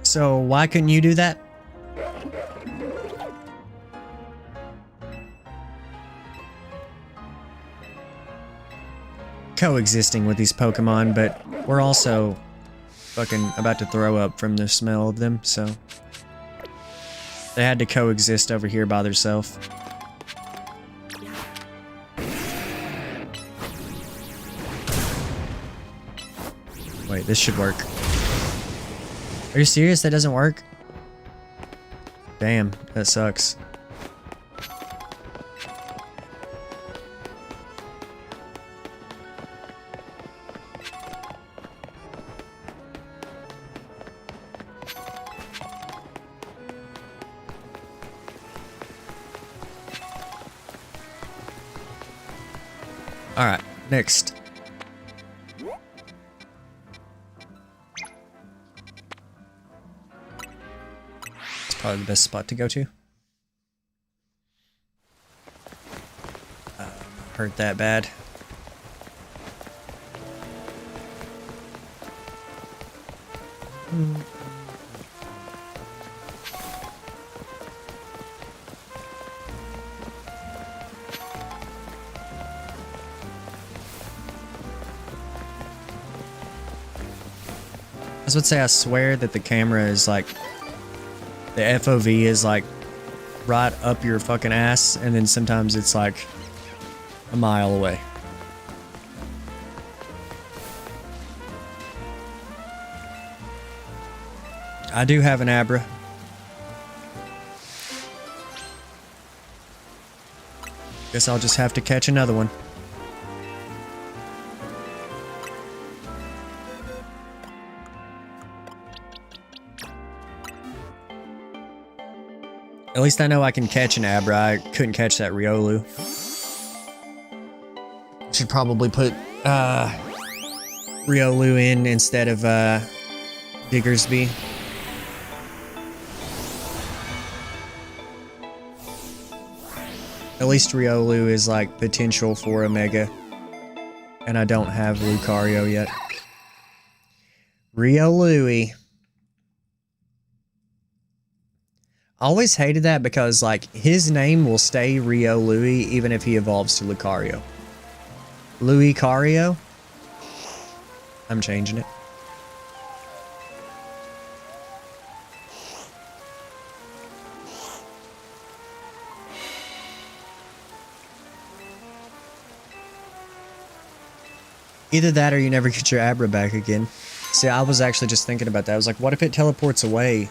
So, why couldn't you do that? Coexisting with these Pokemon, but we're also fucking about to throw up from the smell of them, so they had to coexist over here by themselves. Wait, this should work. Are you serious? That doesn't work? Damn, that sucks. Alright, next. It's probably the best spot to go to. Hurt that bad. I would say I swear that the camera is like, the FOV is like right up your fucking ass, and then sometimes it's like a mile away. I do have an Abra. Guess I'll just have to catch another one. At least I know I can catch an Abra. I couldn't catch that Riolu. Should probably put Riolu in instead of Diggersby. At least Riolu is like potential for a Mega. And I don't have Lucario yet. Riolu. I always hated that because, like, his name will stay Riolu even if he evolves to Lucario. Lucario? I'm changing it. Either that or you never get your Abra back again. See, I was actually just thinking about that. I was like, what if it teleports away?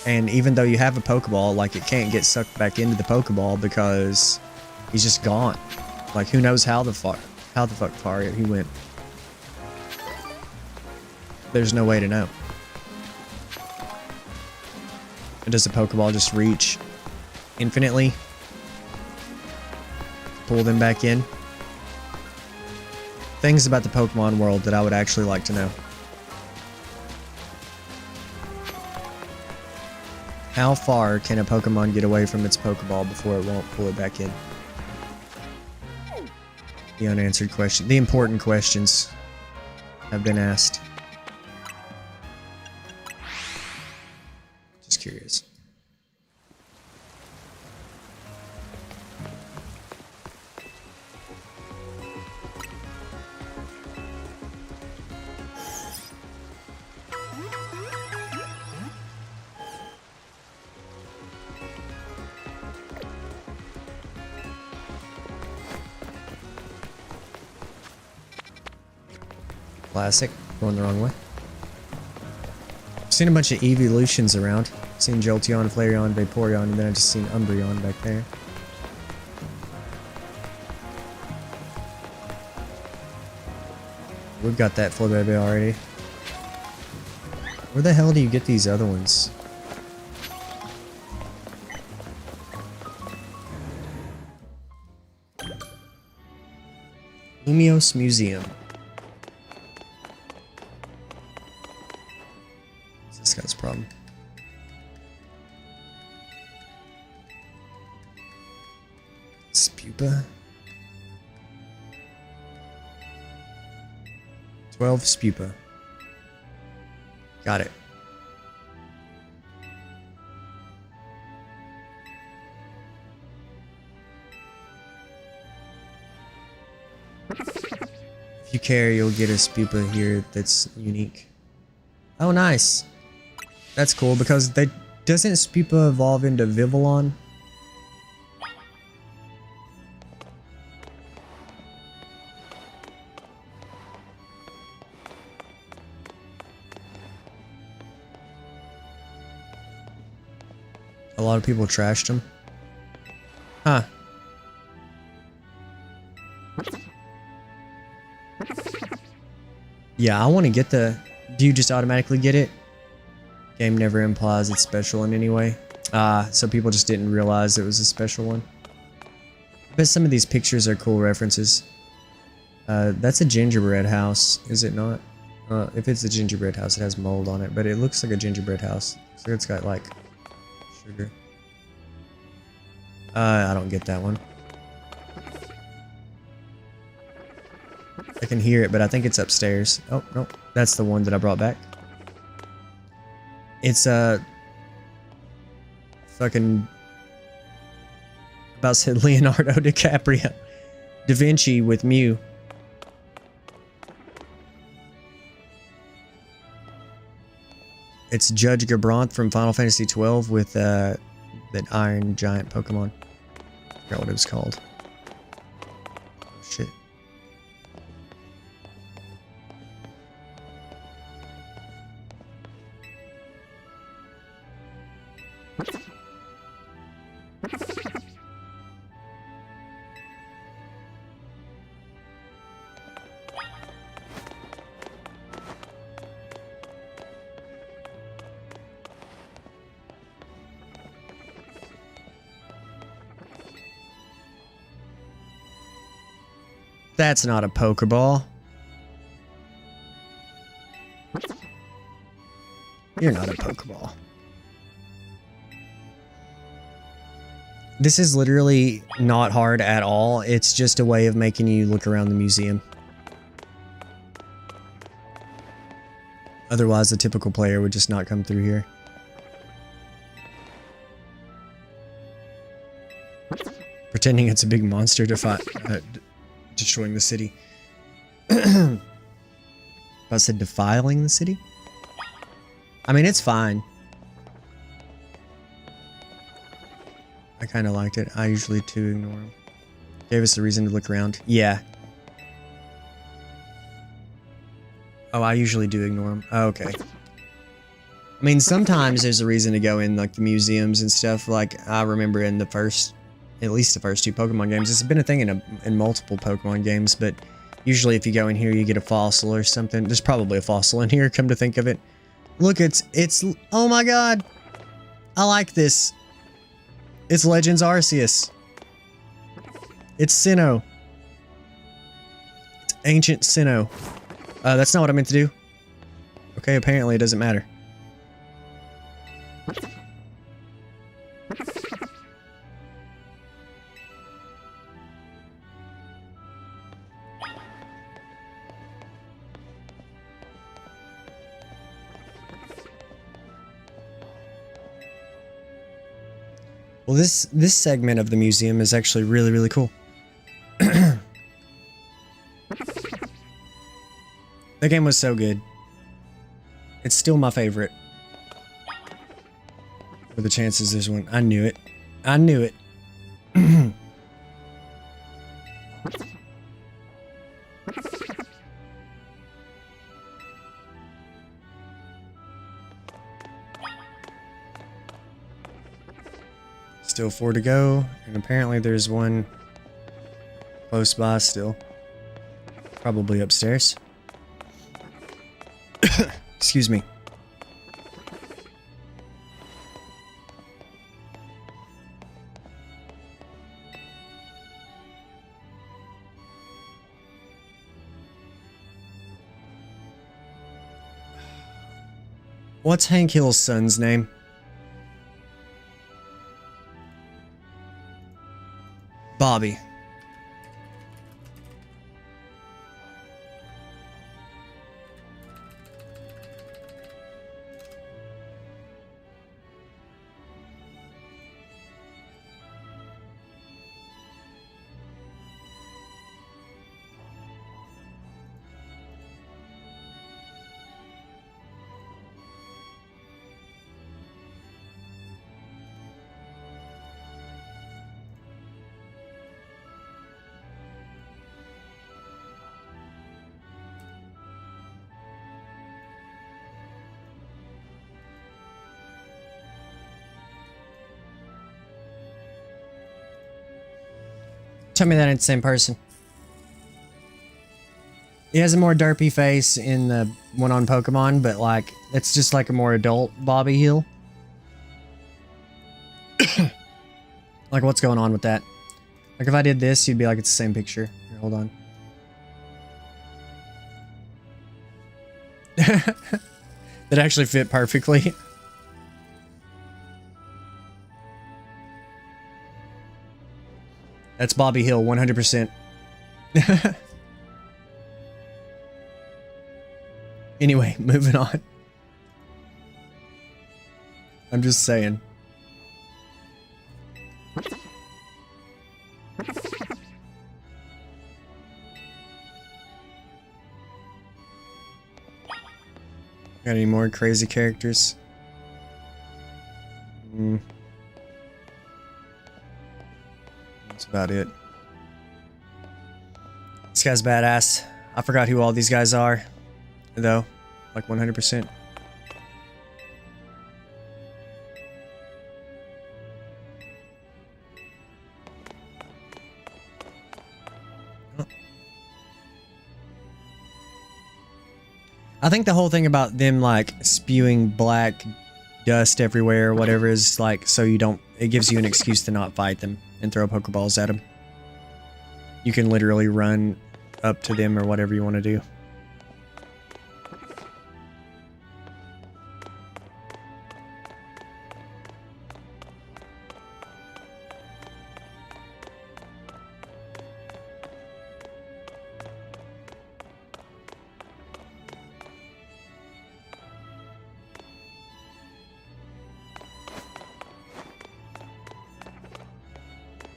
And even though you have a Pokeball, like, it can't get sucked back into the Pokeball because he's just gone. Like, who knows how the fuck far he went. There's no way to know. And does the Pokeball just reach infinitely? pull them back in. Things about the Pokemon world that I would actually like to know. How far can a Pokemon get away from its Pokeball before it won't pull it back in? The unanswered question. The important questions have been asked. Just curious. Classic. Going the wrong way. I've seen a bunch of evolutions around. I've seen Jolteon, Flareon, Vaporeon, and then I've just seen Umbreon back there. We've got that Flabébé already. Where the hell do you get these other ones? Lumiose Museum. This guy's problem. Spupa. 12 Spupa. Got it. If you care, you'll get a Spupa here that's unique. Oh, nice. That's cool because doesn't Spupa evolve into Vivillon? A lot of people trashed him. Huh. Yeah, I want to get the... Do you just automatically get it? Game never implies it's special in any way. So people just didn't realize it was a special one. But some of these pictures are cool references. That's a gingerbread house, is it not? If it's a gingerbread house, it has mold on it, but it looks like a gingerbread house. So it's got like sugar. I don't get that one. I can hear it, but I think it's upstairs. Oh, no. That's the one that I brought back. It's fucking about said Leonardo DiCaprio. Da Vinci with Mew. It's Judge Gabranth from Final Fantasy XII with that iron giant Pokemon. I forgot what it was called. Oh, shit. That's not a Pokeball. You're not a Pokeball. This is literally not hard at all. It's just a way of making you look around the museum. Otherwise, a typical player would just not come through here. Pretending it's a big monster destroying the city. I said defiling the city? I mean, it's fine. I kind of liked it. I usually too ignore them. Gave us a reason to look around. Yeah. Oh, I usually do ignore them. Oh, okay. I mean, sometimes there's a reason to go in, like, the museums and stuff. Like, I remember in the first... At least the first two Pokemon games. It's been a thing in multiple Pokemon games, but usually if you go in here, you get a fossil or something. There's probably a fossil in here, come to think of it. Look, it's... Oh my god! I like this. It's Legends Arceus. It's Sinnoh. It's ancient Sinnoh. That's not what I meant to do. Okay, apparently it doesn't matter. Well, this segment of the museum is actually really, really cool. That game was so good. It's still my favorite. What are the chances there's one? I knew it. I knew it. Still 4 to go, and apparently there's one close by still. Probably upstairs. Excuse me. What's Hank Hill's son's name? Bobby. Tell me that ain't the same person. He has a more derpy face in the one on Pokemon, but like, it's just like a more adult Bobby Hill. Like, what's going on with that? Like, if I did this, you'd be like, it's the same picture. Here, hold on. That actually fit perfectly. That's Bobby Hill, 100%. Anyway, moving on. I'm just saying. Got any more crazy characters? That's about it. This guy's badass. I forgot who all these guys are, though. Like 100%. I think the whole thing about them like spewing black dust everywhere or whatever is like so you don't, it gives you an excuse to not fight them and throw Pokeballs at them. You can literally run up to them or whatever you want to do.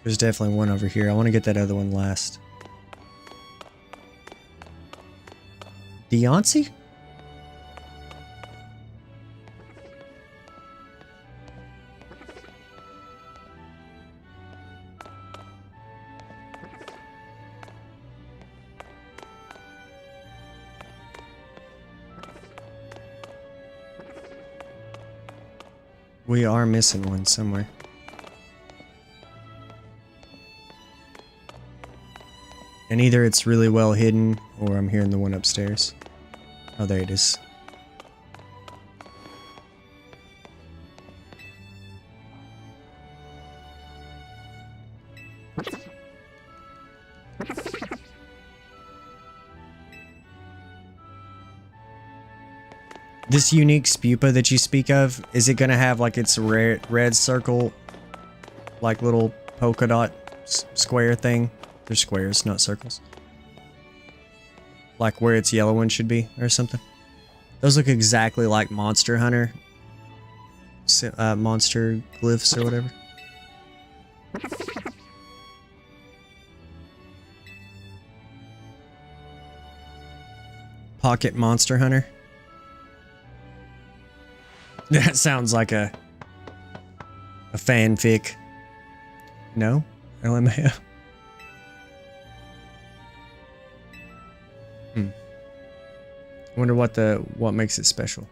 There's definitely one over here. I want to get that other one last. Deontay? We are missing one somewhere. And either it's really well hidden, or I'm hearing the one upstairs. Oh, there it is. This unique spupa that you speak of, is it going to have like its red circle, like little polka dot square thing? They're squares, not circles. Like where its yellow one should be or something. Those look exactly like Monster Hunter. Monster glyphs or whatever. Pocket Monster Hunter. That sounds like a fanfic. No? LMAO. I wonder what makes it special.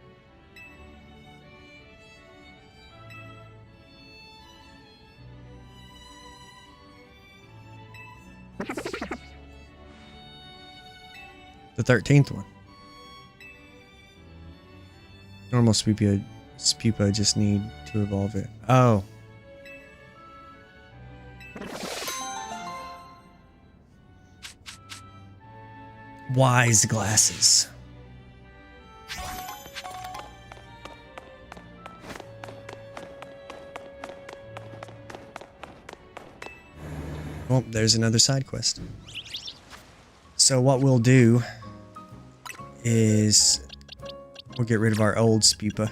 The 13th one. Normal Spupa just need to evolve it. Oh. Wise glasses. Well, there's another side quest. So what we'll do is we'll get rid of our old Spupa.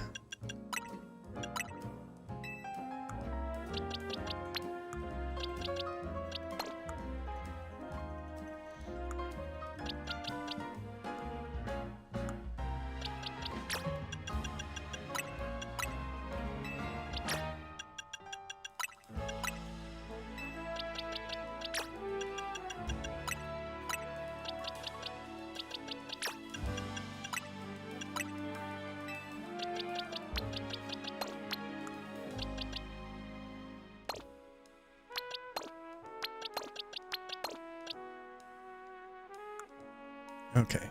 Okay.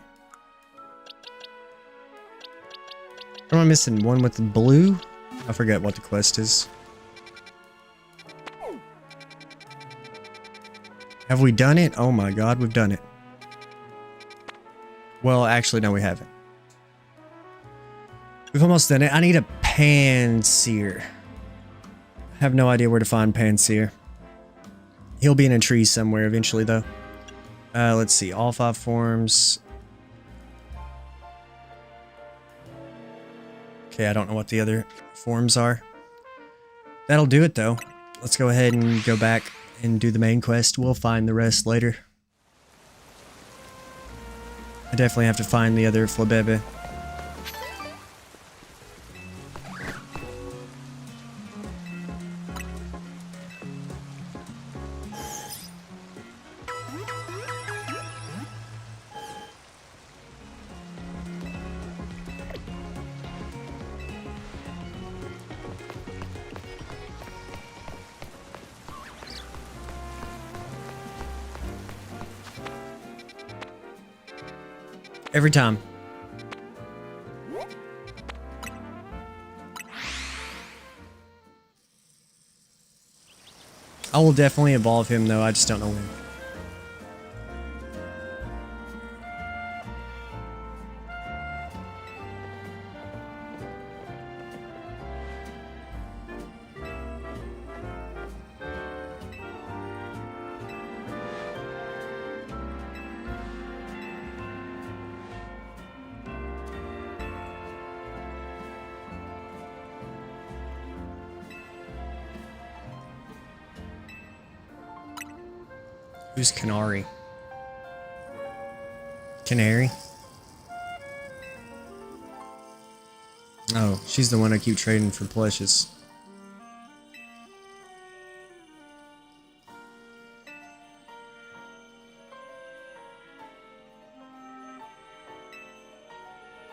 Am I missing one with the blue? I forget what the quest is. Have we done it? Oh my god, we've done it. Well, actually, no, we haven't. We've almost done it. I need a Panseer. I have no idea where to find Panseer. He'll be in a tree somewhere eventually, though. Let's see. All 5 forms. Okay, I don't know what the other forms are. That'll do it, though. Let's go ahead and go back and do the main quest. We'll find the rest later. I definitely have to find the other Flabebe. Every time. I will definitely evolve him, though. I just don't know when. Who's Canary? Canary? Oh, she's the one I keep trading for plushes.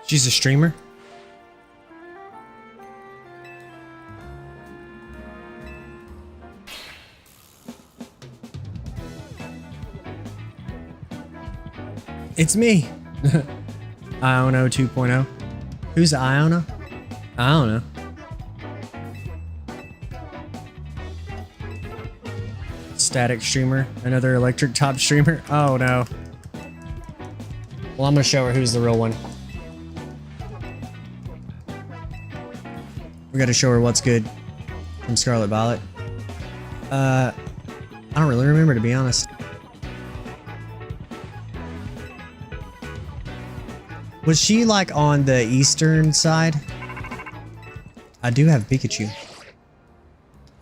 She's a streamer? It's me! Iono 2.0. Who's Iona? I don't know. static streamer, another electric top streamer. Oh no. Well, I'm gonna show her who's the real one. We gotta show her what's good from Scarlet Violet. I don't really remember, to be honest. Was she like on the eastern side? I do have Pikachu.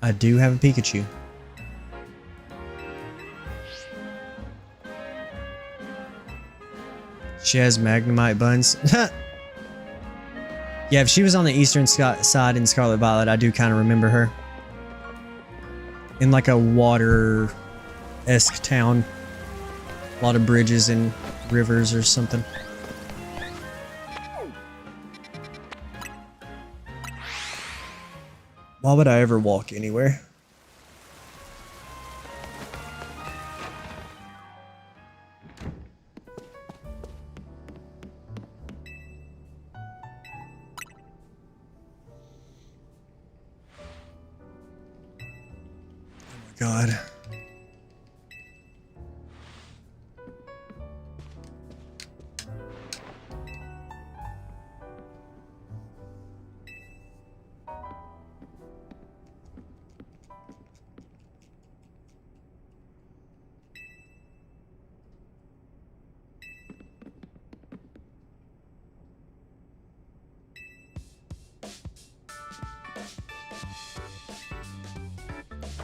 I do have a Pikachu. She has Magnemite buns. Yeah, if she was on the eastern side in Scarlet Violet, I do kind of remember her. In like a water-esque town. A lot of bridges and rivers or something. Why would I ever walk anywhere? God.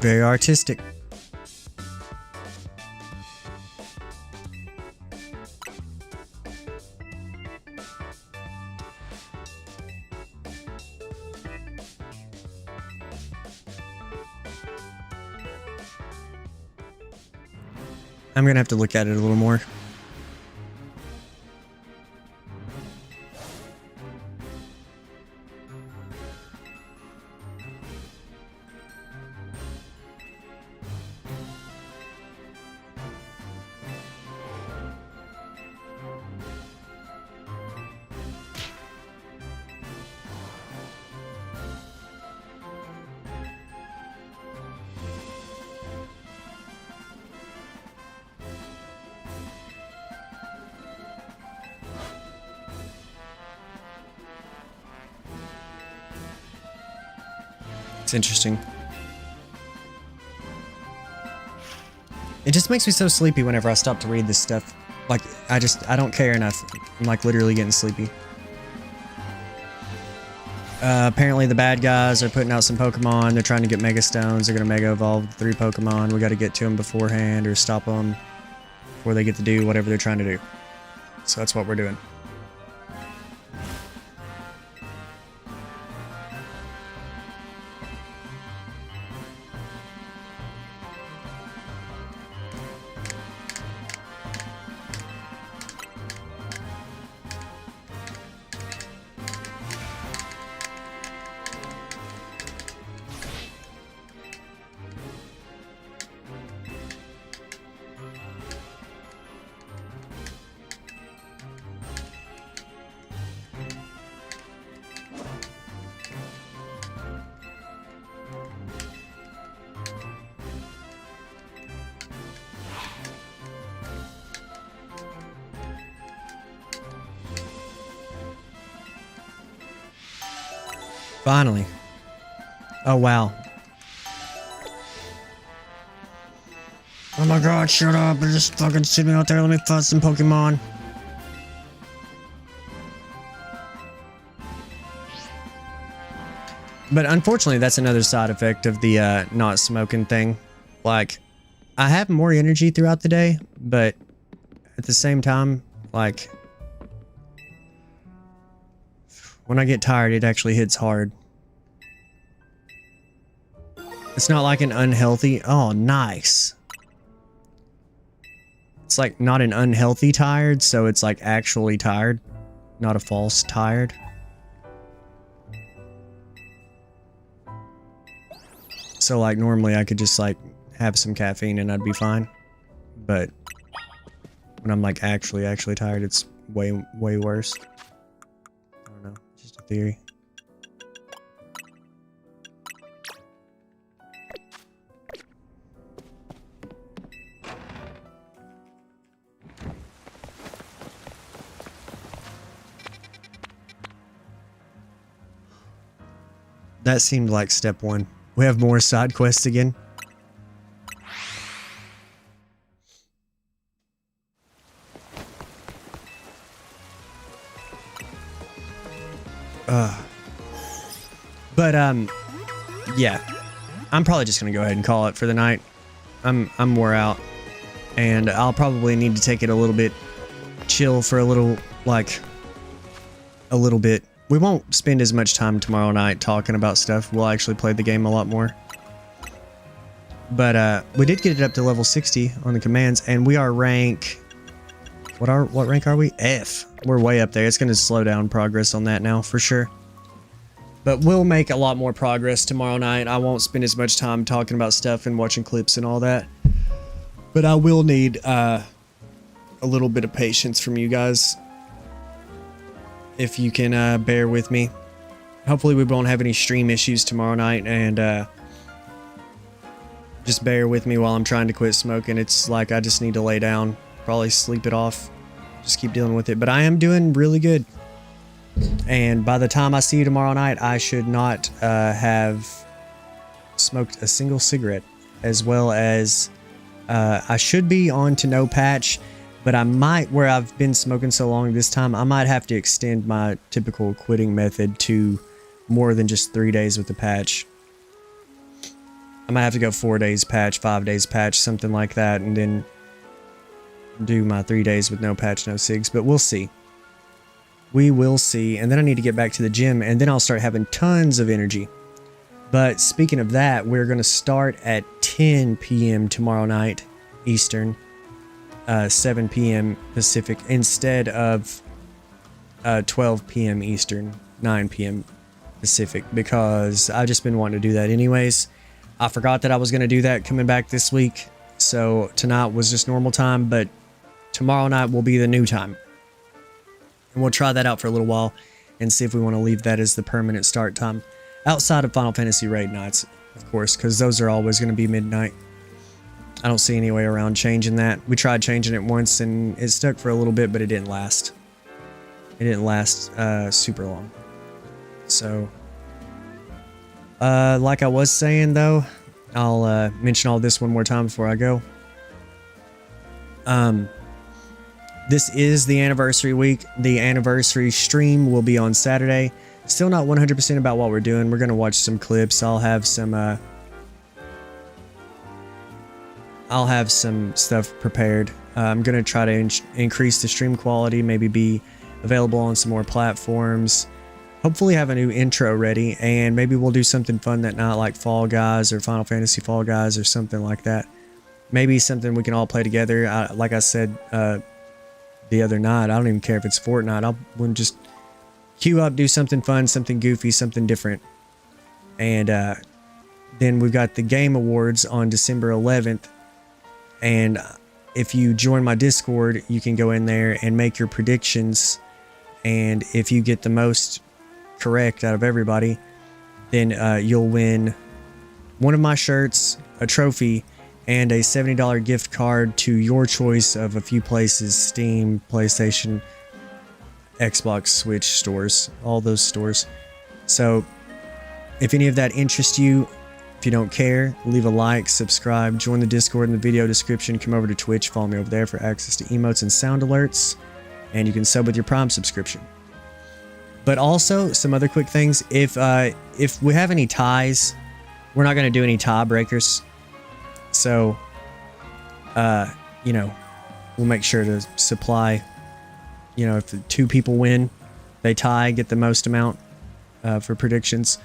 Very artistic. I'm gonna have to look at it a little more. It's interesting. It just makes me so sleepy whenever I stop to read this stuff. Like, I don't care enough. I'm like literally getting sleepy. Apparently the bad guys are putting out some Pokemon. They're trying to get Mega Stones. They're going to Mega Evolve 3 Pokemon. We got to get to them beforehand or stop them before they get to do whatever they're trying to do. So that's what we're doing. Finally. Oh, wow. Oh my god, shut up and just fucking sit me out there. Let me fight some Pokemon. But unfortunately, that's another side effect of the not smoking thing. Like, I have more energy throughout the day, but at the same time, like, when I get tired, it actually hits hard. It's not like an unhealthy... Oh, nice. It's like not an unhealthy tired, so it's like actually tired. Not a false tired. So like normally I could just like have some caffeine and I'd be fine. But when I'm like actually tired, it's way worse. I don't know, just a theory. That seemed like step one. We have more side quests again. Yeah. I'm probably just gonna go ahead and call it for the night. I'm wore out. And I'll probably need to take it a little bit chill for a little bit. We won't spend as much time tomorrow night talking about stuff. We'll actually play the game a lot more. But we did get it up to level 60 on the commands, and we are rank... What rank are we? F. We're way up there. It's going to slow down progress on that now, for sure. But we'll make a lot more progress tomorrow night. I won't spend as much time talking about stuff and watching clips and all that. But I will need a little bit of patience from you guys. If you can bear with me. Hopefully we won't have any stream issues tomorrow night, and just bear with me while I'm trying to quit smoking. It's like I just need to lay down, probably sleep it off, just keep dealing with it. But I am doing really good. And by the time I see you tomorrow night, I should not have smoked a single cigarette, as well as I should be on to no patch. But I might, where I've been smoking so long this time, I might have to extend my typical quitting method to more than just 3 days with the patch. I might have to go 4 days patch, 5 days patch, something like that, and then do my 3 days with no patch, no cigs. But we'll see. We will see. And then I need to get back to the gym, and then I'll start having tons of energy. But speaking of that, we're going to start at 10 p.m. tomorrow night, Eastern. 7 p.m. Pacific instead of 12 p.m. Eastern, 9 p.m. Pacific, because I've just been wanting to do that anyways. I forgot that I was going to do that coming back this week, so tonight was just normal time, but tomorrow night will be the new time. And we'll try that out for a little while and see if we want to leave that as the permanent start time. Outside of Final Fantasy raid nights, of course, because those are always going to be midnight. I don't see any way around changing that. We tried changing it once and it stuck for a little bit, but it didn't last. It didn't last super long. So, like I was saying though, I'll mention all this one more time before I go. This is the anniversary week. The anniversary stream will be on Saturday. Still not 100% about what we're doing. We're going to watch some clips. I'll have some stuff prepared. I'm going to try to increase the stream quality, maybe be available on some more platforms. Hopefully have a new intro ready, and maybe we'll do something fun that night, like Fall Guys or Final Fantasy Fall Guys or something like that. Maybe something we can all play together. Like I said the other night, I don't even care if it's Fortnite. We'll just queue up, do something fun, something goofy, something different. And then we've got the Game Awards on December 11th. And if you join my Discord, you can go in there and make your predictions. And if you get the most correct out of everybody, then you'll win one of my shirts, a trophy, and a $70 gift card to your choice of a few places: Steam, PlayStation, Xbox, Switch stores, all those stores. So if any of that interests you, if you don't care, leave a like, subscribe, join the Discord in the video description, come over to Twitch, follow me over there for access to emotes and sound alerts, and you can sub with your Prime subscription. But also, some other quick things. If we have any ties, we're not going to do any tiebreakers. So, you know, we'll make sure to supply, you know, if the 2 people win, they tie, get the most amount for predictions,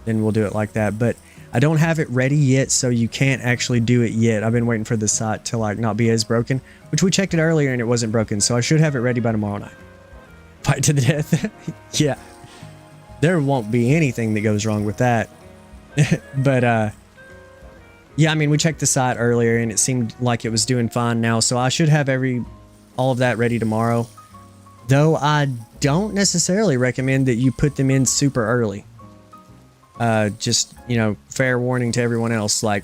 then we'll do it like that. But I don't have it ready yet, so you can't actually do it yet. I've been waiting for the site to like not be as broken, which we checked it earlier and it wasn't broken, so I should have it ready by tomorrow night. Fight to the death. Yeah, there won't be anything that goes wrong with that. But yeah, I mean, we checked the site earlier and it seemed like it was doing fine now, so I should have all of that ready tomorrow. Though I don't necessarily recommend that you put them in super early. Just, you know, fair warning to everyone else, like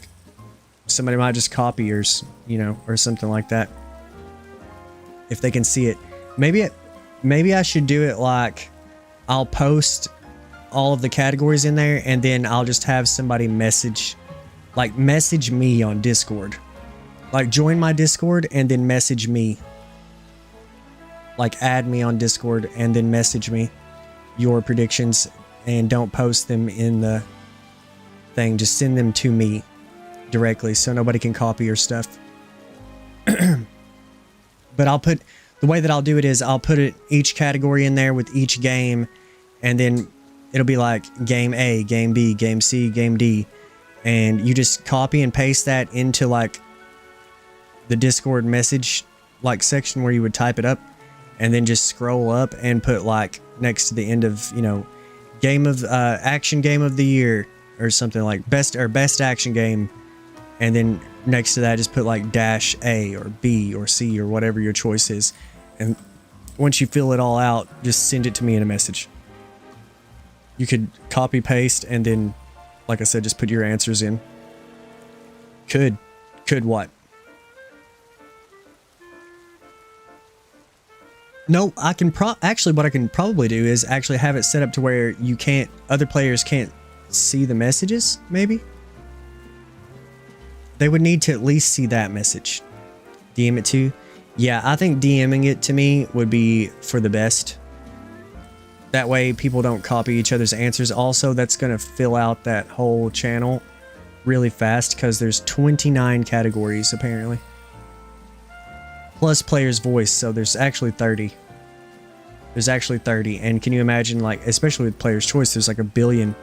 somebody might just copy yours, you know, or something like that. If they can see it. Maybe I should do it like I'll post all of the categories in there, and then I'll just have somebody message me on Discord. Like join my Discord and then message me. Like add me on Discord and then message me your predictions, and don't post them in the thing. Just send them to me directly so nobody can copy your stuff. But the way that I'll do it is I'll put each category in there with each game, and then it'll be like game A, game B, game C, game D, and you just copy and paste that into like the Discord message like section where you would type it up, and then just scroll up and put like next to the end of, you know, game of action game of the year or something, like best action game, and then next to that just put like -A or B or C or whatever your choice is. And once you fill it all out, just send it to me in a message. You could copy paste and then, like I said, just put your answers in. Could what? No, I can actually what I can probably do is actually have it set up to where other players can't see the messages, maybe? They would need to at least see that message. DM it to? Yeah, I think DMing it to me would be for the best. That way people don't copy each other's answers. Also, that's going to fill out that whole channel really fast because there's 29 categories apparently. Plus player's voice, so there's actually 30. There's actually 30, and can you imagine, like, especially with player's choice, there's like 1 billion.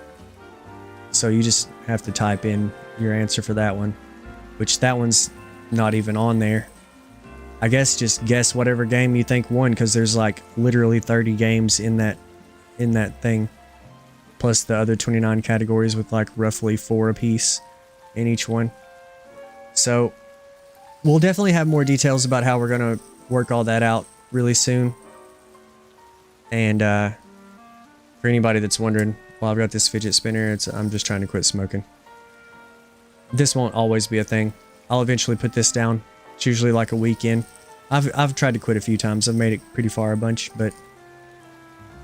So you just have to type in your answer for that one, which that one's not even on there. I guess just guess whatever game you think won, because there's like literally 30 games in that thing, plus the other 29 categories with like roughly 4 apiece in each one. So we'll definitely have more details about how we're going to work all that out really soon. And for anybody that's wondering, well, I've got this fidget spinner. I'm just trying to quit smoking. This won't always be a thing. I'll eventually put this down. It's usually like a week in. I've tried to quit a few times. I've made it pretty far a bunch, but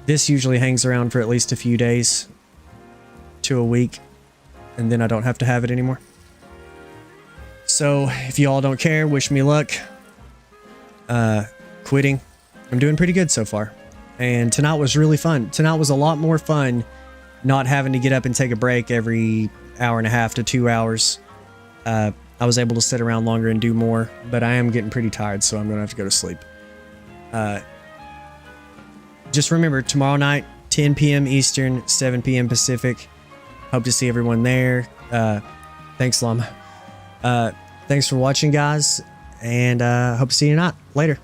this usually hangs around for at least a few days to a week, and then I don't have to have it anymore. So if you all don't care, wish me luck. Quitting. I'm doing pretty good so far. And tonight was really fun. Tonight was a lot more fun not having to get up and take a break every hour and a half to 2 hours. I was able to sit around longer and do more, but I am getting pretty tired, so I'm going to have to go to sleep. Just remember, tomorrow night, 10 p.m. Eastern, 7 p.m. Pacific. Hope to see everyone there. Thanks, Llama. Thanks for watching, guys, and hope to see you tonight. Later.